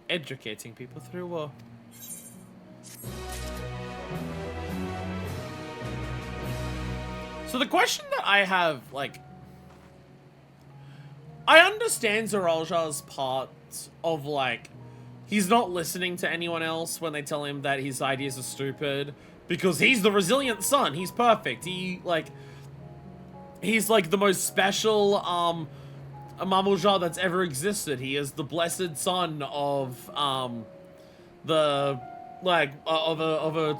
educating people through war. So the question that I have, like, I understand Zaraljar's part of, like, he's not listening to anyone else when they tell him that his ideas are stupid, because he's the resilient son, he's perfect, he's, like, the most special, Mamuljar that's ever existed. He is the blessed son of, a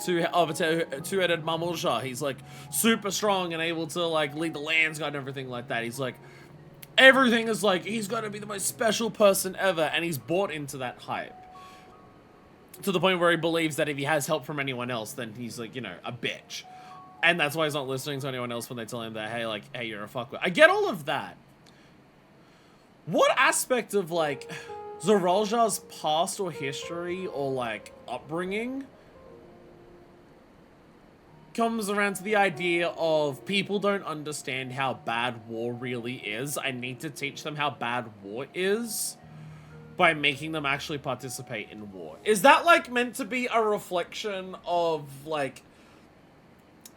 two-headed Mamuljar. He's, like, super strong and able to, like, lead the Landsguard and everything like that. He's, like, everything is, like, he's gonna be the most special person ever, and he's bought into that hype. To the point where he believes that if he has help from anyone else, then he's, like, you know, a bitch. And that's why he's not listening to anyone else when they tell him that, hey, like, hey, you're a fuckwit. I get all of that. What aspect of, like, Zaraljar's past or history or, like, upbringing comes around to the idea of people don't understand how bad war really is. I need to teach them how bad war is by making them actually participate in war. Is that, like, meant to be a reflection of, like,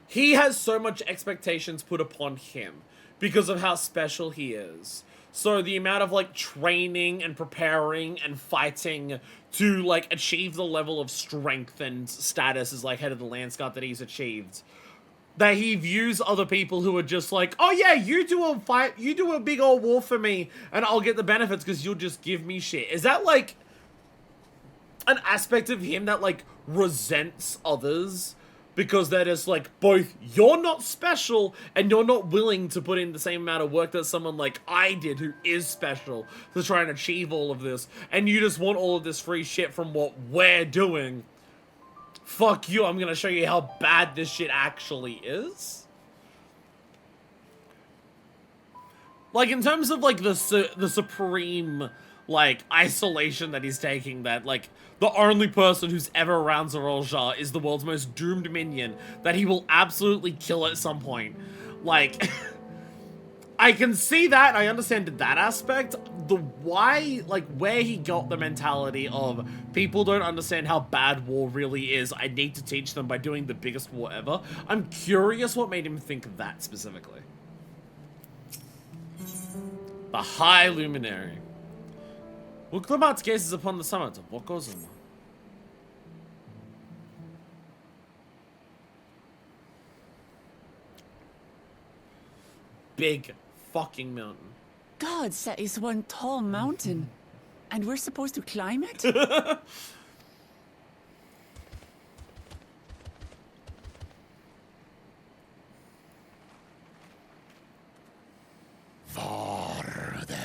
he has so much expectations put upon him because of how special he is. So the amount of, like, training and preparing and fighting to, like, achieve the level of strength and status as, like, head of the Landsguard that he's achieved, that he views other people who are just like, oh yeah, you do a fight, you do a big old war for me, and I'll get the benefits because you'll just give me shit. Is that, like, an aspect of him that, like, resents others? Because they're just like, both, you're not special, and you're not willing to put in the same amount of work that someone like I did, who is special, to try and achieve all of this, and you just want all of this free shit from what we're doing. Fuck you, I'm gonna show you how bad this shit actually is. Like, in terms of, like, the supreme, like, isolation that he's taking, that, like, the only person who's ever around Zaraljar is the world's most doomed minion that he will absolutely kill at some point. Like, I can see that. I understand that aspect. The why, like, where he got the mentality of people don't understand how bad war really is. I need to teach them by doing the biggest war ever. I'm curious what made him think that specifically. The High Luminary. Uroqpacha gazes upon the summit of Kozama'uka. Big fucking mountain. God, that is one tall mountain. And we're supposed to climb it? Farther.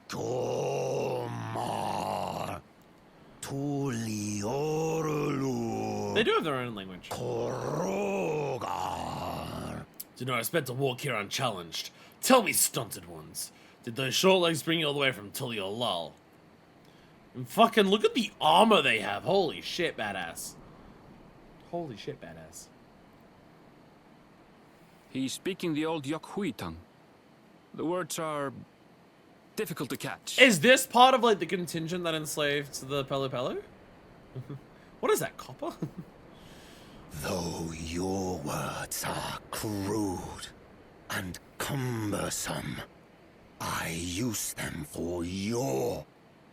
Tomar. Tuliorulu. They do have their own language. Korogar. Did not expect to walk here unchallenged. Tell me, stunted ones, did those short legs bring you all the way from Tuliolal? And fucking look at the armor they have. Holy shit, badass. Holy shit, badass. He's speaking the old Yokhui tongue. The words are difficult to catch. Is this part of, like, the contingent that enslaved the Pelu Pelu? What is that, copper? Though your words are crude and cumbersome, I use them for your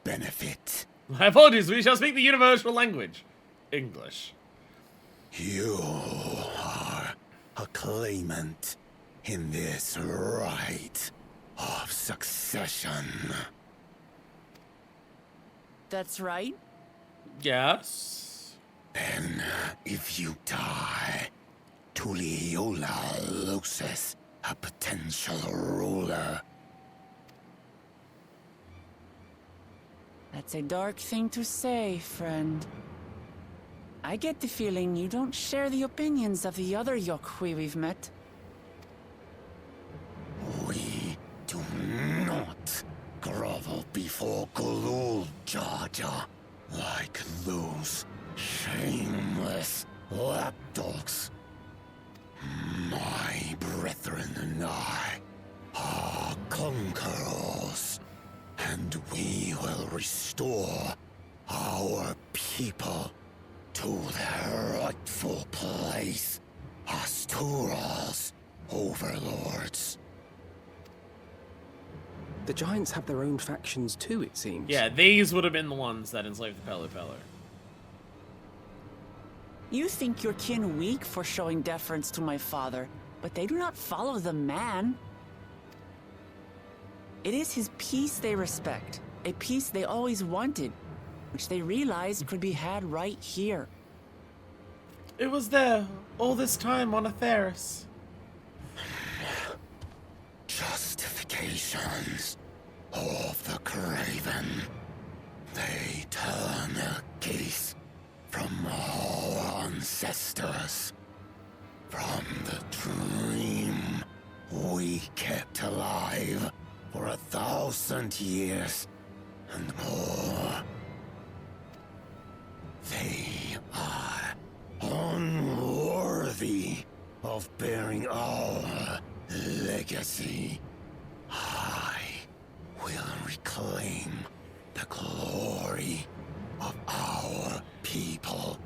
benefit. My apologies, we shall speak the universal language. English. You are a claimant in this right of succession. That's right. Yes. Then, if you die, Tuliyola loses a potential ruler. That's a dark thing to say, friend. I get the feeling you don't share the opinions of the other Yokhui we've met. We do not grovel before Gulul Jaja like those shameless lapdogs. My brethren and I are conquerors, and we will restore our people to their rightful place as Tura's overlords. The Giants have their own factions too, it seems. Yeah, these would have been the ones that enslaved the Pelu Pelu. You think your kin weak for showing deference to my father, but they do not follow the man. It is his peace they respect, a peace they always wanted, which they realized could be had right here. It was there all this time on Atheris. Justifications of the craven. They turn their gaze from our ancestors, from the dream we kept alive for 1,000 years and more. They are unworthy of bearing our legacy. I will reclaim the glory of our people.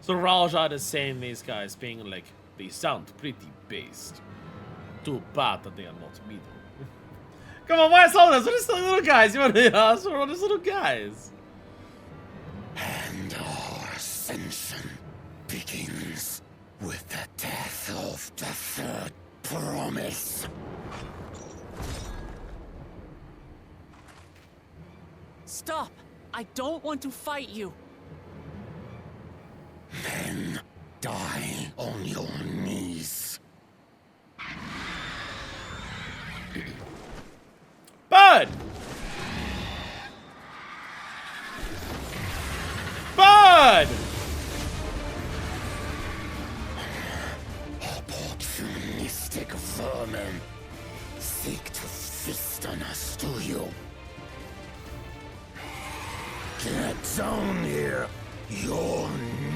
So Raljad is saying these guys being like, they sound pretty based. Too bad that they are not middle. Come on, why slow us? We're just little guys. You want to hit us? We're all just little guys. And our ascension begins with the death of the third promise. Stop! I don't want to fight you. Then die on your knees. Bud! Bud! Opportunistic vermin seek to feast on us, do you? Get down here. Your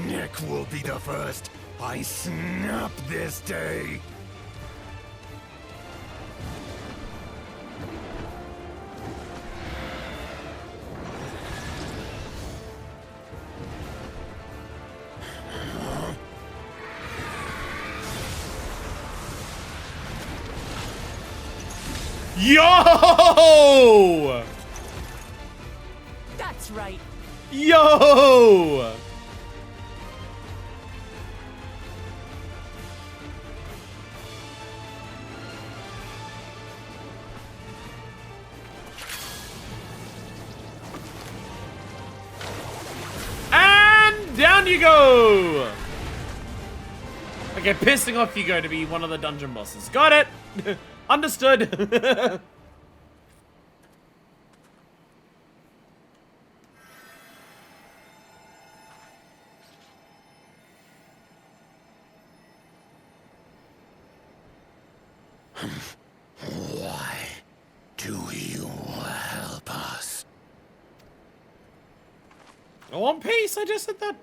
neck will be the first I snap this day. Yo! That's right. Yo! And down you go! Okay, pissing off you go to be one of the dungeon bosses. Got it! Understood. Why do you help us? One Piece, I just said that.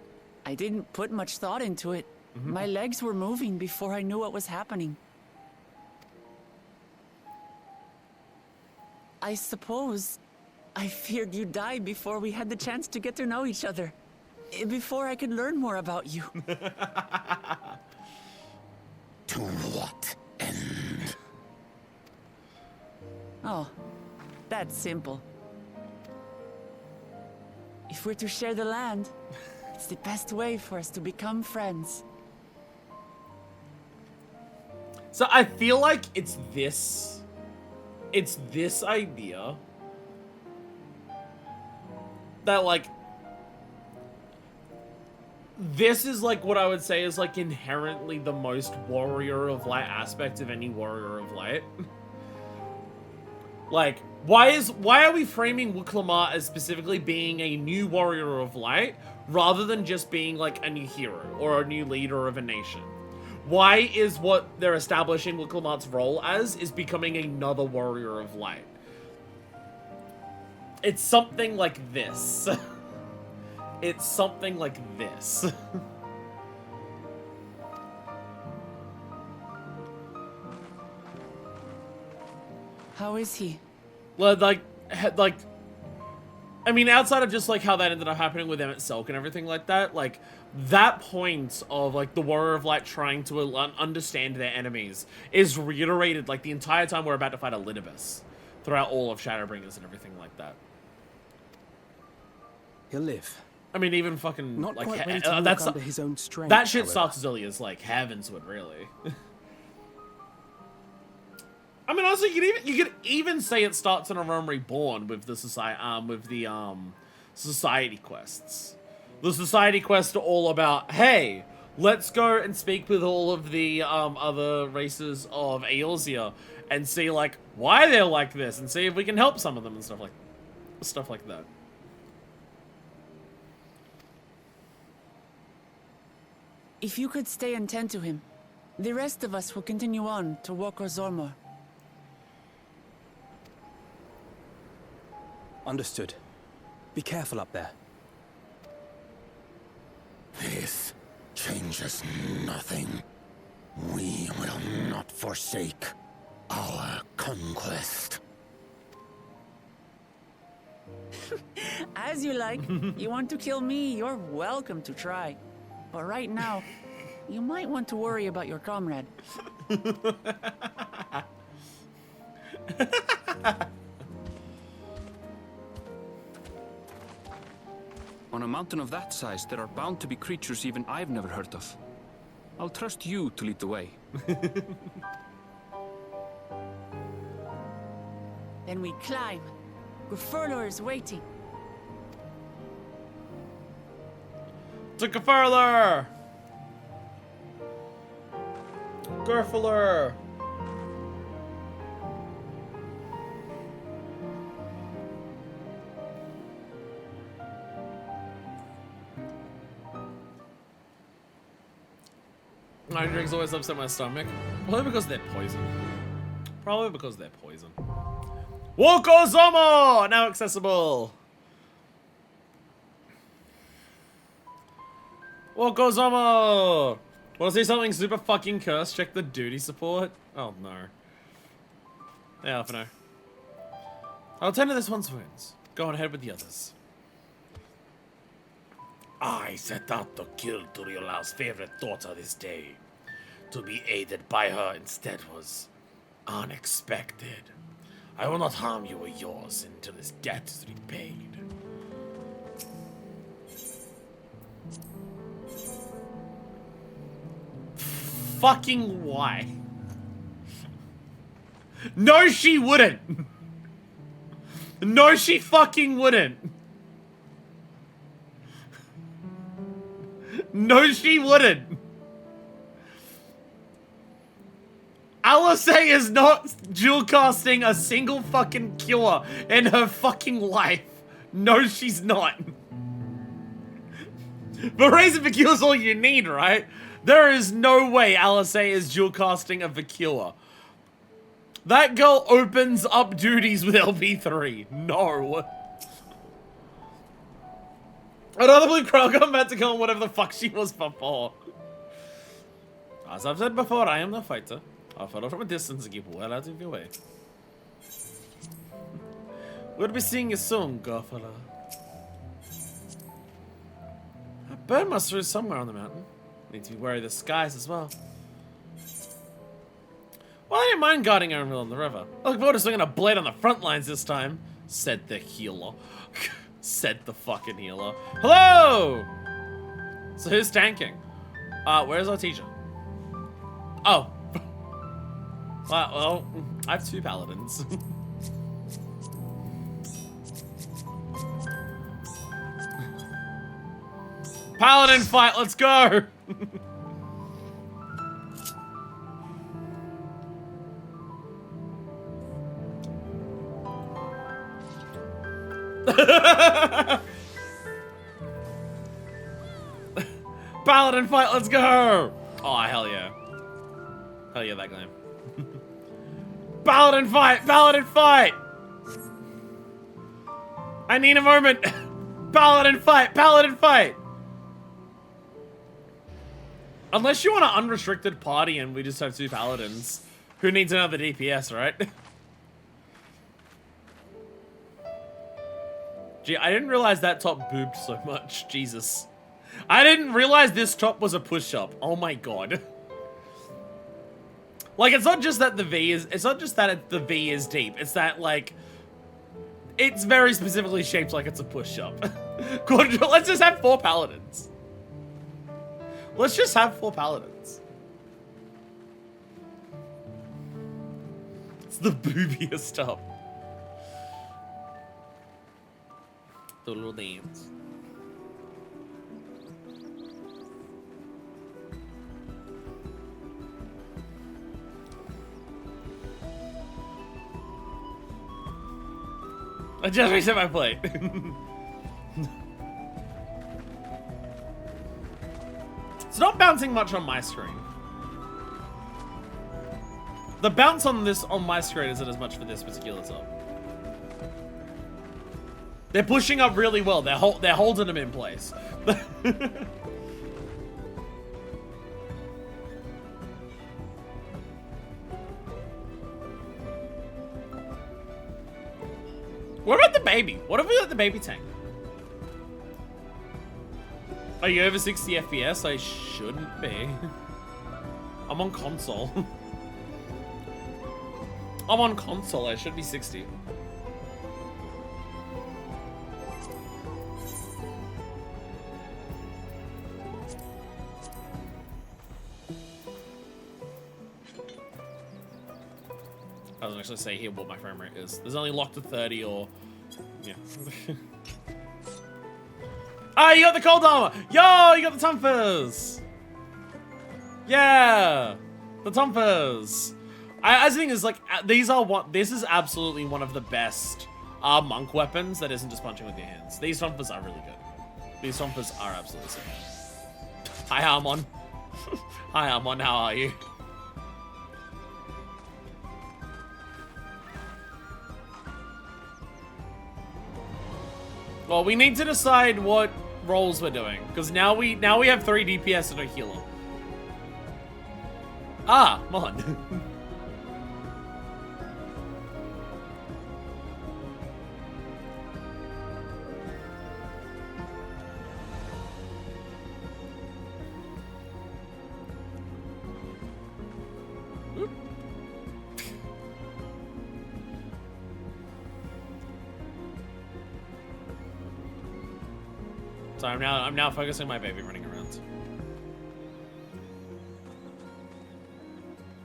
I didn't put much thought into it. My legs were moving before I knew what was happening. I suppose I feared you'd die before we had the chance to get to know each other. Before I could learn more about you. To what end? Oh, that's simple. If we're to share the land, it's the best way for us to become friends. So I feel like it's this idea that, like, this is like what I would say is like inherently the most warrior of light aspect of any warrior of light. Like, why are we framing Uroqpacha as specifically being a new warrior of light rather than just being like a new hero or a new leader of a nation? Why is what they're establishing Uroqpacha's role as is becoming another warrior of light? It's something like this. It's something like this. How is he? Like, I mean, outside of just like how that ended up happening with Emmett Selk and everything like that, like that point of like the Warrior of Light trying to understand their enemies is reiterated like the entire time we're about to fight a Linibus throughout all of Shadowbringers and everything like that. He'll live. I mean, even fucking Not like quite ready to walk under his own strength. that shit however. starts as early as like Heavenswood, really. I mean, also you could even say it starts in A Realm Reborn with the society quests. The society quests are all about, hey, let's go and speak with all of the other races of Eorzea and see like why they're like this and see if we can help some of them and stuff like that. If you could stay and tend to him, the rest of us will continue on to Wokor. Understood. Be careful up there. This changes nothing. We will not forsake our conquest. As you like. You want to kill me, you're welcome to try. But right now, you might want to worry about your comrade. On a mountain of that size, there are bound to be creatures even I've never heard of. I'll trust you to lead the way. Then we climb. Gufurlor is waiting. To Gufurlor! Gufurlor! Iron drinks always upset my stomach. Probably because they're poison. Probably because they're poison. Wokozama! Now accessible! Wokozama! Wanna see something super fucking cursed? Check the duty support. Oh no. Yeah, for now. I'll tend to this one's wounds. Go on ahead with the others. I set out to kill Turiola's favorite daughter this day. To be aided by her instead was unexpected. I will not harm you or yours until this debt is repaid. Fucking why? No, she wouldn't. No, she fucking wouldn't. No, she wouldn't. Alizé is not dual casting a single fucking cure in her fucking life. No, she's not. But Razor Vicule is all you need, right? There is no way Alizé is dual casting a Vicule. That girl opens up duties with LP3. No. Another blue crow combat to kill whatever the fuck she was before. As I've said before, I am the fighter. I'll follow from a distance and keep well out of your way. We'll be seeing you soon, Garfala. A bird must roost somewhere on the mountain. Need to be wary of the skies as well. Well, I didn't mind guarding Emerald on the river. I look forward to swinging a blade on the front lines this time, said the healer. Said the fucking healer. Hello! So who's tanking? Where's our teacher? Oh. Well, I have 2 paladins. Paladin fight, let's go! Paladin fight, let's go! Oh, hell yeah. Hell yeah, that game. Paladin fight! Paladin fight! I need a moment! Paladin fight! Paladin fight! Unless you want an unrestricted party and we just have 2 paladins. Who needs another DPS, right? Gee, I didn't realize that top booped so much. Jesus. I didn't realize this top was a push-up. Oh my god. Like, it's not just that the V is... It's not just that the V is deep. It's that, like... It's very specifically shaped like it's a push-up. Let's just have 4 paladins. Let's just have 4 paladins. It's the boobiest top. The little dance. I just reset my plate. It's not bouncing much on my screen. The bounce on my screen isn't as much for this particular top. They're pushing up really well. They're holding them in place. What about the baby? What if we let the baby tank? Are you over 60 FPS? I shouldn't be. I'm on console. I'm on console. I should be 60. I was actually say here what my frame rate is. There's only locked to 30 or... Yeah. Ah, you got the cold armor! Yo, you got the Tumfers! Yeah! The Tumfers! As the thing is, like, this is absolutely one of the best monk weapons that isn't just punching with your hands. These Tumfers are really good. These Tumfers are absolutely sick. Hi, Harmon. Hi, Harmon, how are you? Well, we need to decide what roles we're doing, because now we have 3 DPS and a healer. Ah, Mon. So I'm now focusing on my baby running around.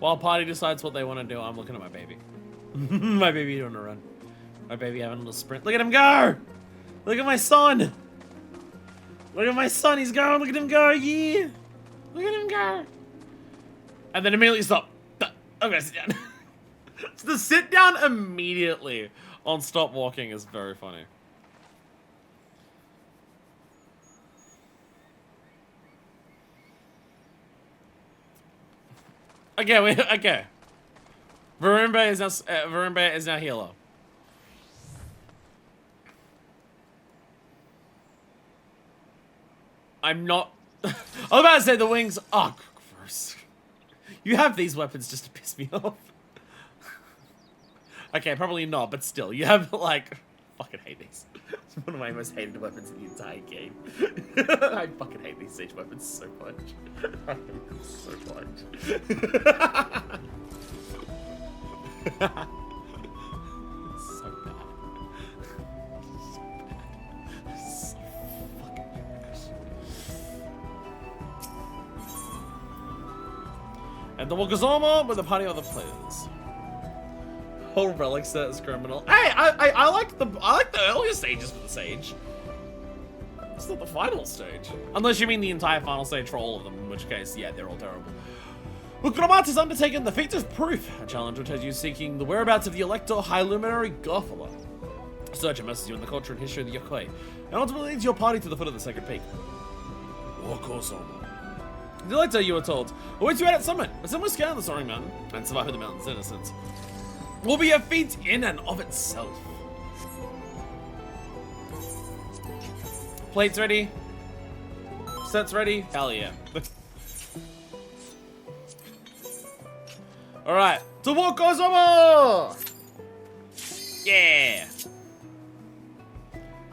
While party decides what they want to do, I'm looking at my baby. My baby doing a run. My baby having a little sprint. Look at him go! Look at my son! Look at my son, he's going, look at him go, yeah! Look at him go! And then immediately stop. I'm gonna sit down. So the sit down immediately on stop walking is very funny. Okay, okay. Varumba is now healer. I'm not. I was about to say the wings. Oh, gross. You have these weapons just to piss me off. Okay, probably not, but still, you have like. Fucking hate these. It's one of my most hated weapons in the entire game. I fucking hate these siege weapons so much. So much. So bad. So bad. So fucking bad. And the Kozama with a party of other players. Whole relic set is criminal. Hey, I like the earlier stages for the Sage. It's not the final stage. Unless you mean the entire final stage for all of them, in which case, yeah, they're all terrible. Uroqpacha has undertaken the feat of proof, a challenge which has you seeking the whereabouts of the Elector High Luminary Garfala. Search immerses you in the culture and history of the Yokoi, and ultimately leads your party to the foot of the Sacred Peak. The Elector, you are told, awaits you out at Summit, a similar scale on the Soaring Mountain, and surviving the mountain's innocence will be a feat in and of itself. Plates ready? Sets ready? Hell yeah. Alright, to Kozama! Yeah!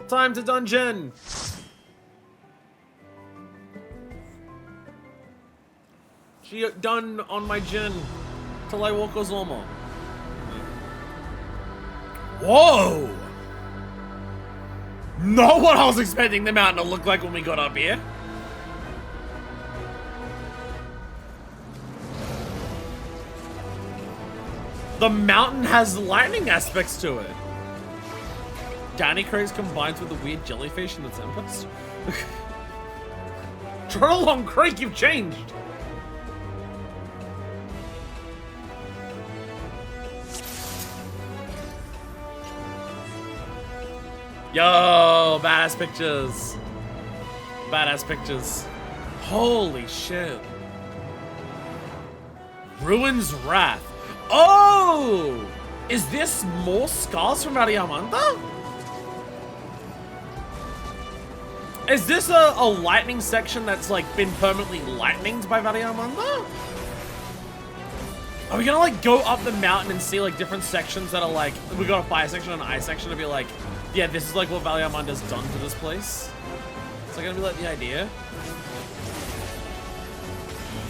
Time to dungeon! She done on my gin till I walk Kozama. Whoa! Not what I was expecting the mountain to look like when we got up here. The mountain has lightning aspects to it. Danny Craze combines with the weird jellyfish in the tempest. Trot along, Creek, you've changed. Yo, badass pictures. Badass pictures. Holy shit. Ruin's Wrath. Oh! Is this more scars from Ariamanda? Is this a lightning section that's like been permanently lightninged by Variamanda? Are we gonna like go up the mountain and see like different sections that are like, we got a fire section and an ice section to be like, yeah, this is like what Variamanda's done to this place? Is that gonna be like the idea?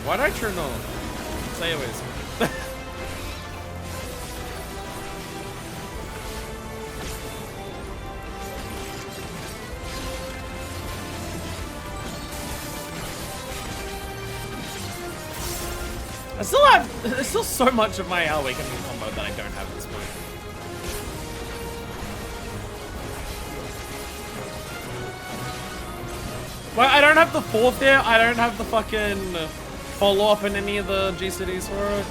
Why did I turn on? Say anyways. There's still so much of my Awakening combo that I don't have at this point. Well, I don't have the fourth here. I don't have the fucking follow-up in any of the G-Cities for it.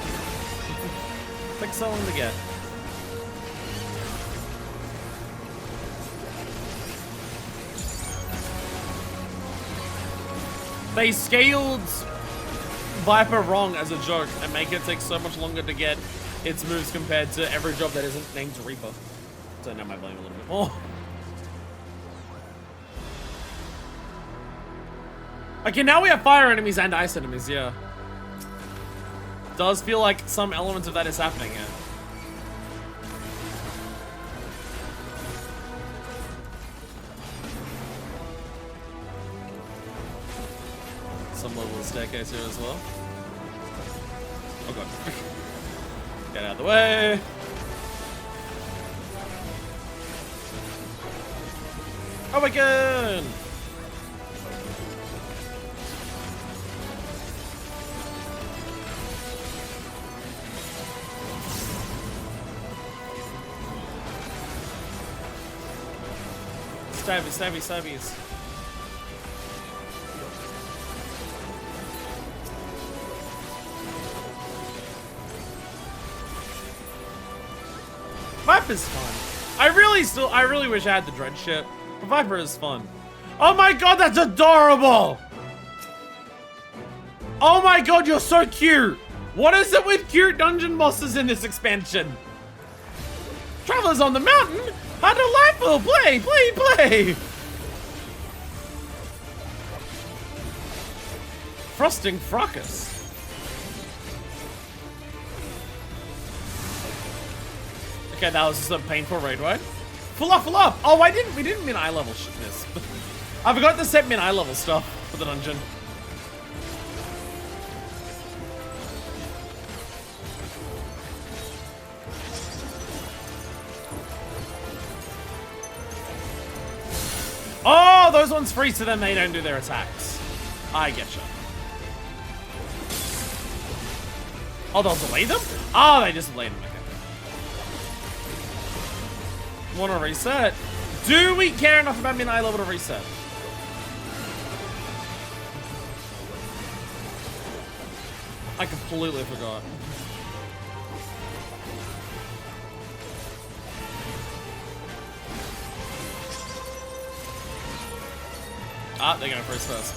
Takes so long to get. They scaled Viper wrong as a joke and make it take so much longer to get its moves compared to every job that isn't named Reaper. So now my blame a little bit more. Okay, now we have fire enemies and ice enemies, yeah. Does feel like some element of that is happening here. Some level of staircase here as well. Oh god. Get out of the way. Oh my god! stabbies. Viper's fun. I really wish I had the dread ship. But Viper is fun. Oh my god, that's adorable! Oh my god, you're so cute! What is it with cute dungeon bosses in this expansion? Travelers on the mountain? How delightful! Play! Frosting Fracas. Okay, that was just a painful raid, right? Full up! Oh, we didn't mean eye level this. I forgot to set min eye level stuff for the dungeon. Oh, those ones freeze to them, they don't do their attacks. I getcha. Oh, they'll delay them? Oh, they just delayed them. Okay. Want to reset? Do we care enough about min eye level to reset? I completely forgot. Ah, they're gonna freeze first.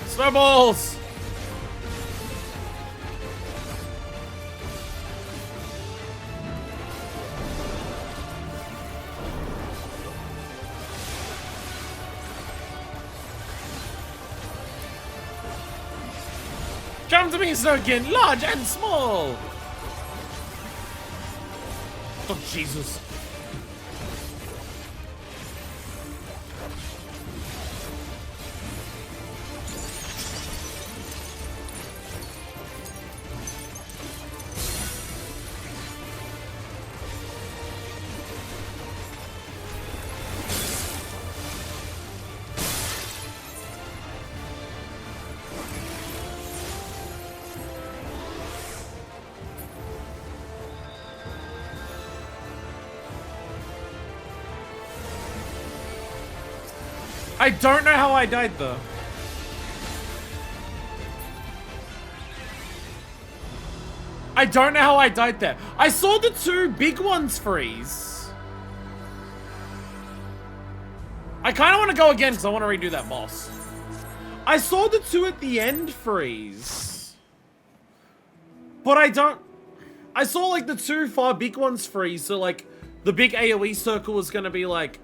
Snowballs! Come to me, Snowkin, large and small! Oh, Jesus. I don't know how I died though. I don't know how I died there. I saw the two big ones freeze. I kind of want to go again because I want to redo that boss. I saw the two at the end freeze. But I don't... I saw like the two far big ones freeze. So like the big AoE circle was going to be like...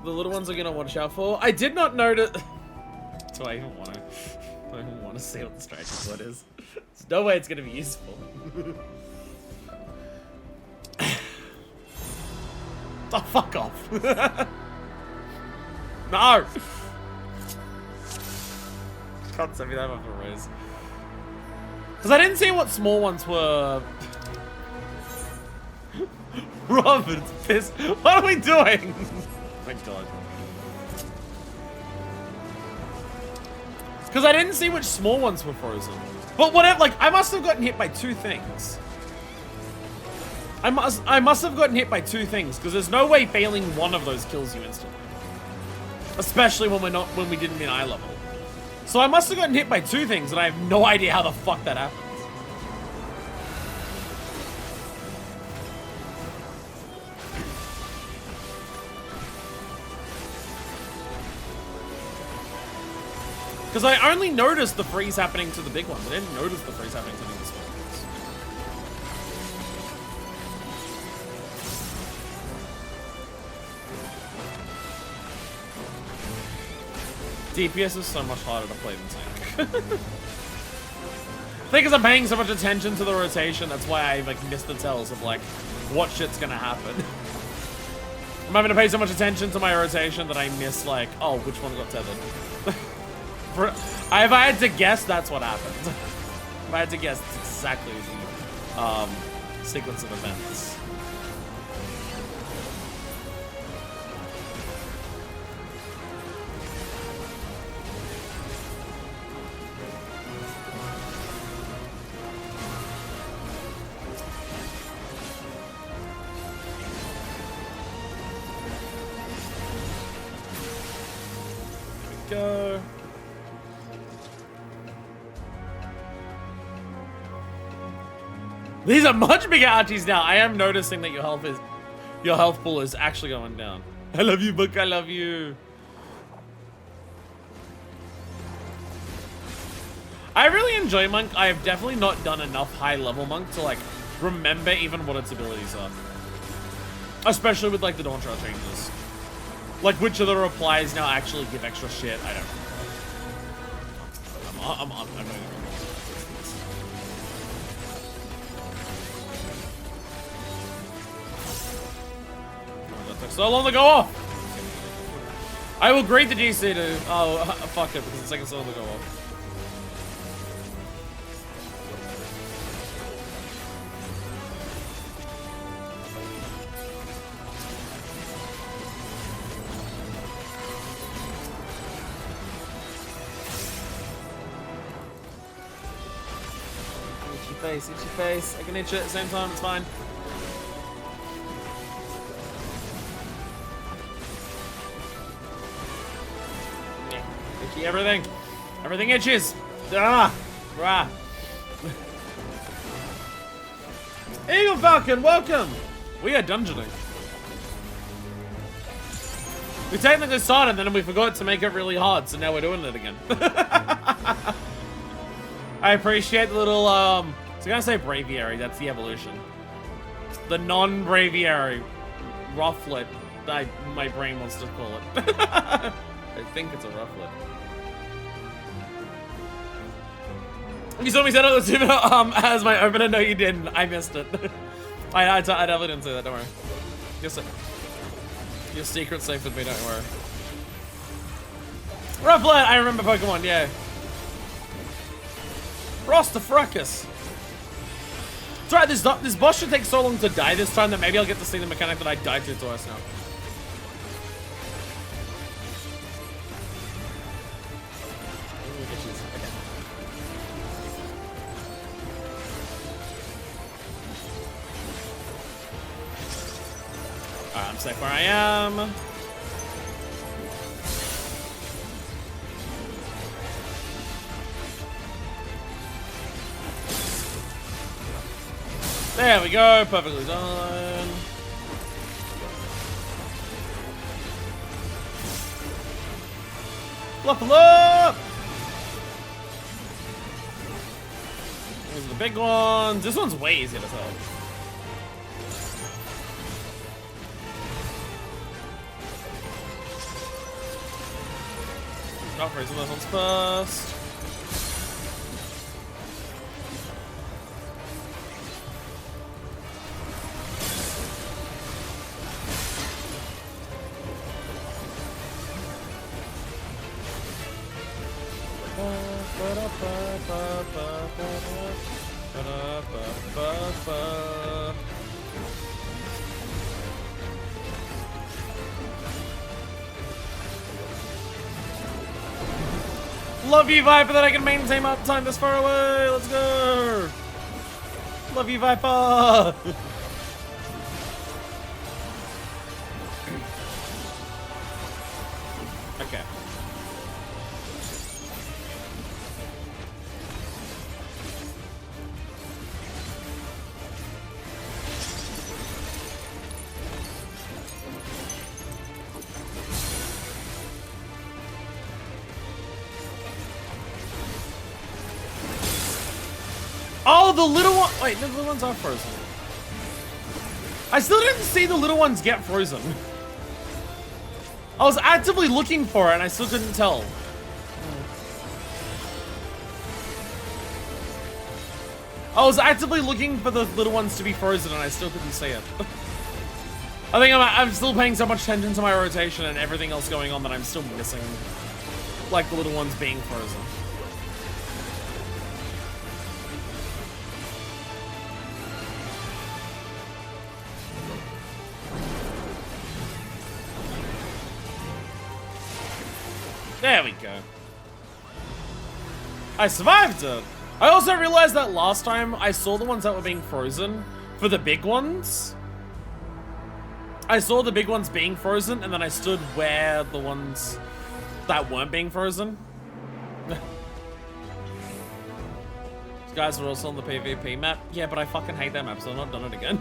The little ones are gonna watch out for. I did not notice. Do I even want to? I don't even want to see what the striking sword is. There's no way it's gonna be useful. Oh, fuck off! No! Can't send me that much of a raise. Because I didn't see what small ones were. Robin's pissed. What are we doing? Thank God. Because I didn't see which small ones were frozen. But whatever, like, I must have gotten hit by two things. I must have gotten hit by two things, because there's no way failing one of those kills you instantly. Especially when we didn't mean eye level. So I must have gotten hit by two things, and I have no idea how the fuck that happened. Because I only noticed the freeze happening to the big ones. I didn't notice the freeze happening to any of the small ones. DPS is so much harder to play than tank. I think because I'm paying so much attention to the rotation, that's why I like miss the tells of like what shit's gonna happen. I'm having to pay so much attention to my rotation that I miss like, oh, which one got tethered? If I had to guess, that's what happened. If I had to guess, it's exactly the sequence of events. Go. These are much bigger archies now. I am noticing that your health pool is actually going down. I love you, Book. I love you. I really enjoy Monk. I have definitely not done enough high level Monk to like remember even what its abilities are. Especially with like the Dawntrail changes. Like, which of the replies now actually give extra shit? I don't know. I'm gonna go. Oh, that took so long to go off. I will grade the GC to. Oh, fuck it, because it's taking so long to go off. Itchy face. I can itch it at the same time, it's fine. Yeah. Itchy everything. Everything itches. Ah! Rah. Eagle Falcon, welcome! We are dungeoning. We technically started and then we forgot to make it really hard, so now we're doing it again. I appreciate the little, I was gonna say Braviary, that's the evolution. The non-Braviary. Rufflet. My brain wants to call it. I think it's a Rufflet. You saw me set up the super as my opener? No, you didn't. I missed it. I definitely didn't say that, don't worry. Your secret's safe with me, don't worry. Rufflet! I remember Pokemon, yeah. Frostafruckus. It's right, this boss should take so long to die this time that maybe I'll get to see the mechanic that I died to twice now. Alright, I'm safe where I am. There we go, perfectly done. Level up! These are the big ones. This one's way easier to tell. Not raising those ones first. Love you, Viper, that I can maintain uptime this far away. Let's go. Love you, Viper. Okay. Oh, the little one. Wait, the little ones are frozen. I still didn't see the little ones get frozen. I was actively looking for it and I still couldn't tell. I was actively looking for the little ones to be frozen and I still couldn't see it. I think I'm still paying so much attention to my rotation and everything else going on that I'm still missing, like, the little ones being frozen. There we go. I survived it. I also realized that last time I saw the ones that were being frozen for the big ones. I saw the big ones being frozen and then I stood where the ones that weren't being frozen. These guys are also on the PvP map. Yeah, but I fucking hate that map, so I've not done it again.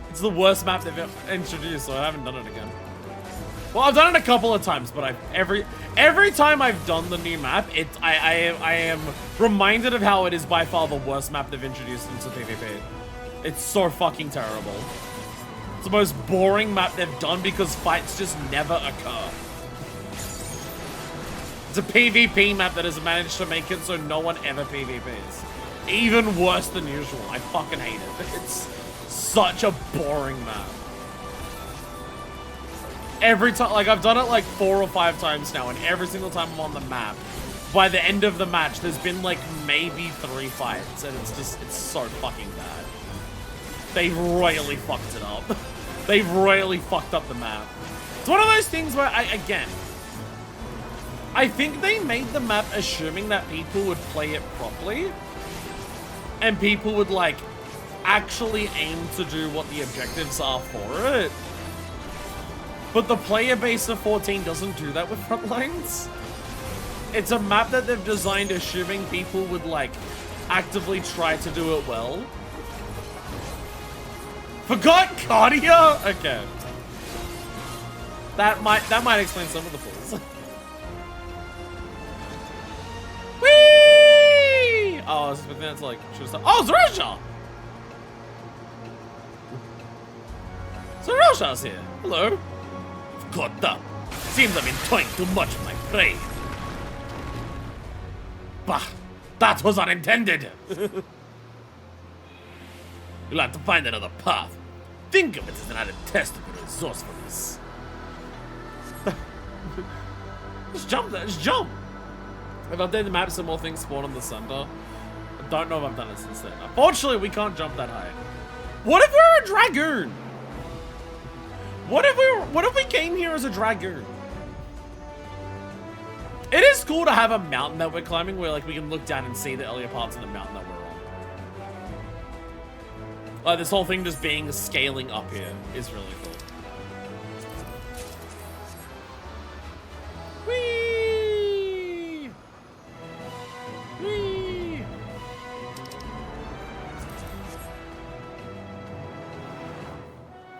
It's the worst map they've introduced, so I haven't done it again. Well, I've done it a couple of times, but every time I've done the new map, I am reminded of how it is by far the worst map they've introduced into PvP. It's so fucking terrible. It's the most boring map they've done because fights just never occur. It's a PvP map that has managed to make it so no one ever PvPs. Even worse than usual. I fucking hate it. It's such a boring map. Every time, like, I've done it like 4 or 5 times now, and every single time I'm on the map, by the end of the match, there's been like maybe 3 fights, and it's so fucking bad. They royally fucked it up. They royally fucked up the map. It's one of those things where, I think they made the map assuming that people would play it properly, and people would, like, actually aim to do what the objectives are for it. But the player base of 14 doesn't do that with Frontlines. It's a map that they've designed assuming people would, like, actively try to do it well. Forgot Cardia? Okay. That might explain some of the flaws. Whee! Oh, I was expecting that to, like, should have started. Oh, Zarosha! Zarosha's here. Hello. Caught up. Seems I've been toying too much with my prey. Bah, that was unintended. You'll have to find another path. Think of it as another test of your resourcefulness. Just jump there, just jump. I've updated the map so more things spawn on the center. I don't know if I've done it since then. Unfortunately, we can't jump that high. What if we're a dragoon? What if we came here as a dragoon? It is cool to have a mountain that we're climbing where, like, we can look down and see the earlier parts of the mountain that we're on. Like, this whole thing just being scaling up here is really cool. Whee! Whee!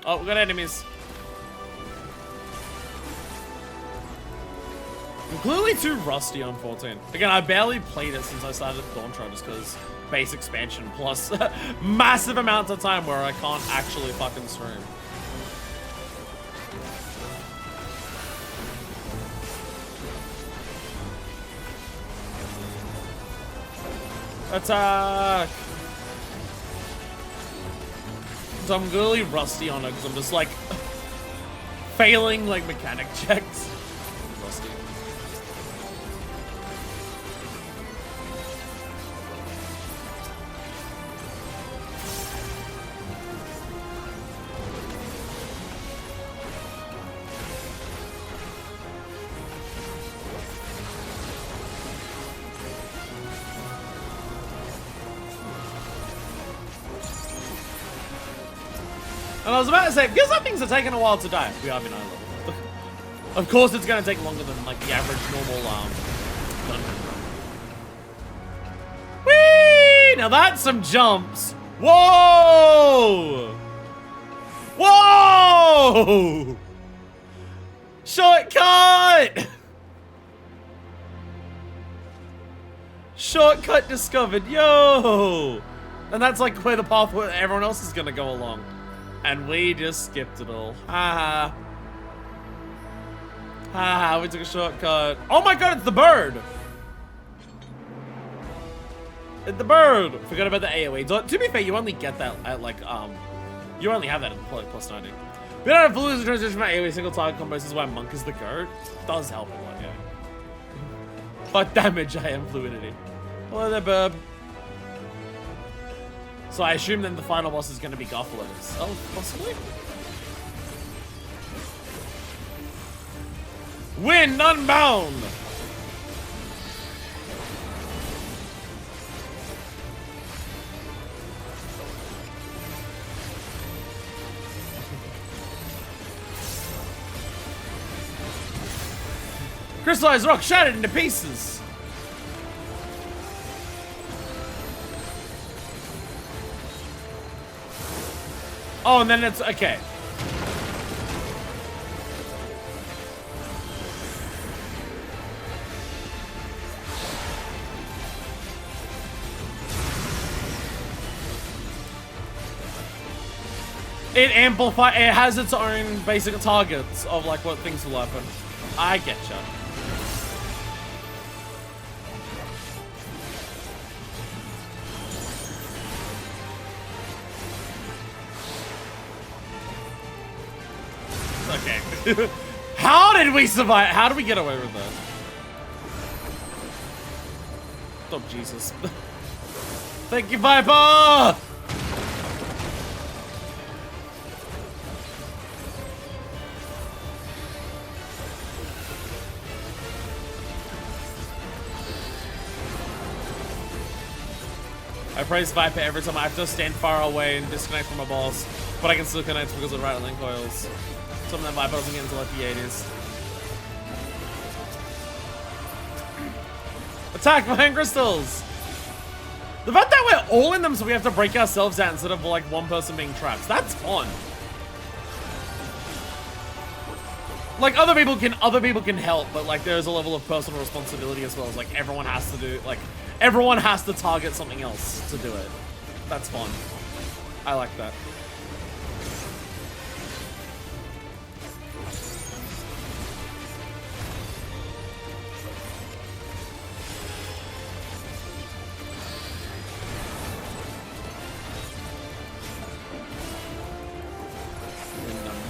Oh, we got enemies. I'm clearly too rusty on 14. Again, I barely played it since I started Dawntrail just because base expansion plus massive amounts of time where I can't actually fucking stream. Attack! So I'm really rusty on it because I'm just like failing like mechanic checks. Rusty. And I was about to say, because some things are taking a while to die. We are below level. Of course, it's going to take longer than like the average normal dungeon run. Whee! Now that's some jumps. Whoa! Whoa! Shortcut! Shortcut discovered. Yo! And that's like where the path where everyone else is going to go along. And we just skipped it all. Ha ha. Ha ha, we took a shortcut. Oh my god, it's the bird! Hit the bird. Forgot about the AoE. To be fair, you only get that at like you only have that at like plus 90. But out of fluid transition from AoE single target combos is why Monk is the GOAT. Does help a lot, yeah. But damage, I am fluidity. Hello there, Burb. So I assume then the final boss is going to be Garfilos. Oh, possibly? Wind Unbound! Crystallized rock shattered into pieces. Oh, and then it's okay. It has its own basic targets of like what things will happen. I getcha. Okay. How did we survive? How did we get away with that? Oh, Jesus. Thank you, Viper! I praise Viper every time I have to stand far away and disconnect from a boss, but I can still connect because of rattling coils. Something that Viper doesn't get until like the 80s. Attack behind crystals! The fact that we're all in them so we have to break ourselves out instead of like one person being trapped. That's fun. Like other people can help, but like there's a level of personal responsibility as well as like everyone has to do everyone has to target something else to do it. That's fun. I like that.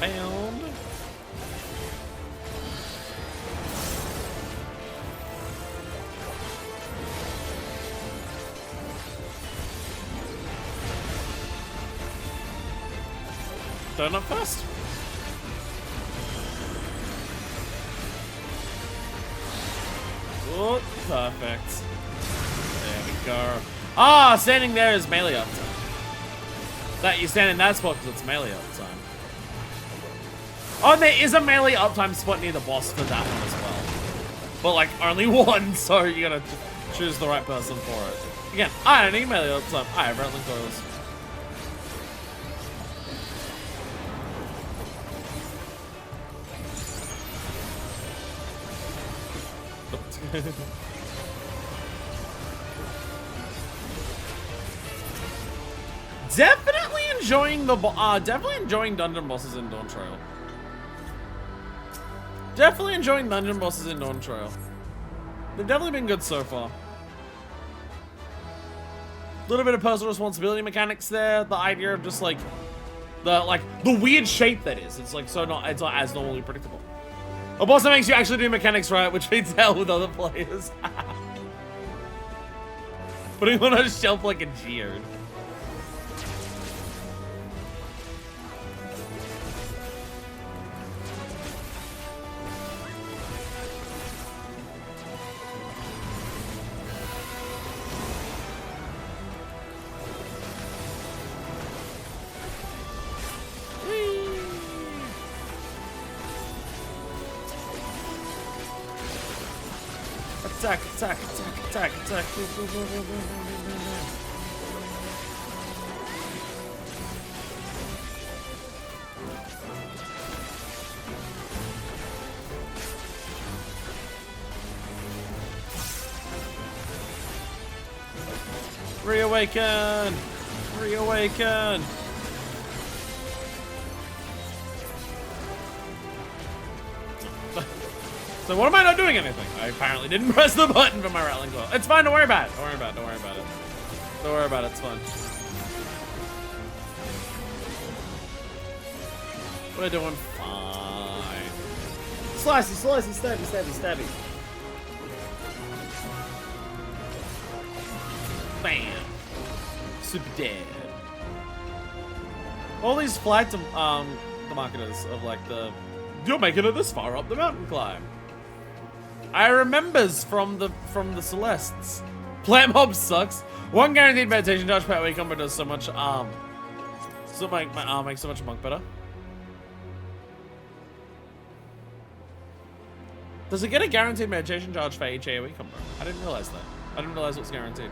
Bound. Turn up first. Oh, perfect. There we go. Ah, standing there is melee up time. That you stand in that spot because it's melee up time. Oh, there is a melee uptime spot near the boss for that one as well. But like only one, so you gotta choose the right person for it. Again, I don't need melee uptime. I have rattling coils. Definitely enjoying dungeon bosses in Dawntrail. Definitely enjoying dungeon bosses in Dawntrail. They've definitely been good so far. A little bit of personal responsibility mechanics there. The idea of just like the weird shape that is. It's like it's not as normally predictable. A boss that makes you actually do mechanics right, which feeds hell with other players. Putting on a shelf like a geode. Attack, attack, attack, attack, attack. Reawaken! Reawaken! So what am I not doing anything? I apparently didn't press the button for my rattling coil. It's fine, don't worry about it. Don't worry about it, don't worry about it. Don't worry about it, it's fine. We're doing fine. Slicey, slicey, stabby, stabby, stabby. Bam. Super dead. All these flight the marketers of like the you're making it this far up the mountain climb. I remembers from the Celestes. Plant mob sucks. One guaranteed meditation dodge per week combo does so much so make my arm makes so much monk better. Does it get a guaranteed meditation charge for each AoE combo? I didn't realize that. I didn't realize it was guaranteed.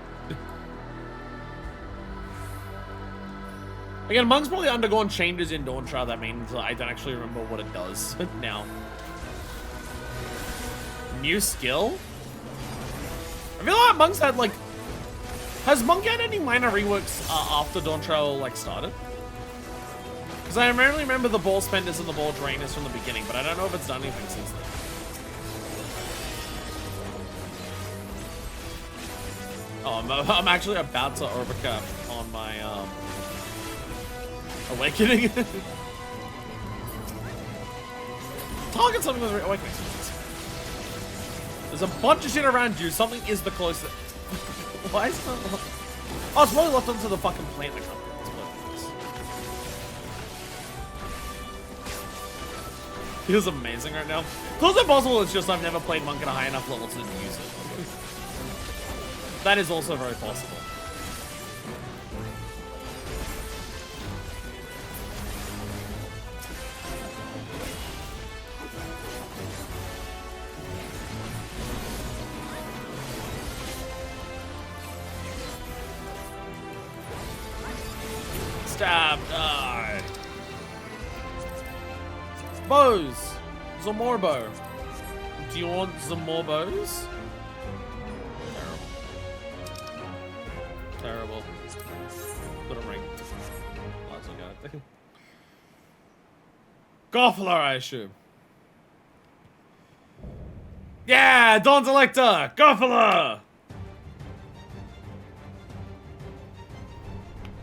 Again, Monk's probably undergone changes in Dawntrail. That means I don't actually remember what it does now. New skill? I feel like Monk's had like... Has Monk had any minor reworks after Dawntrail like started? Because I really remember the ball spenders and the ball drainers from the beginning, but I don't know if it's done anything since then. Oh, I'm actually about to overcut on my awakening. Target something with awakening. There's a bunch of shit around you. Something is the closest. Why is it not? Oh, it's probably left onto the fucking plant that comes. Feels amazing right now. Close impossible. It's just I've never played Monk at a high enough level to use it. That is also very possible. Stab. Die. Bows. Some more bow. Do you want some more bows? Terrible. Put a ring. Lots of got Goffler, I assume. Yeah, Dawn's Elector! Goffler!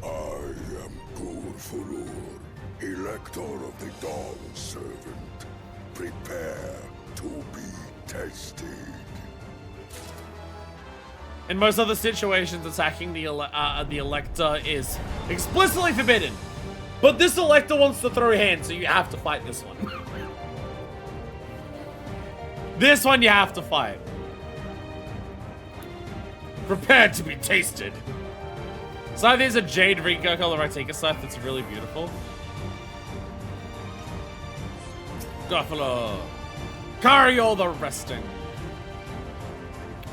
I am Gulfulur, Elector of the Dawn Servant. Prepare to be tested. In most other situations, attacking the Elector is explicitly forbidden. But this Elector wants to throw hands, so you have to fight this one. This one you have to fight. Prepare to be tasted. So there's a Jade Rika color Ratika scythe that's really beautiful. Goffalo. Carry all the resting.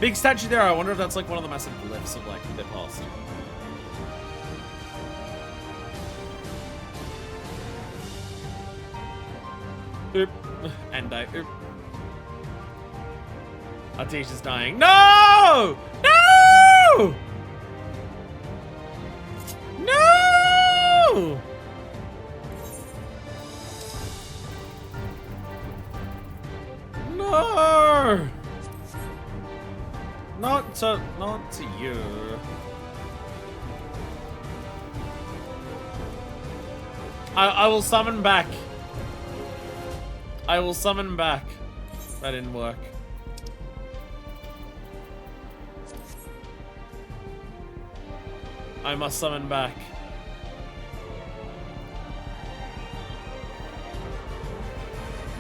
Big statue there. I wonder if that's like one of the massive glyphs of like the past. Oop. And I oop. Atish is dying. No! No! No! No! Not to you. I will summon back. I will summon back. That didn't work. I must summon back.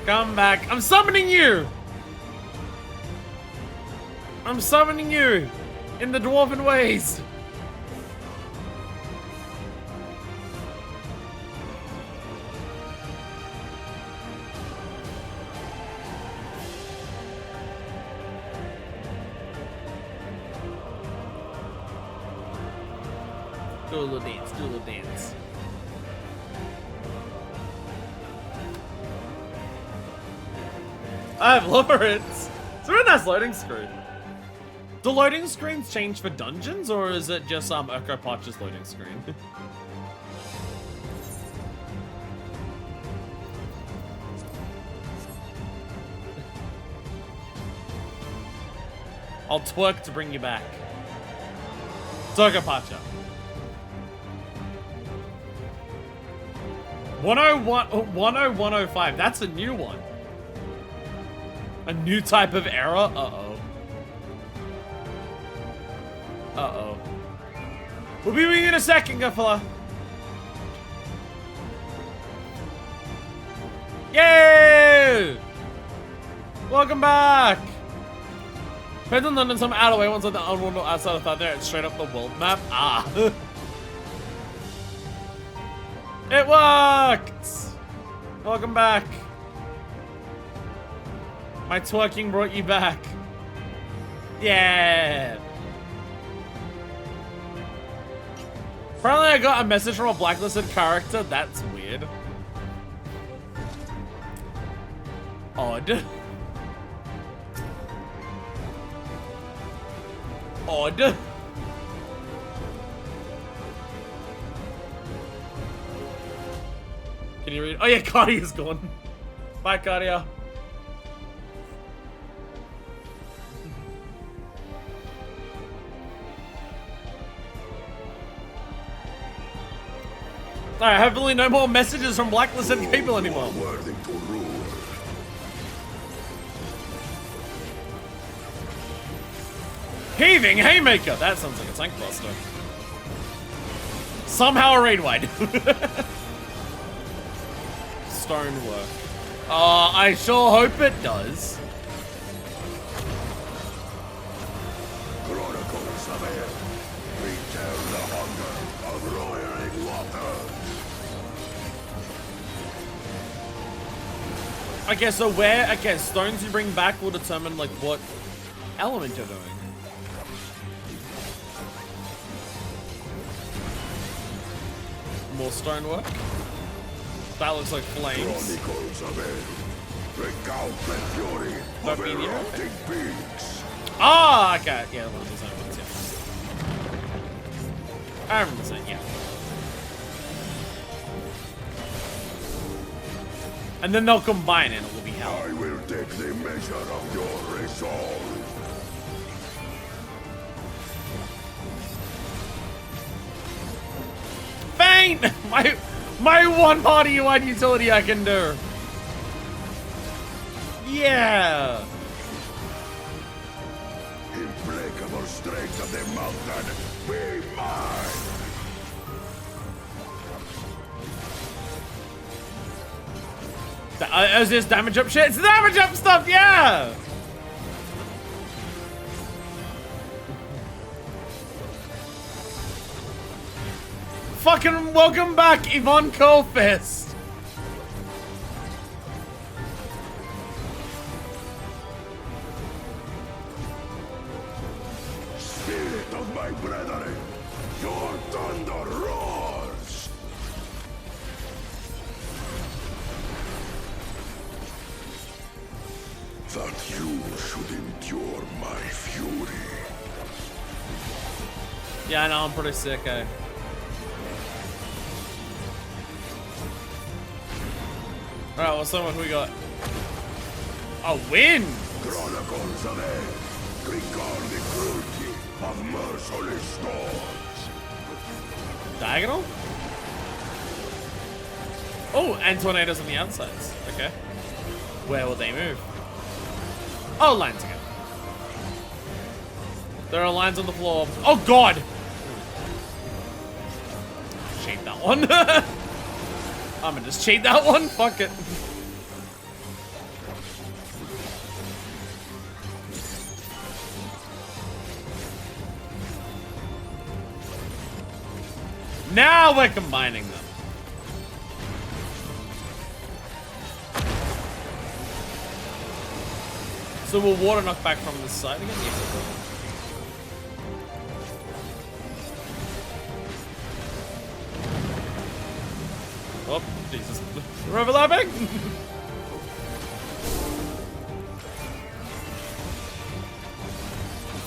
Come back. I'm summoning you! I'm summoning you in the dwarven ways. Do a little dance, do a little dance. I have Lawrence. It's a really nice loading screen. Do loading screens change for dungeons, or is it just Uroqpacha's loading screen? I'll twerk to bring you back. Uroqpacha. 10105. That's a new one. A new type of error? Uh-oh. Uh-oh. We'll be with you in a second, Gaffala. Yay! Welcome back! Depends on London, some out of the way, ones on the unworld outside of there, it's straight up the world map. Ah. It worked! Welcome back. My twerking brought you back. Yeah! Apparently I got a message from a blacklisted character. That's weird. Odd. Odd. Can you read? Oh yeah, Cardia's gone. Bye, Cardia. Alright, hopefully no more messages from blacklisted people anymore. Heaving Haymaker! That sounds like a tank buster. Somehow a raid wide. Stonework. I sure hope it does. Chronicles of it. Return the hunger of roiling water. Okay, so where, okay, stones you bring back will determine like what element you're doing. More stonework. That looks like flames. Chronicles of it. Recount the fury of erupting peaks. Ah, okay. Yeah, one of those ones, yeah. I remember saying, yeah. And then they'll combine and it will be hell. I will take the measure of your resolve. Faint! My one party one utility I can do. Yeah. Implacable strength of the mountain, be mine. Is this damage up shit? It's damage up stuff, yeah! Fucking welcome back, Yvonne Coldfist! Spirit of my brethren, your thunder roars. That you should endure my fury. Yeah, I know, I'm pretty sick, eh? Alright, well, so much we got. A win! Chronicles of it. Recall the cruelty of merciless storms. Diagonal? Oh, and tornadoes on the outsides. Okay. Where will they move? Oh, lines again. There are lines on the floor. Oh, God! Cheat that one. I'm gonna just cheat that one. Fuck it. Now we're combining them. So will water knock back from this side again? Yes, it will. Oh, Jesus. We're overlapping!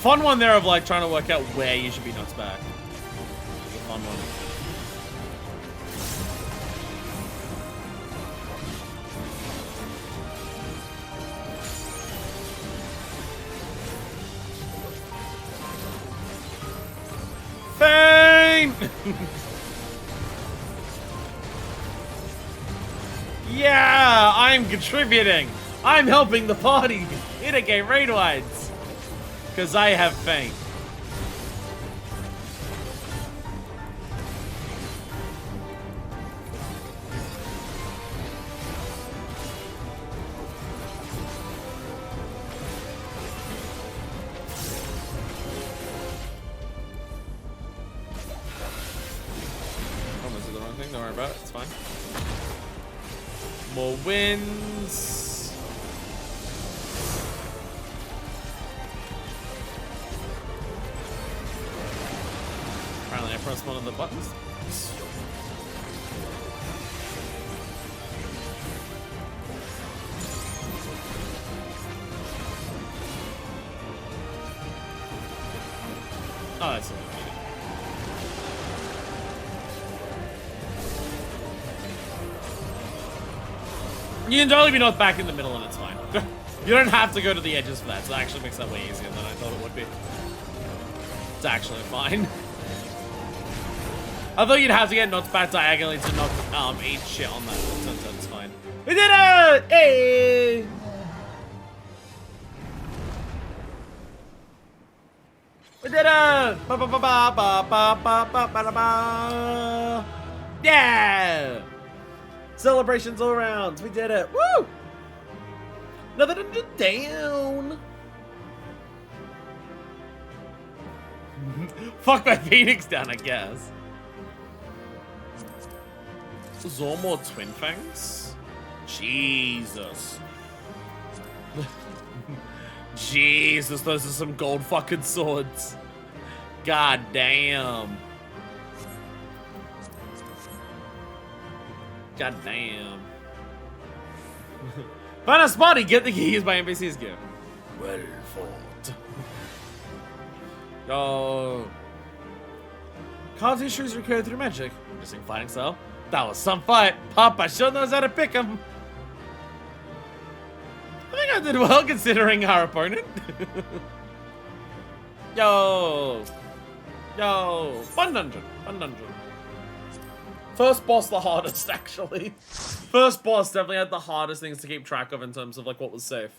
Fun one there of like trying to work out where you should be knocked back. It's a fun one. Yeah, I'm contributing. I'm helping the party mitigate raid wides. Because I have faith. Almost did the wrong thing, don't worry about it, it's fine. More wins. Apparently I pressed one of the buttons. Oh, that's it. You can totally be knocked back in the middle and it's fine. You don't have to go to the edges for that, so it actually makes that way easier than I thought it would be. It's actually fine. I thought you'd have to get knocked back diagonally to knock eat shit on that, but it turns out it's fine. We did it! Hey! We did it! Ba ba ba ba ba ba ba ba ba ba ba. Yeah! Celebrations all around. We did it. Woo! Another dungeon down. Fuck my Phoenix down, I guess. Zormor Twin Fangs? Jesus. Jesus, those are some gold fucking swords. God damn. God damn. Find a spotty, get the keys by NPC's gear. Well fought. Oh. Carved histories recurred through magic. Missing fighting style. That was some fight. Papa sure knows how to pick him. I think I did well considering our opponent. Yo. Yo. Fun dungeon. Fun dungeon. First boss the hardest, actually. First boss definitely had the hardest things to keep track of in terms of like what was safe.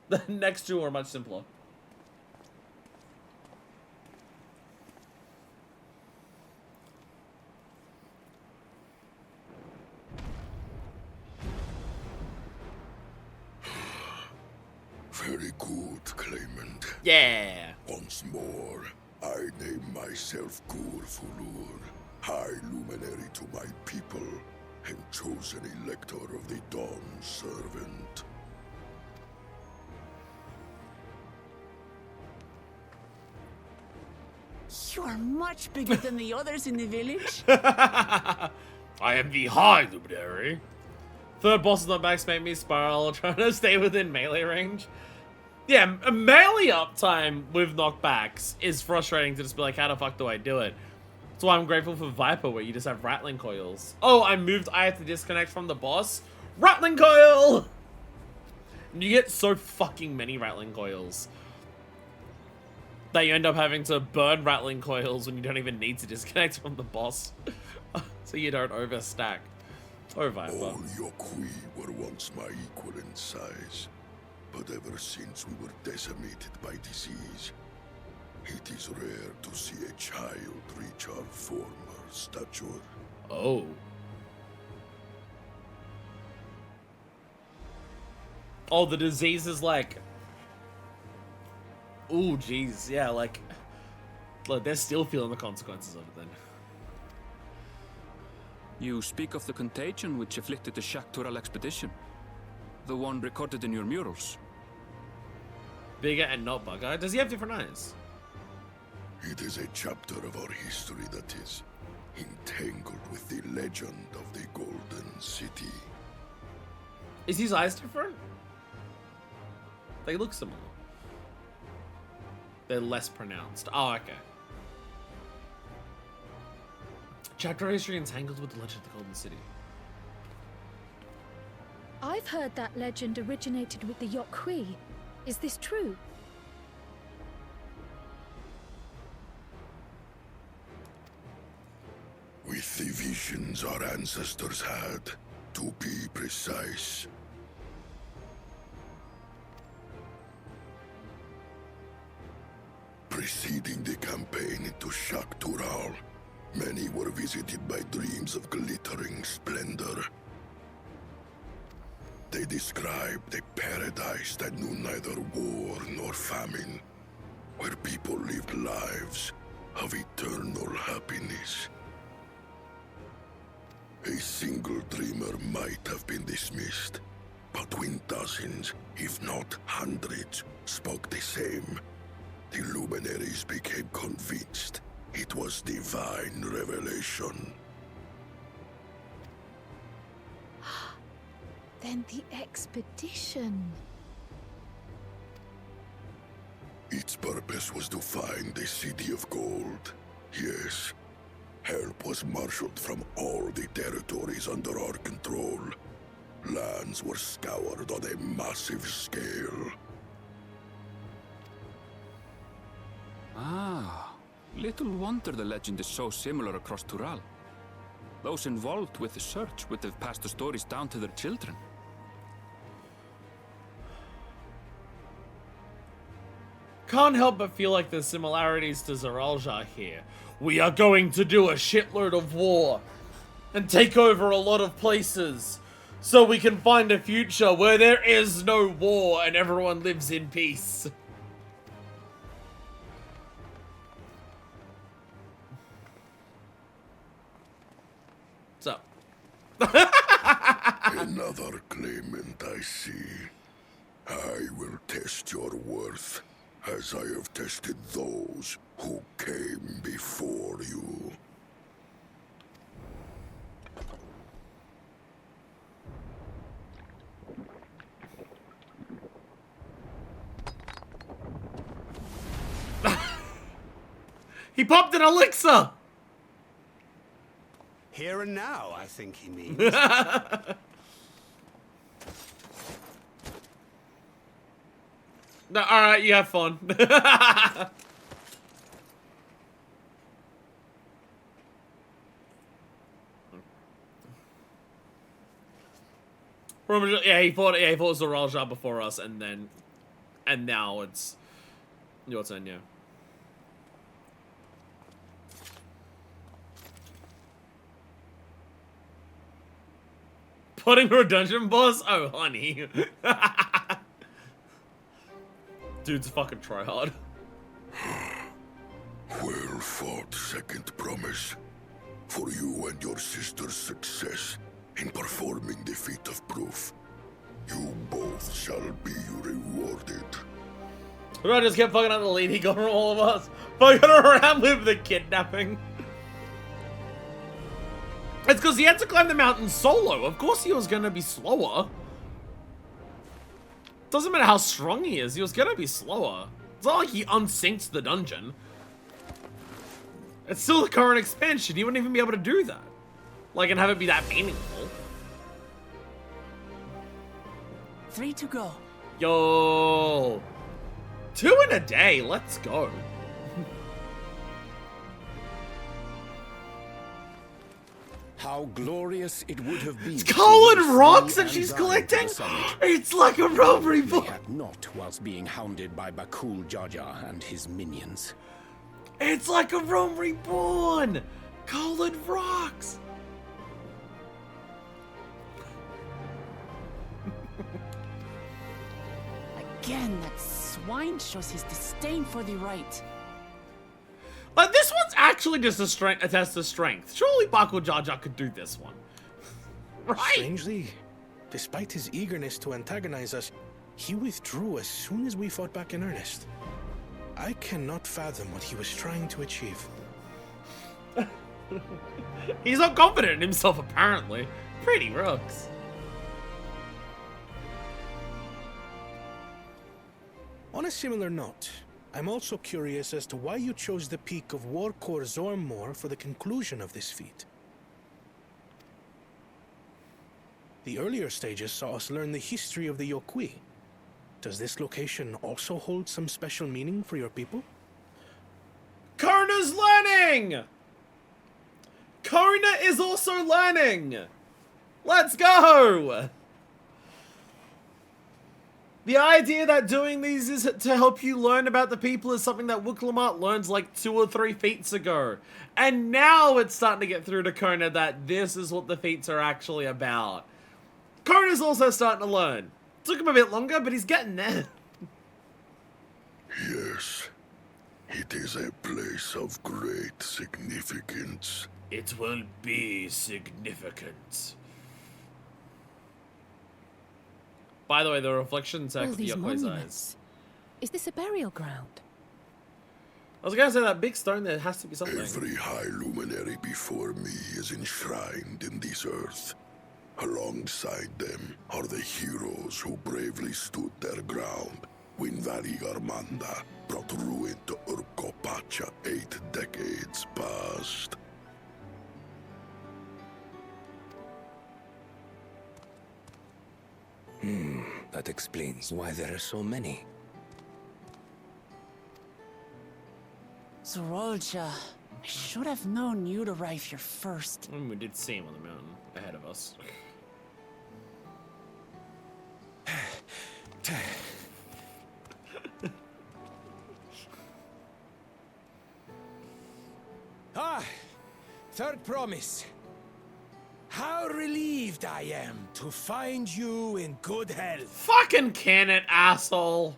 The next two were much simpler. Very good, claimant. Yeah. Once more, I name myself Gur Fulur, High Luminary to my people, and chosen Elector of the Dawn Servant. You are much bigger than the others in the village. I am the High Luminary. Third boss on the backs made me spiral, trying to stay within melee range. Yeah, a melee uptime with knockbacks is frustrating to just be like, how the fuck do I do it? That's why I'm grateful for Viper, where you just have rattling coils. Oh, I have to disconnect from the boss? Rattling coil! And you get so fucking many rattling coils that you end up having to burn rattling coils when you don't even need to disconnect from the boss. So you don't overstack. Oh, Viper. All Yokui were once my equal in size, but ever since we were decimated by disease, it is rare to see a child reach our former stature. Oh. Oh, the disease is like... Ooh, jeez. Yeah, like... Look, they're still feeling the consequences of it then. You speak of the contagion which afflicted the Shaktural expedition. The one recorded in your murals. Bigger and not bugger. Does he have different eyes? It is a chapter of our history that is entangled with the legend of the Golden City. Is his eyes different? They look similar. They're less pronounced. Oh, okay. Chapter history entangled with the legend of the Golden City. I've heard that legend originated with the Yokui. Is this true? The visions our ancestors had, to be precise. Preceding the campaign into Shaktural, many were visited by dreams of glittering splendor. They described a paradise that knew neither war nor famine, where people lived lives of eternal happiness. A single dreamer might have been dismissed, but when dozens, if not hundreds, spoke the same, the luminaries became convinced it was divine revelation. Then the expedition. Its purpose was to find the City of Gold. Yes, help was marshaled from all the territories under our control. Lands were scoured on a massive scale. Ah, little wonder the legend is so similar across Tural. Those involved with the search would have passed the stories down to their children. Can't help but feel like there's similarities to Zoralja here. We are going to do a shitload of war and take over a lot of places so we can find a future where there is no war and everyone lives in peace. So. Another claimant, I see. I will test your worth, as I have tested those who came before you. He popped an elixir! Here and now, I think he means. No, alright, you have fun. Yeah, he fought Zoralja before us, and now it's your turn, yeah. Putting her a dungeon boss? Oh, honey. Dude's a fucking tryhard. Well fought, second promise. For you and your sister's success in performing the feat of proof. You both shall be rewarded. I just kept fucking out the lead he got from all of us. Fucking around with the kidnapping. It's because he had to climb the mountain solo. Of course he was gonna be slower. Doesn't matter how strong he is, he was gonna be slower. It's not like he unsynced the dungeon. It's still the current expansion. He wouldn't even be able to do that. Like, and have it be that meaningful. 3 to go. Yo. 2 in a day. Let's go. How glorious it would have been. It's Colin rocks that she's collecting? It's like a robbery book. They had not whilst being hounded by Bakul Jaja and his minions. It's like a Rome Reborn. Colin rocks. Again, that swine shows his disdain for the right. But this one's actually just a test of strength. Surely Bakul Jaja could do this one. Right? Strangely, despite his eagerness to antagonize us, he withdrew as soon as we fought back in earnest. I cannot fathom what he was trying to achieve. He's not confident in himself, apparently. Pretty rocks. On a similar note, I'm also curious as to why you chose the peak of Warkor Zormor for the conclusion of this feat. The earlier stages saw us learn the history of the Yokui. Does this location also hold some special meaning for your people? Karna's learning! Kona is also learning! Let's go! The idea that doing these is to help you learn about the people is something that Uroqpacha learns like 2 or 3 feats ago. And now it's starting to get through to Kona that this is what the feats are actually about. Kona's also starting to learn. Took him a bit longer, but he's getting there. Yes. It is a place of great significance. It will be significant. By the way, the reflection tech All of the these Yokoi's monuments. eyes. Is this a burial ground? I was gonna say that big stone there has to be something. Every high luminary before me is enshrined in this earth. Alongside them are the heroes who bravely stood their ground when Valigarmanda brought ruin to Uroqpacha 8 decades past. That explains why there are so many. Zorolja, I should have known you'd arrive here first. We did see him on the mountain ahead of us. Third promise. How relieved I am to find you in good health. Fucking can it, asshole.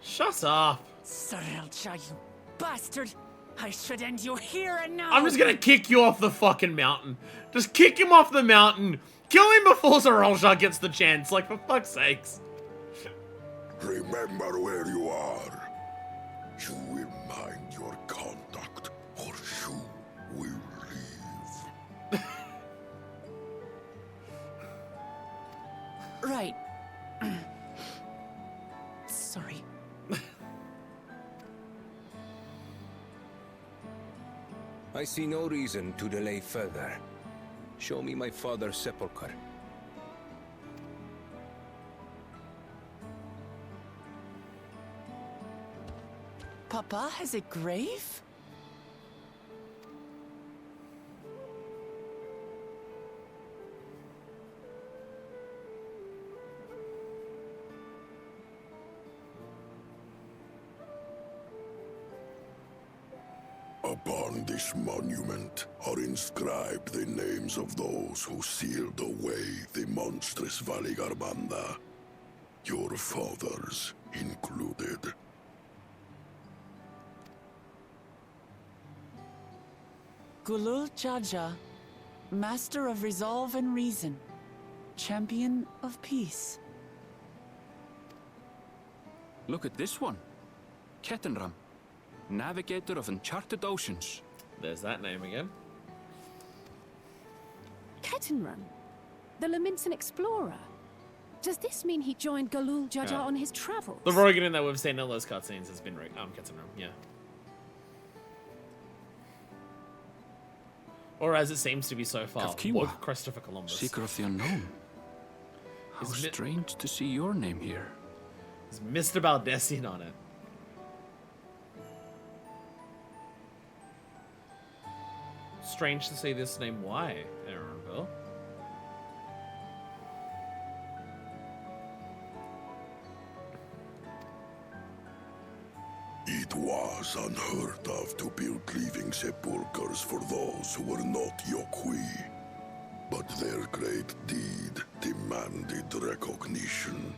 Shut up. Zorolja, you bastard! I should end you here and now! I'm just gonna kick you off the fucking mountain. Just kick him off the mountain. Kill him before Zorolja gets the chance, like, for fuck's sakes. Remember where you are. You will mind your conduct, or you will leave. Right. Sorry. I see no reason to delay further. Show me my father's sepulchre. Papa has a grave? Upon this monument are inscribed the names of those who sealed away the monstrous Valigarmanda, your fathers included. Gulul Jaja, Master of Resolve and Reason, Champion of Peace. Look at this one. Kettenram, Navigator of Uncharted Oceans. There's that name again. Kettenrun, the Laminsan explorer. Does this mean he joined Gulul Jaja Yeah. on his travels? The Rogan that we've seen in all those cutscenes has been Kettenram, yeah. Or as it seems to be so far, Kavkiwa, Christopher Columbus. Seeker of the Unknown. How Is mi- strange to see your name here. There's Mr. Baldessian on it. Strange to see this name. Why, Aaron Bill? It was unheard of to build living sepulchres for those who were not Yokui. But their great deed demanded recognition.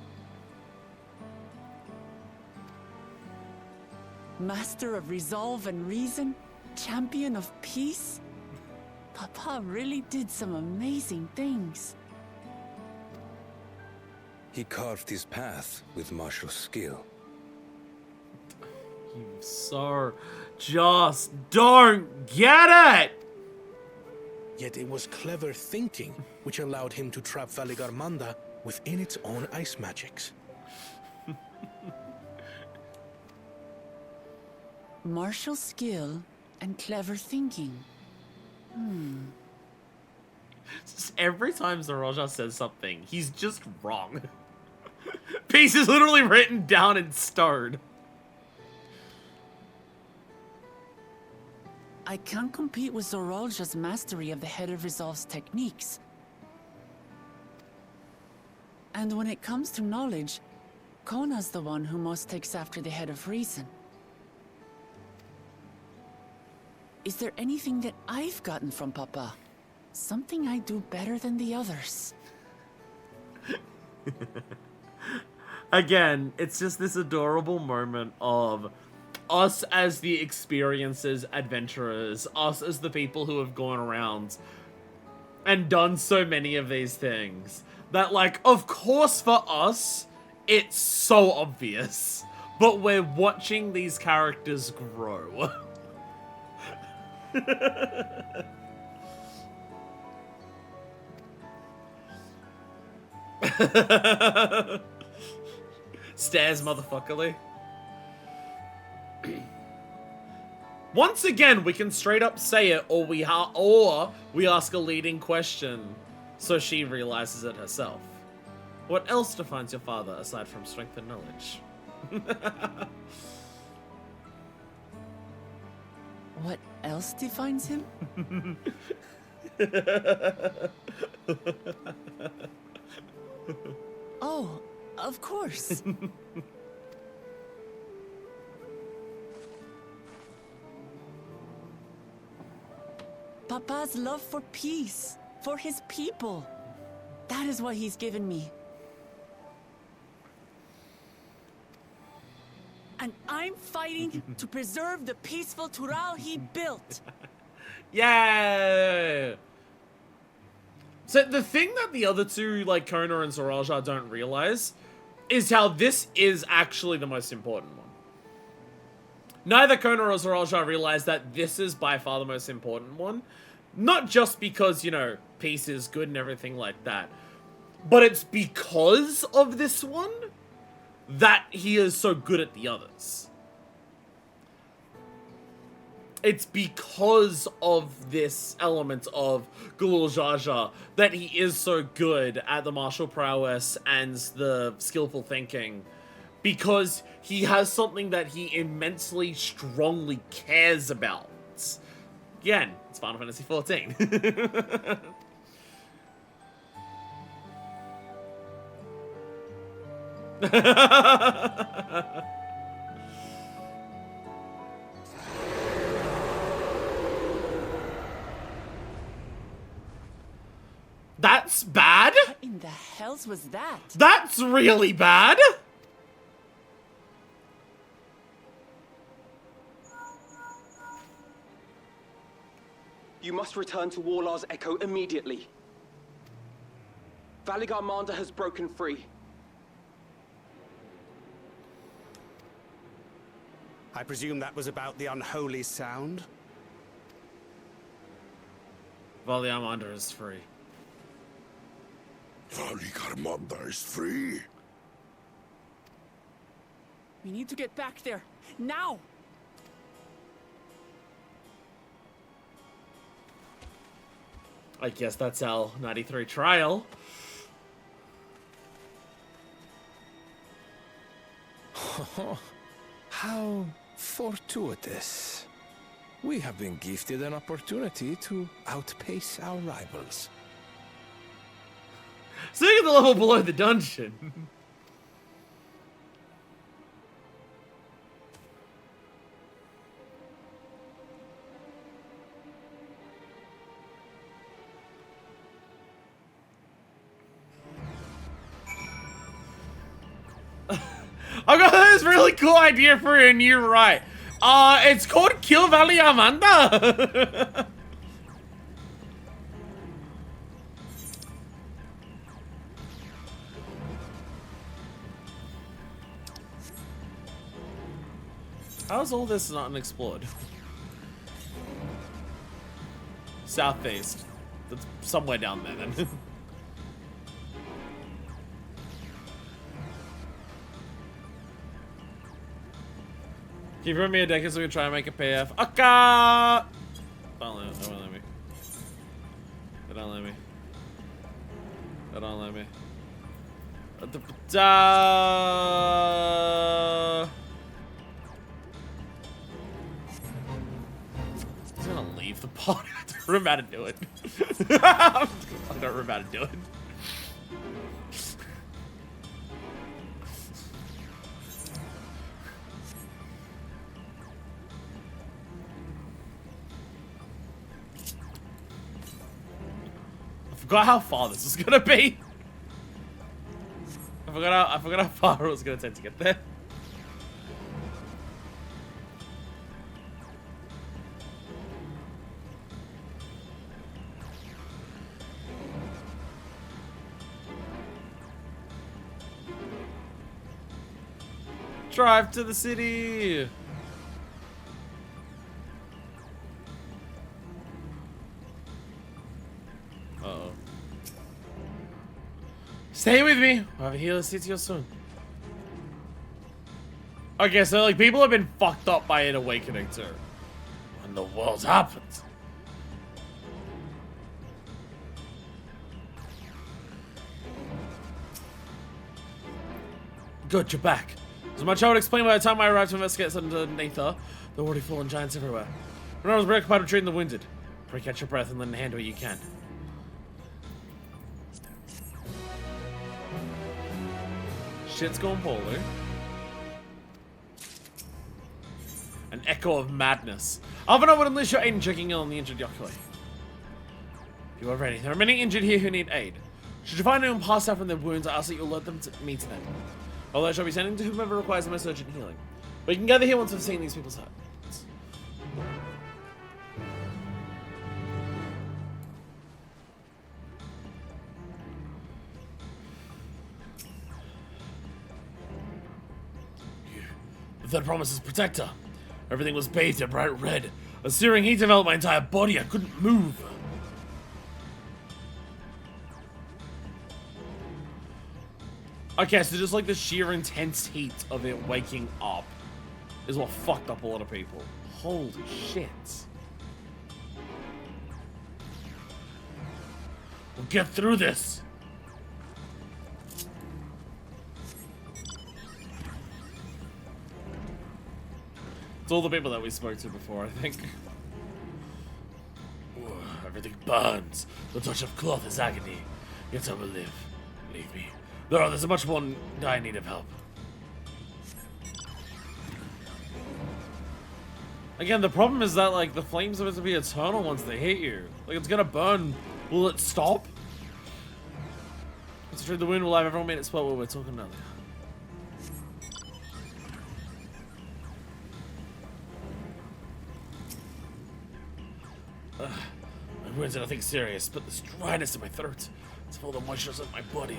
Master of Resolve and Reason, Champion of Peace? Papa really did some amazing things. He carved his path with martial skill. You so just don't get it! Yet it was clever thinking which allowed him to trap Valigarmanda within its own ice magics. Martial skill and clever thinking. Just every time Zorolja says something, he's just wrong. Peace is literally written down in stone. I can't compete with Zoralja's mastery of the Head of Resolve's techniques. And when it comes to knowledge, Kona's the one who most takes after the Head of Reason. Is there anything that I've gotten from Papa? Something I do better than the others? Again, it's just this adorable moment of us as the experiences adventurers, us as the people who have gone around and done so many of these things. That, like, of course for us, it's so obvious. But we're watching these characters grow. Stares motherfuckerly. Once again, we can straight up say it, or we ask a leading question, so she realizes it herself. What else defines your father aside from strength and knowledge? What else defines him? Oh, of course. Papa's love for peace, for his people. That is what he's given me. And I'm fighting to preserve the peaceful Tural he built. Yeah. So the thing that the other two, like Kona and Zoralja, don't realize is how this is actually the most important one. Neither Kona or Zoralja realize that this is by far the most important one. Not just because, you know, peace is good and everything like that. But it's because of this one that he is so good at the others. It's because of this element of Gulul Jaja that he is so good at the martial prowess and the skillful thinking. Because he has something that he immensely strongly cares about. Again, it's Final Fantasy XIV. That's bad? What in the hells was that? That's really bad! You must return to Warlar's Echo immediately. Valigarmanda has broken free. I presume that was about the unholy sound? Valigarmanda is free. Valigarmanda is free? We need to get back there. Now! I guess that's our 93 trial. How fortuitous. We have been gifted an opportunity to outpace our rivals. So you're the level below the dungeon. I got this really cool idea for a new rite. It's called Kill Valigarmanda. How's all this not unexplored? Southeast. That's somewhere down there then. Can you bring me a deck so we can try and make a PF? Akka! Don't let me. They don't let me. They don't let me. He's gonna the pot. I don't remember how to do it. I don't remember how to do it. I forgot how far this was gonna be. I forgot how far it was gonna take to get there. Drive to the city. Uh-oh. Stay with me. I'll have a healer see to you soon. Okay, so like people have been fucked up by an awakening too. When the world happens. Good, you're back. As much I would explain by the time I arrived to investigate underneath her, there were already fallen giants everywhere. When I was preoccupied with treating the wounded, pray catch your breath and then handle what you can. Shit's going poorly. An echo of madness. Alvin would unleash your aid in checking in on the injured Yokoi. You are ready. There are many injured here who need aid. Should you find anyone passed out from their wounds, I ask that you alert them to me to them. Although I shall be sending to whomever requires the most urgent healing. But you can gather here once I've seen these people's hurts. The third promise is protector. Everything was bathed in bright red. A searing heat enveloped my entire body. I couldn't move. Okay, so just like the sheer intense heat of it waking up is what fucked up a lot of people. Holy shit. We'll get through this. It's all the people that we spoke to before, I think. Everything burns. The touch of cloth is agony. Yet I will live. Leave me. There's much more I need of help. Again, the problem is that like the flames are supposed to be eternal once they hit you. Like it's gonna burn. Will it stop? It's true. The wind will have everyone made it spot what we're talking about. My wounds are nothing serious, but this dryness in my throat. It's full of moisture in my body.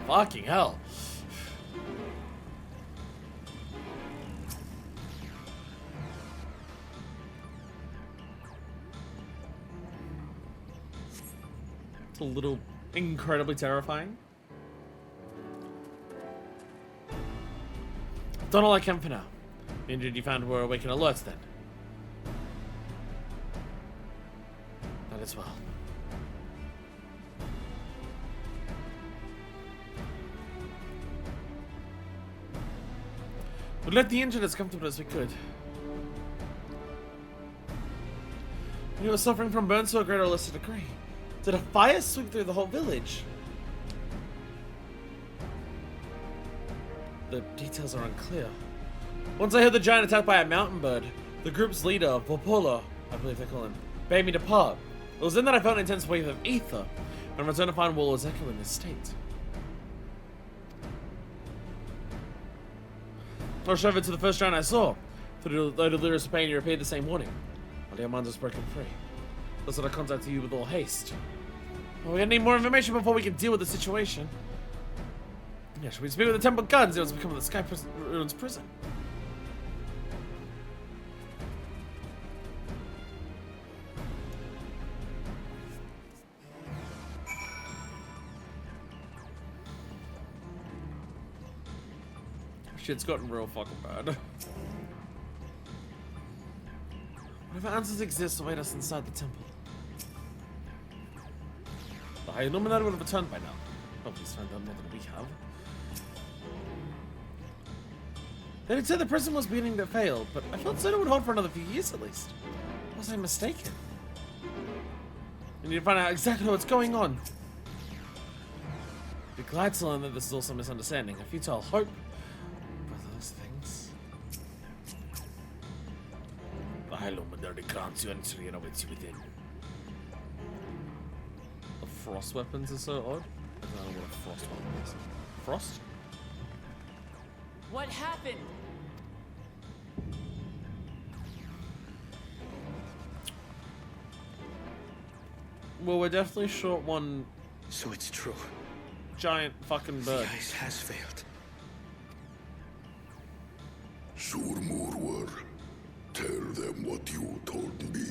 Fucking hell. It's a little incredibly terrifying. Done all I can for now. The injured you found were awakened alerts then. That as well. We let the injured as comfortable as we could. We were suffering from burns to a greater or lesser degree. Did a fire sweep through the whole village? The details are unclear. Once I heard the giant attacked by a mountain bird, the group's leader, Popola, I believe they call him, bade me depart. It was then that I felt an intense wave of ether, and returned to find Warlord's echo in this state. I rushed over to the first giant I saw. The delirious pain you appeared the same morning. My dear mind was broken free. Thus I contacted you with all haste. Well, we need more information before we can deal with the situation. Yeah, should we speak with the Temple Guns? It was becoming the Sky Ruins prison. Shit's gotten real fucking bad. Whatever answers exist await us inside the temple. The High Illuminati would have returned by now. Probably found out more than we have. They had said the prison was beginning to fail, but I thought Soda would hold for another few years at least. Was I mistaken? We need to find out exactly what's going on. Be glad to learn that this is also a misunderstanding, a futile hope. Both of those things. The High Luminary grants you entry and awaits you within. The frost weapons are so odd. I don't know what a frost weapon is. Frost? What happened? Well, we're definitely short one. So it's true. Giant fucking bird. The ice has failed. Surmurwar, tell them what you told me.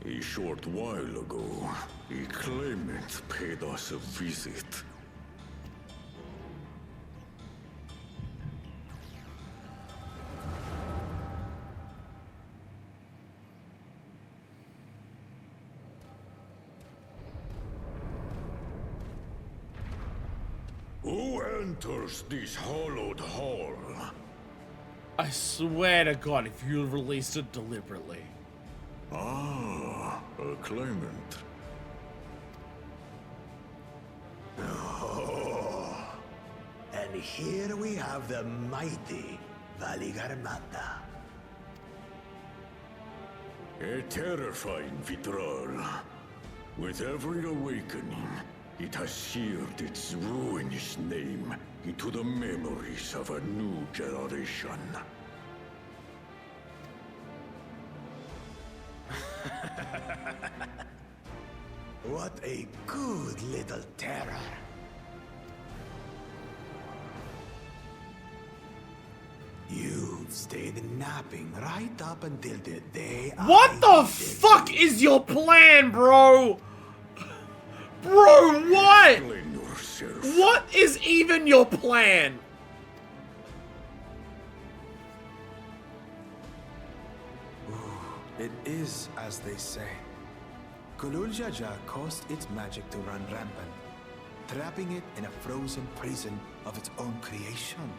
A short while ago, a claimant paid us a visit. Who enters this hollowed hall? I swear to God, if you released it deliberately. Ah, a claimant. Oh. And here we have the mighty Valigarmata. A terrifying Vitral. With every awakening, it has seared its ruinous name into the memories of a new generation. What a good little terror. You've stayed napping right up until the day What the fuck is your plan, bro? Bro, what? What is even your plan? It is as they say. Kulul Jaja caused its magic to run rampant, trapping it in a frozen prison of its own creation.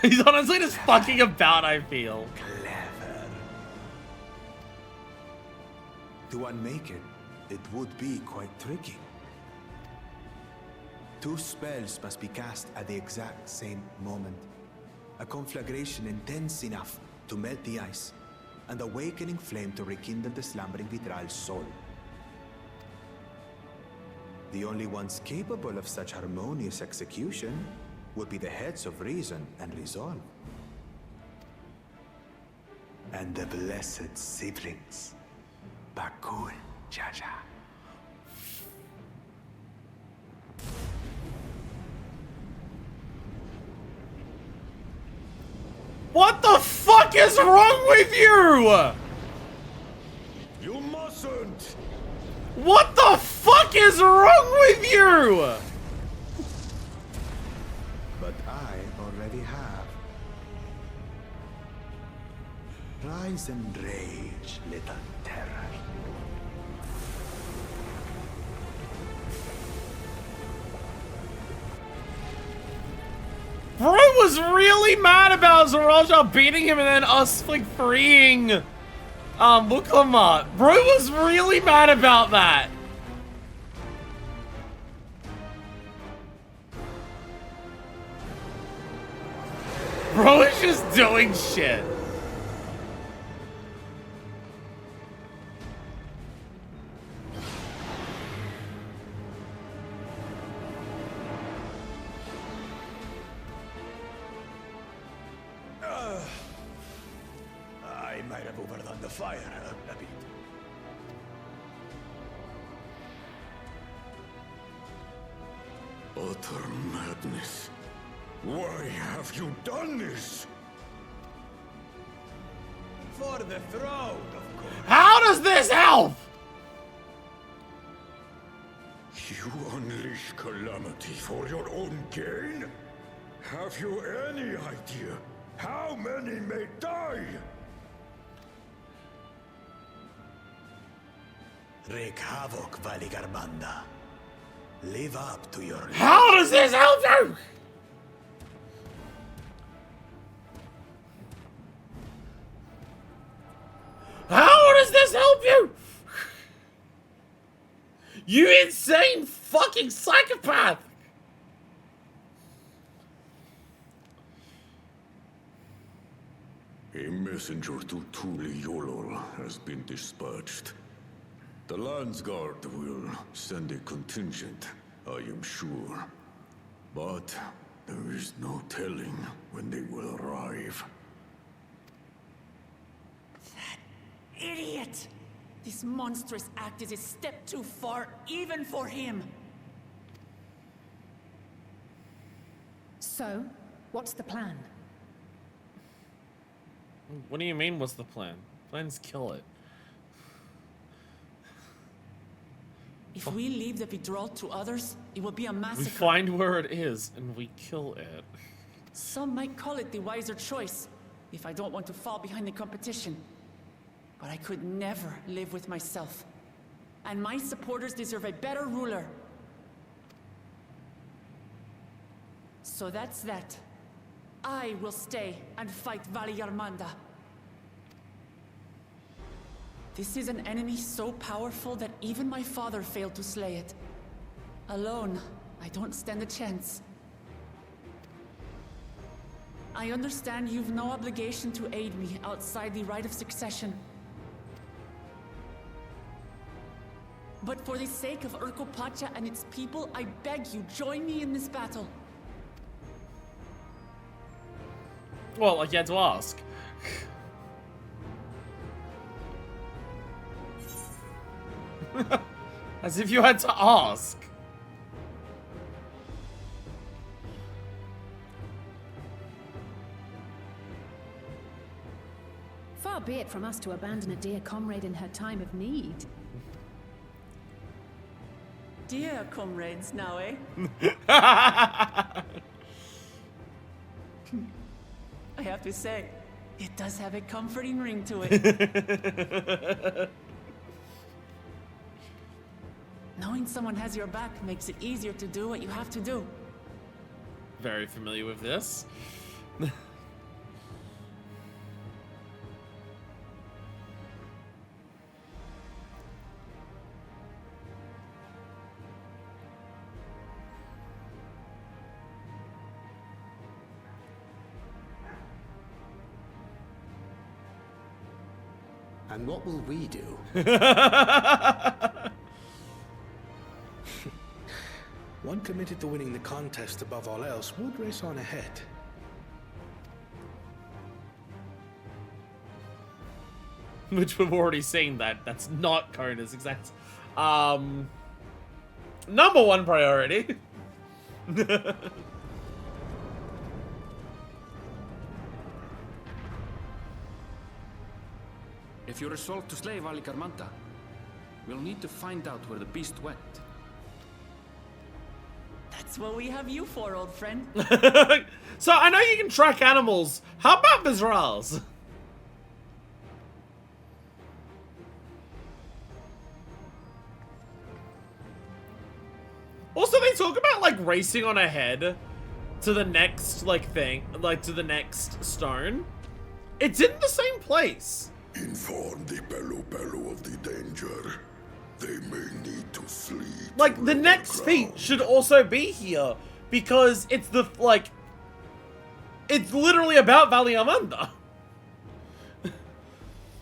He's honestly just fucking about, I feel. Clever. To unmake it, it would be quite tricky. 2 spells must be cast at the exact same moment. A conflagration intense enough to melt the ice, and awakening flame to rekindle the slumbering Vitral's soul. The only ones capable of such harmonious execution would be the heads of reason and resolve. And the blessed siblings, Bakul Jaja. What the fuck is wrong with you? You mustn't! What the fuck is wrong with you? But I already have. Rise and rage, little terror. Bro was really mad about Zaraja beating him and then us like freeing Uroqpacha. Bro was really mad about that. Bro is just doing shit. I might have overdone the fire a bit. Utter madness. Why have you done this? For the throne, of course. How does this help? You unleash calamity for your own gain? Have you any idea how many may die? Wreak havoc, Valigarmanda. Live up to your... How does this help you? How does this help you? You insane fucking psychopath! A messenger to Tuli Yolol has been dispatched. The Landsguard will send a contingent, I am sure. But there is no telling when they will arrive. Idiot! This monstrous act is a step too far, even for him. So, what's the plan? What do you mean, what's the plan? Plan's kill it. If we leave the Vidral to others, it will be a massacre. We find where it is, and we kill it. Some might call it the wiser choice, if I don't want to fall behind the competition. But I could never live with myself. And my supporters deserve a better ruler. So that's that. I will stay and fight Valigarmanda. This is an enemy so powerful that even my father failed to slay it. Alone, I don't stand a chance. I understand you've no obligation to aid me outside the right of succession. But for the sake of Uroqpacha and its people, I beg you, join me in this battle. Well, like you had to ask. As if you had to ask. Far be it from us to abandon a dear comrade in her time of need. Dear comrades now, eh? I have to say, it does have a comforting ring to it. Knowing someone has your back makes it easier to do what you have to do. Very familiar with this. And what will we do? One committed to winning the contest above all else would race on ahead. Which we've already seen that. That's not Kona's exact... number one priority. If you resolve to slay Valigarmanda, we'll need to find out where the beast went. That's what we have you for, old friend. So, I know you can track animals. How about Vizrals? Also, they talk about, like, racing on ahead to the next, like, thing. Like, to the next stone. It's in the same place. Inform the Bello of the danger. They may need to flee. Like, the next feat should also be here. Because it's the, like... It's literally about Valigarmanda.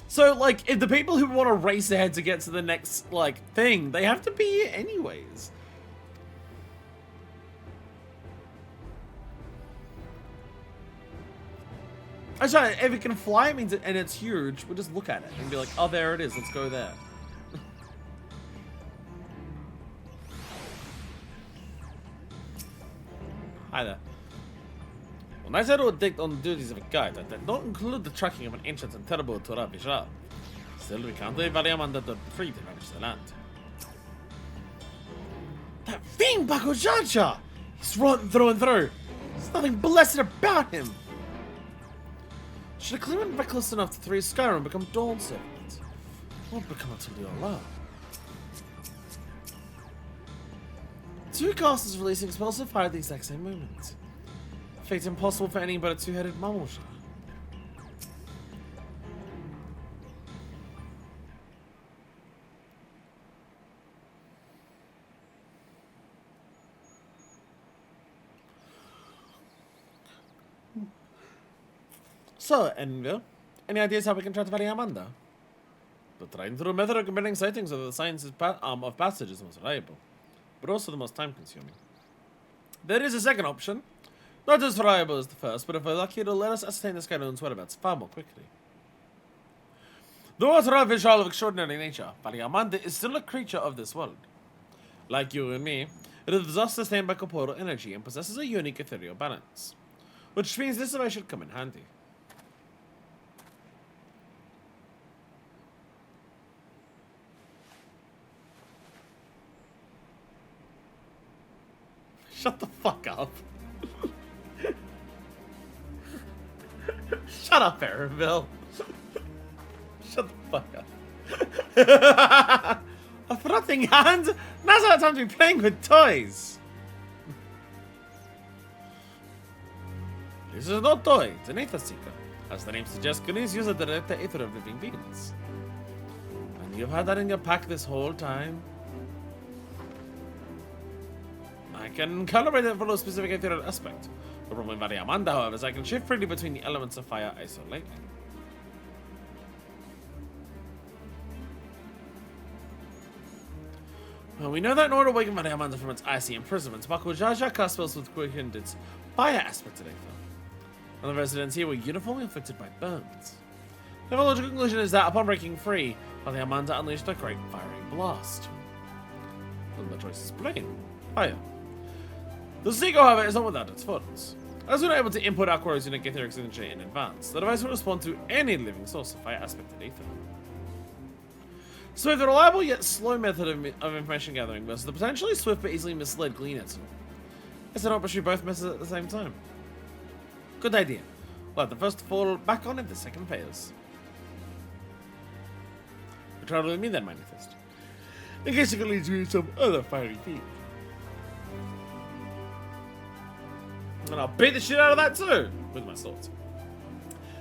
So, like, if the people who want to race ahead to get to the next, like, thing, they have to be here anyways. Actually, if it can fly, it means it, and it's huge, we'll just look at it and be like, oh, there it is, let's go there. Hi there. When I said I would take on the duties of a guide, that did not include the tracking of an ancient and terrible Torah Vishal. Still, we can't leave Valigarmanda to free to manage the land. That fiend Bakujaja! He's rotten through and through. There's nothing blessed about him. Should a claimant reckless enough to throw Skyrim and become Dawn servant? Won't become until you're alone. Two casters releasing explosive fire at the exact same moment. Fate impossible for any but a two-headed mammal. So, Envil, any ideas how we can try to vary Amanda? The trying through method of combining sightings of the science's of passage is the most reliable, but also the most time-consuming. There is a second option. Not as reliable as the first, but if we're lucky, it'll let us ascertain the Skydown's whereabouts far more quickly. Though a visual of extraordinary nature, Amanda is still a creature of this world. Like you and me, it is thus sustained by corporeal energy and possesses a unique ethereal balance, which means this device should come in handy. Shut the fuck up. Shut up, Aaronville. Shut the fuck up. A frotting hand? Now's not the time to be playing with toys. This is no toy, it's an Aether Seeker. As the name suggests, Goonies use a direct aether of living beings. And you've had that in your pack this whole time? I can calibrate it for a specific ethereal aspect. The problem with Amanda, however, is I can shift freely between the elements of fire, ice, or lightning. Well, we know that in order to awaken Amanda from its icy imprisonment, Bakujaja cast spells with quickened its fire aspect today, though. And the residents here were uniformly afflicted by burns. The logical conclusion is that upon breaking free, Amanda unleashed a great firing blast. And the choice is plain: fire. The Seeker, however, is not without its faults. As we're not able to input our query's unique etheric signature in advance, the device will respond to any living source of fire aspected ether. So we have the reliable yet slow method of information gathering versus the potentially swift but easily misled gleaner tool. Is it not pursue both methods at the same time? Good idea. We'll have the first to fall back on if the second fails. You try to with me then, Manifest. In case it can lead to some other fiery feat. And I'll beat the shit out of that too, with my swords.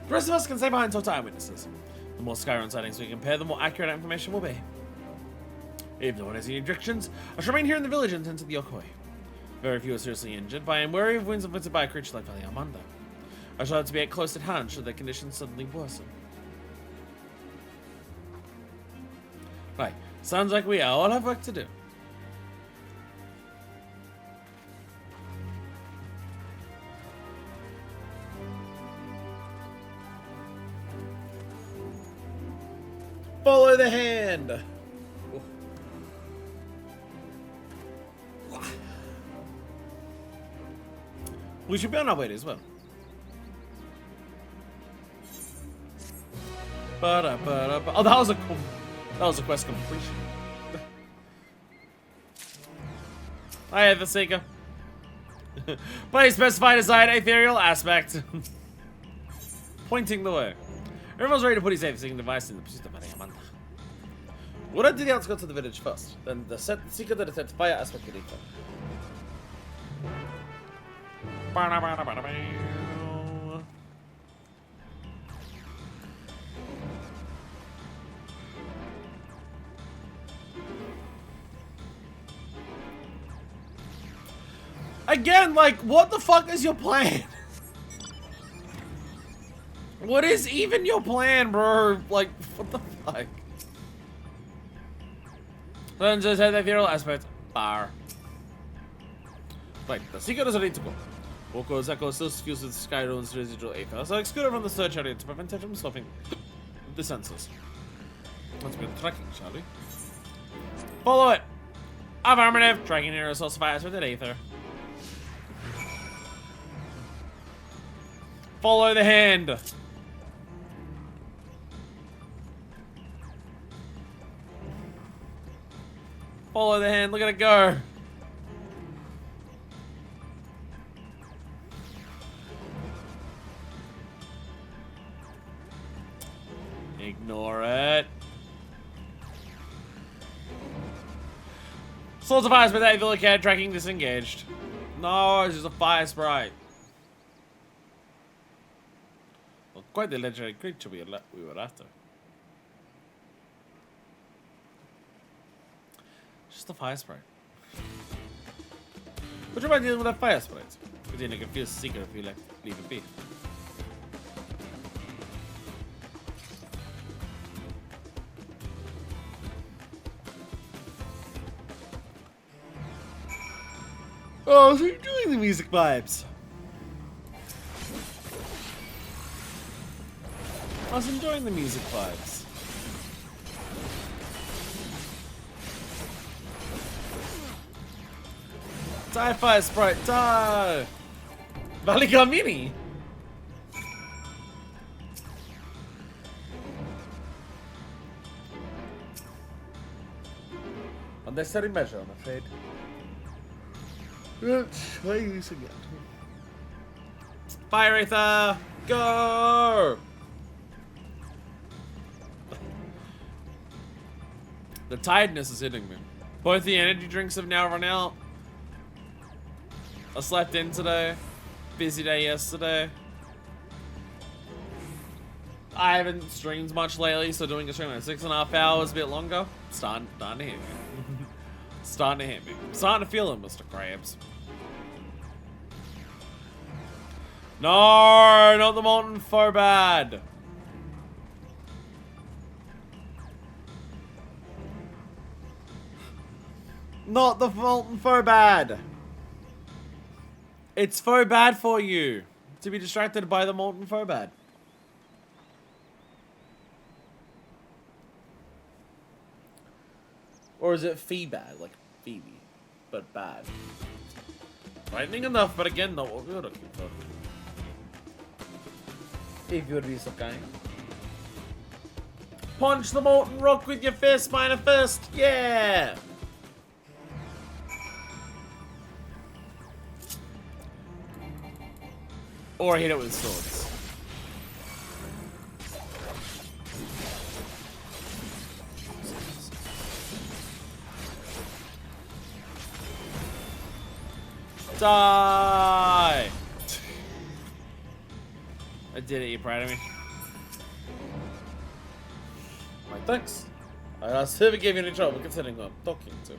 The rest of us can stay behind total eyewitnesses. The more Skyrim sightings we compare, the more accurate our information will be. If no one has any objections, I shall remain here in the village and tend to the Yokoi. Very few are seriously injured, but I am wary of wounds inflicted by a creature like Amanda. I shall have to be close at hand should their conditions suddenly worsen. Right, sounds like we all have work to do. Follow the hand! We should be on our way as well. Oh, that was a quest completion. I have the Seeker. Please specify desired ethereal aspect. Pointing the way. Everyone's ready to put his safe-seeking device in the pursuit of Amanda. We'll head to the outskirts of the village first, then the Seeker to detect fire aspect of ether. Again, like, what the fuck is your plan? What is even your plan, bro? Like, what the fuck? Then just had the ethereal aspect. Bar. Right, the Seeker doesn't need to go. Woko's echo still fused with Skydown's residual ether, so exclude her from the search area to prevent her from swapping the sensors. Let's begin tracking, shall we? Follow it! Affirmative! Tracking near a source of fire with ether. Follow the hand! Follow the hand, look at it go! Ignore it. Swords of Fire Sprite, evil cat tracking disengaged. No, it's just a fire sprite. Well, quite the legendary creature we were after. Just a fire sprite. What you about dealing with that fire sprite? Because then you can feel secret if you like leave it be. Oh, so you're doing the music vibes. I was enjoying the music vibes. Die, fire sprite, die! Valigamini! Unnecessary measure, I'm afraid. Let's try this again. Fire Aether! Go! The tiredness is hitting me. Both the energy drinks have now run out. I slept in today. Busy day yesterday. I haven't streamed much lately, so doing a stream at 6.5 hours, a bit longer. Starting to hit me. Starting to hit me. Starting to feel it, Mr. Krabs. No, not the molten Phobad. Not the molten Phobad. It's Phobad for you to be distracted by the molten Phobad. Or is it Feebad, like Phoebe, but bad? Frightening enough, but again, not what we were looking for. If you would be so kind. Punch the molten rock with your fist, minor fist, yeah! Or hit it with swords. Die! I did it, you proud of me? Like, thanks. I never gave you any trouble considering who I'm talking to.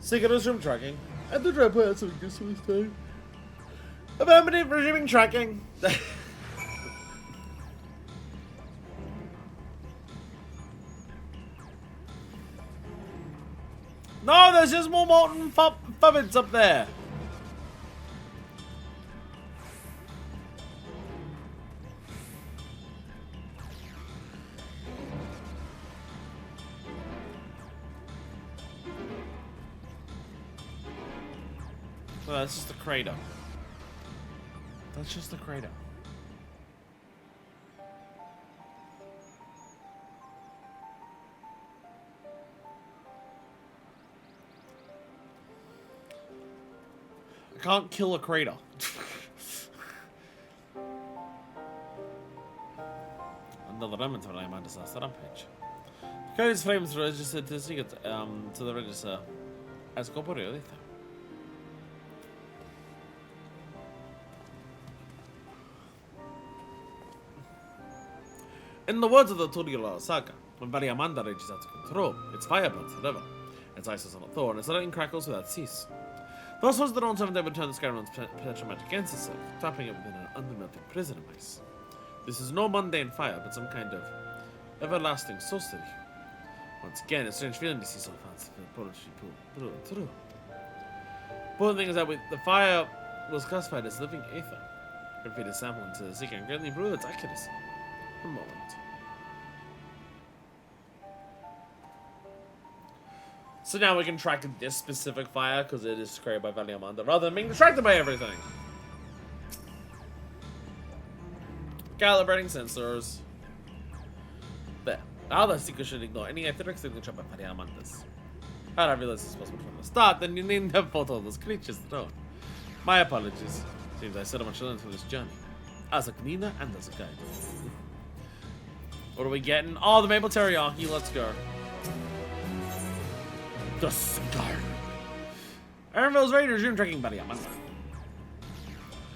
Secret of room tracking. I did try to play out something useful this time. About resuming tracking. No, there's just more molten fubbids up there. Oh, that's just a crater. That's just a crater. I can't kill a crater. Another element of my disaster rampage. Cody's frames registered to secret to the register as corporeal ether. In the words of the Turia saga, when Variamanda rages out of control, its fire burns forever. Its ice is on a thorn, and its lightning crackles without cease. Thus was the Dawn Seventh ever turned the Skyrim's potential magic against itself, trapping it within an unmelting prison of ice. This is no mundane fire, but some kind of everlasting sorcery. Once again, a strange feeling to see so fancy through and through. Important thing is that the fire was classified as living aether. It feed a sample into the secret and greatly improved its accuracy. A moment. So now we can track this specific fire because it is created by Valiamanda rather than being distracted by everything. Calibrating sensors. There. Now the secret should ignore any etheric signature by Valiamanda's. Had I realized this was possible from the start, then you needn't have fought all those creatures at all. My apologies. Seems I set much to learn from this journey. As a cleaner and as a guide. What are we getting? Oh, the Maple Teriyaki. Let's go. The cigar. Aaronville's ready to resume tracking Valley Amanda.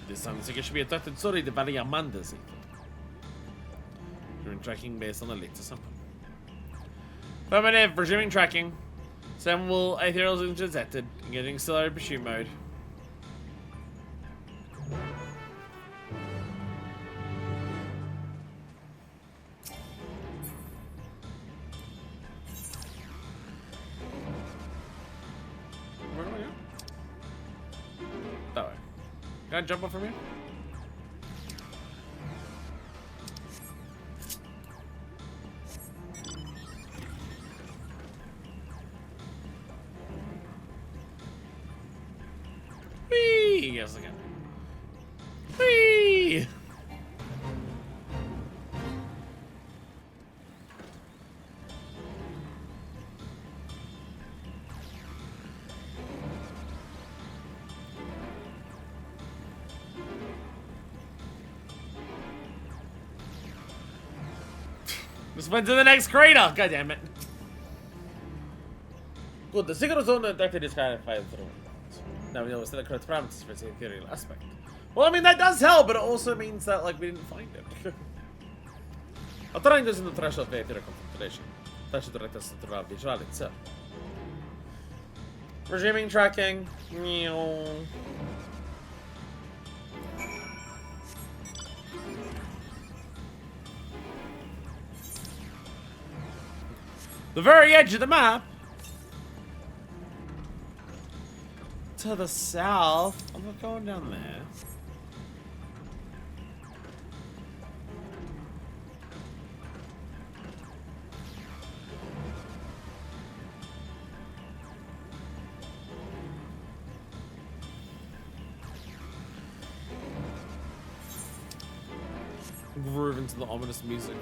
This sounds like it should be a threatened story to Valley Amanda, see. Resuming tracking based on the latest sample. Affirmative, resuming tracking. Several ethereals intercepted, engaging accelerated pursuit mode. Where do I go? That way. Can I jump up from here? Whee! Yes, again. Whee! Just went to the next crater! God damn it. Good, the secret zone detected is clarified through. Now we know what's the correct parameters for the ethereal aspect. Well, I mean, that does help, but it also means that, like, we didn't find it. I'll try and go in the threshold of the ethereal concentration. That should direct us to the visual itself. Resuming tracking. The very edge of the map. To the south. I'm not going down there. Groove into the ominous music.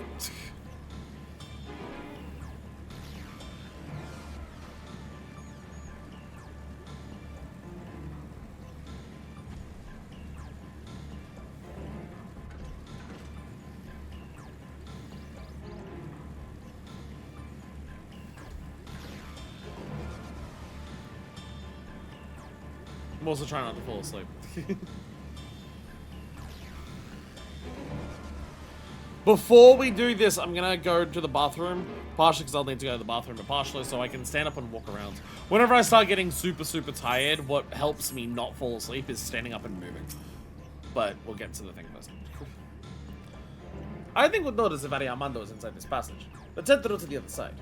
I'm also trying not to fall asleep. Before we do this, I'm gonna go to the bathroom, partially because I'll need to go to the bathroom, but partially so I can stand up and walk around. Whenever I start getting super tired, what helps me not fall asleep is standing up and moving. But we'll get to the thing first. I think we'll notice if Ari Armando is inside this passage. Let's head through to the other side.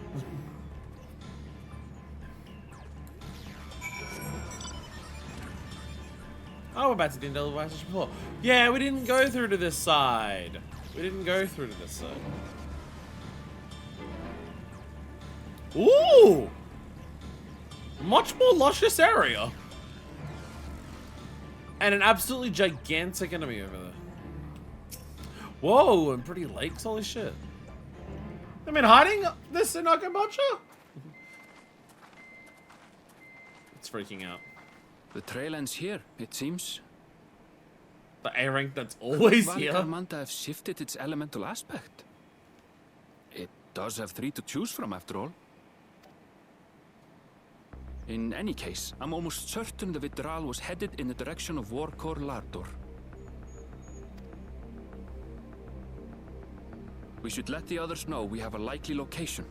Oh, we're back to the indelible passage before. Yeah, we didn't go through to this side. We didn't go through to this side. Ooh! Much more luscious area. And an absolutely gigantic enemy over there. Whoa, and pretty lakes, holy shit. I mean, hiding this in Uroqpacha? It's freaking out. The trail ends here, it seems. The A rank that's always Could here. Valkamanta have shifted its elemental aspect? It does have 3 to choose from, after all. In any case, I'm almost certain the Vitral was headed in the direction of Warkor Lardor. We should let the others know we have a likely location.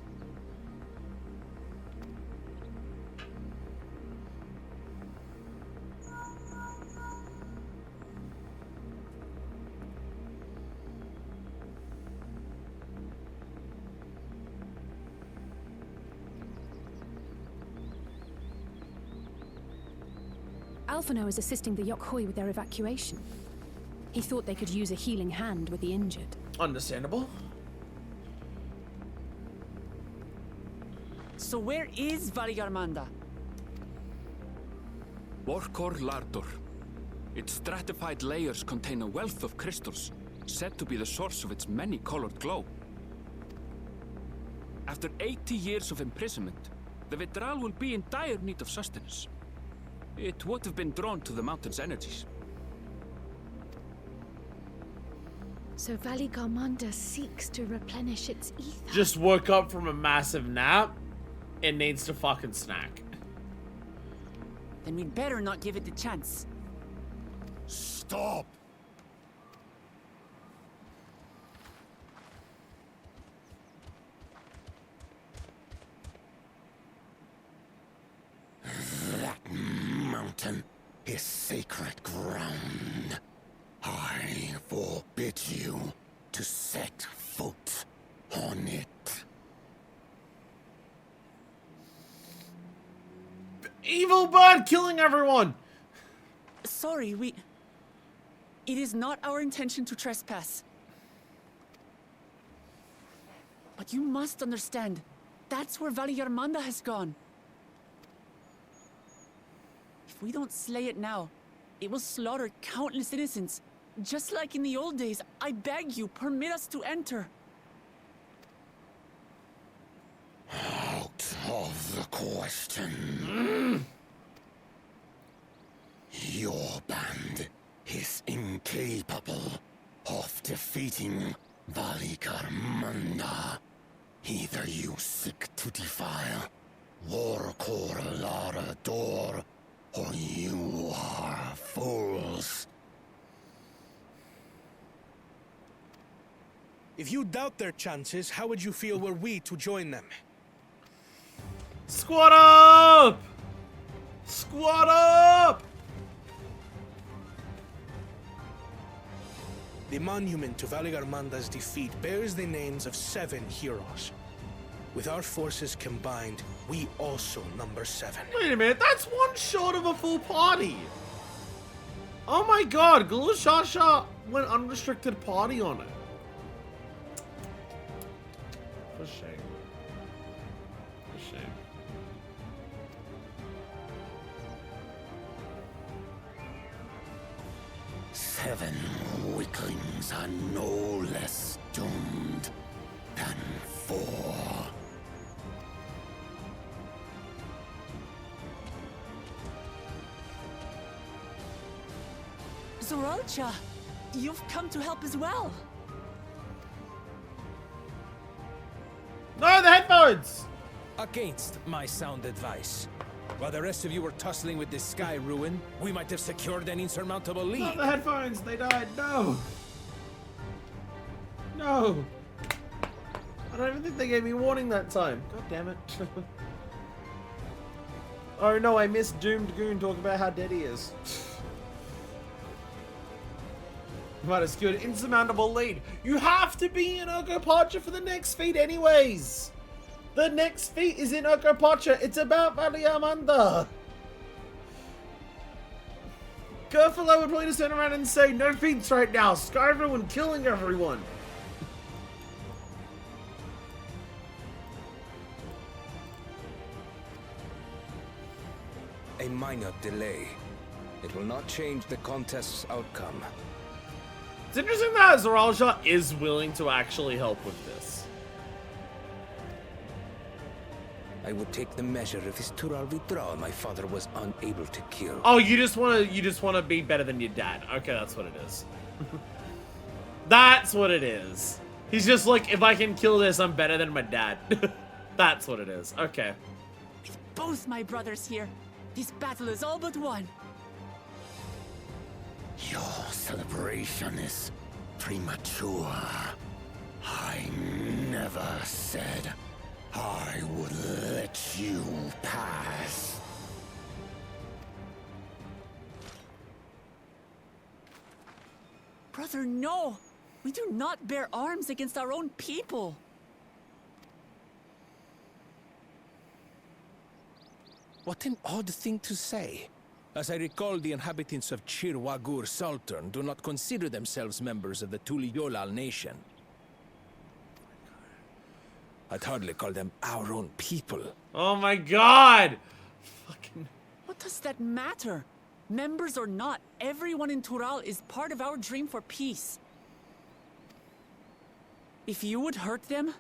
Alphino is assisting the Yokhui with their evacuation. He thought they could use a healing hand with the injured. Understandable. So where is Valley Armanda? Warkor Lardor. Its stratified layers contain a wealth of crystals, said to be the source of its many-colored glow. After 80 years of imprisonment, the Vitral will be in dire need of sustenance. It would have been drawn to the mountain's energies. So Valley Garmanda seeks to replenish its ether. Just woke up from a massive nap. It needs to fucking snack. Then we'd better not give it the chance. Stop! That mountain is sacred ground. I forbid you to set foot on it. Evil bird killing everyone! Sorry, It is not our intention to trespass. But you must understand, that's where Valliarmanda has gone. If we don't slay it now, it will slaughter countless innocents. Just like in the old days, I beg you, permit us to enter. Out of the question. Your band is incapable of defeating Valliarmanda. Either you seek to defile Warkor Lara Door, or you are fools. If you doubt their chances, how would you feel were we to join them? Squad up! Squad up! The monument to Valliarmanda's defeat bears the names of 7 heroes. With our forces combined, we also number 7. Wait a minute, that's one short of a full party. Oh my god, Gulashasha went unrestricted party on it. For shame. For shame. Seven weaklings are no less doomed than 4. Zoralcha, you've come to help as well. No, the headphones! Against my sound advice. While the rest of you were tussling with this sky ruin, we might have secured an insurmountable lead. Not the headphones, they died. No. No. I don't even think they gave me warning that time. God damn it. Oh no, I missed Doomed Goon talking about how dead he is. You might have secured an insurmountable lead. You have to be in Uroqpacha for the next feat anyways. The next feat is in Uroqpacha. It's about Valliarmanda. Kerfalo would probably just turn around and say, no feats right now. Sky everyone killing everyone. A minor delay. It will not change the contest's outcome. It's interesting that Zoralcha is willing to actually help with this. I would take the measure of this Tural withdrawal my father was unable to kill. Oh, you just wanna be better than your dad. Okay, that's what it is. That's what it is. He's just like, if I can kill this, I'm better than my dad. That's what it is. Okay. With both my brothers here, this battle is all but won. Your celebration is premature. I never said I would let you pass. Brother, no! We do not bear arms against our own people. What an odd thing to say. As I recall, the inhabitants of Chirwagur Sultan do not consider themselves members of the Tuliyolal nation. I'd hardly call them our own people. Oh my god! Fucking... What does that matter? Members or not, everyone in Tural is part of our dream for peace. If you would hurt them,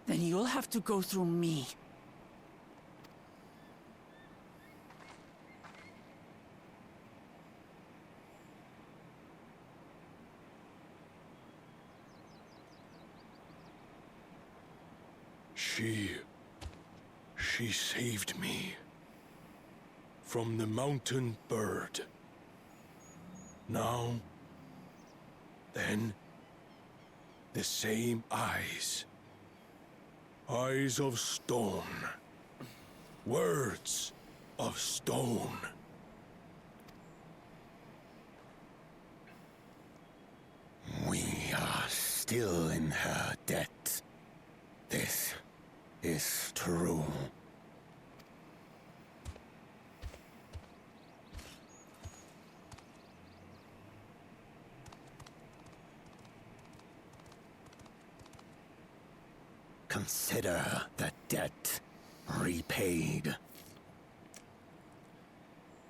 then you'll have to go through me. She saved me. from the mountain bird. Now, then, the same eyes. Eyes of stone. Words of stone. We are still in her debt. This is true. Consider the debt repaid.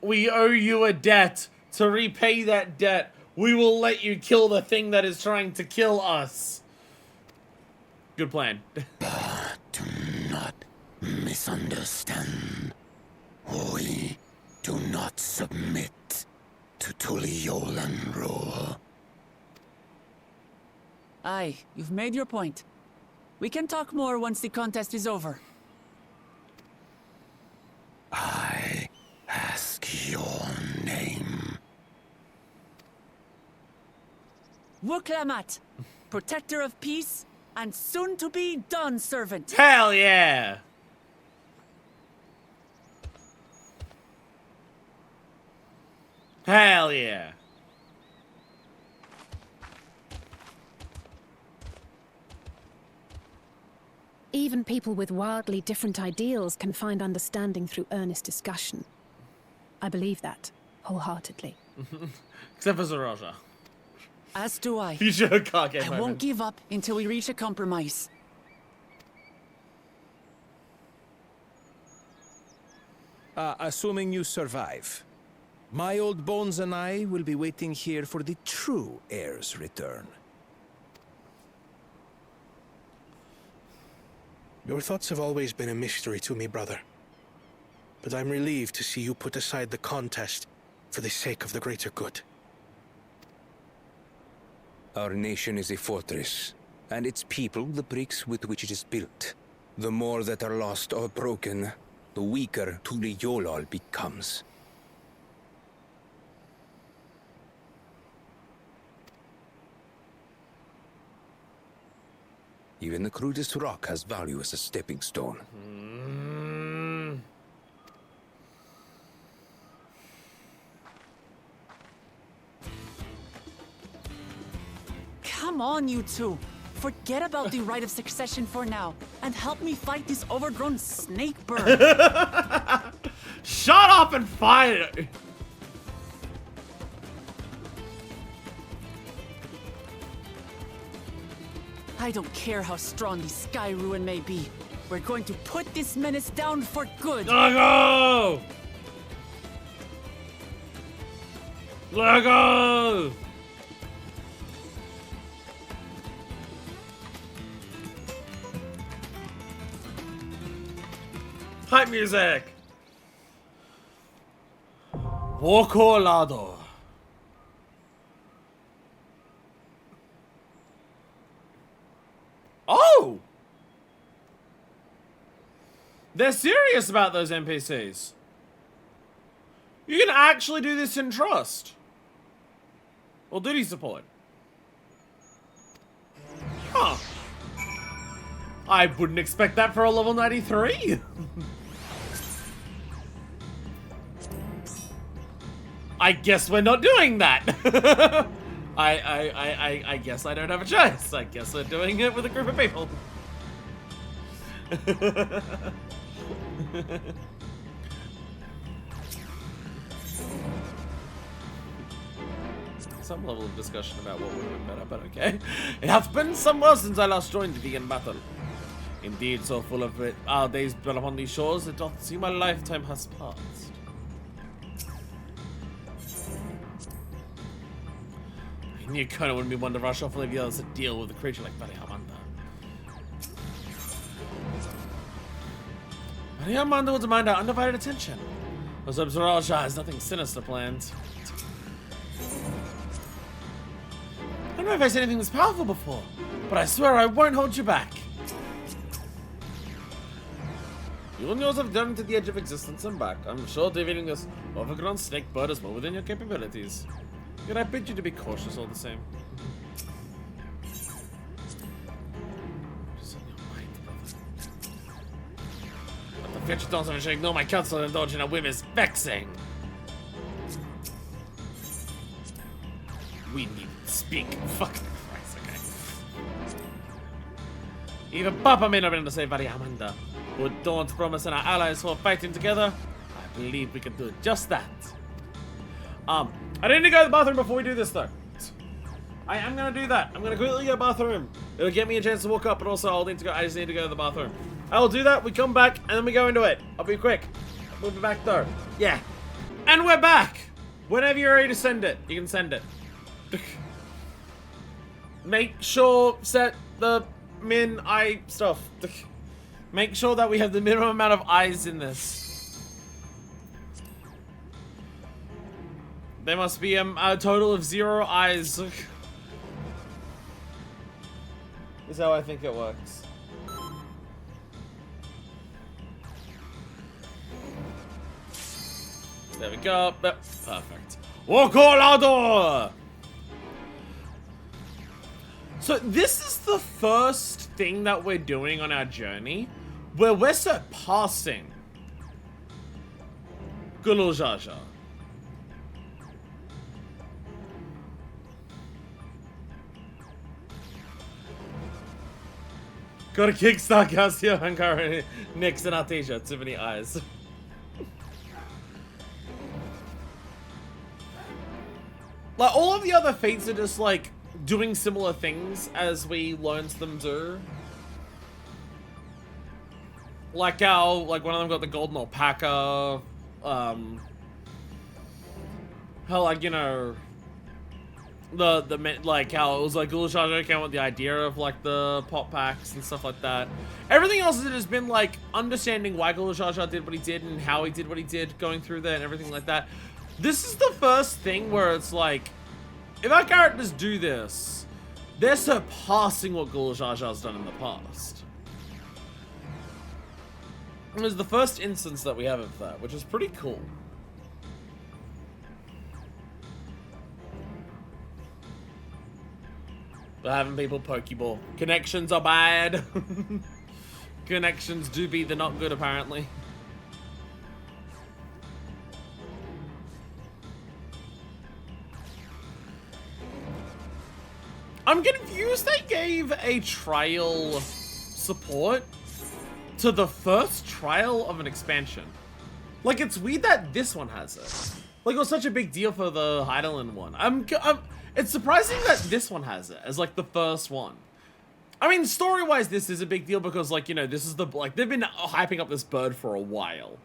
We owe you a debt. To repay that debt, we will let you kill the thing that is trying to kill us. Good plan. Do not misunderstand. We do not submit to Tuliolan rule. Aye, you've made your point. We can talk more once the contest is over. I ask your name. Uroqpacha, protector of peace, and soon-to-be Dawn servant. Hell yeah! Hell yeah! Even people with wildly different ideals can find understanding through earnest discussion. I believe that, wholeheartedly. Except for Zaraja. As do I. You sure can't get I won't give up until we reach a compromise. Assuming you survive, my old bones and I will be waiting here for the true heir's return. Your thoughts have always been a mystery to me, brother. But I'm relieved to see you put aside the contest for the sake of the greater good. Our nation is a fortress, and its people the bricks with which it is built. The more that are lost or broken, the weaker Tuliyolal becomes. Even the crudest rock has value as a stepping stone. Come on, you two. Forget about the right of succession for now, and help me fight this overgrown snake bird. Shut up and fight it! I don't care how strong the Sky Ruin may be. We're going to put this menace down for good. Let go! Let go! Hype music! Wokolado. Oh! They're serious about those NPCs. You can actually do this in trust. Or duty support. Huh. I wouldn't expect that for a level 93. I guess we're not doing that. I guess I don't have a choice. I guess we're doing it with a group of people. Some level of discussion about what would have been better, but okay. It hath been some while since I last joined the vegan battle. Indeed, so full of it our days dwell upon these shores, it doth seem a lifetime has passed. I knew Kona wouldn't be one to rush off and leave the others to deal with a creature like Variamanda. Variamanda will demand our undivided attention. Kozama'uka has nothing sinister planned. I don't know if I've said anything this powerful before, but I swear I won't hold you back. You and yours have journeyed to the edge of existence and back. I'm sure defeating this overgrown snake bird is well within your capabilities. Yet I bid you to be cautious all the same. Just on your mind, brother. But the future dawns and I shall ignore my counsel and indulge in a whim is vexing. We need to speak. Fuck Christ, okay. Even Papa may not be able to save Variamanda. But Dawn's promise and our allies who are fighting together, I believe we can do just that. I need to go to the bathroom before we do this though. I am gonna do that. I'm gonna quickly go to the bathroom. It'll get me a chance to walk up, but also I just need to go to the bathroom. I will do that, we come back, and then we go into it. I'll be quick. We'll be back though. Yeah. And we're back! Whenever you're ready to send it, you can send it. Make sure, set the min eye stuff. Make sure that we have the minimum amount of eyes in this. There must be a total of 0 eyes. This is how I think it works. There we go. Perfect. Okolado! So this is the first thing that we're doing on our journey where we're surpassing Gulul-Jaja. Gotta kickstart Casio and Karen, Nix and Artesia. Too many eyes. Like, all of the other feats are just, like, doing similar things as we learned them do. Like how, like, one of them got the golden alpaca. How, like, you know, like, how it was, like, Gulul-Jaja came with the idea of, like, the pop packs and stuff like that. Everything else has been, like, understanding why Gulul-Jaja did what he did and how he did what he did, going through there and everything like that. This is the first thing where it's like, if our characters do this, they're surpassing what Gulul-Jaja's done in the past. It was the first instance that we have of that, which is pretty cool. But having people Pokeball. Connections are bad. Connections do be the not good, apparently. I'm confused they gave a trial support to the first trial of an expansion. Like, it's weird that this one has it. Like, it was such a big deal for the Heidelin one. It's surprising that this one has it as, like, the first one. I mean, story-wise, this is a big deal because, like, you know, this is the, like, they've been hyping up this bird for a while.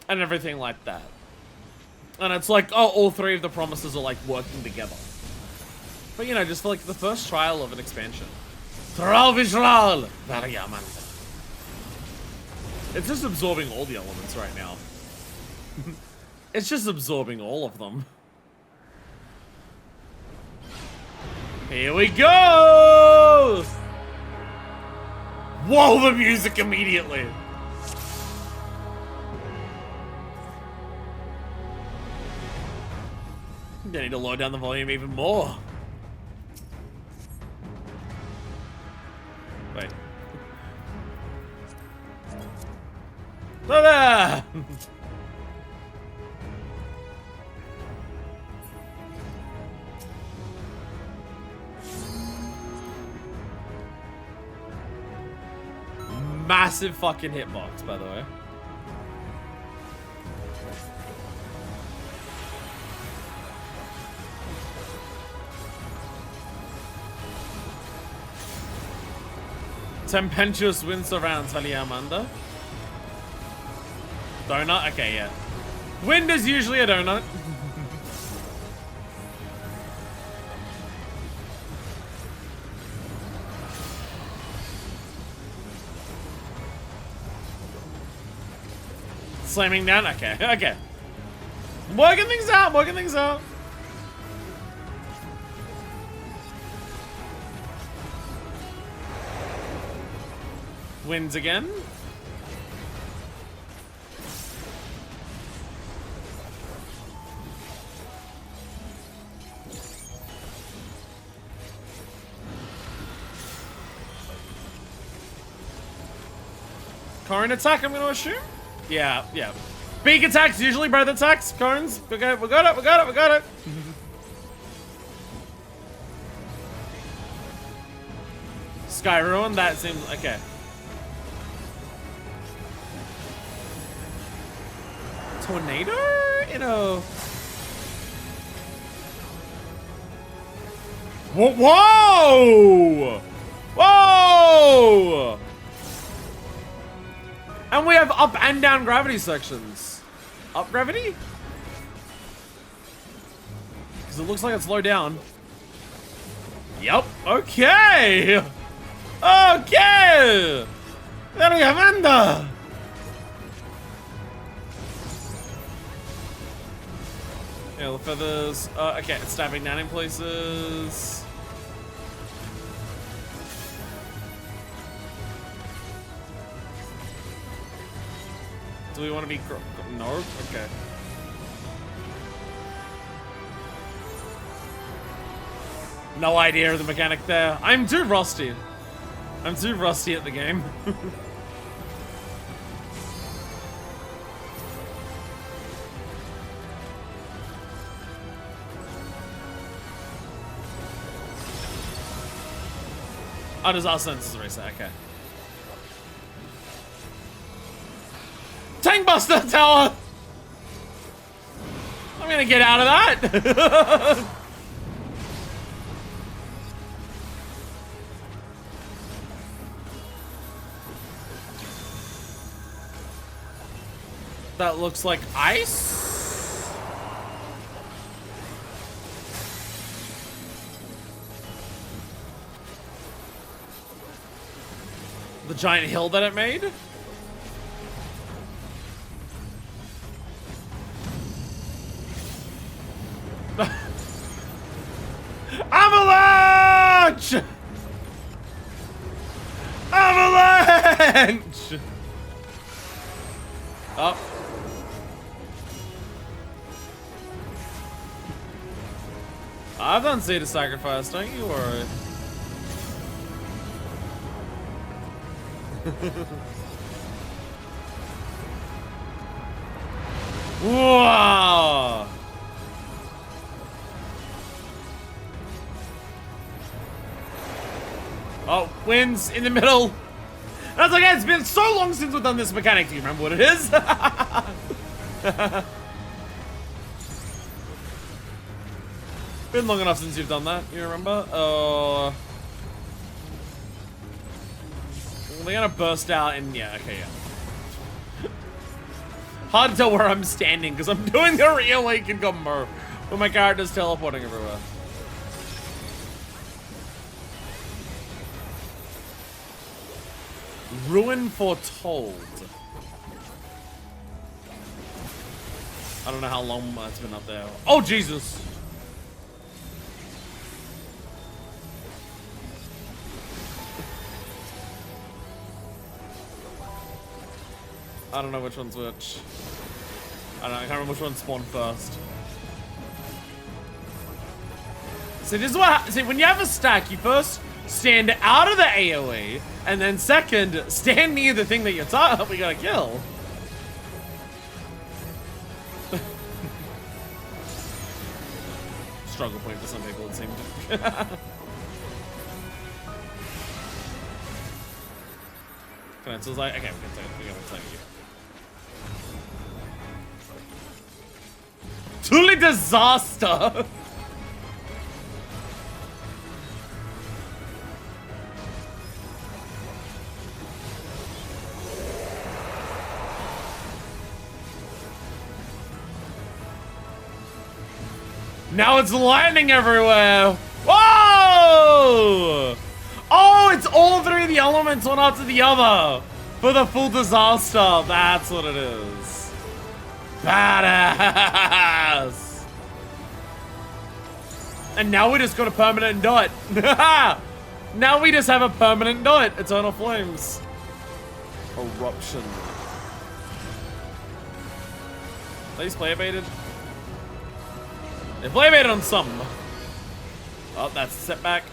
And everything like that. And it's like, oh, all 3 of the promises are, like, working together. But, you know, just for, like, the first trial of an expansion. It's just absorbing all the elements right now. It's just absorbing all of them. Here we go! Whoa, the music immediately! I need to lower down the volume even more. Wait. Ta-da! Massive fucking hitbox, by the way. Tempestuous wind surrounds Valiamanda. Donut? Okay, yeah. Wind is usually a donut. Slamming down? Okay, okay. Working things out, working things out. Wins again. Cone attack, I'm gonna assume? Yeah, yeah. Beak attacks, usually breath attacks. Cones, we got it. Sky Ruin, that seems, okay. Tornado? Whoa! Whoa! And we have up and down gravity sections. Up gravity? Because it looks like it's low down. Yep. Okay. Okay. Vergamanda. Yeah, the feathers. Okay, it's stabbing down in places. Do we want to be... No? Okay. No idea of the mechanic there. I'm too rusty. I'm too rusty at the game. Oh, there's our senses eraser, okay. Tankbuster Tower! I'm gonna get out of that! That looks like ice? The giant hill that it made? Avalanche! Avalanche! Oh. I've done Say to Sacrifice, don't you worry. Wow! Oh, wins in the middle. And I was like, yeah, it's been so long since we've done this mechanic. Do you remember what it is? Been long enough since you've done that. You remember? They're gonna burst out and yeah, okay, yeah. Hard to tell where I'm standing because I'm doing the reawaken combo, but my character's teleporting everywhere. Ruin foretold. I don't know how long it's been up there. Oh Jesus! I don't know which one's which. I don't know, I can't remember which one spawned first. See, this is what see, when you have a stack, you first stand out of the AoE, and then second, stand near the thing that you're we gotta kill. Struggle point for some people, it seemed. Come on, so it's like, okay, we can take you. Truly disaster! Now it's lightning everywhere! Whoa! Oh, it's all three of the elements one after the other for the full disaster. That's what it is. Badass! And now we just got a permanent dot. Now we just have a permanent dot. Eternal Flames. Eruption. Are these play evaded? They play evaded on some. Oh, that's a setback.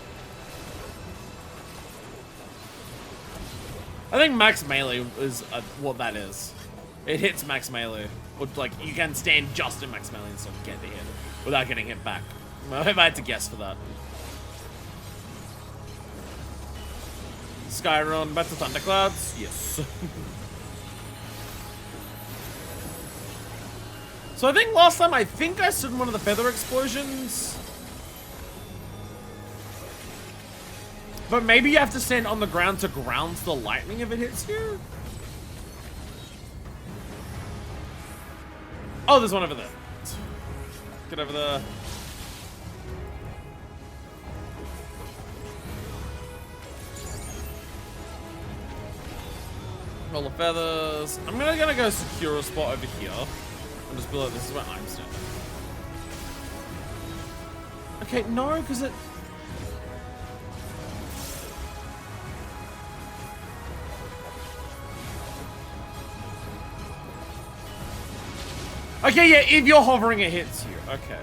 I think max melee is what that is. It hits max melee. Or like, you can stand just in max melee and still get the hit without getting hit back. If I had to guess for that. Skyron, back to Thunderclouds? Yes. So I think last time, I stood in one of the feather explosions. But maybe you have to stand on the ground to ground the lightning if it hits you? Oh, there's one over there. Get over there. Roll the feathers. I'm gonna go secure a spot over here. And just be like, this is where I'm standing. Okay, no, because it... Okay, yeah, if you're hovering, it hits you. Okay.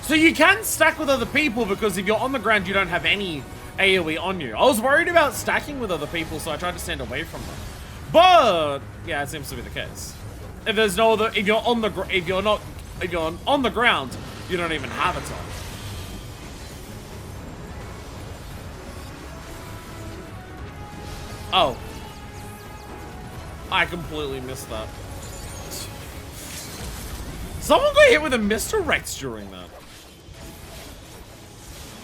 So you can stack with other people because if you're on the ground, you don't have any AoE on you. I was worried about stacking with other people, so I tried to stand away from them. But yeah, it seems to be the case. If there's no other, if you're on the ground, you don't even have it on. Oh. I completely missed that. Someone got hit with a misdirect during that.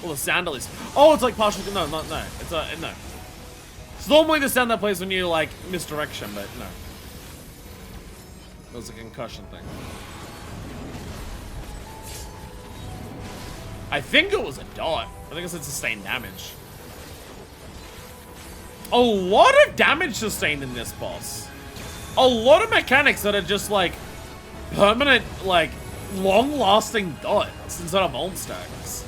Well, the sound at least. Oh, it's like partial. No. It's no. It's normally the sound that plays when you like misdirection, but no. It was a concussion thing. I think it was a dot. I think it said sustained damage. A lot of damage sustained in this boss. A lot of mechanics that are just like permanent, like long-lasting dots instead of old stacks.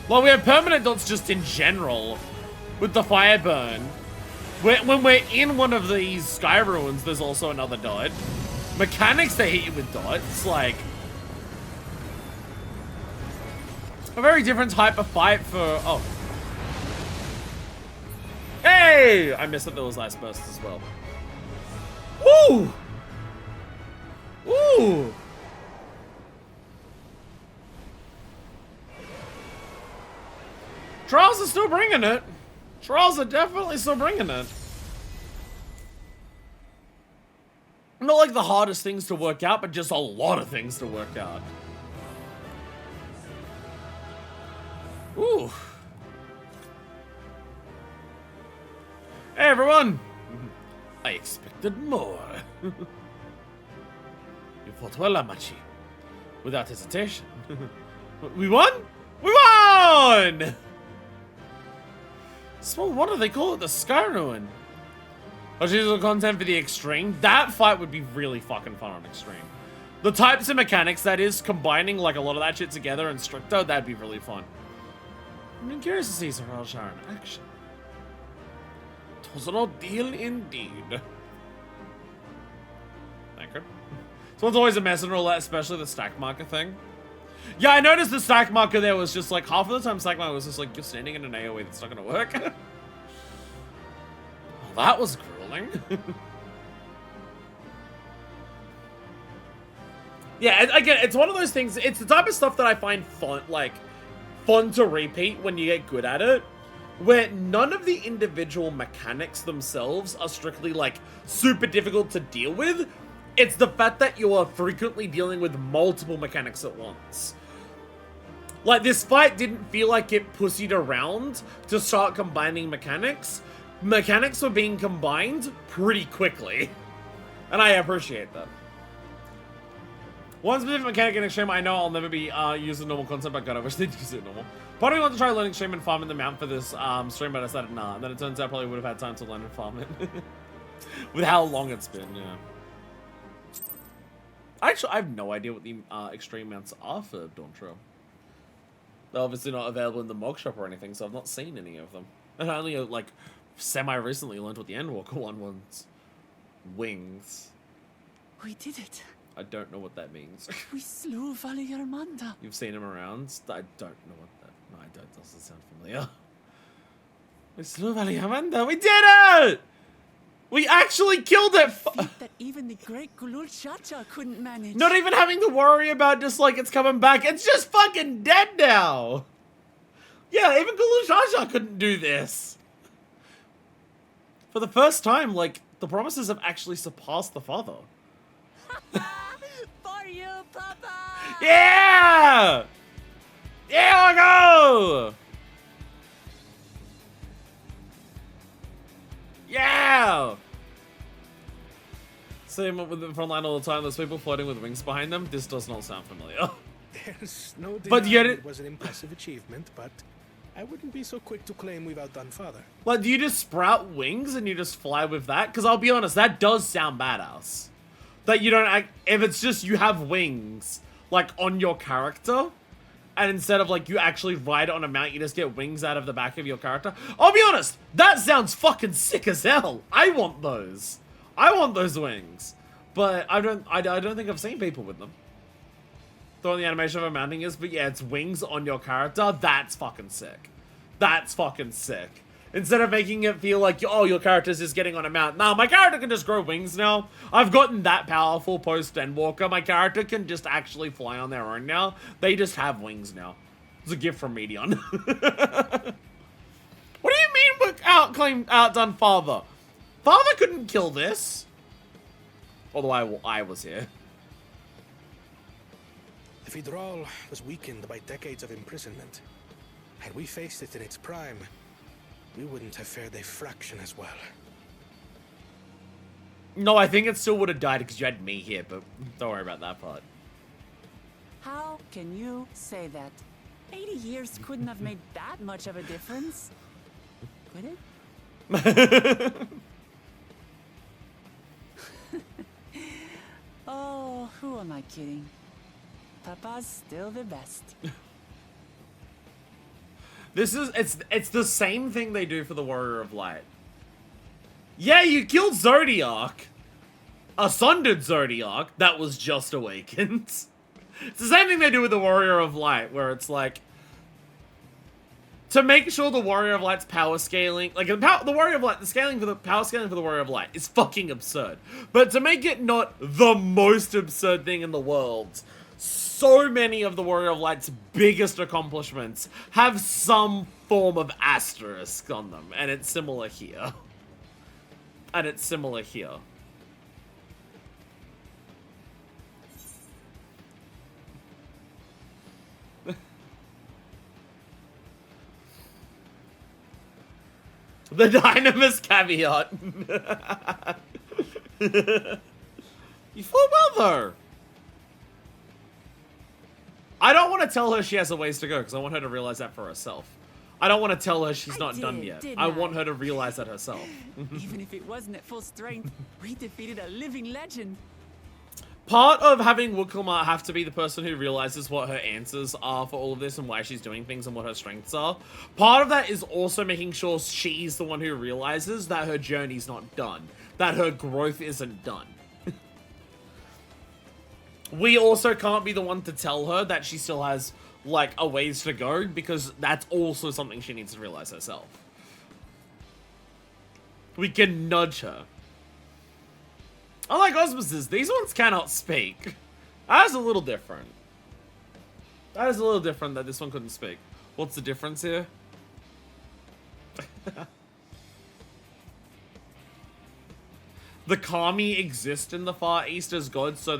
Well, we have permanent dots just in general with the fire burn. When we're in one of these sky ruins, there's also another dot. Mechanics that hit you with dots, like a very different type of fight for. Oh, hey! I missed that there was ice burst as well. Woo! Ooh! Trials are still bringing it. Trials are definitely still bringing it. Not like the hardest things to work out, but just a lot of things to work out. Ooh. Hey everyone! I expected more. You fought well, Amachi. Without hesitation. We won? We won! Small wonder they call it the Sky Ruin. Additional content for the Extreme. That fight would be really fucking fun on Extreme. The types of mechanics that is, combining like a lot of that shit together in Stricto, that'd be really fun. I'm curious to see Zarajar in action. It was an ordeal indeed. Thank you. So it's always a mess in roulette, especially the stack marker thing. Yeah, I noticed the stack marker there was just like half of the time stack marker was just like you're standing in an AoE that's not gonna work. Well, that was grueling. Yeah, again, it's one of those things. It's the type of stuff that I find fun to repeat when you get good at it, where none of the individual mechanics themselves are strictly like super difficult to deal with. It's the fact that you are frequently dealing with multiple mechanics at once. Like, this fight didn't feel like it pussied around to start combining mechanics. Mechanics were being combined pretty quickly. And I appreciate that. One specific mechanic in Extreme I know I'll never be using normal concept, but God, I wish they'd use it normal. Part of me wanted to try learning Extreme and farming the mount for this stream, but I decided nah. And then it turns out I probably would have had time to learn and farm it. With how long it's been, yeah. Actually, I have no idea what the extreme mounts are for Dawntrail. They're obviously not available in the Mog Shop or anything, so I've not seen any of them. And I only, like, semi-recently learned what the Endwalker one was. Wings. We did it. I don't know what that means. We slew Vali Armanda. You've seen him around? I don't know what that... No, I don't. Doesn't sound familiar. We slew Valiamanda. We did it! We actually killed it! That even the great Uroqpacha couldn't manage. Not even having to worry about just like it's coming back. It's just fucking dead now. Yeah, even Uroqpacha couldn't do this. For the first time, like, the promises have actually surpassed the father. For you, Papa! Yeah! Yeah, I go! Yeah! Same with the front line all the time. There's people floating with wings behind them. This does not sound familiar. There's no denying But yet it was an impressive achievement, but I wouldn't be so quick to claim we've outdone Father. Like, do you just sprout wings and you just fly with that? Because I'll be honest, that does sound badass. That you don't act, if it's just you have wings, like, on your character, and instead of, like, you actually ride on a mount, you just get wings out of the back of your character. I'll be honest, that sounds fucking sick as hell. I want those. I want those wings. But I don't think I've seen people with them. Don't know what the animation of a mounting is, but yeah, it's wings on your character. That's fucking sick. That's fucking sick. Instead of making it feel like, oh, your character's just getting on a mount. Nah, my character can just grow wings now. I've gotten that powerful post-Endwalker. My character can just actually fly on their own now. They just have wings now. It's a gift from Medion. What do you mean we're outdone Father? Father couldn't kill this. Although I was here. The Federal was weakened by decades of imprisonment. Had we faced it in its prime, we wouldn't have fared a fraction as well. No, I think it still would have died because you had me here, but don't worry about that part. How can you say that? 80 years couldn't have made that much of a difference. Could it? Oh, who am I kidding? Papa's still the best. It's the same thing they do for the Warrior of Light. Yeah, you killed Zodiac. A sundered Zodiac that was just awakened. It's the same thing they do with the Warrior of Light, where it's like, to make sure the Warrior of Light's power scaling, like the Warrior of Light, the power scaling for the Warrior of Light is fucking absurd. But to make it not the most absurd thing in the world, so many of the Warrior of Light's biggest accomplishments have some form of asterisk on them, and it's similar here. And it's similar here. The Dynamis caveat. You fought well, though. I don't want to tell her she has a ways to go, because I want her to realize that for herself. I don't want to tell her she's not done yet. I want her to realize that herself. Even if it wasn't at full strength, we defeated a living legend. Part of having Uroqpacha have to be the person who realizes what her answers are for all of this and why she's doing things and what her strengths are. Part of that is also making sure she's the one who realizes that her journey's not done. That her growth isn't done. We also can't be the one to tell her that she still has, like, a ways to go, because that's also something she needs to realize herself. We can nudge her. Unlike Osmosis, these ones cannot speak. That is a little different. That is a little different that this one couldn't speak. What's the difference here? The Kami exist in the Far East as gods, so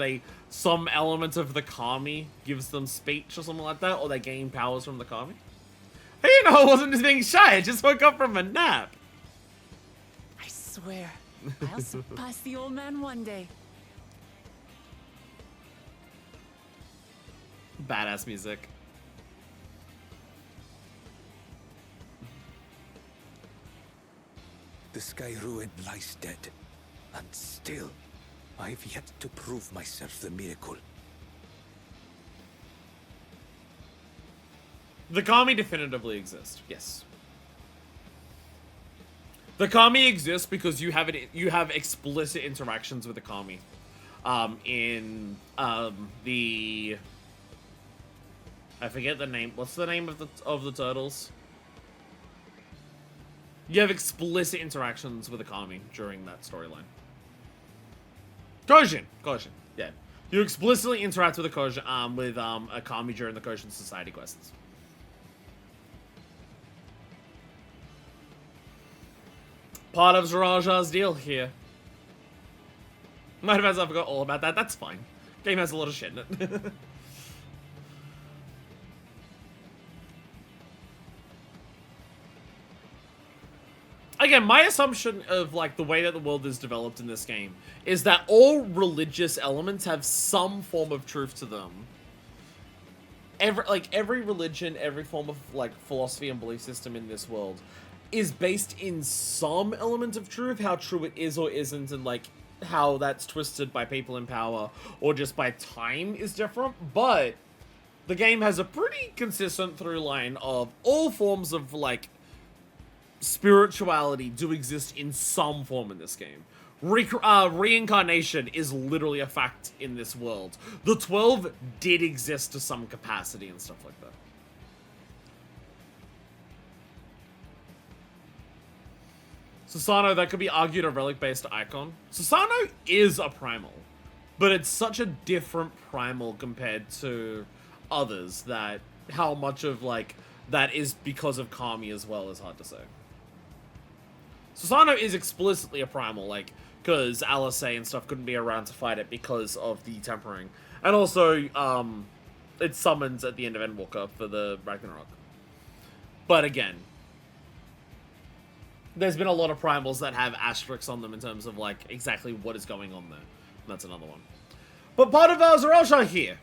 some element of the Kami gives them speech or something like that, or they gain powers from the Kami. Hey, you know, I wasn't just being shy, I just woke up from a nap. I swear, I'll surpass the old man one day. Badass music. The Sky Ruin lies dead. And still, I've yet to prove myself the miracle. The Kami definitively exist, yes. The Kami exist because you have explicit interactions with the Kami. In the I forget the name. What's the name of the turtles? You have explicit interactions with Akami during that storyline. Kojin, yeah. You explicitly interact with Akami during the Kojin Society quests. Part of Zaraja's deal here. Might have I forgot all about that. That's fine. Game has a lot of shit in it. Again, my assumption of like the way that the world is developed in this game is that all religious elements have some form of truth to them. Every religion, every form of like philosophy and belief system in this world is based in some element of truth. How true it is or isn't, and like how that's twisted by people in power or just by time is different. But the game has a pretty consistent through line of all forms of like spirituality do exist in some form in this game. Reincarnation is literally a fact in this world. The 12 did exist to some capacity and stuff like that. Susano, that could be argued a relic-based icon. Susano is a primal, but it's such a different primal compared to others that how much of like that is because of Kami as well is hard to say. Susano is explicitly a primal, like, because Alice and stuff couldn't be around to fight it because of the tempering. And also, it summons at the end of Endwalker for the Ragnarok. But again, there's been a lot of primals that have asterisks on them in terms of, like, exactly what is going on there. And that's another one. But part of Zaraja here.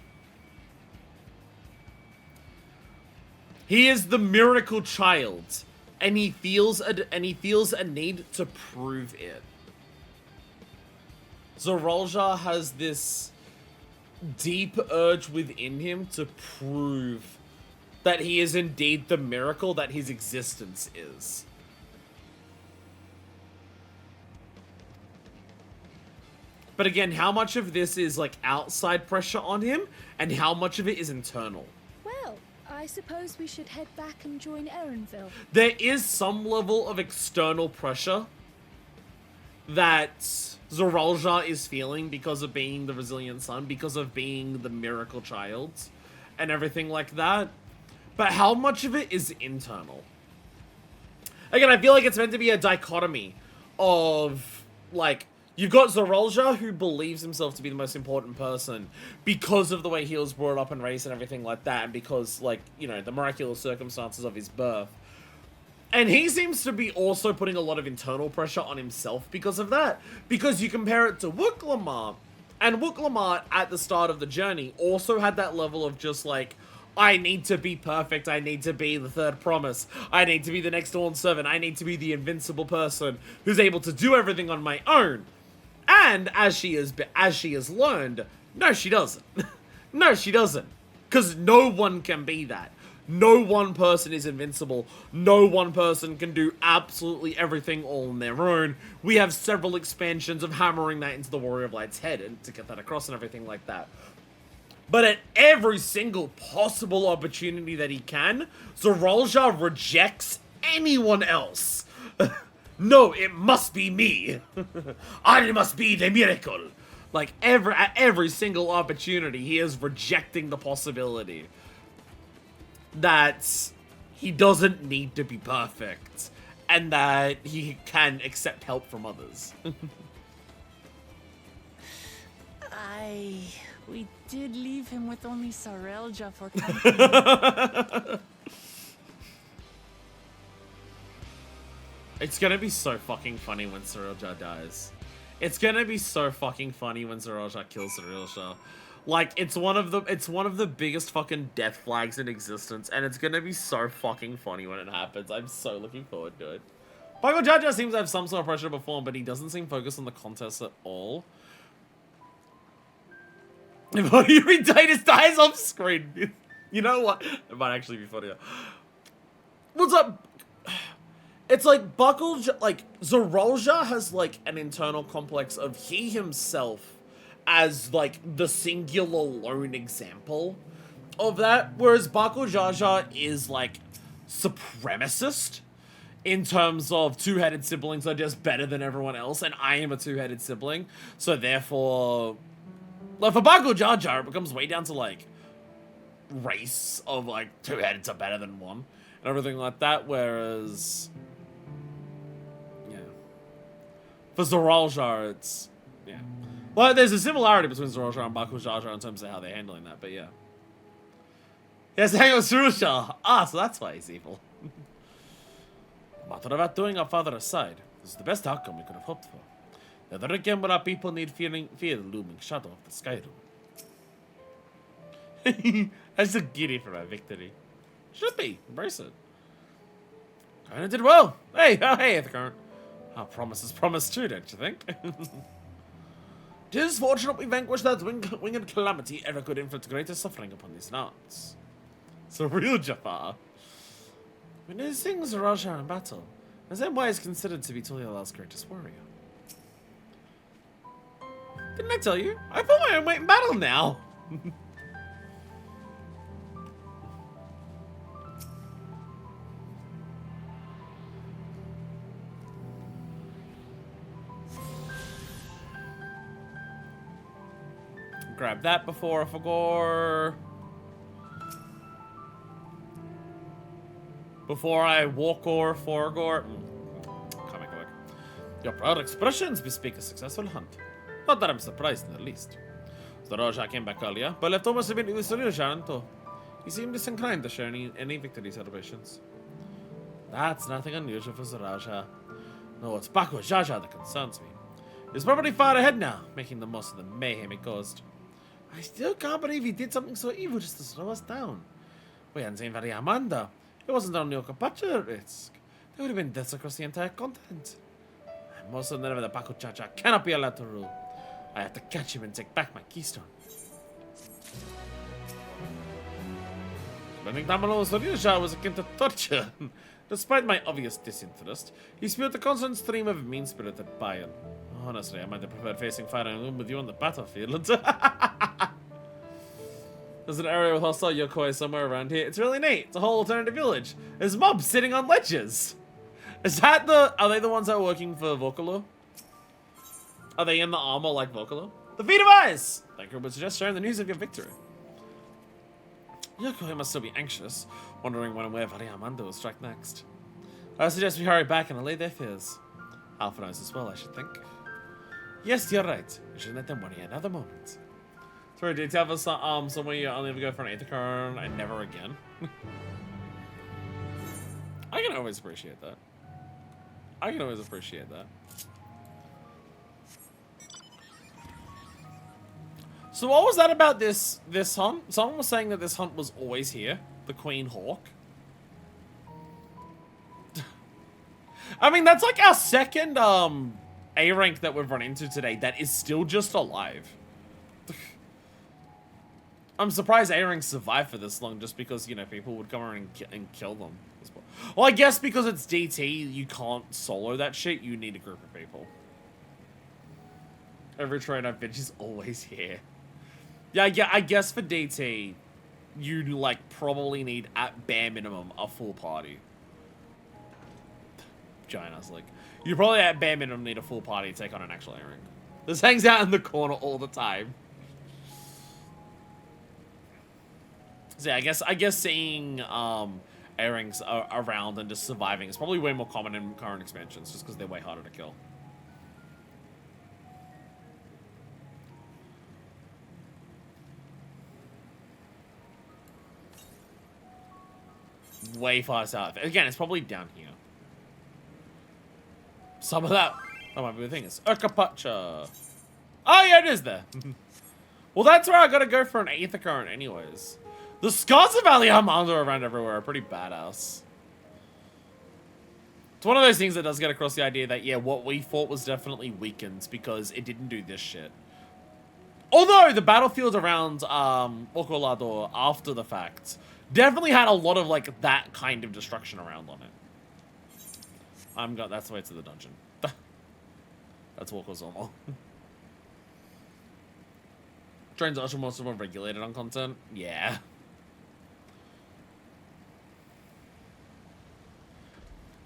He is the miracle child. And he feels a need to prove it. Zaraja has this deep urge within him to prove that he is indeed the miracle that his existence is. But again, how much of this is like outside pressure on him and how much of it is internal? Well, I suppose we should head back and join Erenville. There is some level of external pressure that Zaraja is feeling because of being the resilient son, because of being the miracle child, and everything like that. But how much of it is internal? Again, I feel like it's meant to be a dichotomy of, like, you've got Zaraja, who believes himself to be the most important person because of the way he was brought up and raised and everything like that, and because, like, you know, the miraculous circumstances of his birth. And he seems to be also putting a lot of internal pressure on himself because of that. Because you compare it to Uroqpacha, and Uroqpacha at the start of the journey also had that level of just like, I need to be perfect, I need to be the third promise, I need to be the next Dawn servant, I need to be the invincible person who's able to do everything on my own. And as she has learned, no she doesn't. No she doesn't. Because no one can be that. No one person is invincible. No one person can do absolutely everything all on their own. We have several expansions of hammering that into the Warrior of Light's head and to get that across and everything like that. But at every single possible opportunity that he can, Zaraja rejects anyone else. No, it must be me. I must be the miracle. Like, at every single opportunity, he is rejecting the possibility that he doesn't need to be perfect, and that he can accept help from others. We did leave him with only Sarelja for company. It's gonna be so fucking funny when Sarelja dies. It's gonna be so fucking funny when Sarelja kills Sarelja. Like, it's one of the biggest fucking death flags in existence, and it's gonna be so fucking funny when it happens. I'm so looking forward to it. Michael Jaja seems to have some sort of pressure to perform, but he doesn't seem focused on the contest at all. If Yuri Datus dies off screen, you know what? It might actually be funnier. What's up? It's like Zaraja has like an internal complex of he himself as like the singular lone example of that, whereas Bako Jaja is like supremacist in terms of two-headed siblings are just better than everyone else, and I am a two-headed sibling, so therefore, like for Baku Jar Jar, it becomes way down to like race of like two-headeds are better than one and everything like that, whereas yeah, for Zoral Jar it's yeah. Well, there's a similarity between Zoral Jar and Baku Jar Jar in terms of how they're handling that, but yeah. He has to hang with Surusha. Ah, so that's why he's evil. Matter about doing our father aside, this is the best outcome we could have hoped for. Never again will our people need fear the looming shadow of the Sky Room. I'm so giddy for my victory. Should be. Embrace it. Kinda did well. Hey, oh hey, the current. Our promise is promised too, don't you think? Tis fortunate we vanquished that winged calamity ever could inflict greater suffering upon these lands. So real Jafar. When these things are Raja in battle, Azemwai is considered to be Tulialal's greatest warrior. Didn't I tell you? I fought my own weight in battle now! Grab that before I forgot. Before I walk or forgore. Come on. Your proud expressions bespeak a successful hunt. Not that I'm surprised in the least. The Raja came back earlier, but left almost a bit with Surya. He seemed disinclined to share any victory celebrations. That's nothing unusual for Raja. No, it's Baku Jar Jar that concerns me. He's probably far ahead now, making the most of the mayhem he caused. I still can't believe he did something so evil just to slow us down. We hadn't seen Amanda. It wasn't on Uroqpacha at risk. There would have been deaths across the entire continent. I'm most certain that the Baku Jar Jar cannot be allowed to rule. I have to catch him and take back my keystone. Spending time alone with Surya was akin to torture. Despite my obvious disinterest, he spewed a constant stream of mean-spirited bile. Honestly, I might have preferred facing fire and gloom with you on the battlefield. There's an area with hostile yokoi somewhere around here. It's really neat. It's a whole alternative village. There's mobs sitting on ledges. Is that are they the ones that are working for Vocalo? Are they in the armor like Vocalo? The feet of eyes! Thank would suggest sharing the news of your victory. Yokoi must still be anxious, wondering when and where Variamanda will strike next. I suggest we hurry back and allay their fears. Alpha knows as well, I should think. Yes, you're right. We should let them worry another moment. Sorry, did you have us somewhere you only ever go for an Aethercorn and never again? I can always appreciate that. So what was that about this hunt? Someone was saying that this hunt was always here. The Queen Hawk. I mean, that's like our second A rank that we've run into today that is still just alive. I'm surprised A ranks survived for this long just because, you know, people would come around and kill them. Well, I guess because it's DT, you can't solo that shit. You need a group of people. Every train I've been is always here. Yeah, I guess for DT, you, like, probably need, at bare minimum, a full party. Giant's like, you probably at bare minimum need a full party to take on an actual A-rank. This hangs out in the corner all the time. So yeah, I guess seeing A-ranks around and just surviving is probably way more common in current expansions, just because they're way harder to kill. Way far south. Again, it's probably down here. Some of that might be the thing. It's Uroqpacha. Oh yeah, it is there. Well, that's where I gotta go for an Aethercorn anyways. The scars of Aliamanda around everywhere are pretty badass. It's one of those things that does get across the idea that, yeah, what we fought was definitely weakened because it didn't do this shit. Although the battlefield around Okolado after the fact definitely had a lot of like that kind of destruction around on it. That's the way to the dungeon. That's Kozama'uka. Trains are actually more regulated on content. Yeah.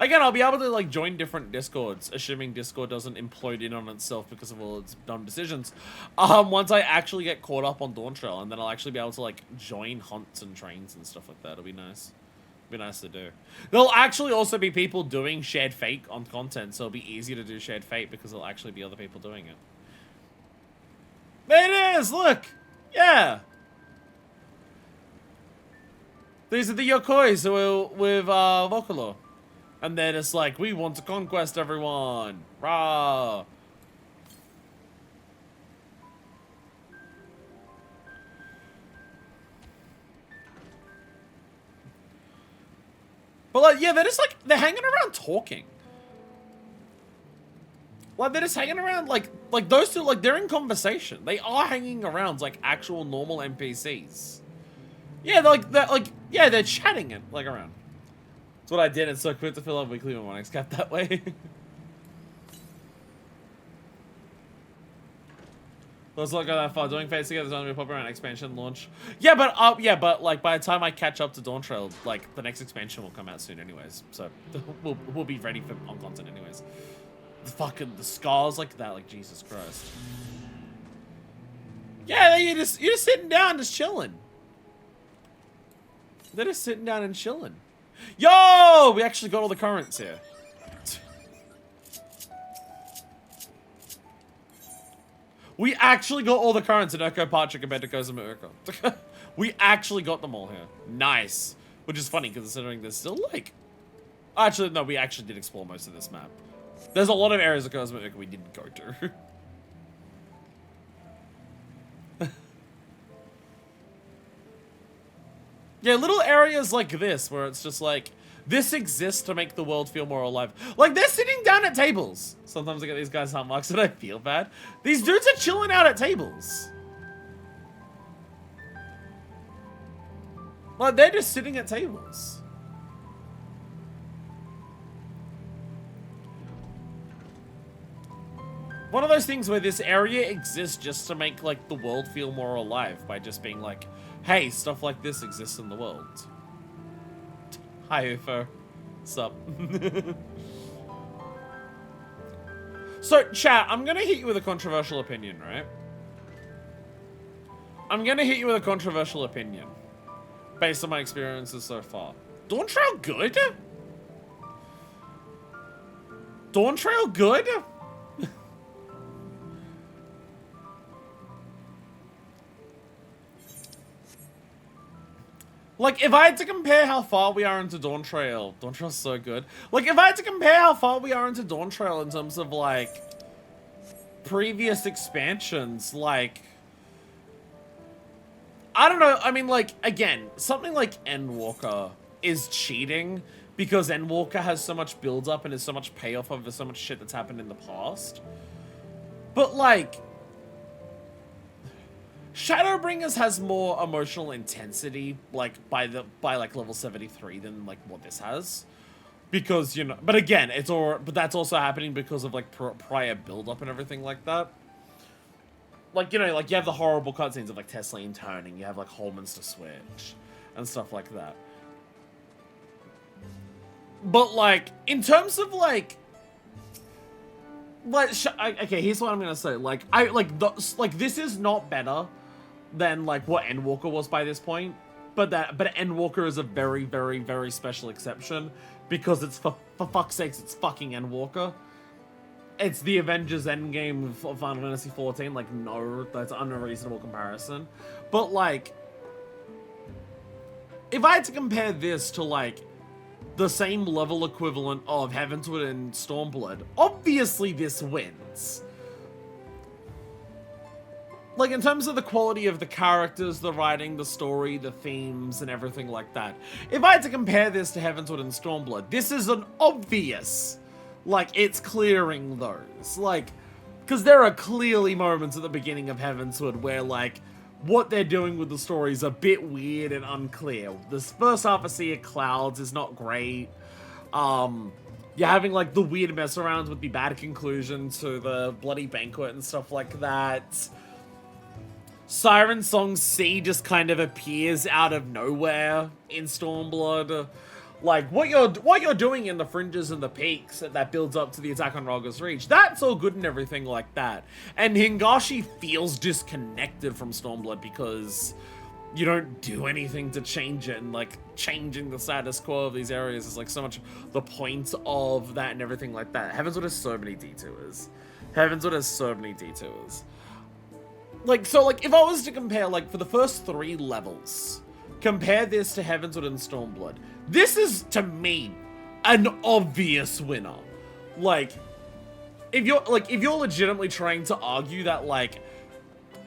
Again, I'll be able to like join different Discords, assuming Discord doesn't implode in on itself because of all its dumb decisions. Once I actually get caught up on Dawntrail, and then I'll actually be able to like join hunts and trains and stuff like that. It'll be nice. It'll be nice to do. There'll actually also be people doing shared fate on content, so it'll be easy to do shared fate because there'll actually be other people doing it. There it is! Look! Yeah! These are the Yokois who are with Vocalo. And they're just like, we want to conquest everyone. Rah! But like, yeah, they're just like, they're hanging around talking. Like, they're just hanging around, like those two, like, they're in conversation. They are hanging around like actual normal NPCs. Yeah, they're chatting it, like, around. That's what I did. It's so quick to fill up weekly when one kept that way. Let's not go that far. Doing Fates together is only a popular around expansion launch. Yeah, but like by the time I catch up to Dawntrail, like the next expansion will come out soon, anyways. So we'll be ready for on content, anyways. The scars like that, like Jesus Christ. Yeah, you're just sitting down, just chilling. They're just sitting down and chilling. Yo, we actually got all the currents here. We actually got all the currents in Uroqpacha compared to Kozama'uka. We actually got them all here. Nice. Which is funny considering there's still like... Actually, no, we actually did explore most of this map. There's a lot of areas of Kozama'uka we didn't go to. Yeah, little areas like this where it's just like, this exists to make the world feel more alive. Like, they're sitting down at tables. Sometimes I get these guys hot marks and I feel bad. These dudes are chilling out at tables. Like, they're just sitting at tables. One of those things where this area exists just to make, like, the world feel more alive by just being like, hey, stuff like this exists in the world. Hi, UFO. Sup? So, chat, I'm gonna hit you with a controversial opinion, right? I'm gonna hit you with a controversial opinion. Based on my experiences so far. Dawntrail good? Dawntrail good? Like, if I had to compare how far we are into Dawntrail, Dawntrail's so good. Like, if I had to compare how far we are into Dawntrail in terms of, like, previous expansions, like, I don't know, I mean, like, again, something like Endwalker is cheating because Endwalker has so much build-up and is so much payoff over so much shit that's happened in the past. But, like... Shadowbringers has more emotional intensity, like, by like level 73 than, like, what this has. Because, you know, but again, but that's also happening because of, like, prior build-up and everything like that. Like, you know, like, you have the horrible cutscenes of, like, Tesleen turning, you have, like, Holman's to switch, and stuff like that. But, like, in terms of, like, okay, here's what I'm gonna say. Like, this is not better than, like, what Endwalker was by this point. But Endwalker is a very, very, very special exception. Because it's, for fuck's sakes, it's fucking Endwalker. It's the Avengers Endgame of Final Fantasy XIV. Like, no, that's an unreasonable comparison. But, like, if I had to compare this to, like, the same level equivalent of Heavensward and Stormblood, obviously this wins. Like, in terms of the quality of the characters, the writing, the story, the themes, and everything like that. If I had to compare this to Heavensward and Stormblood, this is an obvious, like, it's clearing those. Like, because there are clearly moments at the beginning of Heavensward where, like, what they're doing with the story is a bit weird and unclear. This first half of Sea of Clouds is not great. You're having, like, the weird mess arounds with the bad conclusion to the bloody banquet and stuff like that. Siren Song C just kind of appears out of nowhere in Stormblood. Like, what you're doing in the fringes and the peaks that builds up to the attack on Raga's Reach, that's all good and everything like that. And Hingashi feels disconnected from Stormblood because you don't do anything to change it, and like changing the status quo of these areas is like so much the point of that and everything like that. Heavenswood has so many detours. Heavenswood has so many detours. Like, so like if I was to compare, like, for the first 3 levels, compare this to Heavenswood and Stormblood, this is, to me, an obvious winner. Like, if you're legitimately trying to argue that, like,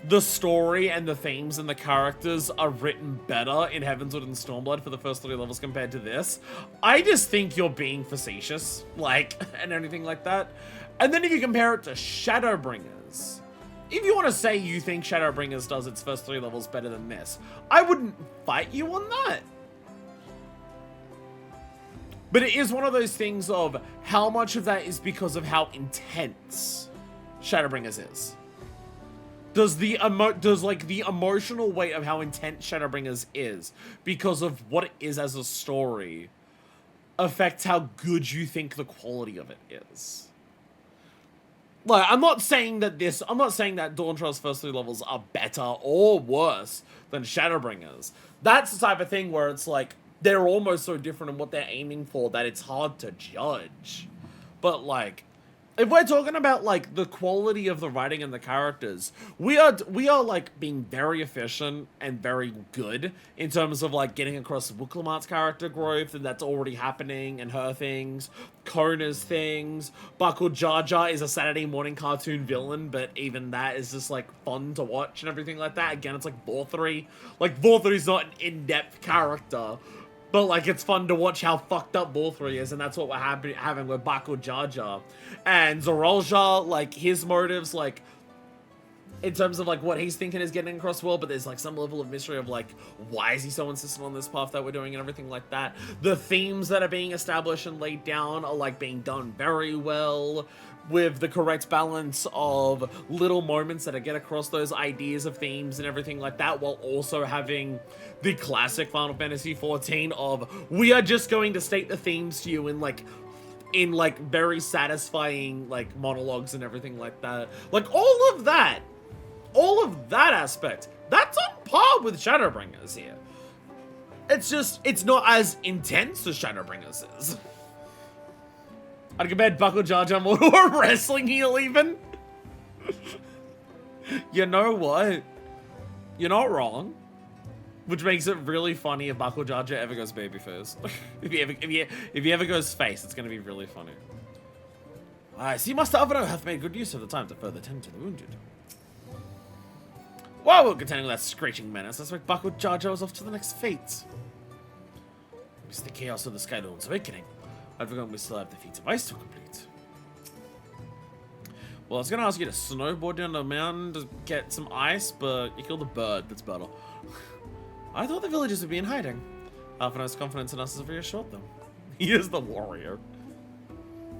the story and the themes and the characters are written better in Heavenswood and Stormblood for the first 3 levels compared to this, I just think you're being facetious, like, and anything like that. And then if you compare it to Shadowbringers, if you want to say you think Shadowbringers does its first 3 levels better than this, I wouldn't fight you on that. But it is one of those things of how much of that is because of how intense Shadowbringers is. Does the emotional weight of how intense Shadowbringers is because of what it is as a story affect how good you think the quality of it is? Like, I'm not saying that Dawntrail's first 3 levels are better or worse than Shadowbringers. That's the type of thing where it's like, they're almost so different in what they're aiming for that it's hard to judge. But, like, if we're talking about, like, the quality of the writing and the characters, we are like, being very efficient and very good in terms of, like, getting across Wuklimart's character growth, and that's already happening, and her things, Kona's things. Buckle Jar Jar is a Saturday morning cartoon villain, but even that is just, like, fun to watch and everything like that. Again, it's like Vorthree. Like, Vorthree's not an in-depth character, but, like, it's fun to watch how fucked up Vorthree is, and that's what we're having with Baku Jar Jar. And Zoralja, like, his motives, like, in terms of, like, what he's thinking is getting across the world, but there's, like, some level of mystery of, like, why is he so insistent on this path that we're doing and everything like that. The themes that are being established and laid down are, like, being done very well, with the correct balance of little moments that get across those ideas of themes and everything like that, while also having the classic Final Fantasy XIV of, we are just going to state the themes to you in very satisfying, like, monologues and everything like that. Like, all of that aspect, that's on par with Shadowbringers here. It's just, it's not as intense as Shadowbringers is. I'd compare Buckle Jar Jar more to a wrestling heel, even. You know what? You're not wrong. Which makes it really funny if Buckle Jar Jar ever goes babyface. if he ever goes face, it's gonna be really funny. I see Master Avaro hath made good use of the time to further tend to the wounded. While we're contending with that screeching menace, let's make Buckle Jar Jar off to the next fate. It's the chaos of the Skydawn's awakening. I'd forgotten we still have the feats of ice to complete. Well, I was going to ask you to snowboard down the mountain to get some ice, but you killed a bird. That's better. I thought the villagers would be in hiding. Alphina's confidence in us is reassured them. He is the warrior.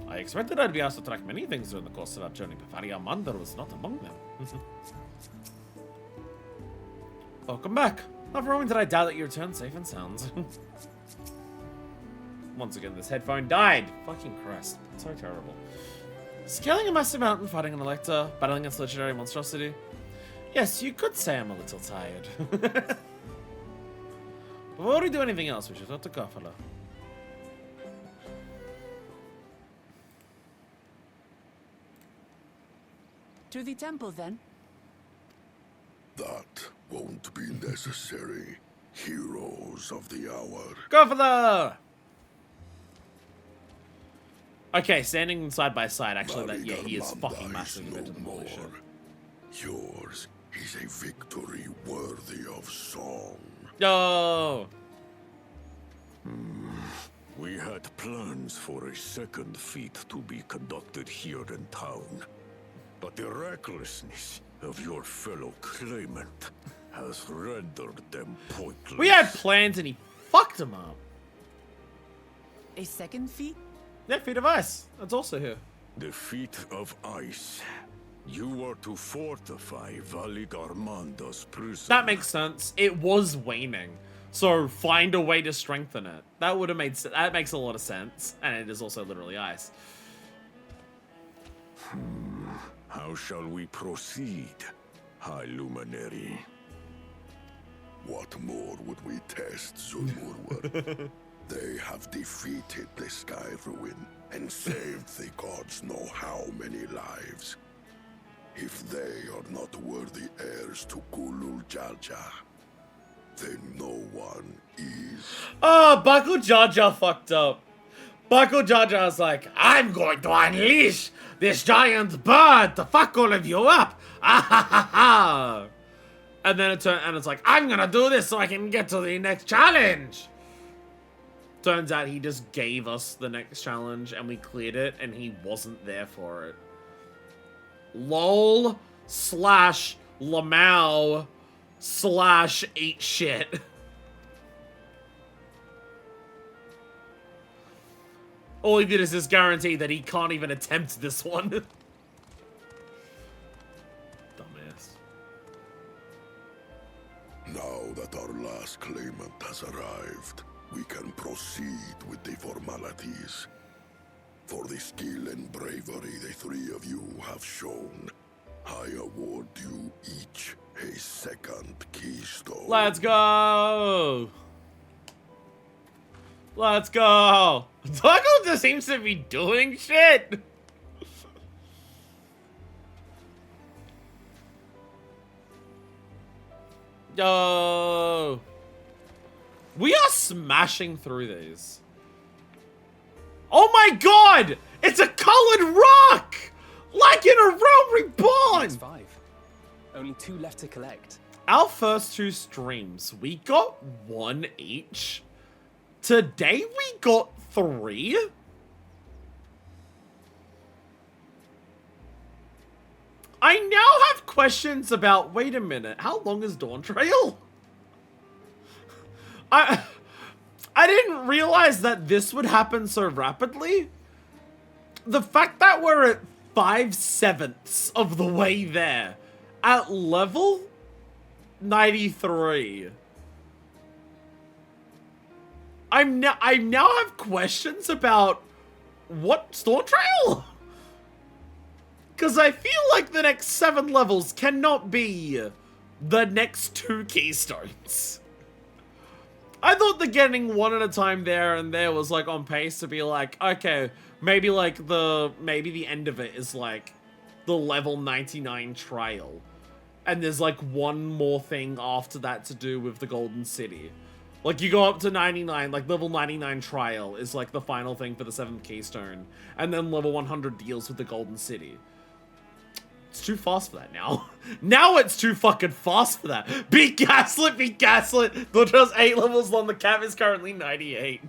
I expected I'd be asked to track many things during the course of our journey, but Faria-Mandar was not among them. Welcome back. Not for a moment did I doubt that you returned safe and sound. Once again, this headphone died. Fucking Christ. So terrible. Scaling a massive mountain, fighting an elector, battling against legendary monstrosity. Yes, you could say I'm a little tired. But before we do anything else, we should talk to Kafala. To the temple, then? That won't be necessary. Heroes of the hour. Kafala! Okay, standing side by side, actually, he is fucking massive compared to the Polish. Yours is a victory worthy of song. Yo! We had plans for a second feat to be conducted here in town. But the recklessness of your fellow claimant has rendered them pointless. We had plans and he fucked them up. A second feat? Yeah, Feet of Ice. That's also here. The Feet of Ice. You were to fortify Valley Garmanda's prison. That makes sense. It was waning. So find a way to strengthen it. That would have made sense. That makes a lot of sense. And it is also literally ice. How shall we proceed, High Luminary? What more would we test, Zulmurwar? They have defeated the Sky Ruin and saved the gods know how many lives. If they are not worthy heirs to Kulul Jaja, then no one is. Oh, Baku Jaja fucked up. Baku Jaja's like, I'm going to unleash this giant bird to fuck all of you up. Ah ha ha ha. And then it's like, I'm gonna do this so I can get to the next challenge. Turns out he just gave us the next challenge and we cleared it and he wasn't there for it. LOL / Lamau / eat shit. All he did is just guarantee that he can't even attempt this one. Dumbass. Now that our last claimant has arrived, we can proceed with the formalities. For the skill and bravery the three of you have shown, I award you each a second keystone. Let's go! Let's go! Toggle just seems to be doing shit! Yo! We are smashing through these. Oh my god! It's a colored rock! Like in a Realm Reborn! That's 5. Only 2 left to collect. Our first 2 streams, we got 1 each. Today we got 3. I now have questions about, wait a minute, how long is Dawntrail? I didn't realize that this would happen so rapidly. The fact that we're at 5/7 of the way there at level 93. I now have questions about what's Dawntrail? Because I feel like the next 7 levels cannot be the next 2 keystones. I thought the getting 1 at a time there and there was like on pace to be like, okay, maybe like maybe the end of it is like the level 99 trail. And there's like 1 more thing after that to do with the Golden City. Like you go up to 99, like level 99 trial is like the final thing for the 7th keystone. And then level 100 deals with the Golden City. It's too fast for that now. Now it's too fucking fast for that. Be gaslit, be gaslit. Dawntrail's 8 levels long, the cap is currently 98.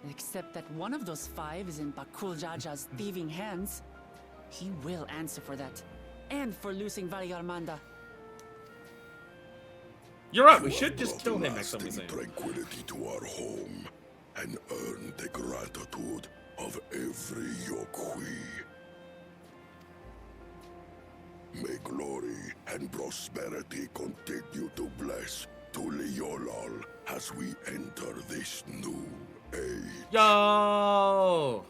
Except that one of those 5 is in Bakul Jaja's thieving hands. He will answer for that. And for losing Valiarmanda. You're right, we should just kill him next time we see him. Tranquility to our home and earn the gratitude of every Yokhui. May glory and prosperity continue to bless Tuliolol as we enter this new age. Yo!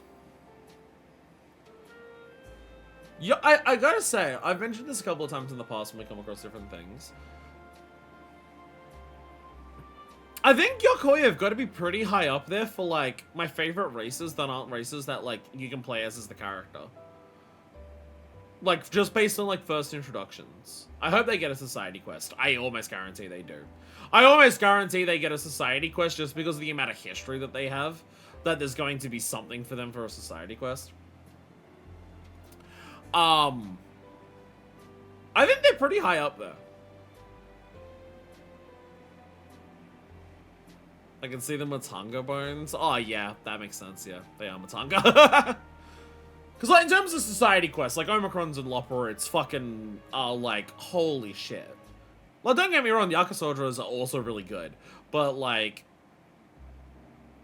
Yo, I gotta say, I've mentioned this a couple of times in the past when we come across different things. I think Yokoi have got to be pretty high up there for, like, my favorite races that aren't races that, like, you can play as the character. Like, just based on, like, first introductions. I hope they get a society quest. I almost guarantee they do. I almost guarantee they get a society quest just because of the amount of history that they have. That there's going to be something for them for a society quest. I think they're pretty high up there. I can see the Matanga bones. Oh, yeah, that makes sense, yeah. They are Matanga. Because, like, in terms of society quests, like, Omicron's and Lopper, it's fucking, like, holy shit. Well, don't get me wrong, the Akasoldras are also really good. But, like,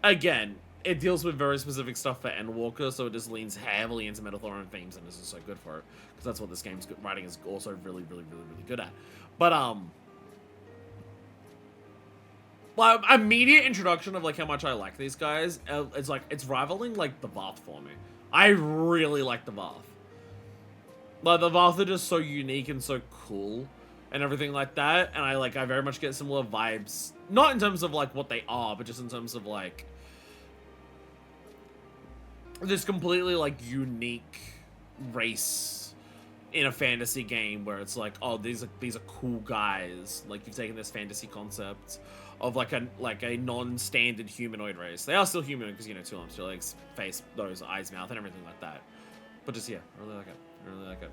again, it deals with very specific stuff for Endwalker, so it just leans heavily into Metathorian themes, and this is so good for it, because that's what this game's writing is also really good at. But well, immediate introduction of like how much I like these guys, it's like it's rivaling like the Vath for me. I really like the Vath. Like the Vath are just so unique and so cool and everything like that, and I very much get similar vibes, not in terms of like what they are, but just in terms of like this completely like unique race in a fantasy game where it's like, oh, these are cool guys. Like you've taken this fantasy concept of like a non-standard humanoid race. They are still human because, you know, 2 arms, 2 legs, face, nose, eyes, mouth, and everything like that. But just, yeah, I really like it. I really like it.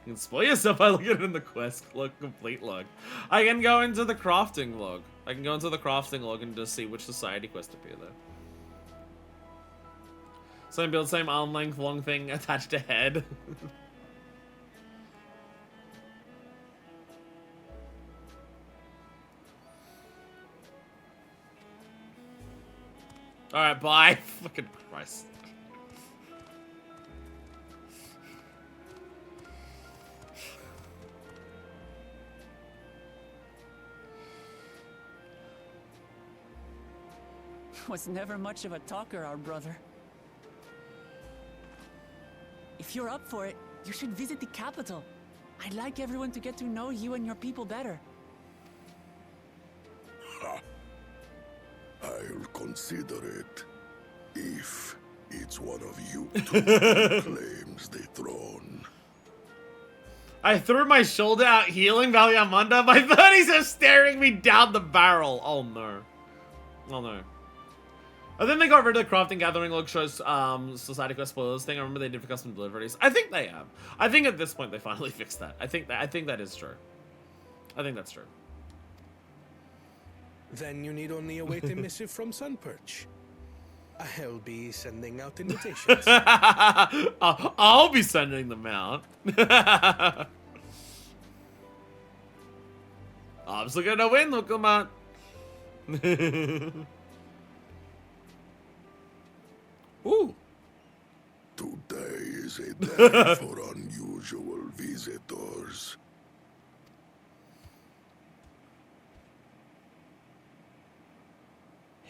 You can spoil yourself by looking in the quest log, complete log. I can go into the crafting log. I can go into the crafting log and just see which society quests appear there. Same build, same arm length, long thing attached to head. Alright, bye. Fucking Christ. Was never much of a talker, our brother. If you're up for it, you should visit the capital. I'd like everyone to get to know you and your people better. Ha! I'll consider it. If it's one of you two who claims the throne. I threw my shoulder out healing Valley Amanda. My 30s are staring me down the barrel. Oh no. Oh no. I think they got rid of the crafting gathering log shows society quest spoilers thing. I remember they did for custom deliveries. I think they have. I think at this point they finally fixed that. I think that is true. I think that's true. Then you need only await a missive from Sunperch. I'll be sending out invitations. I'll be sending them out. I'm still gonna win, look them out. Ooh. Today is a day for unusual visitors.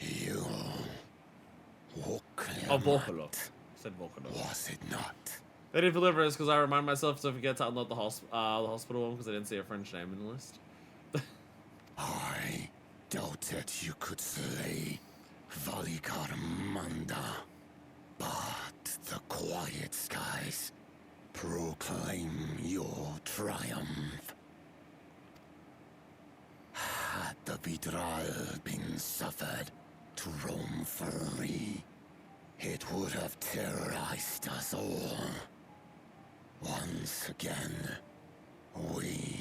You Oh, Volcano. Said Volcano. Was it not? They didn't deliver us because I remind myself to forget to unload the hospital one because I didn't see a French name in the list. I doubted you could slay Valikarmanda, but the quiet skies proclaim your triumph. Had the Vidral been suffered to roam free, it would have terrorized us all. Once again, we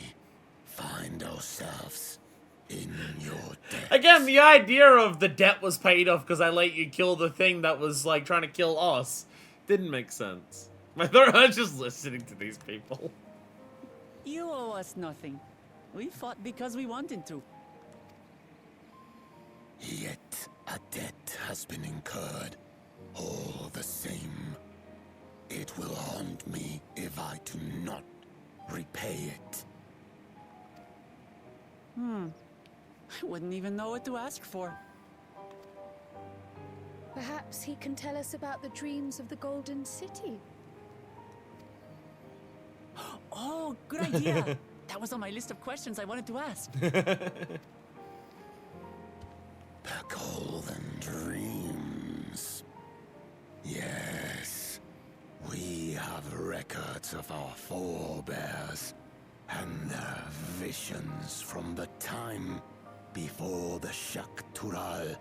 find ourselves in your debt. Again, the idea of the debt was paid off because I let you kill the thing that was like trying to kill us didn't make sense. I thought I was just listening to these people. You owe us nothing. We fought because we wanted to. Yet a debt has been incurred. All the same, it will haunt me if I do not repay it. I wouldn't even know what to ask for. Perhaps he can tell us about the dreams of the Golden City. Oh, good idea. That was on my list of questions I wanted to ask. The Golden Dreams. Yes, we have records of our forebears and their visions from the time before the Shaktural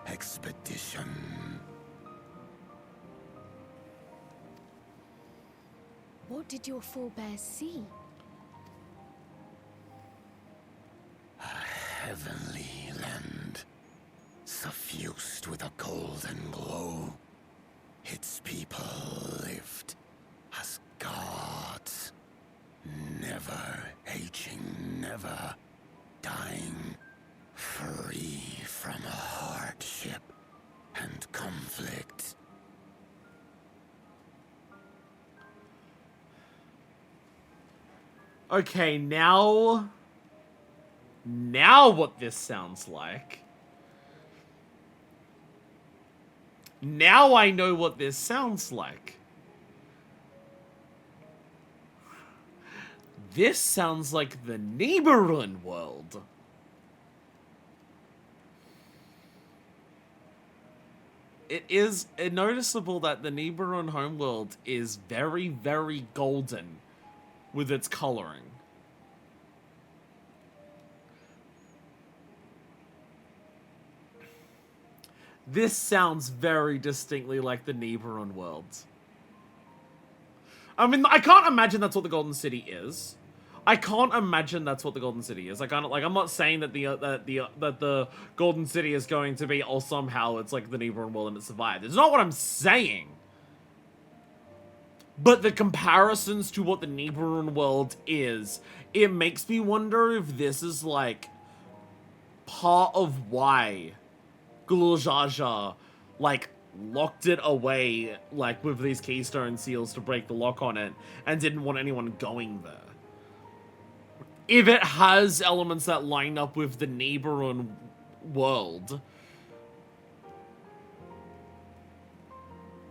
expedition. What did your forebears see? A heavenly land, suffused with a golden glow. Its people lived as gods, never aging, never dying, free from hardship and comfort. conflict. Okay, now what this sounds like. Now I know what this sounds like. This sounds like the Nibiruun world. It is noticeable that the Nibiruun homeworld is very, very golden with its coloring. This sounds very distinctly like the Nibiruun world. I mean, I can't imagine that's what the Golden City is. I can't imagine that's what the Golden City is. I can't, like, I'm not saying that the Golden City is going to be, oh, somehow it's like the Nibiruun world and it survived. It's not what I'm saying. But the comparisons to what the Nibiruun world is, it makes me wonder if this is, like, part of why Gul'Jaja, like, locked it away, like, with these keystone seals to break the lock on it, and didn't want anyone going there. If it has elements that line up with the Nibiruun world,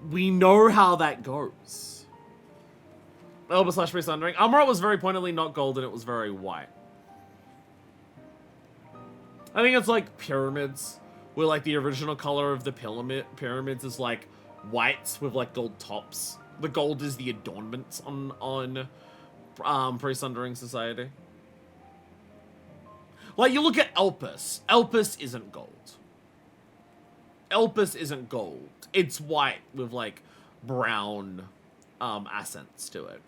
we know how that goes. Elba/Priest Sundering. Amarok was very pointedly not golden, it was very white. I think it's like pyramids, where like the original color of the pyramids is like whites with like gold tops. The gold is the adornments on Priest Sundering Society. Like, you look at Elpis. Elpis isn't gold. Elpis isn't gold. It's white with, like, brown accents to it.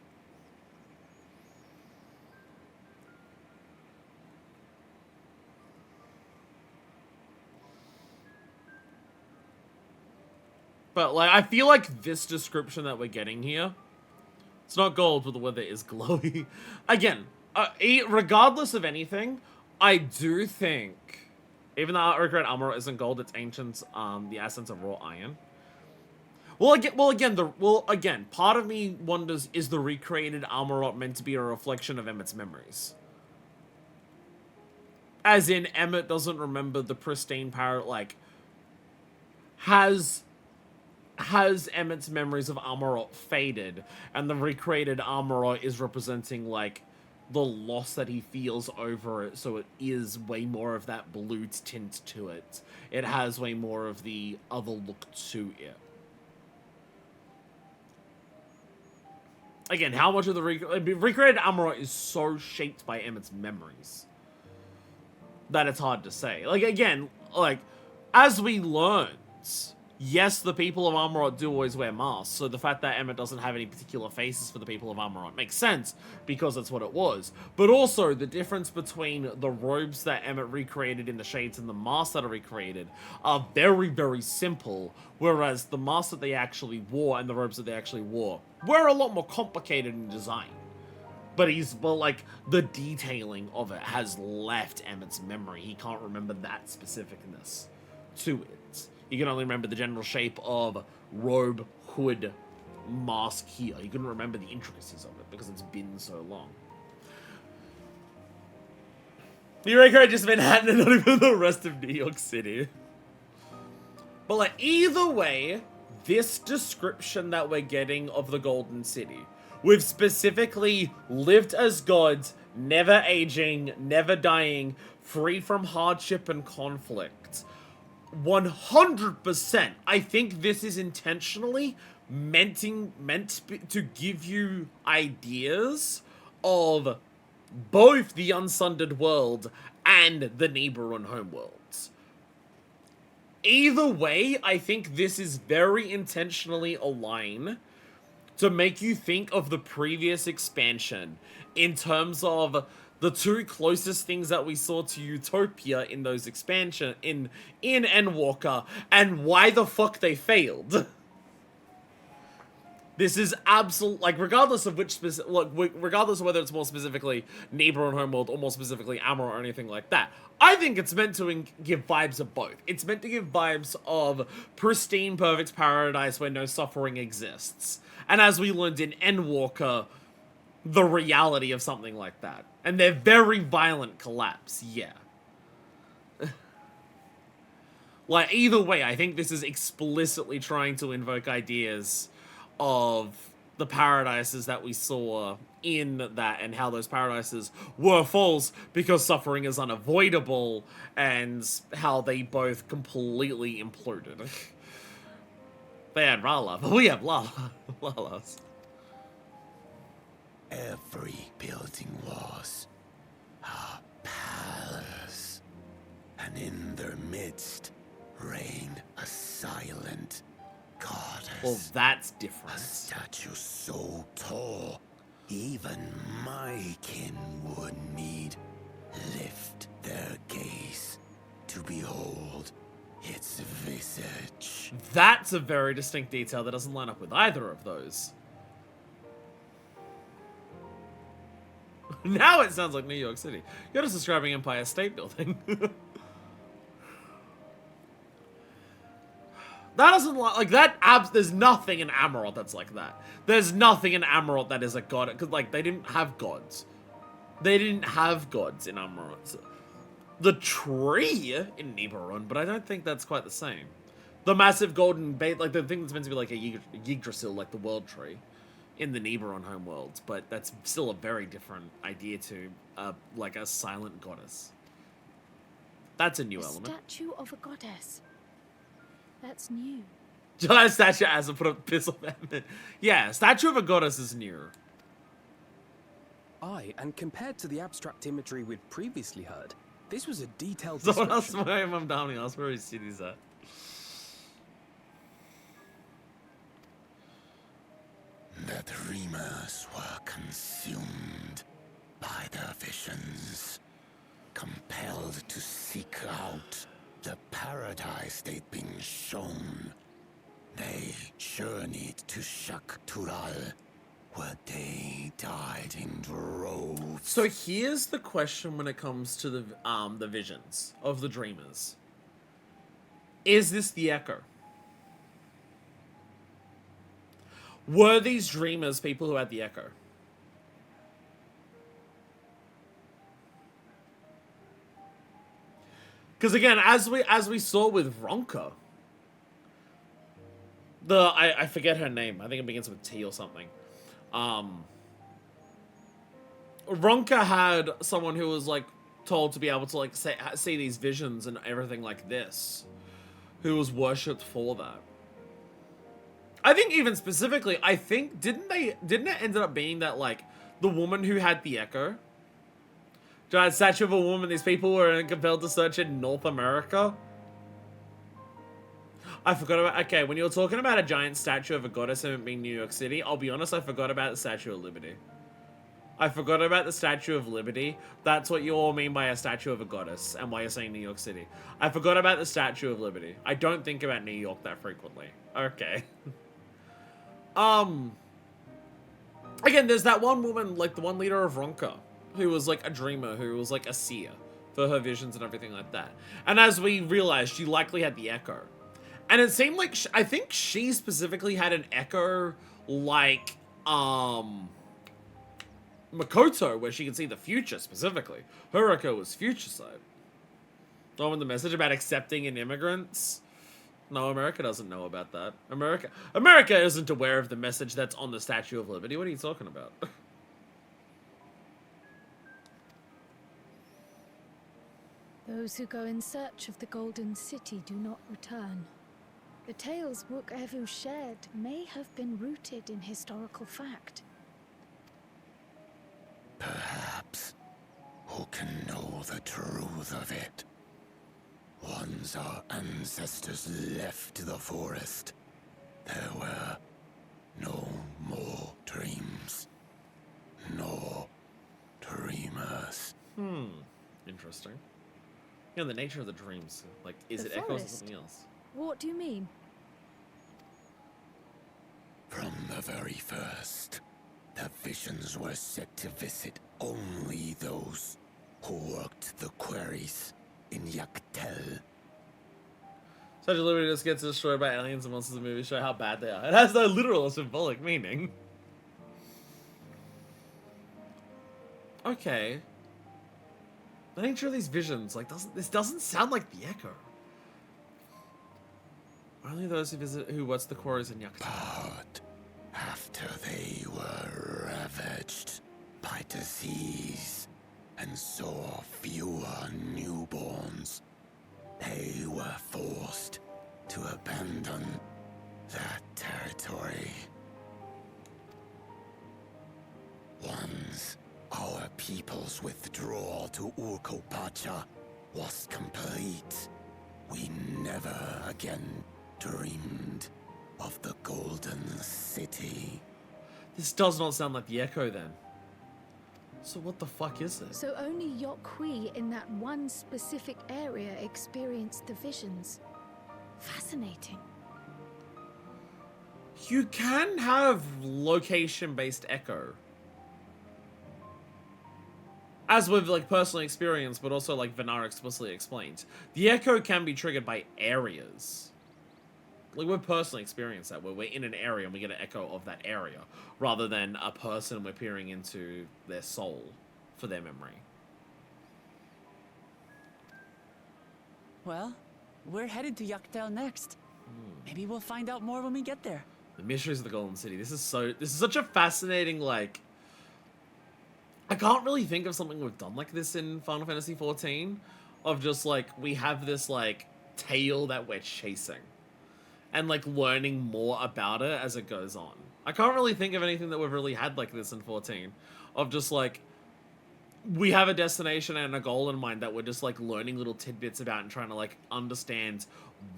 But, like, I feel like this description that we're getting here, it's not gold, but the weather is glowy. Again, regardless of anything, I do think, even though Recreated Amarok isn't gold, it's ancient, the essence of raw iron. Again, part of me wonders, is the recreated Amarok meant to be a reflection of Emmett's memories? As in, Emmett doesn't remember the pristine parrot, like, has Emmett's memories of Amarok faded, and the recreated Amarok is representing, like, the loss that he feels over it, so it is way more of that blue tint to it. It has way more of the other look to it. Again, how much of the recreated Amarok is so shaped by Emmett's memories that it's hard to say. Like, again, like, as we learned, yes, the people of Amarok do always wear masks, so the fact that Emmett doesn't have any particular faces for the people of Amarok makes sense, because that's what it was. But also, the difference between the robes that Emmett recreated in the Shades and the masks that are recreated are very, very simple, whereas the masks that they actually wore and the robes that they actually wore were a lot more complicated in design. But like, the detailing of it has left Emmett's memory. He can't remember that specificness to it. You can only remember the general shape of robe, hood, mask here. You couldn't remember the intricacies of it because it's been so long. You reckon just Manhattan and not even the rest of New York City? But like, either way, this description that we're getting of the Golden City, with specifically lived as gods, never aging, never dying, free from hardship and conflict, 100%, I think this is intentionally meant to give you ideas of both the Unsundered world and the Nibiruun homeworlds. Either way, I think this is very intentionally aligned to make you think of the previous expansion in terms of the two closest things that we saw to Utopia in those expansion in Endwalker, and why the fuck they failed. This is absolute, like, regardless of which regardless of whether it's more specifically Neighbor and Homeworld or more specifically Amber or anything like that, I think it's meant to give vibes of both. It's meant to give vibes of pristine, perfect paradise where no suffering exists. And as we learned in Endwalker, the reality of something like that. And their very violent collapse, yeah. Like, either way, I think this is explicitly trying to invoke ideas of the paradises that we saw in that, and how those paradises were false because suffering is unavoidable, and how they both completely imploded. They had Rala, but we have Lalas. Every building was a palace, and in their midst reigned a silent goddess. Well, that's different. A statue so tall, even my kin would need lift their gaze to behold its visage. That's a very distinct detail that doesn't line up with either of those. Now it sounds like New York City. You're just describing Empire State Building. That doesn't like that. There's nothing in Amarok that's like that. There's nothing in Amarok that is a god. Because like they didn't have gods. They didn't have gods in Amarok. The tree in Nibiruun, but I don't think that's quite the same. The massive golden like the thing that's meant to be like a Yggdrasil, like the world tree, in the Nibiruun homeworld. But that's still a very different idea to like a silent goddess. That's a new element. Statue of a goddess. That's new. Giant statue as a put a piss on that. Yeah, statue of a goddess is new. Aye, and compared to the abstract imagery we'd previously heard, this was a detailed Someone description. else, my mum down me asked where his city's at. The dreamers were consumed by their visions, compelled to seek out the paradise they'd been shown. They journeyed to Shak Tural, where they died in droves. So here's the question when it comes to the visions of the dreamers. Is this the echo? Were these dreamers people who had the echo? Because again, as we saw with Ronka, I forget her name. I think it begins with T or something. Ronka had someone who was like told to be able to like see these visions and everything like this, who was worshipped for that. I think even specifically, I think didn't it end up being that like the woman who had the echo, giant statue of a woman, these people were compelled to search in North America. I forgot about, okay, when you were talking about a giant statue of a goddess and it being New York City, I'll be honest, I forgot about the Statue of Liberty. I forgot about the Statue of Liberty. That's what you all mean by a statue of a goddess and why you're saying New York City. I forgot about the Statue of Liberty. I don't think about New York that frequently. Okay. Again, there's that one woman, like the one leader of Ronka, who was like a dreamer, who was like a seer for her visions and everything like that. And as we realized, she likely had the echo. And it seemed like, I think she specifically had an echo like, Makoto, where she could see the future specifically. Her echo was future side. Oh, and the message about accepting in immigrants? No, America doesn't know about that. America isn't aware of the message that's on the Statue of Liberty. What are you talking about? Those who go in search of the Golden City do not return. The tales Book Evu shared may have been rooted in historical fact. Perhaps. Who can know the truth of it? Once our ancestors left the forest, there were no more dreams. No dreamers. Interesting. Yeah, the nature of the dreams. Like, is The it echoes or forest? something else? What do you mean? From the very first, the visions were set to visit only those who worked the quarries in Yaktel. Such a liberty just gets destroyed by aliens and monsters in the movie show how bad they are. It has no literal or symbolic meaning. Okay. The nature of these visions, like, this doesn't sound like the Echo. Only those who watch the quarries in Yaktel. But after they were ravaged by disease and saw fewer newborns, they were forced to abandon that territory. Once our people's withdrawal to Uroqpacha was complete, we never again dreamed of the Golden City. This does not sound like the Echo then. So what the fuck is it? So only Yokhui in that one specific area experienced the visions. Fascinating. You can have location-based Echo. As with like personal experience, but also like Vinar explicitly explains. The Echo can be triggered by areas. Like we've personally experienced that, where we're in an area and we get an echo of that area, rather than a person we're peering into their soul for their memory. Well, we're headed to Yaktel next. Maybe we'll find out more when we get there. The mysteries of the Golden City. This is such a fascinating, like, I can't really think of something we've done like this in Final Fantasy XIV, of just like, we have this like tale that we're chasing. And, like, learning more about it as it goes on. I can't really think of anything that we've really had like this in 14. Of just, like, we have a destination and a goal in mind that we're just, like, learning little tidbits about and trying to, like, understand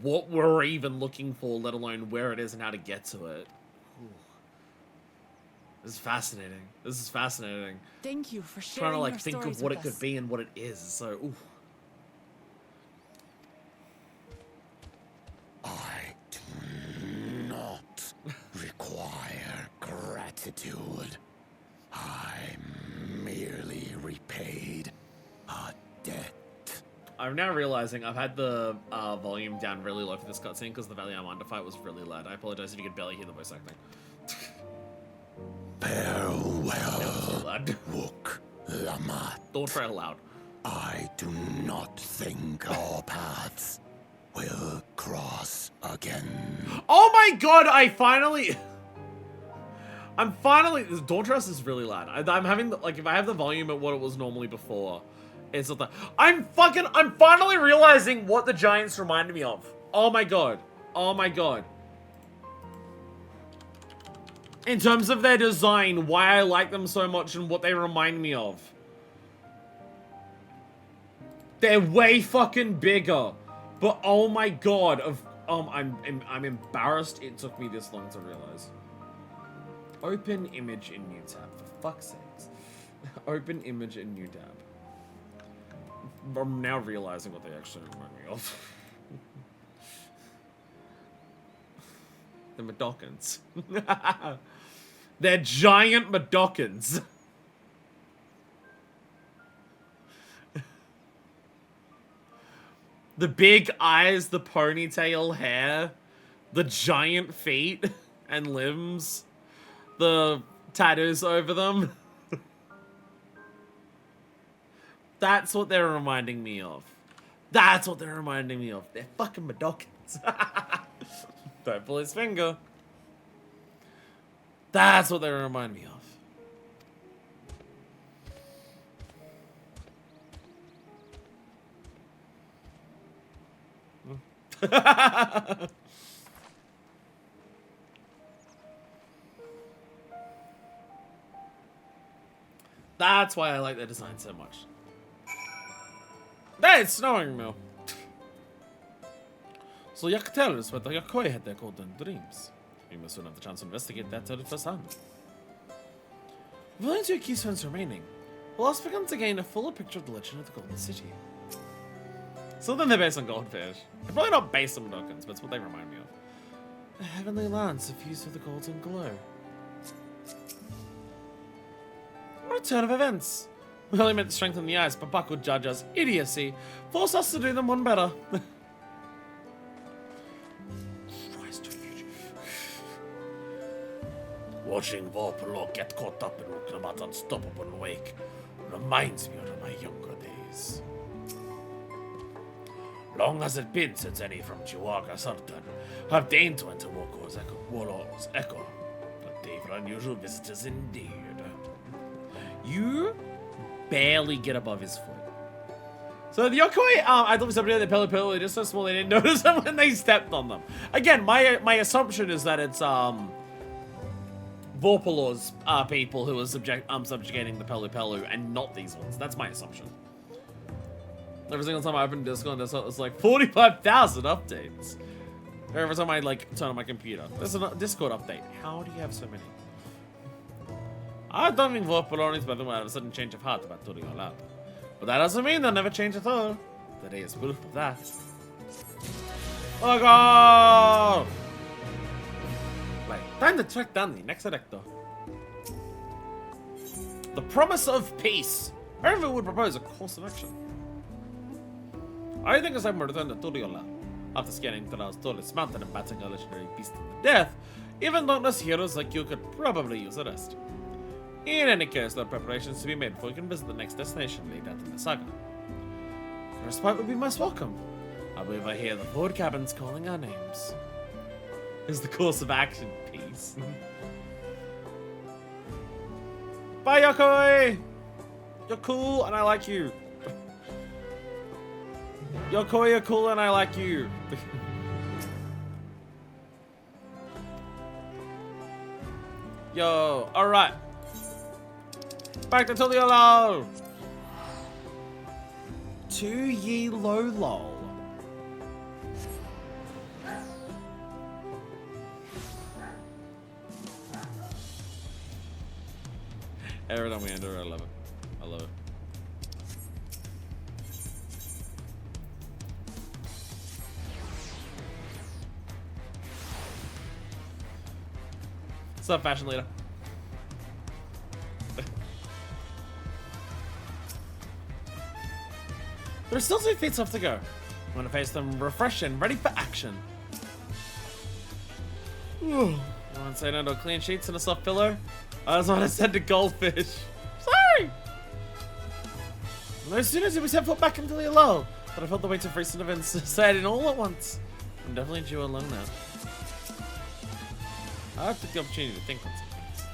what we're even looking for, let alone where it is and how to get to it. Ooh. This is fascinating. This is fascinating. Thank you for sharing Trying to, like, your think stories of what with it could us. be and what it is. So, ooh. Require gratitude. I merely repaid a debt. I'm now realizing I've had the volume down really low for this cutscene because the Valiant fight was really loud. I apologize if you could barely hear the voice acting. Farewell, Wook Lamat. Dawntrail loud. I do not think our paths will cross again. Oh my god, I'm finally, this Dawntrail is really loud. I'm having, like, if I have the volume at what it was normally before, it's not that. I'm finally realizing what the giants reminded me of. Oh my god. Oh my god. In terms of their design, why I like them so much and what they remind me of. They're way fucking bigger. But oh my god, I'm embarrassed it took me this long to realize. Open image in new tab, for fuck's sakes. Open image in new tab. I'm now realizing what they actually remind me of. The Madokans. They're giant Madokans. The big eyes, the ponytail hair, the giant feet and limbs, the tattoos over them. That's what they're reminding me of. That's what they're reminding me of. They're fucking Madokans. Don't pull his finger. That's what they remind me of. That's why I like their design so much. Hey, it's snowing now. So Yaktel is where the Yokoi had their golden dreams. We must soon have the chance to investigate that firsthand. With only 2 keystones remaining, we'll also begin to gain a fuller picture of the legend of the Golden City. Something they're based on goldfish. They're probably not based on Madokans, but it's what they remind me of. The heavenly land suffused with a golden glow. turn of events. We only meant to strengthen the ice, but Baku Jaja's idiocy forced us to do them one better. Watching Vorpalo get caught up in Uroqpacha's unstoppable wake reminds me of my younger days. Long has it been since any from Chihuahua Sultan have deigned to enter Warlord's Echo. A day for unusual visitors indeed. You barely get above his foot. So the Yokoi, I thought somebody had the Pelu they're just so small they didn't notice them when they stepped on them. Again, my assumption is that it's Vorpalor's people who are subjugating the Pelu and not these ones. That's my assumption. Every single time I open Discord, it's like 45,000 updates. Every time I like turn on my computer, there's a Discord update. How do you have so many? I don't think Vorpalor is better when I have a sudden change of heart about turning all up. But that doesn't mean they'll never change at all. Today is proof of that. Oh god! Right, time to track down the next elector. The promise of peace. Everyone would propose a course of action. I think it's time to return to Turiola. After scanning Tara's tallest mountain and battling a legendary beast to death, even dauntless heroes like you could probably use a rest. In any case, there are preparations to be made before you can visit the next destination laid out in the saga. Your respite would be most welcome. I believe I hear the board cabins calling our names. Is the course of action peace? Bye, Yokoi! You're cool and I like you. Yokoi, you're cool and I like you. Yo, alright. Back to Tuliolo! 2 ye low lol. Every time we enter, I love it. I love it. What's up, fashion leader? There's still 2 feats left to go. I'm gonna face them refreshed and ready for action. I won't say no to clean sheets and a soft pillow. That's what I said to goldfish. Sorry! No sooner did we set foot back into the lull, but I felt the weight of recent events set in all at once. I'm definitely due alone now. I took the opportunity to think on some things.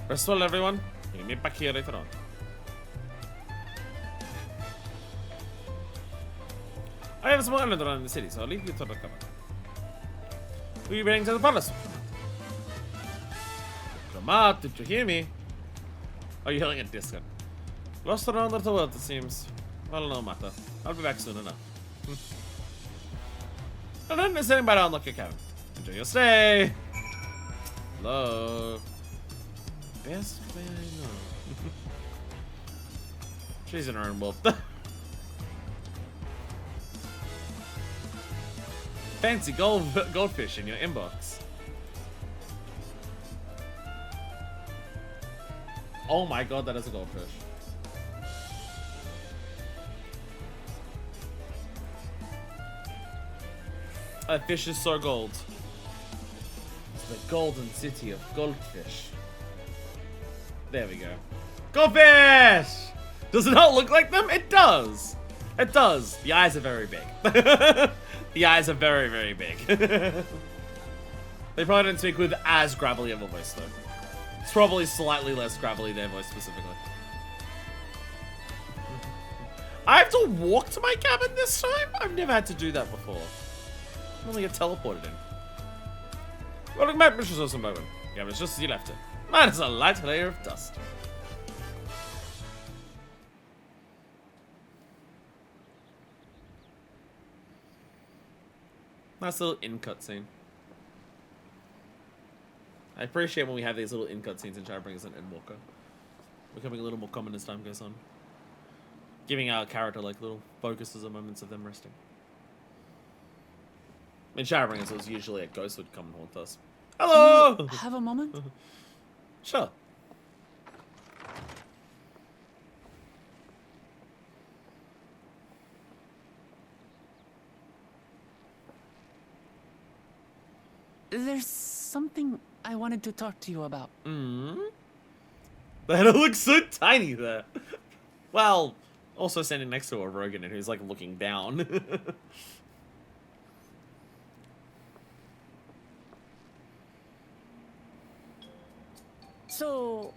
Rest well, everyone. We'll meet back here later on. I have a small errand around the city, so I'll leave you to recover. Who are you bringing to the palace? Come out, did you hear me? Oh, you're yelling at Discord. Lost around the world, it seems. Well, no matter. I'll be back soon enough. And then sitting by down like a cabin. Enjoy your stay. Hello. Best way I know. She's in her own world. Fancy goldfish in your inbox. Oh my god, that is a goldfish. That fish is so gold. It's the golden city of goldfish. There we go. Goldfish! Does it not look like them? It does. It does. The eyes are very big. The eyes are very, very big. They probably don't speak with as gravelly of a voice though. It's probably slightly less gravelly their voice specifically. I have to walk to my cabin this time? I've never had to do that before. I only get teleported in. Welcome back, Mr. Kozama'uka. Yeah, it's just as you left it. Man, it's a light layer of dust. Nice little in-cut scene. I appreciate when we have these little in-cut scenes and try to bring us an Endwalker. Becoming a little more common as time goes on. Giving our character like little focuses and moments of them resting. In Shadowbringers, it was usually a ghost would come and haunt us. Hello! You have a moment? Sure. There's something I wanted to talk to you about. That looks so tiny there. Well, also standing next to a Rogan who's like looking down. So,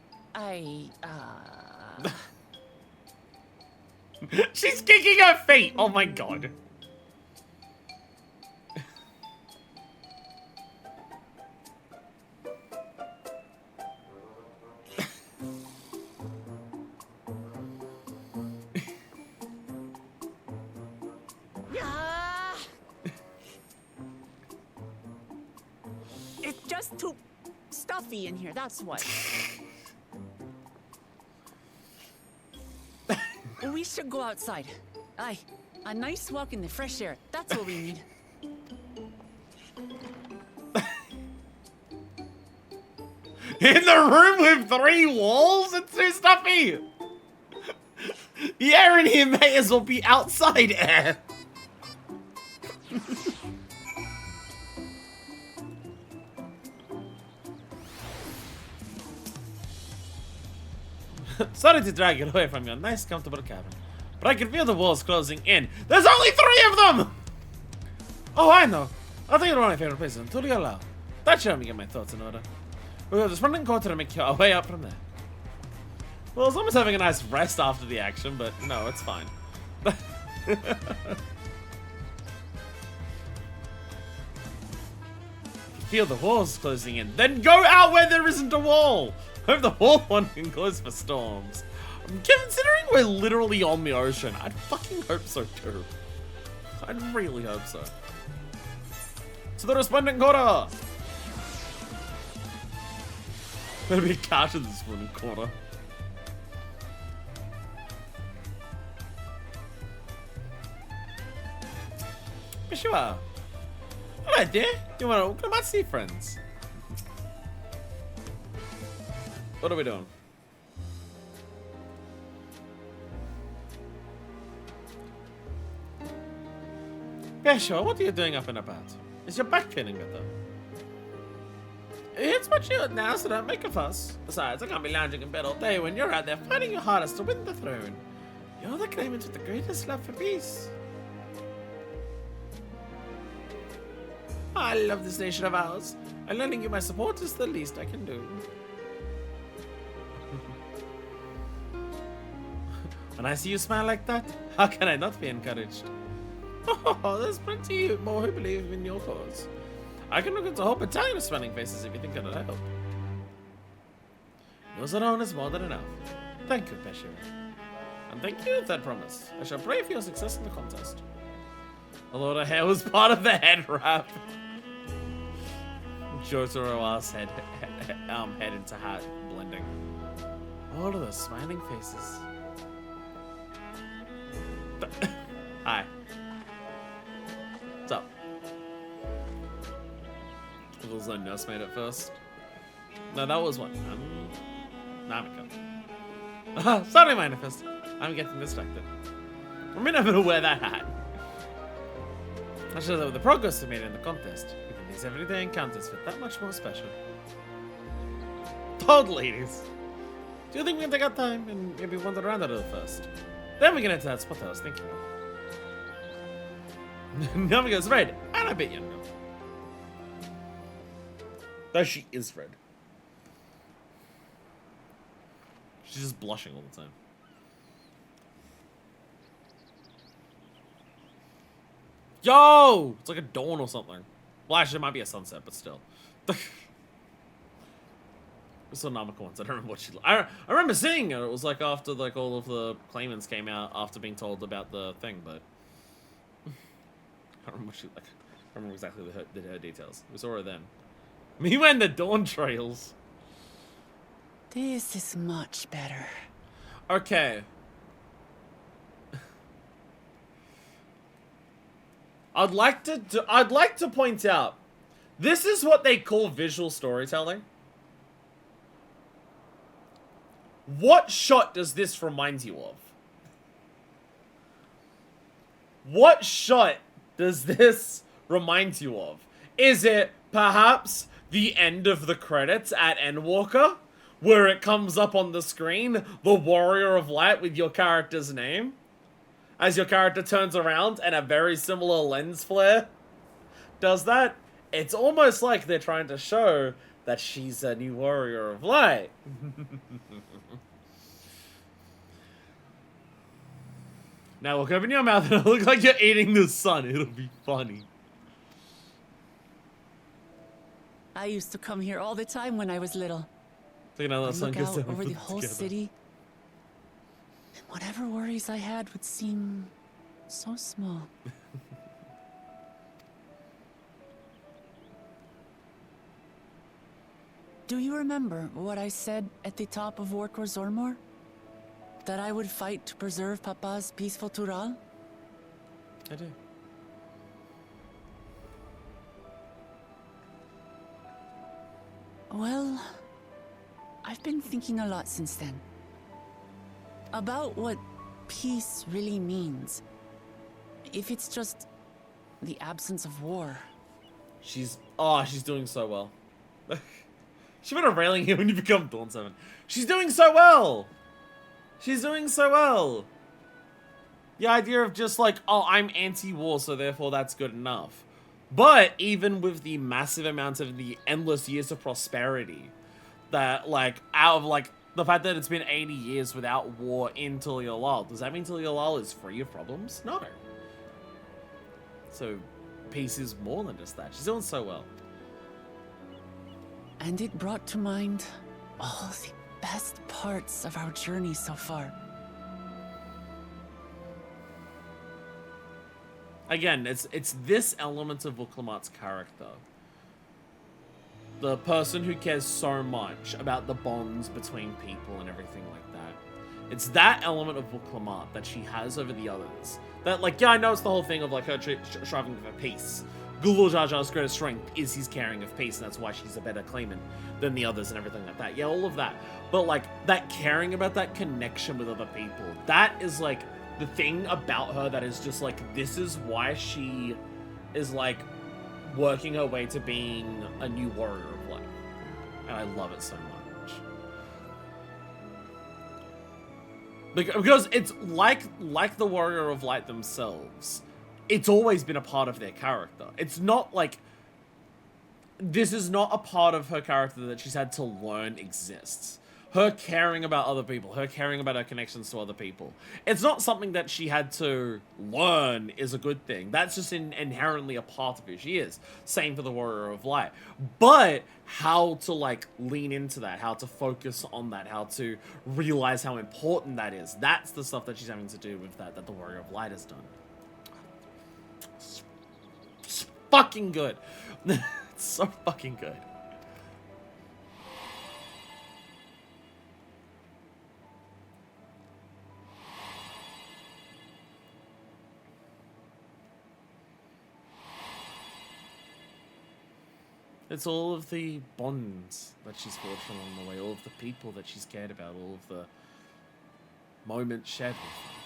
She's kicking her feet! Oh my god. It's just too stuffy in here, that's what. We should go outside. Aye, a nice walk in the fresh air. That's what we need. In the room with 3 walls? It's too stuffy! The air in here may as well be outside air. Sorry to drag it away from your nice, comfortable cabin, but I can feel the walls closing in. There's only 3 of them! Oh, I know. I'll tell you one of my favorite places until you allow. That should help me get my thoughts in order. We'll go to the running quarter to make your way up from there. Well, it's almost having a nice rest after the action, but no, it's fine. Feel the walls closing in. Then go out where there isn't a wall! Hope the wall one can close for storms. Considering we're literally on the ocean, I'd fucking hope so too. I'd really hope so. To the resplendent quarter! Better be a couch in the resplendent quarter. Sure. Hello there. You wanna welcome my sea friends? What are we doing? Yeah, sure. What are you doing up and about? Is your back feeling better? It's much chilled now, so don't make a fuss. Besides, I can't be lounging in bed all day when you're out there fighting your hardest to win the throne. You're the claimant with the greatest love for peace. I love this nation of ours, and lending you my support is the least I can do. When I see you smile like that, how can I not be encouraged? Oh, there's plenty more who believe in your cause. I can look into a whole battalion of smiling faces if you think it'll help. Yours alone is more than enough. Thank you, Peshiva. And thank you, Third Promise. I shall pray for your success in the contest. Although the hair was part of the head wrap. Jotaro's head into hat blending. All of those smiling faces. Hi. What's up? Was no nursemaid at first? No, that was one. Namika. Sorry, Manifest. I'm getting distracted. I'm never to wear that hat. I should have the progress we made in the contest. Even these everyday encounters feel that much more special. Totally it is. Do you think we can take our time and maybe wander around a little first? Then we can enter that spot I was thinking of. Namika's red and a bit younger. Though she is red. She's just blushing all the time. Yo! It's like a dawn or something. Well, actually, it might be a sunset, but still. I saw Namika once. I don't remember what she looked. I remember seeing her. It was like after like all of the claimants came out after being told about the thing, but I don't remember what she like. I don't remember exactly her details. We saw her then. Me when the Dawntrails. This is much better. Okay. I'd like to point out, this is what they call visual storytelling. What shot does this remind you of? What shot does this remind you of? Is it perhaps the end of the credits at Endwalker, where it comes up on the screen, the Warrior of Light with your character's name, as your character turns around and a very similar lens flare does that. It's almost like they're trying to show that she's a new Warrior of Light. Now look, open your mouth and it'll look like you're eating the sun. It'll be funny. I used to come here all the time when I was little. So, you know, that sun Look goes out down over the and whole together. city, and whatever worries I had would seem so small. Do you remember what I said at the top of Workor Zormor? That I would fight to preserve Papa's peaceful Tural? I do. Well, I've been thinking a lot since then. About what peace really means. If it's just the absence of war. She's doing so well. She better railing you when you become Dawn 7. She's doing so well! She's doing so well! The idea of just like, oh, I'm anti-war, so therefore that's good enough. But even with the massive amount of the endless years of prosperity, that like, out of like, the fact that it's been 80 years without war in Tuliolal, does that mean Tuliolal is free of problems? No. So, peace is more than just that. She's doing so well. And it brought to mind all the best parts of our journey so far. Again, it's this element of Uklamat's character. The person who cares so much about the bonds between people and everything like that. It's that element of Uklamat that she has over the others. That, like, yeah, I know it's the whole thing of, like, her striving for peace. Gulul Jar Jar's greatest strength is his caring of peace, and that's why she's a better claimant than the others and everything like that. Yeah, all of that. But, like, that caring about that connection with other people, that is, like, the thing about her that is just, like, this is why she is, like, working her way to being a new warrior of light. And I love it so much. Because it's like the Warrior of Light themselves. It's always been a part of their character. It's not like... This is not a part of her character that she's had to learn exists. Her caring about other people, her caring about her connections to other people. It's not something that she had to learn is a good thing. That's just inherently a part of who she is. Same for the Warrior of Light. But how to, like, lean into that, how to focus on that, how to realize how important that is. That's the stuff that she's having to do with that the Warrior of Light has done. It's fucking good. It's so fucking good. It's all of the bonds that she's forged along the way, all of the people that she's cared about, all of the moments shared with them.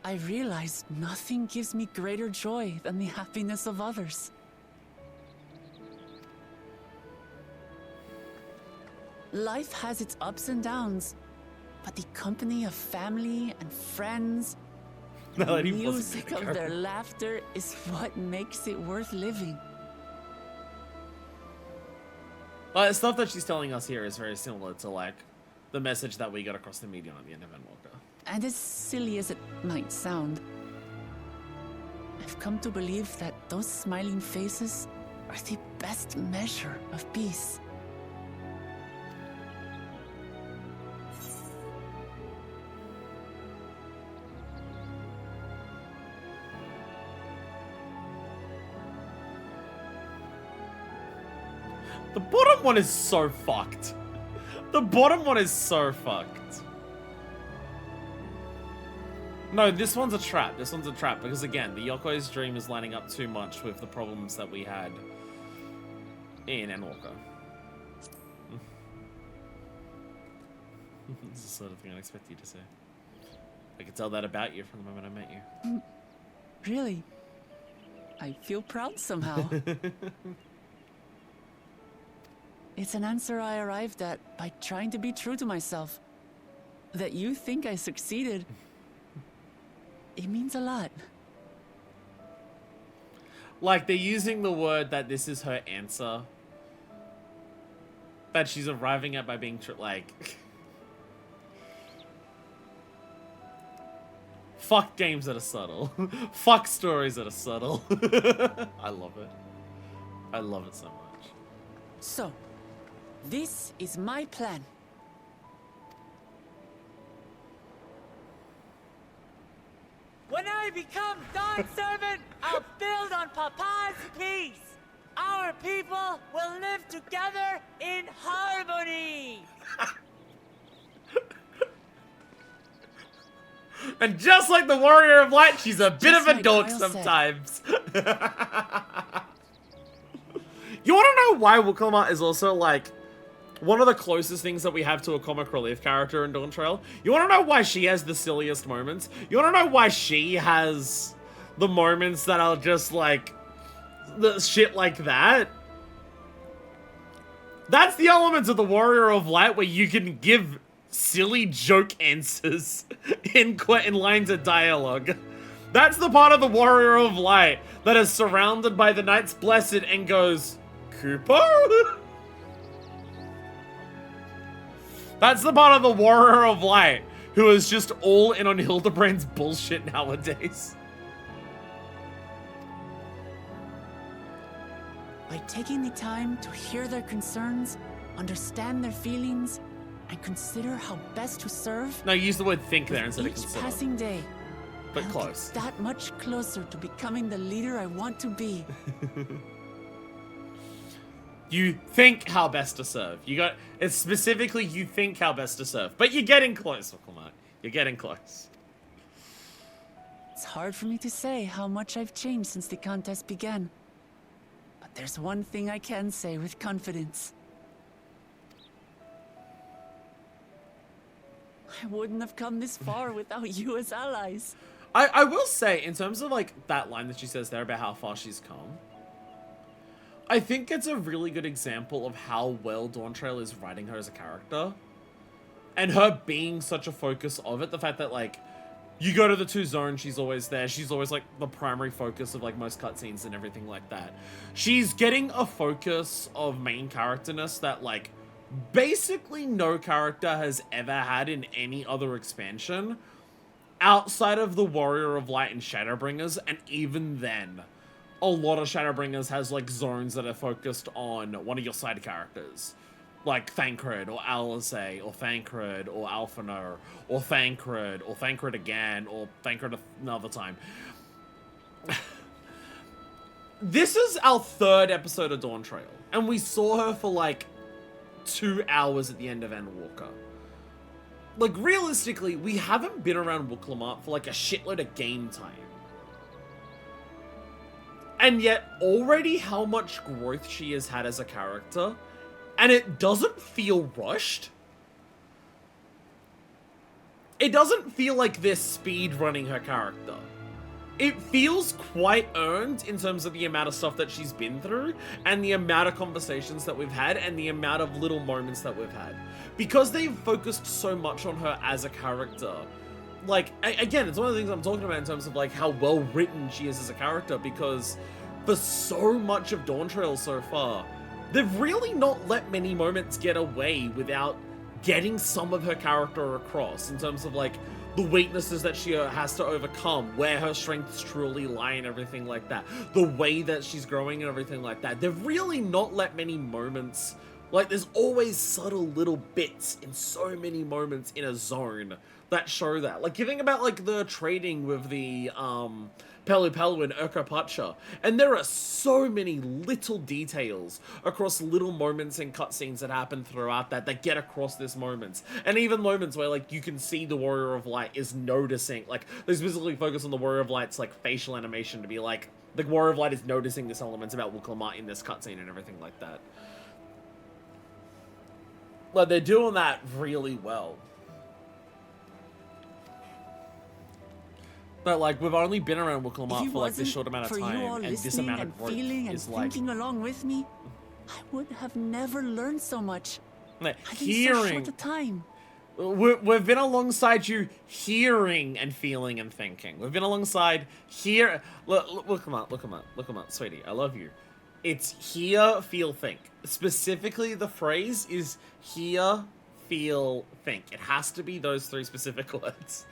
I realized nothing gives me greater joy than the happiness of others. Life has its ups and downs, but the company of family and friends, and the music of their laughter is what makes it worth living. The stuff that she's telling us here is very similar to, like, the message that we got across the median at the end of Endwalker. And as silly as it might sound, I've come to believe that those smiling faces are the best measure of peace. The bottom one is so fucked. The bottom one is so fucked. No, this one's a trap. This one's a trap because, again, the Yoko's dream is lining up too much with the problems that we had in Endwalker. This is the sort of thing I'd expect you to say. I could tell that about you from the moment I met you. Really? I feel proud somehow. It's an answer I arrived at by trying to be true to myself. That you think I succeeded, it means a lot. Like, they're using the word that this is her answer. That she's arriving at by being like... Fuck games that are subtle. Fuck stories that are subtle. I love it. I love it so much. So, this is my plan. When I become Dawn Servant, I'll build on Papa's peace. Our people will live together in harmony. And just like the Warrior of Light, she's a bit of a dork sometimes. You want to know why Uroqpacha is also, like, one of the closest things that we have to a comic relief character in Dawntrail? You want to know why she has the silliest moments? You want to know why she has the moments that are just, like, the shit like that? That's the elements of the Warrior of Light where you can give silly joke answers in lines of dialogue. That's the part of the Warrior of Light that is surrounded by the Knights Blessed and goes, Cooper? That's the part of the Warrior of Light who is just all in on Hildebrand's bullshit nowadays. By taking the time to hear their concerns, understand their feelings, and consider how best to serve. No, use the word think there instead of each consider. passing day, But I'll close. get that much closer to becoming the leader I want to be. You think how best to serve. It's specifically you think how best to serve. But you're getting close, Uroqpacha. You're getting close. It's hard for me to say how much I've changed since the contest began. But there's one thing I can say with confidence. I wouldn't have come this far without you as allies. I will say, in terms of, like, that line that she says there about how far she's come, I think it's a really good example of how well Dawntrail is writing her as a character. And her being such a focus of it. The fact that, like, you go to the 2 zones, she's always there. She's always, like, the primary focus of, like, most cutscenes and everything like that. She's getting a focus of main characterness that, like, basically no character has ever had in any other expansion outside of the Warrior of Light and Shadowbringers, and even then, a lot of Shadowbringers has, like, zones that are focused on one of your side characters. Like Thancred, or Alizé, or Thancred, or Alphinaud, or Thancred again, or Thancred another time. This is our 3rd episode of Dawntrail, and we saw her for, like, 2 hours at the end of Endwalker. Like, realistically, we haven't been around Uroqpacha for, like, a shitload of game time. And yet, already how much growth she has had as a character, and it doesn't feel rushed. It doesn't feel like they're speed running her character. It feels quite earned in terms of the amount of stuff that she's been through, and the amount of conversations that we've had, and the amount of little moments that we've had. Because they've focused so much on her as a character. Like, again, it's one of the things I'm talking about in terms of, like, how well written she is as a character, because for so much of Dawntrail so far, they've really not let many moments get away without getting some of her character across, in terms of, like, the weaknesses that she has to overcome, where her strengths truly lie and everything like that. The way that she's growing and everything like that. They've really not let many moments, like, there's always subtle little bits in so many moments in a zone that show that. Like, you think about, like, the trading with the, Pelu and Uroqpacha, and there are so many little details across little moments and cutscenes that happen throughout that get across this moments, and even moments where, like, you can see the Warrior of Light is noticing, like, they specifically focus on the Warrior of Light's, like, facial animation to be like, the Warrior of Light is noticing this elements about Uroqpacha in this cutscene and everything like that. Like, they're doing that really well. But like, we've only been around Uroqpacha If it for like this wasn't short amount of for you time, all and this listening amount and of growth feeling and is like thinking along with me, I would have never learned so much. like I've been so hearing. short a time. We've been alongside you, hearing and feeling and thinking. We've been alongside here. Look him up, sweetie. I love you. It's hear, feel, think. Specifically, the phrase is hear, feel, think. It has to be those three specific words.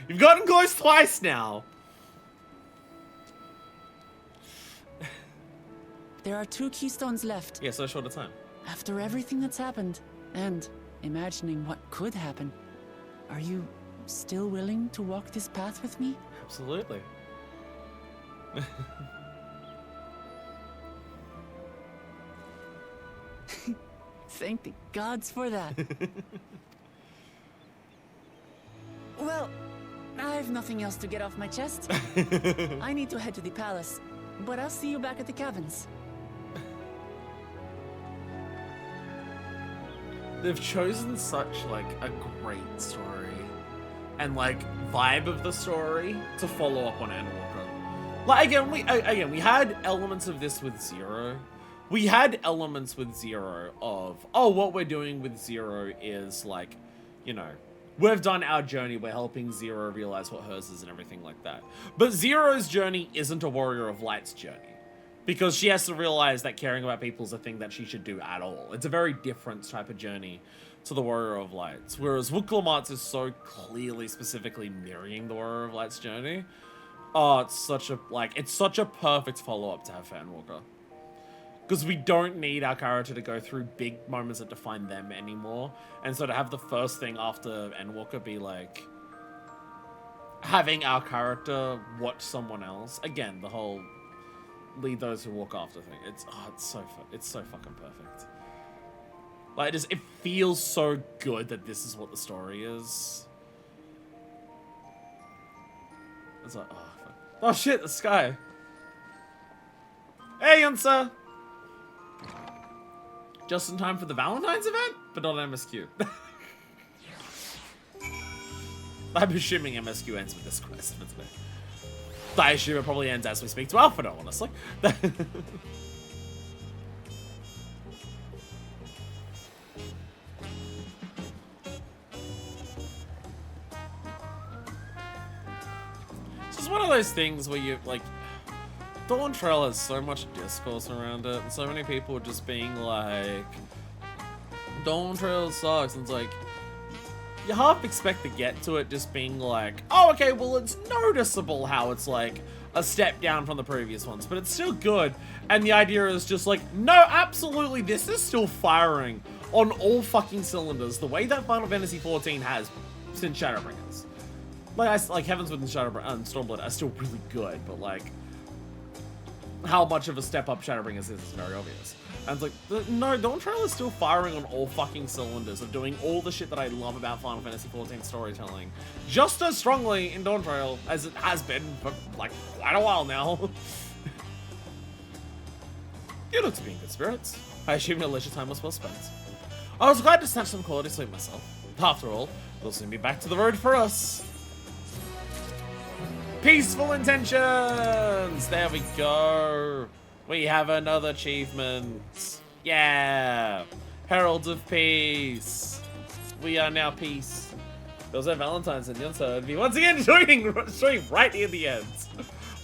You've gotten close twice now. There are 2 keystones left. Yeah, so short a time. After everything that's happened, and imagining what could happen, are you still willing to walk this path with me? Absolutely. Thank the gods for that. Well, I have nothing else to get off my chest. I need to head to the palace, but I'll see you back at the cabins. They've chosen such like a great story and like vibe of the story to follow up on Endwalker. Like again, we had elements of this with Zero. We had elements with Zero of, oh, what we're doing with Zero is like, you know, we've done our journey, we're helping Zero realize what hers is and everything like that. But Zero's journey isn't a Warrior of Light's journey. Because she has to realize that caring about people is a thing that she should do at all. It's a very different type of journey to the Warrior of Lights. Whereas Uroqpacha is so clearly, specifically mirroring the Warrior of Light's journey. Oh, it's such a perfect follow-up to have for Endwalker. Because we don't need our character to go through big moments that define them anymore. And so to have the first thing after Endwalker be like having our character watch someone else. Again, the whole lead those who walk after thing. It's so fucking perfect. Like it feels so good that this is what the story is. It's like, oh fuck. Oh shit, the sky. Hey Yunsa! Just in time for the Valentine's event, but not MSQ. I'm assuming MSQ ends with this quest for today. I assume it probably ends as we speak to Alpha, honestly. It's just one of those things where you, like, Dawntrail has so much discourse around it, and so many people just being like, Dawntrail sucks, and it's like, you half expect to get to it just being like, oh, okay, well, it's noticeable how it's like a step down from the previous ones, but it's still good. And the idea is just like, no, absolutely, this is still firing on all fucking cylinders, the way that Final Fantasy XIV has since Shadowbringers. Like Heavensward and Stormblood are still really good, but like, how much of a step up Shadowbringers is very obvious. And it's like, no, Dawntrail is still firing on all fucking cylinders of doing all the shit that I love about Final Fantasy XIV storytelling just as strongly in Dawntrail as it has been for like quite a while now. You look to be in good spirits. I assume your leisure time was well spent. I was glad to snatch some quality sleep myself. After all, we'll soon be back to the road for us. Peaceful intentions! There we go. We have another achievement. Yeah! Heralds of Peace. We are now peace. There was no Valentine's in Yunsa. It'd be once again joining right near the end.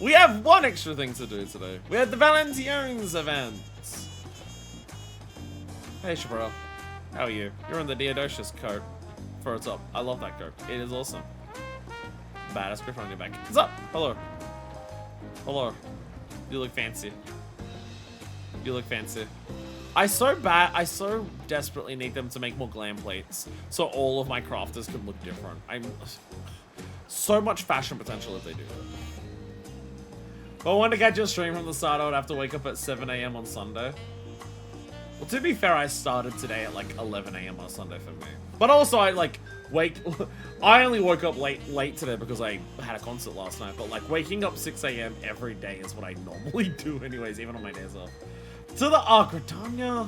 We have one extra thing to do today. We had the Valentine's event. Hey Chaparral. How are you? You're in the Diodosius coat. For its up. I love that coat. It is awesome. Badass grip on your back. What's up? Hello. Hello. You look fancy. You look fancy. I so desperately need them to make more glam plates so all of my crafters can look different. I'm so much fashion potential if they do that. But I wanted to catch your stream from the start. I would have to wake up at 7 AM on Sunday. Well, to be fair, I started today at like 11 AM on Sunday for me. But also, I only woke up late today because I had a concert last night. But like waking up 6 AM every day is what I normally do anyways, even on my days off. To the Arcritania.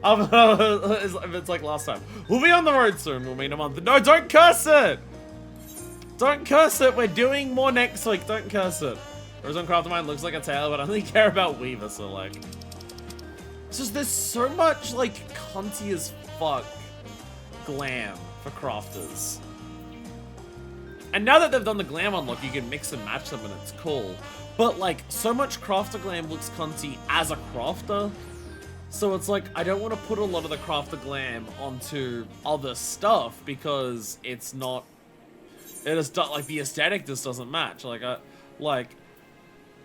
It's like last time. We'll be on the road soon. We'll meet a month. No, don't curse it! Don't curse it. We're doing more next week. Don't curse it. Horizon Craftermind looks like a tail, but I only care about Weaver, so like... It's just there's so much like cunty as fuck glam for crafters. And now that they've done the glam unlock, you can mix and match them and it's cool. But like, so much crafter glam looks cunty as a crafter. So it's like, I don't want to put a lot of the crafter glam onto other stuff because it's not... It is not, like, the aesthetic just doesn't match. Like,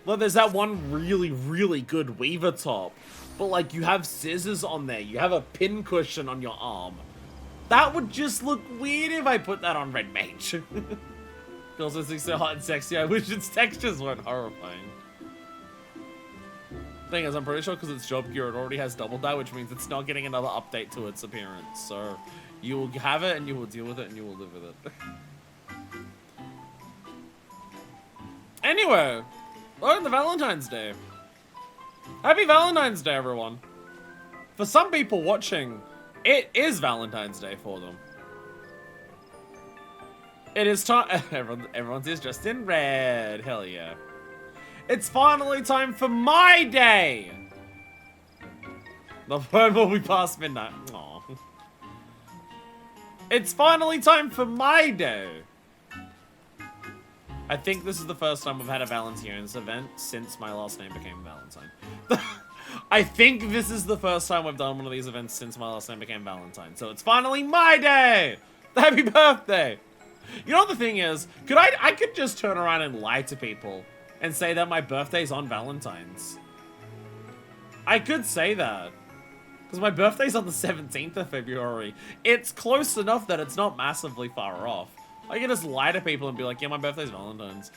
there's that one really, really good Weaver top. But like, you have scissors on there. You have a pin cushion on your arm. That would just look weird if I put that on Red Mage. Girls are so hot and sexy. I wish its textures weren't horrifying. Thing is, I'm pretty sure because it's job gear, it already has double dye, which means it's not getting another update to its appearance. So you will have it and you will deal with it and you will live with it. Anyway, welcome to Valentine's Day. Happy Valentine's Day, everyone. For some people watching, it is Valentine's Day for them. It is time. Everyone's is dressed in red. Hell yeah. It's finally time for my day. The phone will be past midnight. Aww. It's finally time for my day. I think this is the first time we've had a Valentine's event since my last name became Valentine. I think this is the first time we've done one of these events since my last name became Valentine. So it's finally my day! Happy birthday! You know what the thing is? I could just turn around and lie to people and say that my birthday's on Valentine's. I could say that. Because my birthday's on the 17th of February. It's close enough that it's not massively far off. I can just lie to people and be like, yeah, my birthday's Valentine's.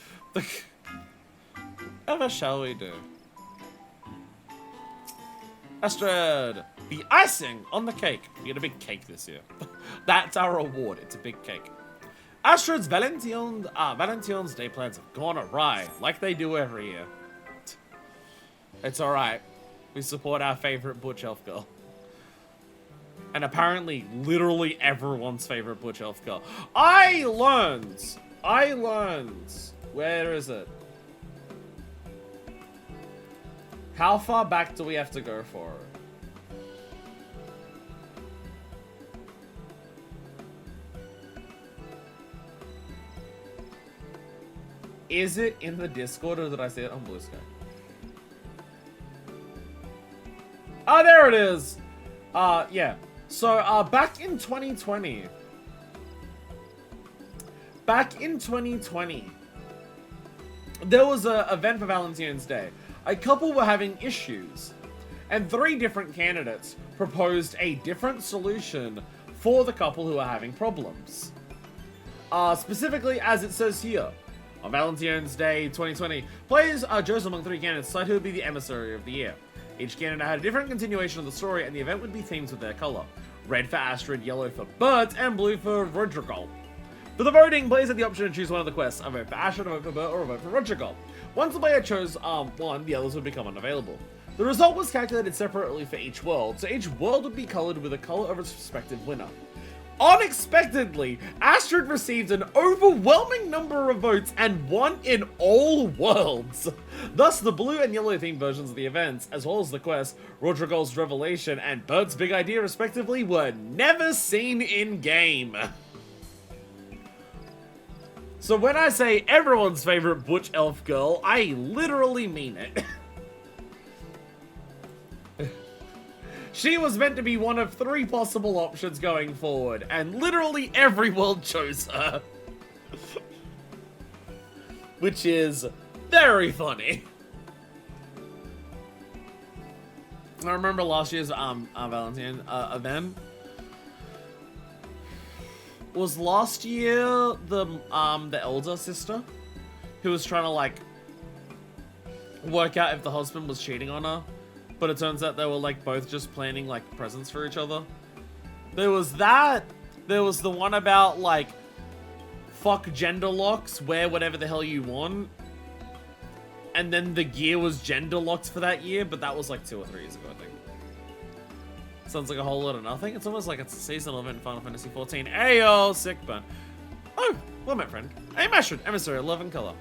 Whatever shall we do? Astrid, the icing on the cake. We get a big cake this year. That's our reward. It's a big cake. Astrid's Valentine's Day plans have gone awry, like they do every year. It's alright. We support our favorite butch elf girl. And apparently, literally everyone's favorite butch elf girl. I learned. Where is it? How far back do we have to go for it? Is it in the Discord or did I see it on Blue Sky? Oh, there it is. Yeah. So, back in 2020, there was an event for Valentine's Day. A couple were having issues, and 3 different candidates proposed a different solution for the couple who are having problems. Specifically, as it says here, on Valentine's Day 2020, players are chosen among 3 candidates, decided who would be the emissary of the year. Each candidate had a different continuation of the story, and the event would be themed with their color. Red for Astrid, yellow for Bert, and blue for Rodrigo. For the voting, players had the option to choose one of the quests, a vote for Astrid, a vote for Bert, or a vote for Rodrigo. Once the player chose one, the others would become unavailable. The result was calculated separately for each world, so each world would be colored with the color of its respective winner. Unexpectedly, Astrid received an overwhelming number of votes and won in all worlds. Thus, the blue and yellow themed versions of the events, as well as the quest, Rodrigo's Revelation and Bert's Big Idea respectively, were never seen in-game. So when I say everyone's favorite butch elf girl, I literally mean it. She was meant to be one of 3 possible options going forward, and literally every world chose her. Which is very funny. I remember last year's Valentine event. Was last year the elder sister who was trying to like work out if the husband was cheating on her? But it turns out they were like both just planning like presents for each other. There was that. There was the one about like fuck gender locks, wear whatever the hell you want. And then the gear was gender locked for that year, but that was like 2 or 3 years ago, I think. Sounds like a whole lot of nothing. It's almost like it's a seasonal event in Final Fantasy XIV. Ayo, sick burn. Oh, Well met, friend. I'm Ashford, emissary of love and colour.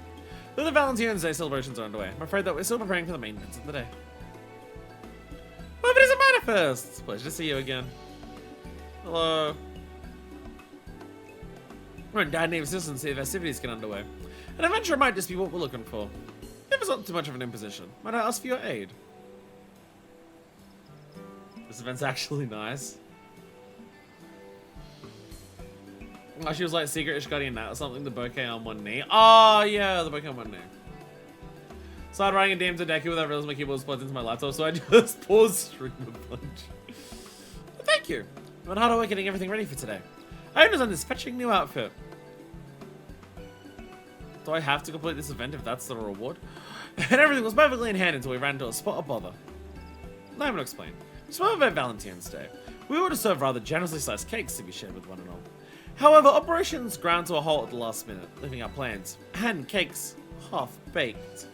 Though the Valentine's Day celebrations are underway, I'm afraid that we're still preparing for the main events of the day. Well, if it is a manifest! It's a pleasure to see you again. Hello. We're in Dad Name's assistance to see the festivities get underway. An adventure might just be what we're looking for. If it's not too much of an imposition, might I ask for your aid? This event's actually nice. Oh, she was like secret-ish guardian that or something, the bouquet on one knee. Oh, yeah, the bouquet on one knee. Started writing a DM to Deku without realizing my keyboard was plugged into my laptop, so I just paused stream a bunch. But thank you. I'm on hard work getting everything ready for today. I understand this fetching new outfit. Do I have to complete this event if that's the reward? And everything was perfectly in hand until we ran into a spot of bother. Let me explain. It's about Valentine's Day. We were to serve rather generously sized cakes to be shared with one and all. However, operations ground to a halt at the last minute, leaving our plans and cakes half-baked.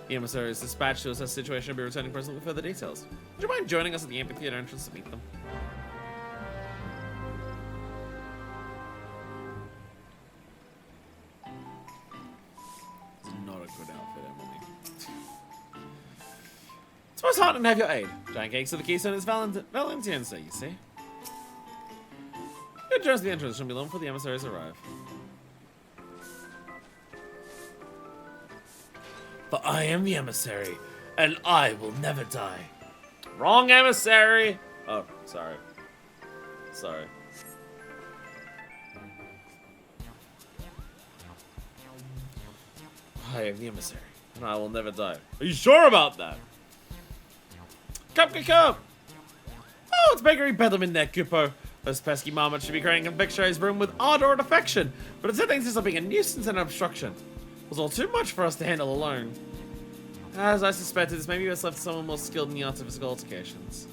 The emissary is dispatched to assess the situation and be returning presently with further details. Would you mind joining us at the amphitheater entrance to meet them? It's not a good outfit, Emily. It's most heartening to have your aid. Giant cakes are the keystone is Valentine's Day, you see. Good job the entrance shouldn't be long before the emissaries arrive. But I am the emissary, and I will never die. Wrong emissary! Oh, sorry. Sorry. I am the emissary, and I will never die. Are you sure about that? Cup! Oh, it's Bakery Bedlam in there, Kupo. Those pesky marmots should be creating confectionery's room with ardor and affection, but instead things are being a nuisance and an obstruction. It was all too much for us to handle alone. As I suspected, this may be best left to someone more skilled in the arts of physical altercations.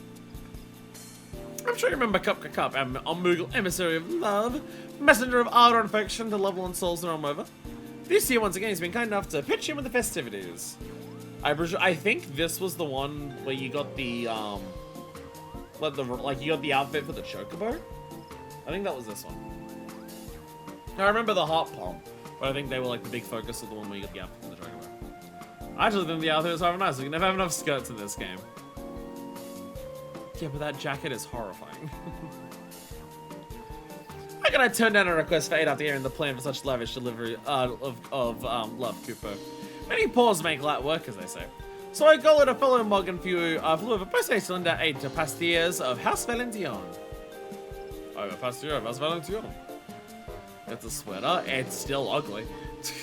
I'm sure you remember Cup, I'm Moogle, emissary of love, messenger of ardor and affection to level and souls the realm over. This year, once again, he's been kind enough to pitch in with the festivities. I think this was the one where you got the, you got the outfit for the chocobo? I think that was this one. I remember the hot pom, but I think they were like the big focus of the one where you got the outfit for the chocobo. I actually think the outfit is rather nice. We can never have enough skirts in this game. Yeah, but that jacket is horrifying. How can I turn down a request for aid after hearing the plan for such lavish delivery of love, Kupo? Many paws make light work, as they say. So I called a fellow mug and flew over post-haste cylinder aid to Pastiers of House Valentillon. Over Pastier of House Valentillon. It's a sweater. It's still ugly. It's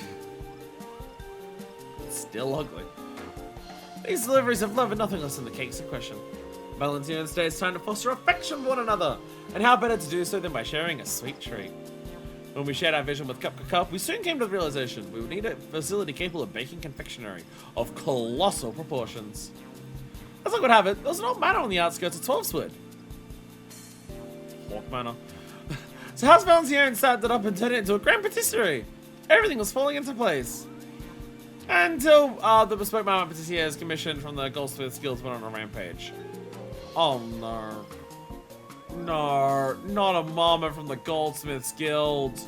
still ugly. These deliveries of love are nothing less than the cakes in question. Valentine's Day is time to foster affection for one another, and how better to do so than by sharing a sweet treat. When we shared our vision with Cup, we soon came to the realization we would need a facility capable of baking confectionery of colossal proportions. As I would have it, there was an old manor on the outskirts of 12swood. Hawk Manor. So House Valentillon started it up and turned it into a grand patisserie. Everything was falling into place. Until the bespoke marmot patissiers commissioned from the Goldsmiths Guild went on a rampage. Oh no. No, not a marmot from the Goldsmiths Guild.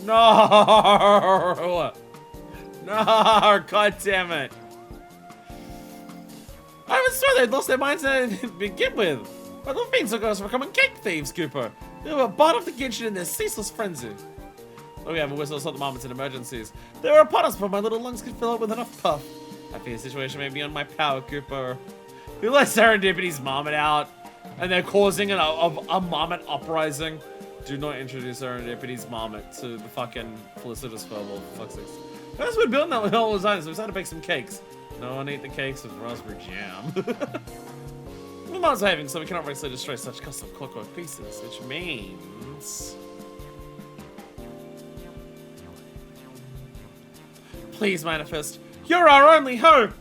No! No, god damn it. I was sure they'd lost their minds to begin with. But the fiends took us for becoming cake thieves, Cooper. They were barred off the kitchen in their ceaseless frenzy. Oh, we have a whistle to stop the marmots in emergencies. They were upon us, but my little lungs could fill up with enough puff. I fear the situation may be beyond my power, Cooper. We let Serendipity's marmot out, and they're causing a marmot uprising. Do not introduce Serendipity's marmot to the fucking Felicitous Furball, for fuck's sake. First, we're building that with all the time, so we decided to bake some cakes. No one ate the cakes with raspberry jam. The marmots are having, so we cannot recklessly destroy such custom clockwork pieces, which means... Please manifest. You're our only hope!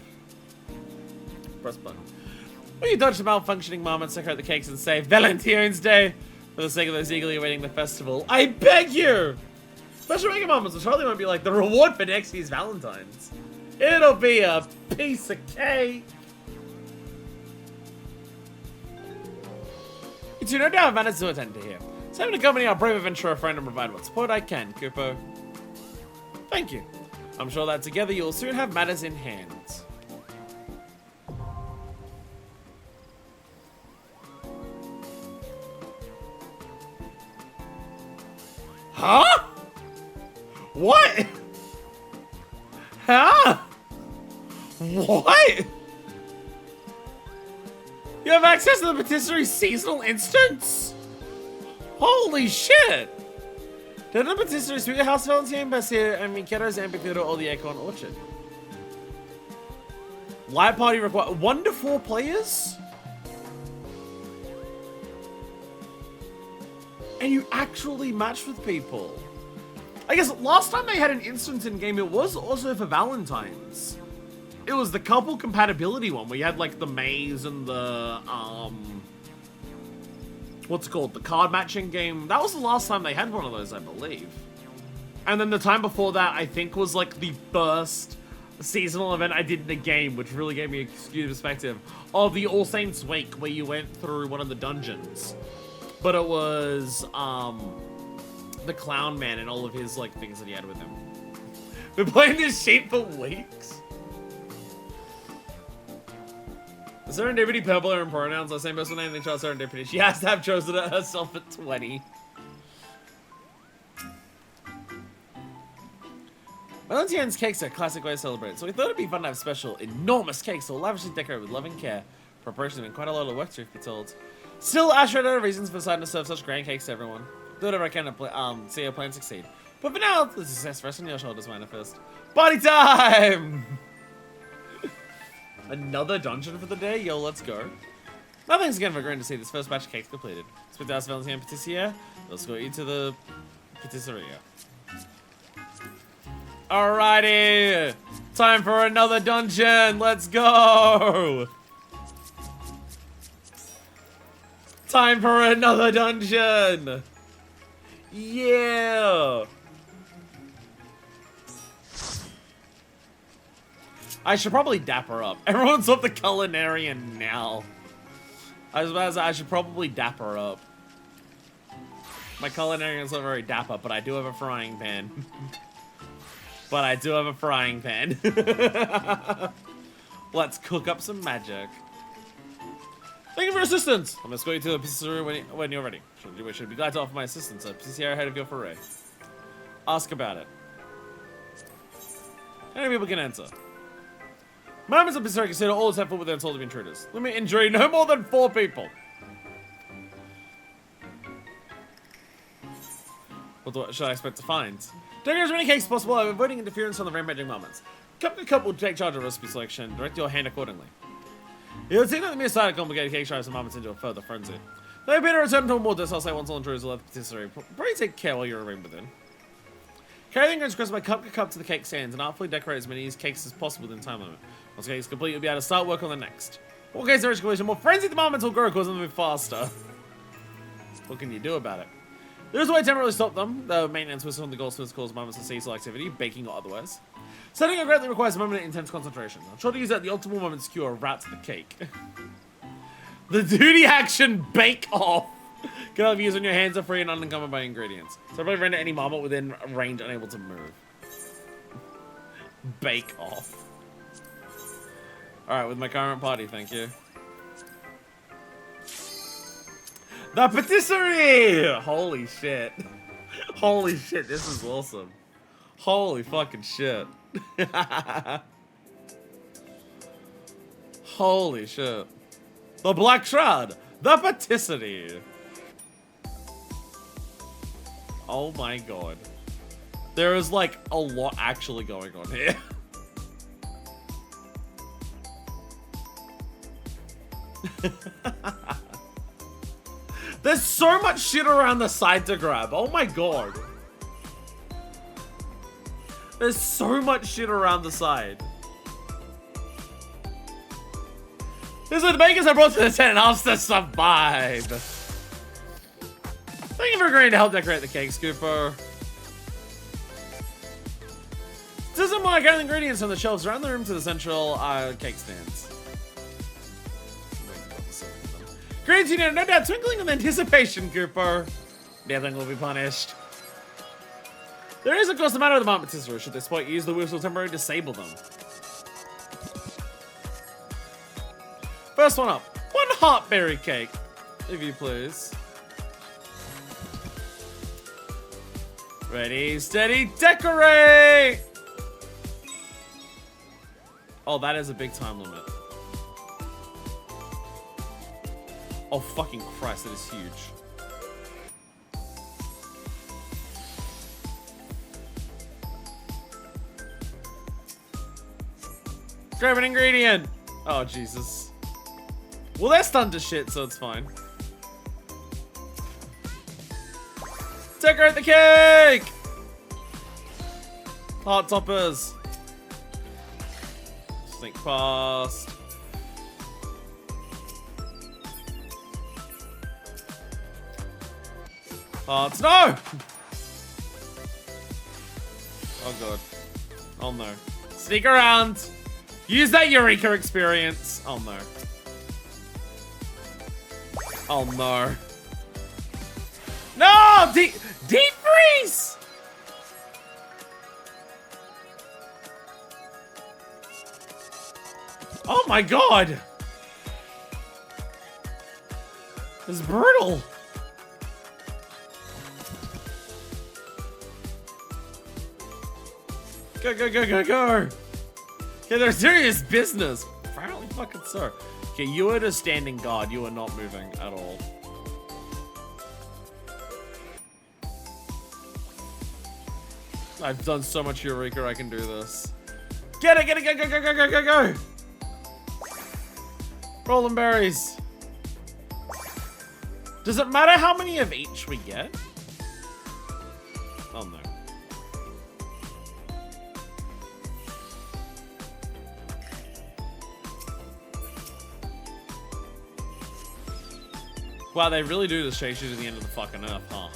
Press button. Will you dodge the malfunctioning marmots, decorate the cakes, and save Valentine's Day for the sake of those eagerly awaiting the festival? I beg you! Special mega marmots will surely won't be like the reward for next year's Valentine's. It'll be a piece of cake! You two no doubt have managed to attend to here. So I'm going to accompany our brave adventurer friend and provide what support I can, Kupo. Thank you. I'm sure that together you'll soon have matters in hand. Huh? What? Huh? What? You have access to the patisserie seasonal instance? Holy shit! The patisserie Sweet House Valentine Bassir and Mikero's Amphitheater or the Acorn Orchard. Light party require 1 to 4 players? And you actually match with people. I guess last time they had an instance in game, it was also for Valentine's. It was the couple compatibility one where you had like the maze and the what's it called? The card matching game. That was the last time they had one of those, I believe. And then the time before that, I think, was like the first seasonal event I did in the game, which really gave me a skewed perspective of the All Saints Wake, where you went through one of the dungeons. But it was the Clown Man and all of his like things that he had with him. Been playing this sheet for weeks. Serendipity, Purple, and pronouns. The same person name they chose Serendipity. She has to have chosen it herself at 20. Valentine's cakes are a classic way to celebrate, so we thought it'd be fun to have special, enormous cakes all lavishly decorated with love and care. Preparation has been quite a lot of work, truth be told. Still, Ash ran out of reasons for deciding to serve such grand cakes to everyone. Thought I can see her plan succeed. But for now, the success rests on your shoulders, manifest. Party time! Another dungeon for the day? Yo, let's go. Now thanks again for agreeing to see this first batch of cakes completed. Split the Valentine and Patissier. Let's go into the patisserie. Alrighty! Time for another dungeon! Let's go! Time for another dungeon! Yeah! I should probably dap her up. Everyone's up the culinarian now. I was about to say, I should probably dap her up. My culinarian's not very dapper, but I do have a frying pan. But I do have a frying pan. Let's cook up some magic. Thank you for your assistance. I'm just going to the patisserie when you're ready. I should be glad to offer my assistance. A patisserie ahead of your foray. Ask about it. How many people can answer? Moments of patisserie consider all except for within told of intruders. Limit injury no more than 4 people. What should I expect to find? Decorate as many cakes as possible, avoiding interference on the rampaging moments. Cup to cup will take charge of recipe selection. Direct your hand accordingly. It would seem that the mere sight of complicated cake drives the moments into a further frenzy. They appear to return to a more docile state once all intruders will have the patisserie. Probably take care while you're arraigned within. Carry the ingredients across by cup to cup to the cake stands and artfully decorate as many cakes as possible within time limit. Once the cake is complete, you'll be able to start work on the next. More cakes are reached completion, more frenzied the moments will grow, causing them to move faster. What can you do about it? There is a way to temporarily stop them, though maintenance whistle on the goldsmiths cause moments of seasonal activity, baking or otherwise. Setting it greatly requires a moment of intense concentration. I'm sure to use that the optimal moment to secure a route to the cake. The duty action bake off can have used when your hands are free and unencumbered by ingredients. So probably render any marmot within range unable to move. Bake off. Alright, with my current party, thank you. The patisserie! Holy shit. Holy shit, this is awesome. Holy fucking shit. Holy shit. The Black Shroud. The patisserie. Oh my god. There is like a lot actually going on here. There's so much shit around the side to grab. Oh my god. There's so much shit around the side. This is what the bakers are brought to the tent and asked to survive. Thank you for agreeing to help decorate the cake, Scooper. Doesn't like the ingredients on the shelves around the room to the central cake stands. Great, you know, no doubt twinkling with anticipation, Cooper. Nothing will be punished. There is, of course, the matter of the Marmotisserie. Should this point use the wheels to temporarily disable them? First one up. 1 heartberry cake, if you please. Ready, steady, decorate! Oh, that is a big time limit. Oh, fucking Christ, that is huge. Grab an ingredient! Oh, Jesus. Well, they're stunned to shit, so it's fine. Decorate the cake! Heart toppers. Sneak past. Hearts, no! Oh god. Oh no. Sneak around! Use that Eureka experience! Oh no. Oh no. No! Deep freeze! Oh my god! This is brutal! Go, go, go, go, go! Okay, they're serious business. Apparently fucking so. Okay, you are just standing guard. You are not moving at all. I've done so much Eureka, I can do this. Get it, go, go, go, go, go, go, go! Rolling berries. Does it matter how many of each we get? Oh no. Wow, they really do just chase you to the end of the fucking earth, huh?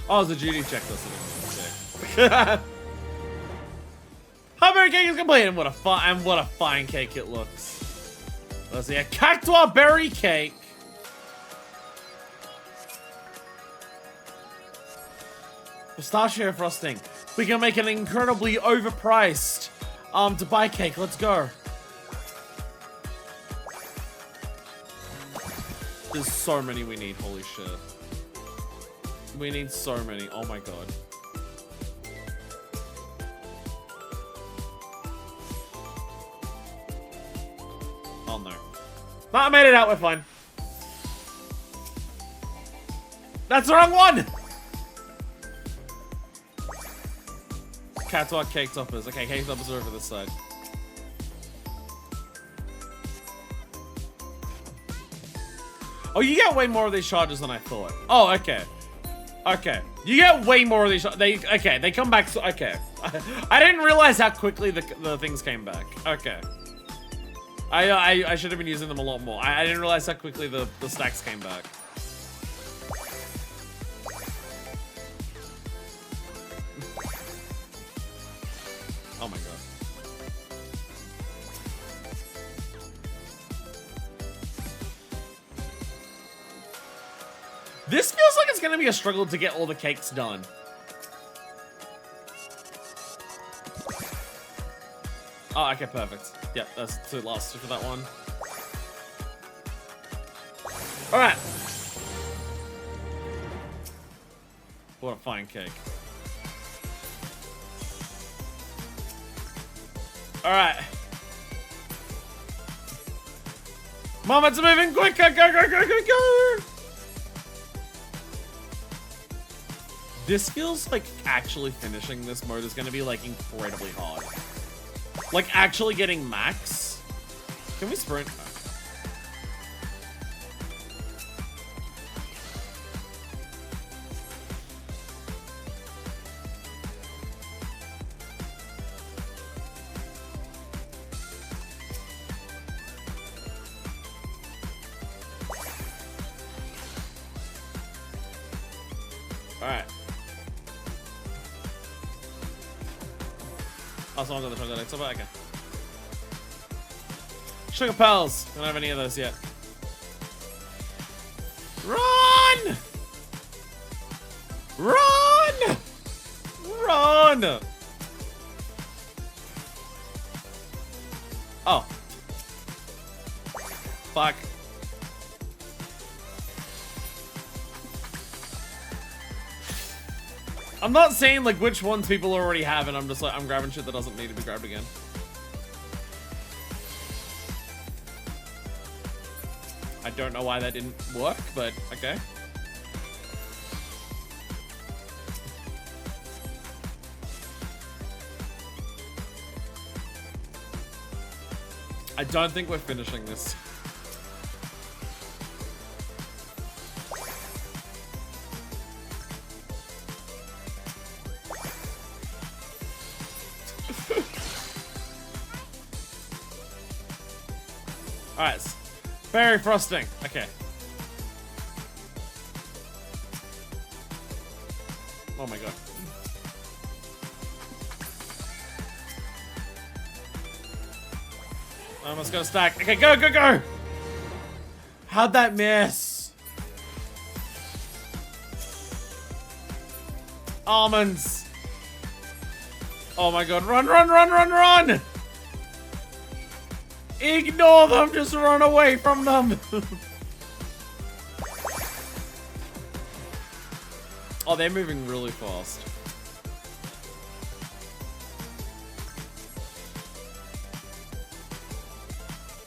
Oh, it's a duty checklist. Hubbard cake is complete, and what a fine cake it looks. Let's see, a cactuar berry cake. Pistachio frosting. We can make an incredibly overpriced Dubai cake. Let's go. There's so many we need. Holy shit. We need so many. Oh my god. Oh no. But I made it out. We're fine. That's the wrong one! Cactuar cake toppers. Okay, cake toppers are over this side. Oh, you get way more of these charges than I thought. Oh, okay. Okay. You get way more of these. They come back. Okay. I didn't realize how quickly the things came back. Okay. I should have been using them a lot more. I didn't realize how quickly the stacks came back. Oh my god. This feels like it's gonna be a struggle to get all the cakes done. Oh, okay, perfect. Yep, that's the last for that one. Alright. What a fine cake. Alright. Moments moving quicker! Go, go, go, go, go! This feels like actually finishing this mode is going to be like incredibly hard. Like actually getting max. Can we sprint? Alright. Oh, someone got the chocolate. It's okay. Sugar Pals. Don't have any of those yet. Run! Run! Run! Oh. Fuck. I'm not saying like which ones people already have, and I'm just like, I'm grabbing shit that doesn't need to be grabbed again. I don't know why that didn't work, but okay. I don't think we're finishing this. Alright, berry frosting. Okay. Oh my god. I almost got a stack. Okay, go, go, go! How'd that miss? Almonds. Oh my god, run, run, run, run, run! Ignore them, just run away from them. Oh, they're moving really fast.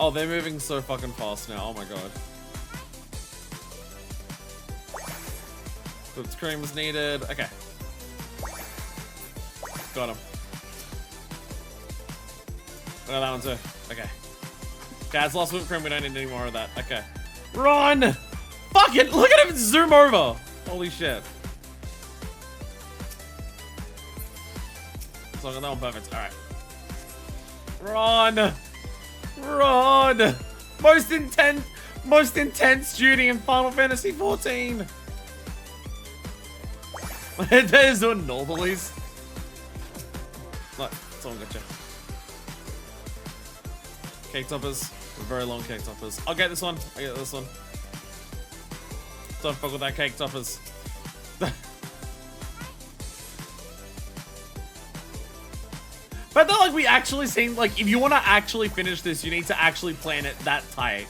Oh, they're moving so fucking fast now. Oh my god. Whipped cream is needed. Okay. Got him. I got that one too. Okay. Guys, lost whipped cream. We don't need any more of that. Okay. Run! Fuck it! Look at him zoom over! Holy shit. So I got that one perfect. Alright. Run! Run! Most intense duty in Final Fantasy 14. They're doing normalies. Look, someone got you. Cake toppers. Very long cake toppers. I'll get this one. I'll get this one. Don't fuck with that cake toppers. But not like we actually seem like if you want to actually finish this, you need to actually plan it that tight.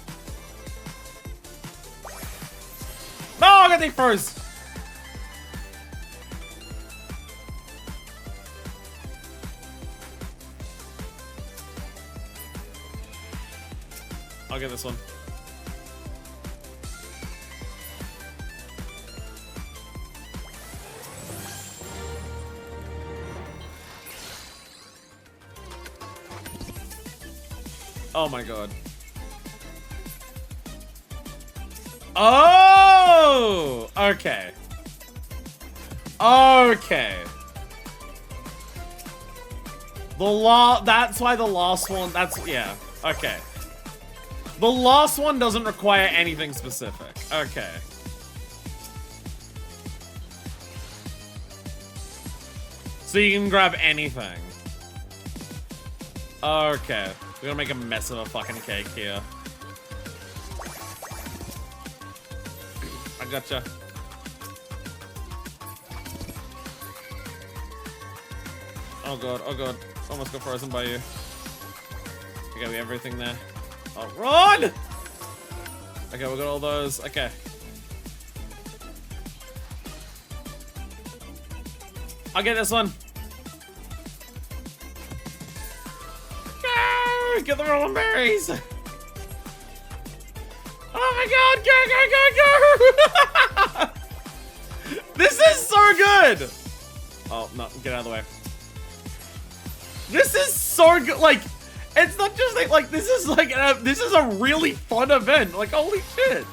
No, I got the froze. I'll get this one. Oh my god. Oh! Okay. Okay. That's why the last one, yeah. Okay. The last one doesn't require anything specific. Okay. So you can grab anything. Okay. We're gonna make a mess of a fucking cake here. I gotcha. Oh god, oh god. Almost got frozen by you. Okay, we have everything there. Oh, run! Okay, we got all those. Okay. I'll get this one. Go! Get the rolling berries! Oh my god, go, go, go, go! This is so good! Oh, no, get out of the way. This is so good, like, it's not just like this is like, this is a really fun event, like, holy shit.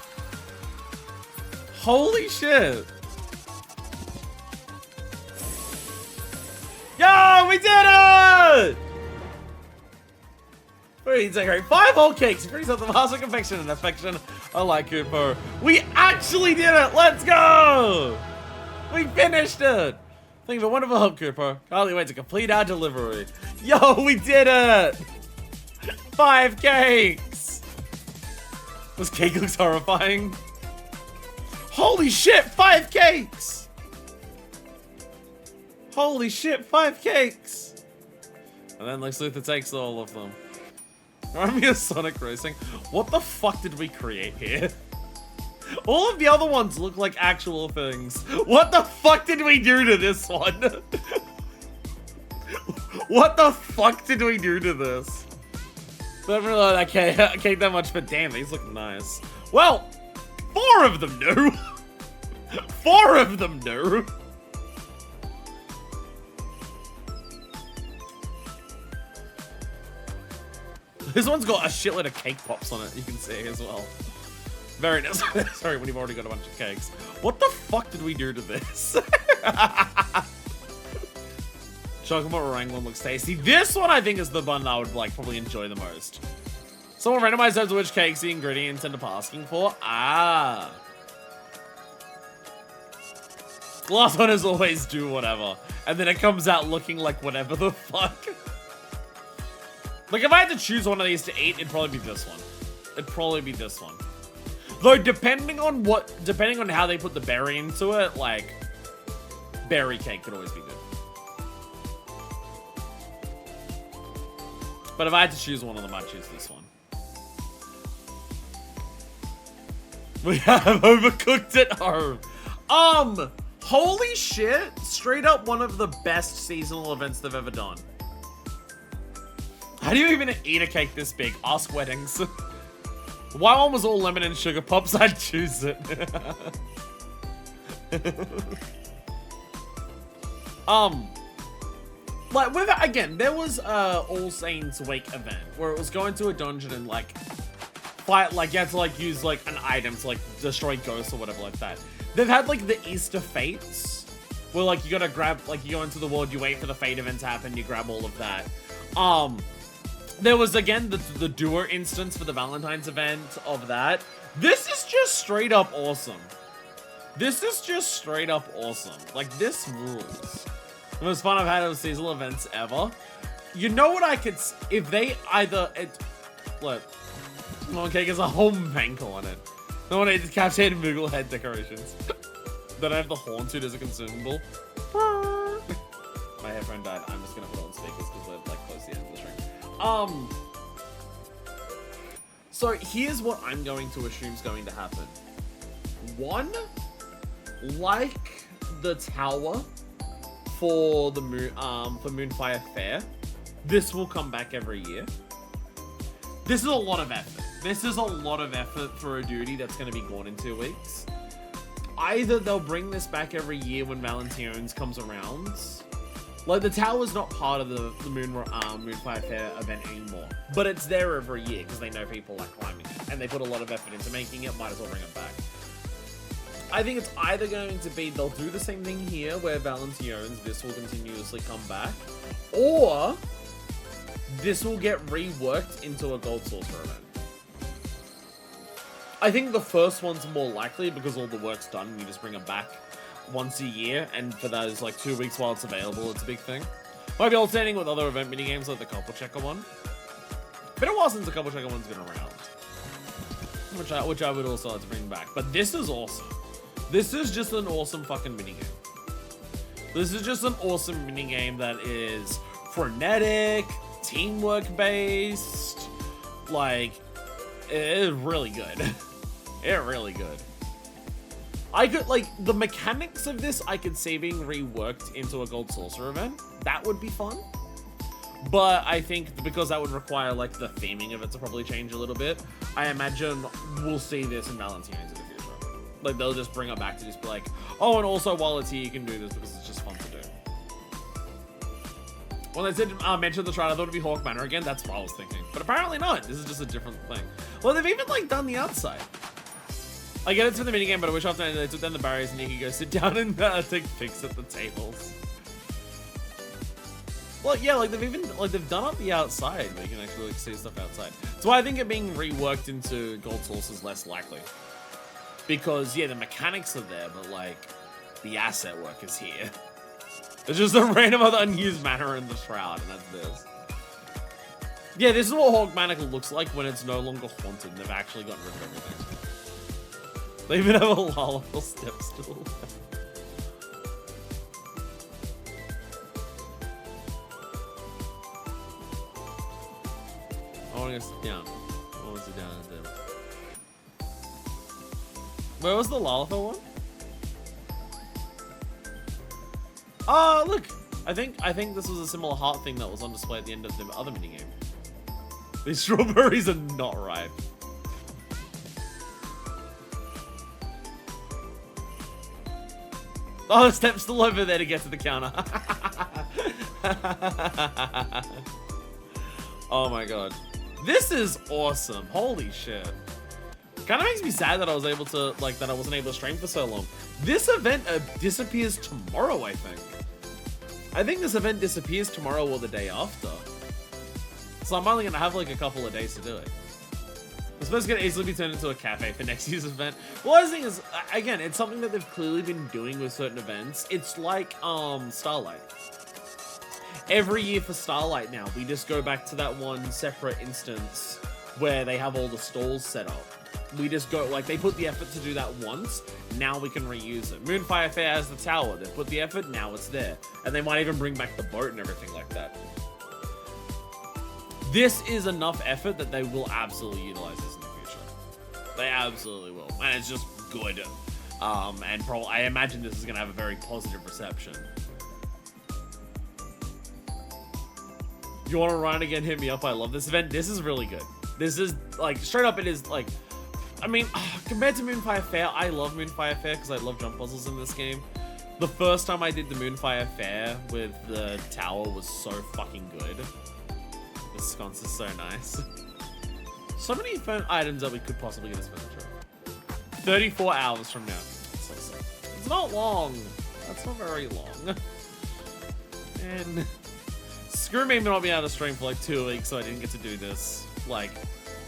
Holy shit. Yo, we did it! It's like, 5 whole cakes, increase of the master confection and affection. I like Cooper. We actually did it! Let's go! We finished it! Thank you for wonderful help, Cooper. Can't wait to complete our delivery. Yo, we did it! 5 cakes! This cake looks horrifying. Holy shit, 5 cakes! Holy shit, 5 cakes! And then Lex Luthor takes all of them. Remind me of Sonic Racing. What the fuck did we create here? All of the other ones look like actual things. What the fuck did we do to this one? What the fuck did we do to this? Don't really like that cake that much, but damn, these look nice. Well, 4 of them do. 4 of them do. This one's got a shitload of cake pops on it, you can see as well. Very nice. Sorry, when you've already got a bunch of cakes. What the fuck did we do to this? Chocolate Wrangler looks tasty. This one I think is the one I would like probably enjoy the most. Someone randomized terms of which cakes the ingredients end up asking for. Ah. Last one is always do whatever. And then it comes out looking like whatever the fuck. Like if I had to choose one of these to eat, it'd probably be this one. It'd probably be this one. Though depending on how they put the berry into it, like berry cake could always be good. But if I had to choose one of them, I'd choose this one. We have overcooked at home. Holy shit, straight up one of the best seasonal events they've ever done. How do you even eat a cake this big? Ask weddings. Why one was all lemon and sugar pops, I'd choose it. Like, with it, again, there was a All Saints Week event where it was going to a dungeon and, like, fight, like, you had to, like, use, like, an item to, like, destroy ghosts or whatever like that. They've had, like, the Easter Fates, where, like, you gotta grab, like, you go into the world, you wait for the Fate event to happen, you grab all of that. There was, again, the doer instance for the Valentine's event of that. This is just straight up awesome. This is just straight up awesome. Like, this rules. The most fun I've had at seasonal events ever. You know what I could... If they either... Look. One cake has a whole mankle on it. No one eats captured Moogle head decorations. Then I have the horn suit as a consumable. My headphone died. I'm just gonna put it on speakers because we're, like, close to the end of the stream. So here's what I'm going to assume is going to happen. One, like the tower for the for Moonfire Fair, this will come back every year. This is a lot of effort. This is a lot of effort for a duty that's going to be gone in 2 weeks. Either they'll bring this back every year when Valentine's comes around. Like, the tower's not part of the Moonfire Fair event anymore. But it's there every year because they know people like climbing it. And they put a lot of effort into making it, might as well bring it back. I think it's either going to be, they'll do the same thing here, where Valentine's, this will continuously come back. Or, this will get reworked into a Gold Sorcerer event. I think the first one's more likely because all the work's done and you just bring it back once a year, and for those like 2 weeks while it's available, it's a big thing. Might be alternating with other event minigames like the Couple Checker one. Been a while since the Couple Checker one's been around, which I would also like to bring back. But this is awesome. This is just an awesome fucking minigame. This is just an awesome minigame that is frenetic, teamwork based. Like, it is really good. It's really good. I could, like, the mechanics of this, I could see being reworked into a Gold Sorcerer event. That would be fun. But I think because that would require, like, the theming of it to probably change a little bit, I imagine we'll see this in Valentine's in the future. Like, they'll just bring it back to just be like, oh, and also while it's here, you can do this because it's just fun to do. When they said, mention the shrine, I thought it'd be Hawk Manor again. That's what I was thinking. But apparently not. This is just a different thing. Well, they've even, like, done the outside. I get it's for the minigame, but I wish after they took down the barriers and you could go sit down and take pics at the tables. Well, yeah, like they've done up the outside where you can actually like see stuff outside. So I think it being reworked into Gold Source is less likely. Because yeah, the mechanics are there, but like the asset work is here. It's just a random other unused manor in the shroud, and that's this. Yeah, this is what Hawk Manor looks like when it's no longer haunted and they've actually gotten rid of everything. They even have a Lalafell step stool. I want to sit down. I want to sit down and do. Where was the Lalafell one? Oh, look! I think this was a similar heart thing that was on display at the end of the other minigame. These strawberries are not ripe. Oh, the step's still over there to get to the counter. Oh my god. This is awesome. Holy shit. Kind of makes me sad that I wasn't able to stream for so long. This event disappears tomorrow, I think. I think this event disappears tomorrow or the day after. So I'm only gonna have like a couple of days to do it. I suppose it could easily be turned into a cafe for next year's event. Well, the thing is, again, it's something that they've clearly been doing with certain events. It's like Starlight. Every year for Starlight now, we just go back to that one separate instance where they have all the stalls set up. We just go, like, they put the effort to do that once, now we can reuse it. Moonfire Fair has the tower, they put the effort, now it's there. And they might even bring back the boat and everything like that. This is enough effort that they will absolutely utilize this in the future. They absolutely will. And it's just good. And I imagine this is going to have a very positive reception. You want to run again, hit me up. I love this event. This is really good. This is, like, straight up, it is, like, I mean, compared to Moonfire Fair, I love Moonfire Fair because I love jump puzzles in this game. The first time I did the Moonfire Fair with the tower was so fucking good. The sconce is so nice. So many fun items that we could possibly get a spinach of. 34 hours from now. It's not long. That's not very long. And screw me for not being able to stream for like 2 weeks, so I didn't get to do this like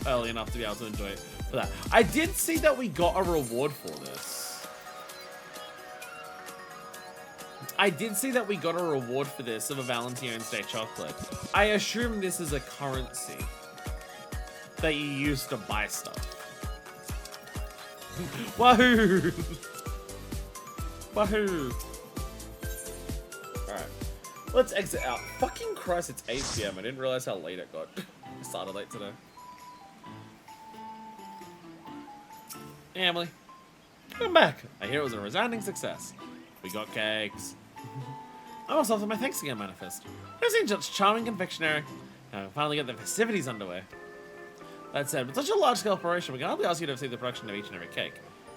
early enough to be able to enjoy it for that. I did see that we got a reward for this. I did see that we got a reward for this of a Valentine's Day chocolate. I assume this is a currency that you use to buy stuff. Wahoo! Wahoo! Alright. Let's exit out. Fucking Christ, it's 8 PM. I didn't realize how late it got. I started late today. Hey, Emily. Come back. I hear it was a resounding success. We got cakes. I must offer my thanks again, Manifest. I've seen such charming confectionery. Now we can finally get the festivities underway. That said, with such a large-scale operation, we can hardly ask you to see the production of each and every cake.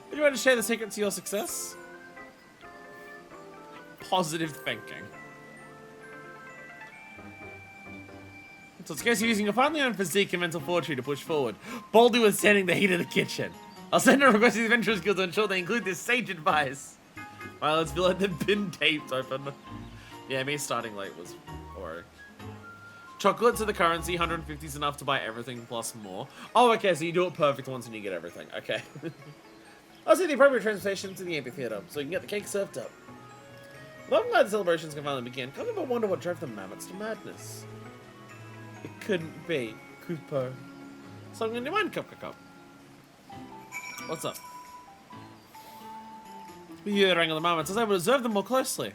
Would you like to share the secret to your success? Positive thinking. So it's a case of using your finely earned physique and mental fortitude to push forward, boldly withstanding the heat of the kitchen. I'll send a request to the Adventurers Guild to ensure they include this sage advice. Right, let's feel like they've been taped open. Yeah, me starting late was alright. Chocolate to the currency, 150 is enough to buy everything plus more. Oh, okay, so you do it perfect once and you get everything. Okay. I'll see the appropriate transportation to the amphitheater so you can get the cake served up. Well, I'm glad the celebrations can finally begin. Can't even wonder what drove the mammoths to madness. It couldn't be Cooper. So I'm going to do mine, Cup. What's up? We hear the wrangle of the mammoths as I would observe them more closely.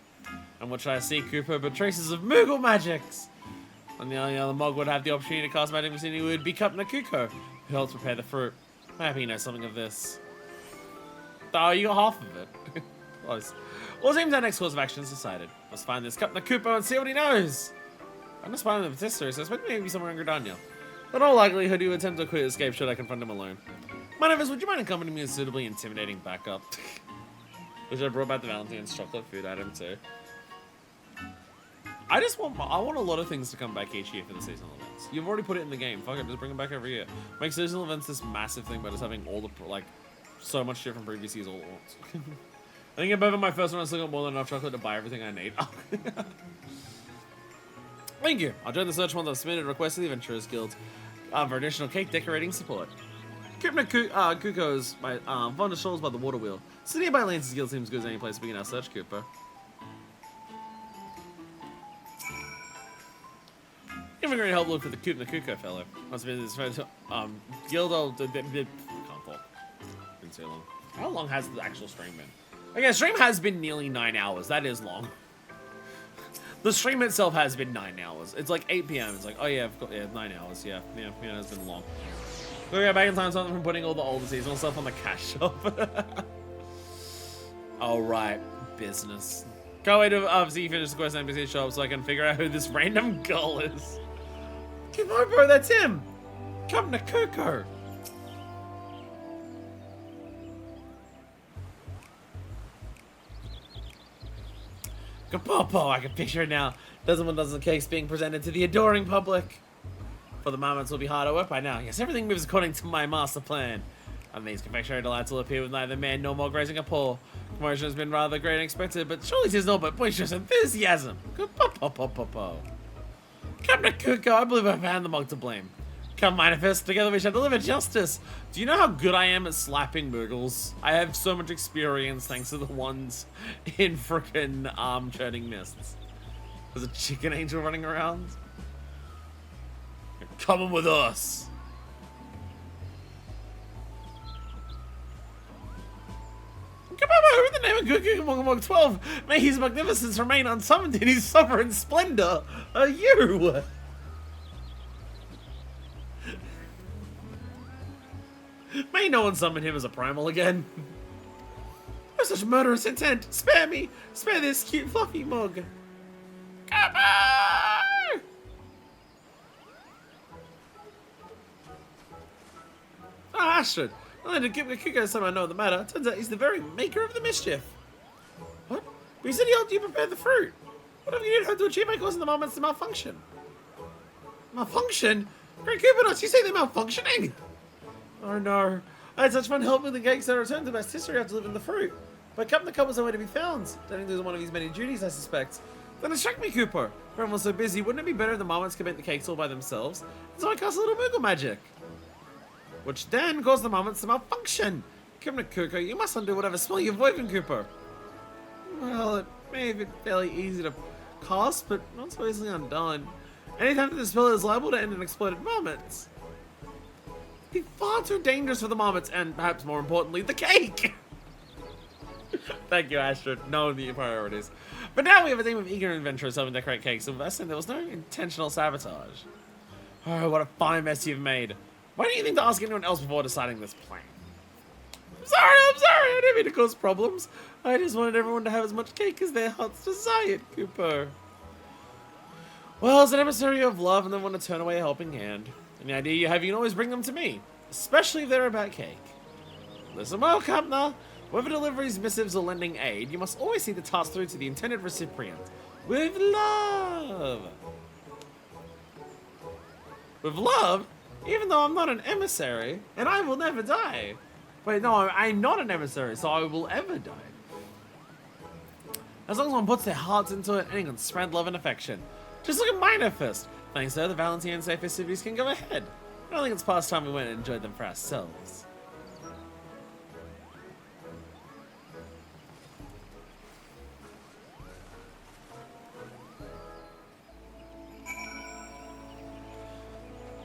And what should I see, Cooper, but traces of Moogle magics? And the only other Mog would have the opportunity to cast magic vicinity would be Cup-Nakuko, who helps prepare the fruit. I'm happy you know something of this. Oh, you got half of it. Close. Well, it seems our next course of action is decided. Let's find this Cup-Nakupo and see what he knows. I'm just finding the Batista, so I expect maybe somewhere in Gridania. But in all likelihood, he would attempt to quit escape should I confront him alone. Manifest, would you mind accompanying me with suitably intimidating backup? Which I brought back the Valentine's chocolate food item too. I want a lot of things to come back each year for the seasonal events. You've already put it in the game. Fuck it, just bring them back every year. Make seasonal events this massive thing by just having all the, like, so much shit from previous years all at once. I think above my first one, I still got more than enough chocolate to buy everything I need. Thank you. I'll join the search once I've submitted a request to the Adventurers Guild for additional cake decorating support. Kuko's my fondest strolls by the water wheel. So nearby Lance's Guild seems good as any place to begin our search, Cooper. Give a great help look for the Kuko fellow. Must have been this guild. Can't talk. Been too long. How long has the actual stream been? Okay, stream has been nearly 9 hours. That is long. The stream itself has been 9 hours. It's like 8 p.m. It's like, oh yeah, I've got, 9 hours. Yeah, it's been long. We'll go back in time something from putting all the older seasonal stuff on the cash shop. Alright, business. Can't wait to obviously finish the quest NPC shop so I can figure out who this random girl is. Come on, bro, that's him. Come to Kuko. Kapopo, I can picture it now. Dozen cakes being presented to the adoring public. For the moments will be hard at work by now. Yes, everything moves according to my master plan. And these confectionery delights will appear with neither man nor more grazing a paw. Promotion has been rather great and expected, but surely 'tis no but boisterous enthusiasm. Kapopo. Come to Kuko, I believe I found the mug to blame. Come manifest, together we shall deliver justice. Do you know how good I am at slapping Moogles? I have so much experience thanks to the ones in frickin' churning mists. There's a chicken angel running around. You're coming with us. Come on, in the name of Kuko 12, may his magnificence remain unsummoned in his sovereign splendor. Are you? May no one summon him as a primal again. Oh, such murderous intent. Spare me. Spare this cute fluffy mug. Come on! Oh, Astrid. I to give Kuko some I know the matter. Turns out he's the very maker of the mischief. What? But you said he helped you prepare the fruit. What have you done to achieve by causing the moments to malfunction? Malfunction? Great Kupidos, you say they're malfunctioning? Oh no. I had such fun helping the cakes that returned to best history after delivering the fruit. But Captain Cup was nowhere to be found. Turning to one of his many duties, I suspect. Then it struck me, Cooper. Everyone was so busy, wouldn't it be better if the moments could make the cakes all by themselves? So I cast a little Moogle magic. Which then caused the moments to malfunction. Come to Kuko, you must undo whatever spell you've woven, Cooper. Well, it may have been fairly easy to cast, but not so easily undone. Anytime that the spell is liable to end in exploded moments. It'd be far too dangerous for the moments, and perhaps more importantly, the cake! Thank you, Astrid. Knowing the priorities. But now we have a team of eager adventurers helping decorate cakes, and there was no intentional sabotage. Oh, what a fine mess you've made. Why don't you think to ask anyone else before deciding this plan? I'm sorry, I didn't mean to cause problems. I just wanted everyone to have as much cake as their hearts desired, Cooper. Well, as an emissary of love and then want to turn away a helping hand. Any idea you have, you can always bring them to me. Especially if they're about cake. Listen well, Compner. Whether deliveries, missives, or lending aid, you must always see the task through to the intended recipient. With love! With love? Even though I'm not an emissary, and I will never die. Wait, no, I'm not an emissary, so I will ever die. As long as one puts their hearts into it, anyone can spread love and affection. Just look at mine first. Thanks to her, the Valentine's Day festivities can go ahead. I don't think it's past time we went and enjoyed them for ourselves.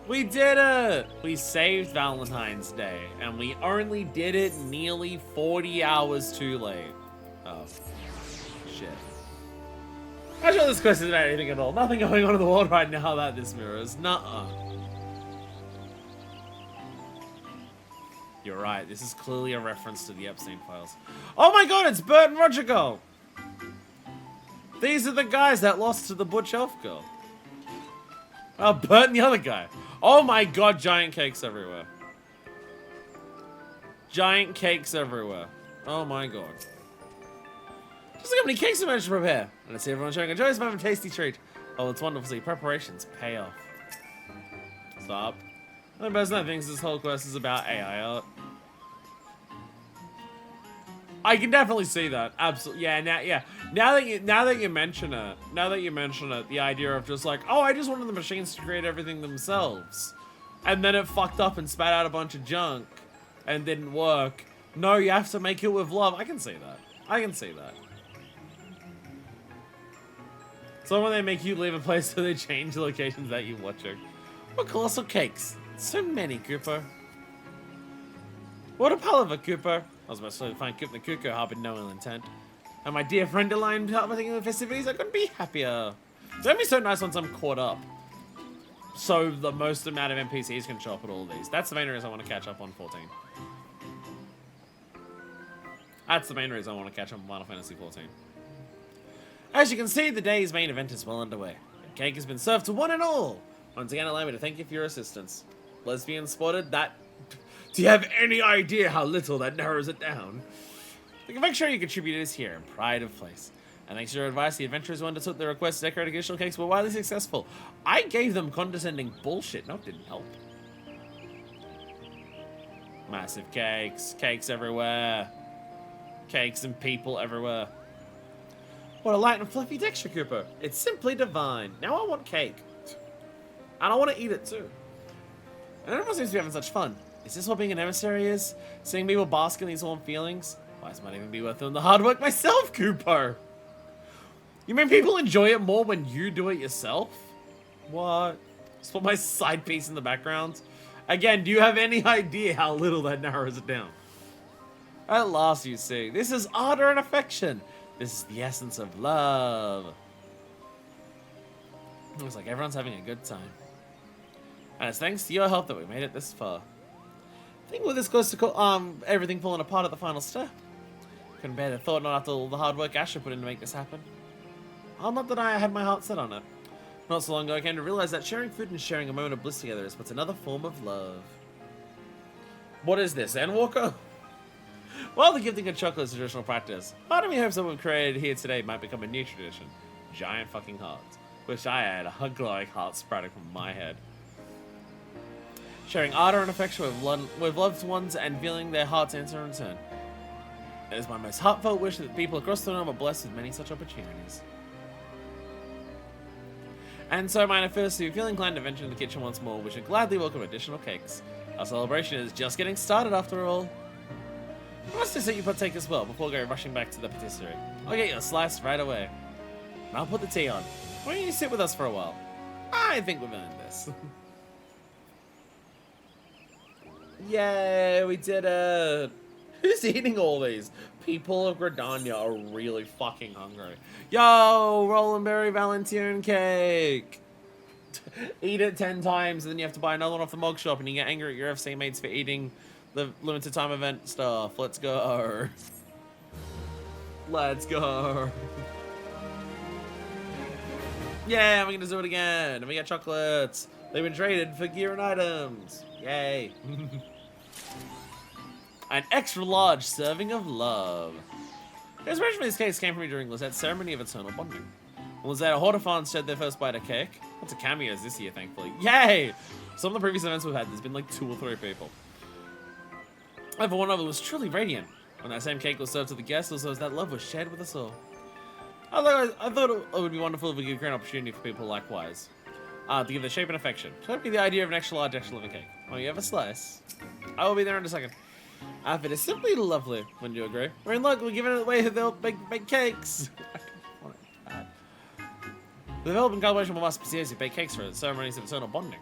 We did it! We saved Valentine's Day, and we only did it nearly 40 hours too late. Oh, shit. I'm sure this quest isn't about anything at all. Nothing going on in the world right now that this mirrors. Nuh-uh. You're right, this is clearly a reference to the Epstein files. Oh my god, it's Bert and Roger Girl! These are the guys that lost to the Butch Elf Girl. Oh, Bert and the other guy. Oh my god, giant cakes everywhere. Giant cakes everywhere. Oh my god. Just look how many cakes we managed to prepare. And I see everyone showing a joyous moment of tasty treat. Oh, it's wonderful to see preparations pay off. Stop. The only person that thinks this whole quest is about AI art. I can definitely see that. Absolutely. Yeah, Now that you mention it, the idea of just like, oh, I just wanted the machines to create everything themselves. And then it fucked up and spat out a bunch of junk and didn't work. No, you have to make it with love. I can see that. I can see that. So when they make you leave a place so they change the locations that you're watching. What colossal cakes. So many, Cooper. What a palaver, Cooper. I was about to find Kip the Cuckoo harbored no ill intent. And my dear friend aligned participating in the festivities, I couldn't be happier. It's gonna be so nice once I'm caught up. So the most amount of NPCs can show up at all of these. That's the main reason I want to catch up on 14. That's the main reason I want to catch up on Final Fantasy 14. As you can see, the day's main event is well underway. The cake has been served to one and all. Once again, allow me to thank you for your assistance. Lesbian spotted that. Do you have any idea how little that narrows it down? The confectionery you contributed is here, in pride of place. And thanks to your advice, the adventurers who undertook the request to decorate additional cakes were widely successful. I gave them condescending bullshit. No, it didn't help. Massive cakes. Cakes everywhere. Cakes and people everywhere. What a light and fluffy texture, Cooper. It's simply divine. Now I want cake. And I want to eat it too. And everyone seems to be having such fun. Is this what being an emissary is? Seeing people bask in these warm feelings? Why, this might even be worth doing the hard work myself, Cooper. You mean people enjoy it more when you do it yourself? What? Just put my side piece in the background? Again, do you have any idea how little that narrows it down? At last, you see. This is ardor and affection. This is the essence of love. Looks like everyone's having a good time. And it's thanks to your help that we made it this far. I think we're this close to everything falling apart at the final step. Couldn't bear the thought not after all the hard work Asher put in to make this happen. Not that I had my heart set on it. Not so long ago I came to realize that sharing food and sharing a moment of bliss together is but another form of love. What is this, Endwalker? While the gifting of chocolate is a traditional practice, part of me hopes that what we've created here today might become a new tradition. Giant fucking hearts. Wish I had a glowing heart sprouting from my head. Sharing ardor and affection with loved ones and feeling their hearts answer in return. It is my most heartfelt wish that people across the realm are blessed with many such opportunities. And so, my first, if you feel inclined to venture into the kitchen once more, we should gladly welcome additional cakes. Our celebration is just getting started after all. I must just let you partake as well before going rushing back to the patisserie. I'll get you a slice right away. And I'll put the tea on. Why don't you sit with us for a while? I think we've earned this. Yay, we did it! Who's eating all these? People of Gridania are really fucking hungry. Yo, Rolandberry Valentine cake! Eat it 10 times and then you have to buy another one off the mug shop and you get angry at your FC mates for eating the limited time event stuff. Let's go. Let's go. Yeah, we're gonna do it again. And we got chocolates. They've been traded for gear and items. Yay. An extra large serving of love. The inspiration for this case came from me during Lizette's ceremony of eternal bonding. When Lizette and Hortifans shared their first bite of cake. Lots of cameos this year, thankfully. Yay! Some of the previous events we've had, there's been like 2 or 3 people. However, one of them was truly radiant. When that same cake was served to the guests, also that love was shared with us all. I thought it would be wonderful if we could create an opportunity for people likewise. To give their shape and affection. So that'd be the idea of an extra large, extra living cake. Oh, you have a slice? I will be there in a second. It is simply lovely, wouldn't you agree? We're in luck, we're giving it away, they'll bake cakes. The development collaboration with us to bake cakes for the ceremonies of eternal bonding.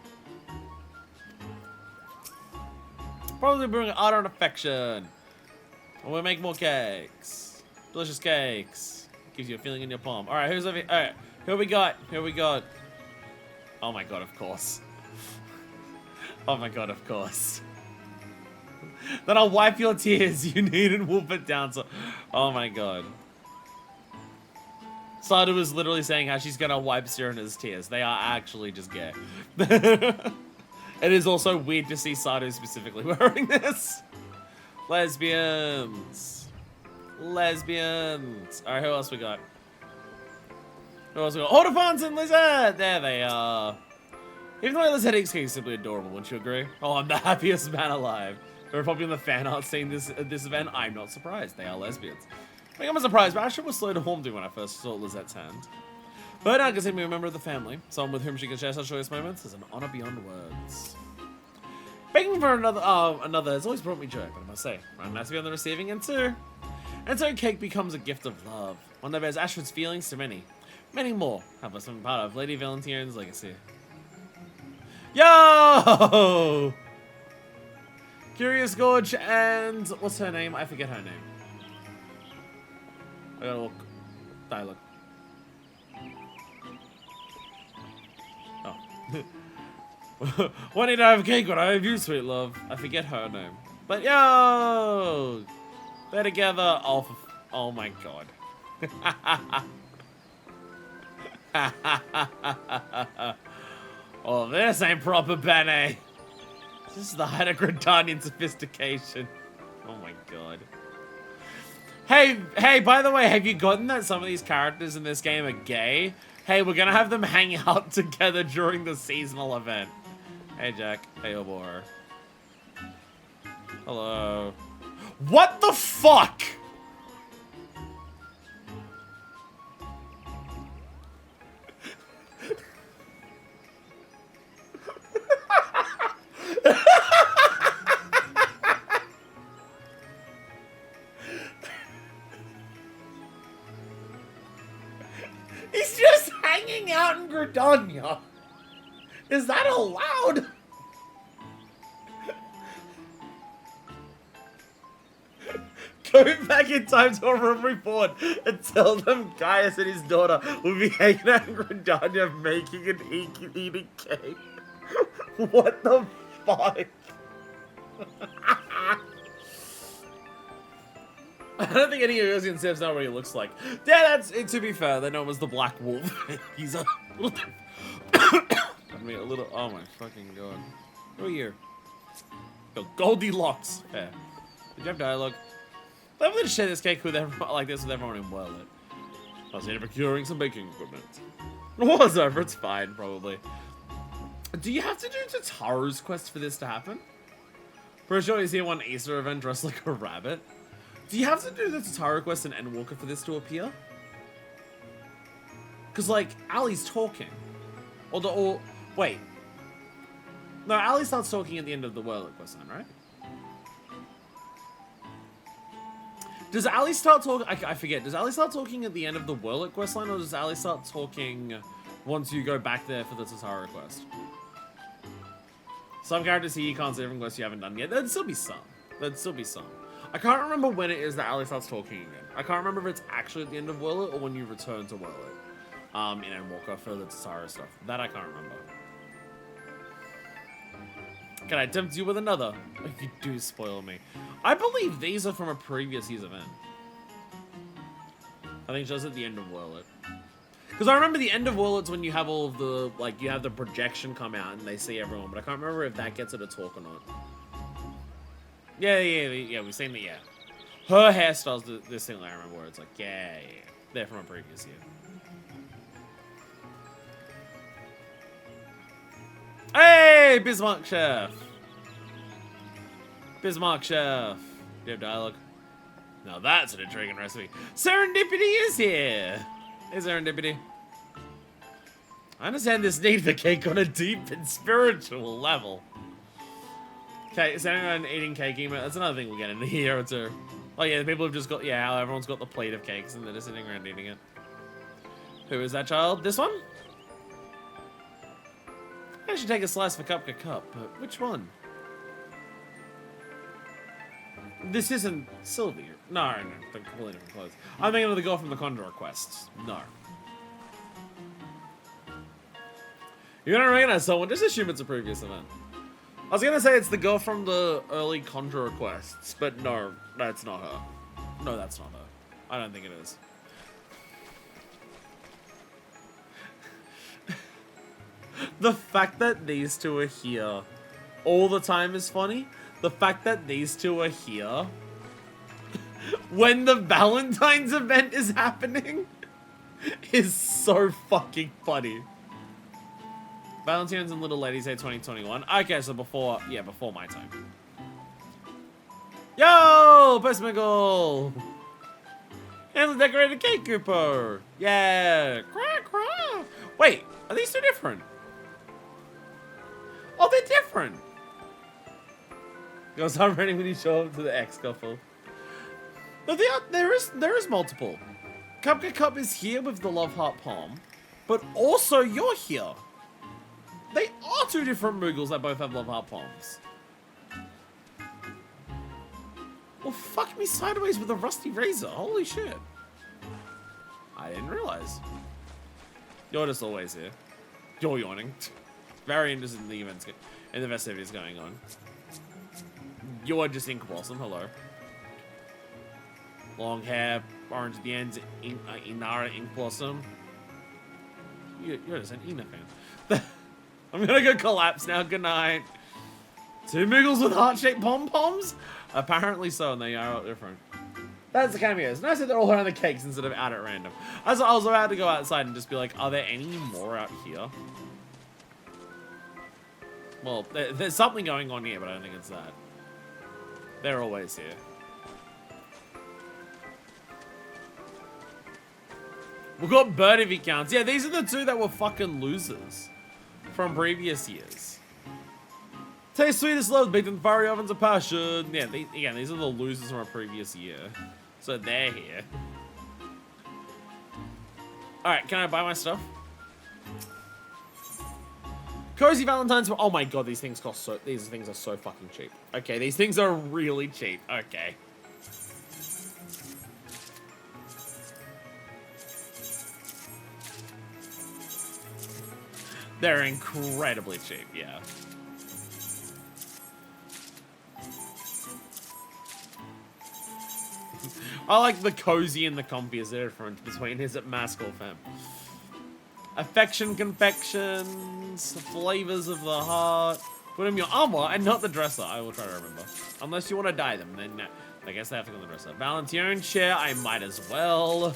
Probably bring ardor and affection. And we'll make more cakes. Delicious cakes. Gives you a feeling in your palm. Alright, who's over here? Alright, who we got? Who we got? Oh my god, of course. Oh my god, of course. Then I'll wipe your tears. You need and wolf it down. So, oh my god. Sada was literally saying how she's gonna wipe Serena's tears. They are actually just gay. It is also weird to see Sato specifically wearing this. Lesbians. Lesbians. Alright, who else we got? Who else we got? Hortifans and Lizette! There they are. Even though Lizette XK is simply adorable, wouldn't you agree? Oh, I'm the happiest man alive. They're probably in the fan art seeing this event. I'm not surprised. They are lesbians. I think I'm surprised, but Asher was slow to warm to when I first saw Lizette's hand. But now consider me a member of the family, someone with whom she can share such joyous moments is an honor beyond words. Begging for another has always brought me joy, but I must say, I'm nice to be on the receiving end too. And so cake becomes a gift of love, one that bears Ashford's feelings to many, many more. Have us been part of Lady Valentine's legacy. Yo! Curious Gorge and what's her name? I forget her name. I gotta look. Dialogue. Oh. Why did I have cake when I have you, sweet love? I forget her name. But yo! They're together. Oh my god. Oh, this ain't proper Bene. This is the height of Gridanian sophistication. Oh my god. Hey, by the way, have you gotten that some of these characters in this game are gay? Hey, we're gonna have them hang out together during the seasonal event. Hey, Jack. Hey, Obor. Hello. What the fuck? He's just hanging out in Gridania. Is that allowed? Go back in time to a room report and tell them Gaius and his daughter will be hanging out in Gridania making and eating cake. What the fuck? I don't think any of Eurasian Sims know what he looks like. Yeah, that's it. To be fair, they know him as the Black Wolf. He's a little. I mean, a little. Oh my fucking god. Who are you? The Goldilocks. Yeah. Did you have dialogue? I'm going to share this cake with everyone, like this with everyone in World. I was here procuring some baking equipment. The war's over. It's fine, probably. Do you have to do Tataru's quest for this to happen? Pretty sure he's here one Easter event dressed like a rabbit. Do you have to do the Tataru quest in Endwalker for this to appear? Because, like, Ali's talking. Or wait. No, Ali starts talking at the end of the World quest line, right? Does Ali start talking? I forget. Does Ali start talking at the end of the World quest line, or does Ali start talking once you go back there for the Tataru quest? Some characters here you can't see different quests you haven't done yet. There'd still be some. There'd still be some. I can't remember when it is that Ali starts talking again. I can't remember if it's actually at the end of World or when you return to World. In Endwalker for the Tataru stuff. That I can't remember. Can I tempt you with another? If you do spoil me. I believe these are from a previous year's event. I think just at the end of World. Because I remember the end of World when you have all of the, like, you have the projection come out and they see everyone, but I can't remember if that gets it a talk or not. Yeah, we've seen that, yeah. Her hairstyle's this thing I remember where it's like, yeah. They're from a previous year. Hey, Bismarck Chef! Bismarck Chef! Do you have dialogue? Now that's an intriguing recipe. Serendipity is here! Hey, Serendipity. I understand this need for cake on a deep and spiritual level. Okay, standing around eating cake emo. That's another thing we'll get into here or two. Oh yeah, people have just got, yeah, how everyone's got the plate of cakes and they're just sitting around eating it. Who is that child? This one? I should take a slice for Cupca Cup, but which one? This isn't Sylvie. No, they're completely different clothes. I'm thinking of the girl from the Condor quests. No. You're gonna recognize someone, just assume it's a previous event. I was gonna say it's the girl from the early Conjurer quests, but no, that's not her. No, that's not her. I don't think it is. The fact that these two are here all the time is funny. The fact that these two are here when the Valentine's event is happening is so fucking funny. Valentine's and Little Ladies Day 2021. Okay, so before my time. Yo, Pesmigal! And the decorated cake Cooper! Yeah! Quack, quack. Wait, are these two different? Oh, they're different! Goes on ready when you show up to the X couple. No, there is multiple. Cupca Cup is here with the Love Heart Palm, but also you're here. They are two different Moogles that both have Love Heart Palms. Well, fuck me sideways with a rusty razor. Holy shit. I didn't realize. You're just always here. You're yawning. Very interested in the events, in the festivities going on. You're just Ink Blossom. Hello. Long hair, orange at the ends, Inara Ink Blossom. You're just an Ina fan. I'm gonna go collapse now. Good night. Two Muggles with heart-shaped pom-poms? Apparently so, and they are different. That's the cameos. Nice that they're all around the cakes instead of out at random. I was about to go outside and just be like, are there any more out here? Well, there's something going on here, but I don't think it's that. They're always here. We've got Bird if he counts. Yeah, these are the two that were fucking losers from previous years. Taste sweetest love, baked in fiery ovens of passion. Yeah, again, these are the losers from a previous year. So they're here. Alright, can I buy my stuff? Cozy Valentine's. Oh my god, these things cost so. These things are so fucking cheap. Okay, these things are really cheap. Okay. They're incredibly cheap, yeah. I like the cozy and the comfy as the difference between his mask or femme. Affection confections, flavors of the heart. Put them in your armor and not the dresser. I will try to remember. Unless you want to dye them, then I guess they have to go on the dresser. Valentine chair, I might as well.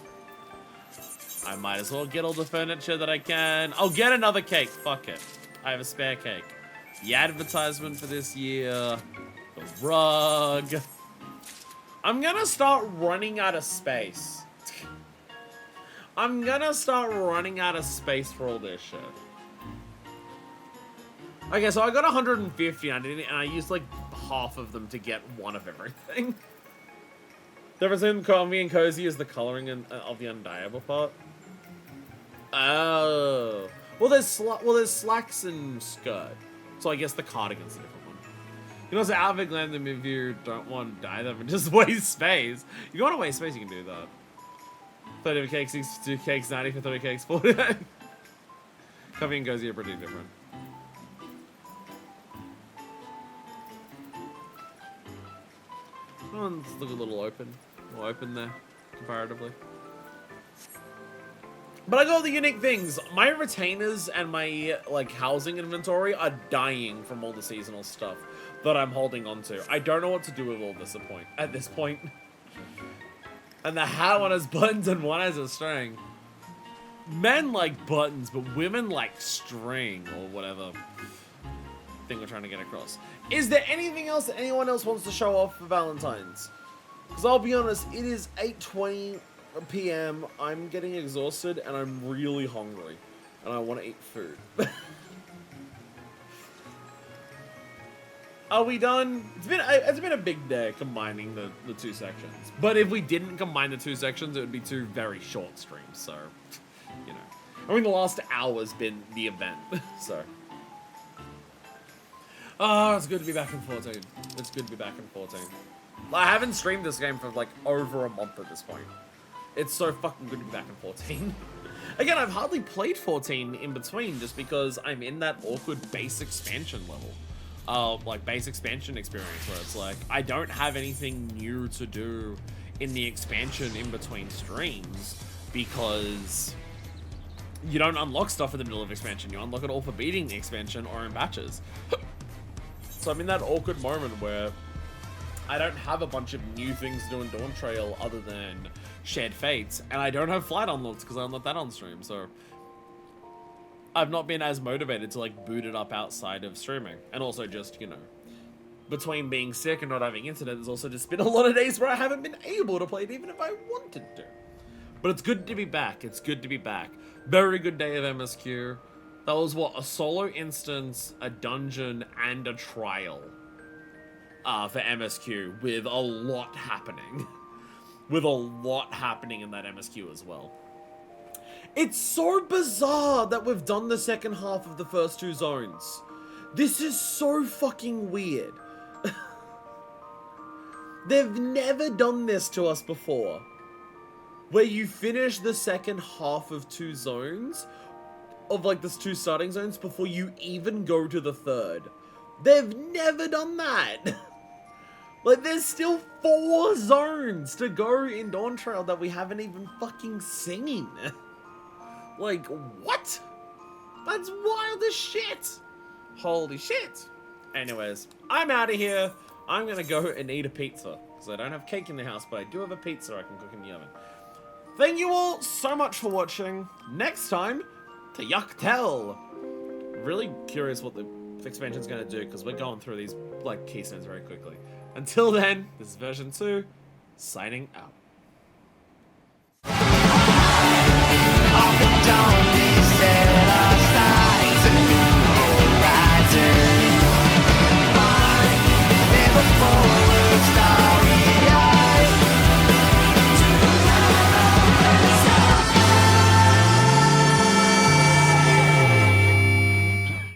I might as well get all the furniture that I can. I'll get another cake. Fuck it. I have a spare cake. The advertisement for this year. The rug. I'm gonna start running out of space. I'm gonna start running out of space for all this shit. Okay, so I got 150 and I used like half of them to get one of everything. The difference in comfy and cozy is the coloring of the undyeable part. Oh. Well, there's slacks and skirt. So I guess the cardigan's a different one. You can also outfit glam them if you don't want to dye them and just waste space. If you want to waste space, you can do that. 30 for cakes, 62 cakes, 90 for 30 cakes, 40. Coffee and cozy are pretty different. That one's look a little open there, comparatively. But I got all the unique things. My retainers and my like housing inventory are dying from all the seasonal stuff that I'm holding on to. I don't know what to do with all this at this point. And the hat one has buttons and one has a string. Men like buttons, but women like string or whatever thing we're trying to get across. Is there anything else that anyone else wants to show off for Valentine's? Because I'll be honest, it is 8:20 p.m. I'm getting exhausted and I'm really hungry. And I want to eat food. Are we done? It's been a big day combining the two sections. But if we didn't combine the two sections, it would be two very short streams. So, you know. I mean, the last hour's been the event. So. Oh, it's good to be back in 14. It's good to be back in 14. I haven't streamed this game for like over a month at this point. It's so fucking good to be back in 14. Again, I've hardly played 14 in between just because I'm in that awkward base expansion level. Like base expansion experience where it's like, I don't have anything new to do in the expansion in between streams because you don't unlock stuff in the middle of expansion. You unlock it all for beating the expansion or in batches. So I'm in that awkward moment where I don't have a bunch of new things to do in Dawntrail other than Shared Fates, and I don't have Flight unlocked because I unlocked that on stream, so I've not been as motivated to like boot it up outside of streaming. And also just, you know, between being sick and not having internet, there's also just been a lot of days where I haven't been able to play it even if I wanted to. But it's good to be back. It's good to be back. Very good day of MSQ. That was what, a solo instance, a dungeon, and a trial for MSQ with a lot happening. With a lot happening in that MSQ as well. It's so bizarre that we've done the second half of the first two zones. This is so fucking weird. They've never done this to us before. Where you finish the second half of 2 zones, of like this 2 starting zones, before you even go to the 3rd. They've never done that. Like, there's still 4 zones to go in Dawntrail that we haven't even fucking seen. Like, what? That's wild as shit. Holy shit. Anyways, I'm out of here. I'm gonna go and eat a pizza. Because I don't have cake in the house, but I do have a pizza I can cook in the oven. Thank you all so much for watching. Next time, to Yucktel. Really curious what the expansion's gonna do, because we're going through these, like, keystones very quickly. Until then, this is version 2, signing out.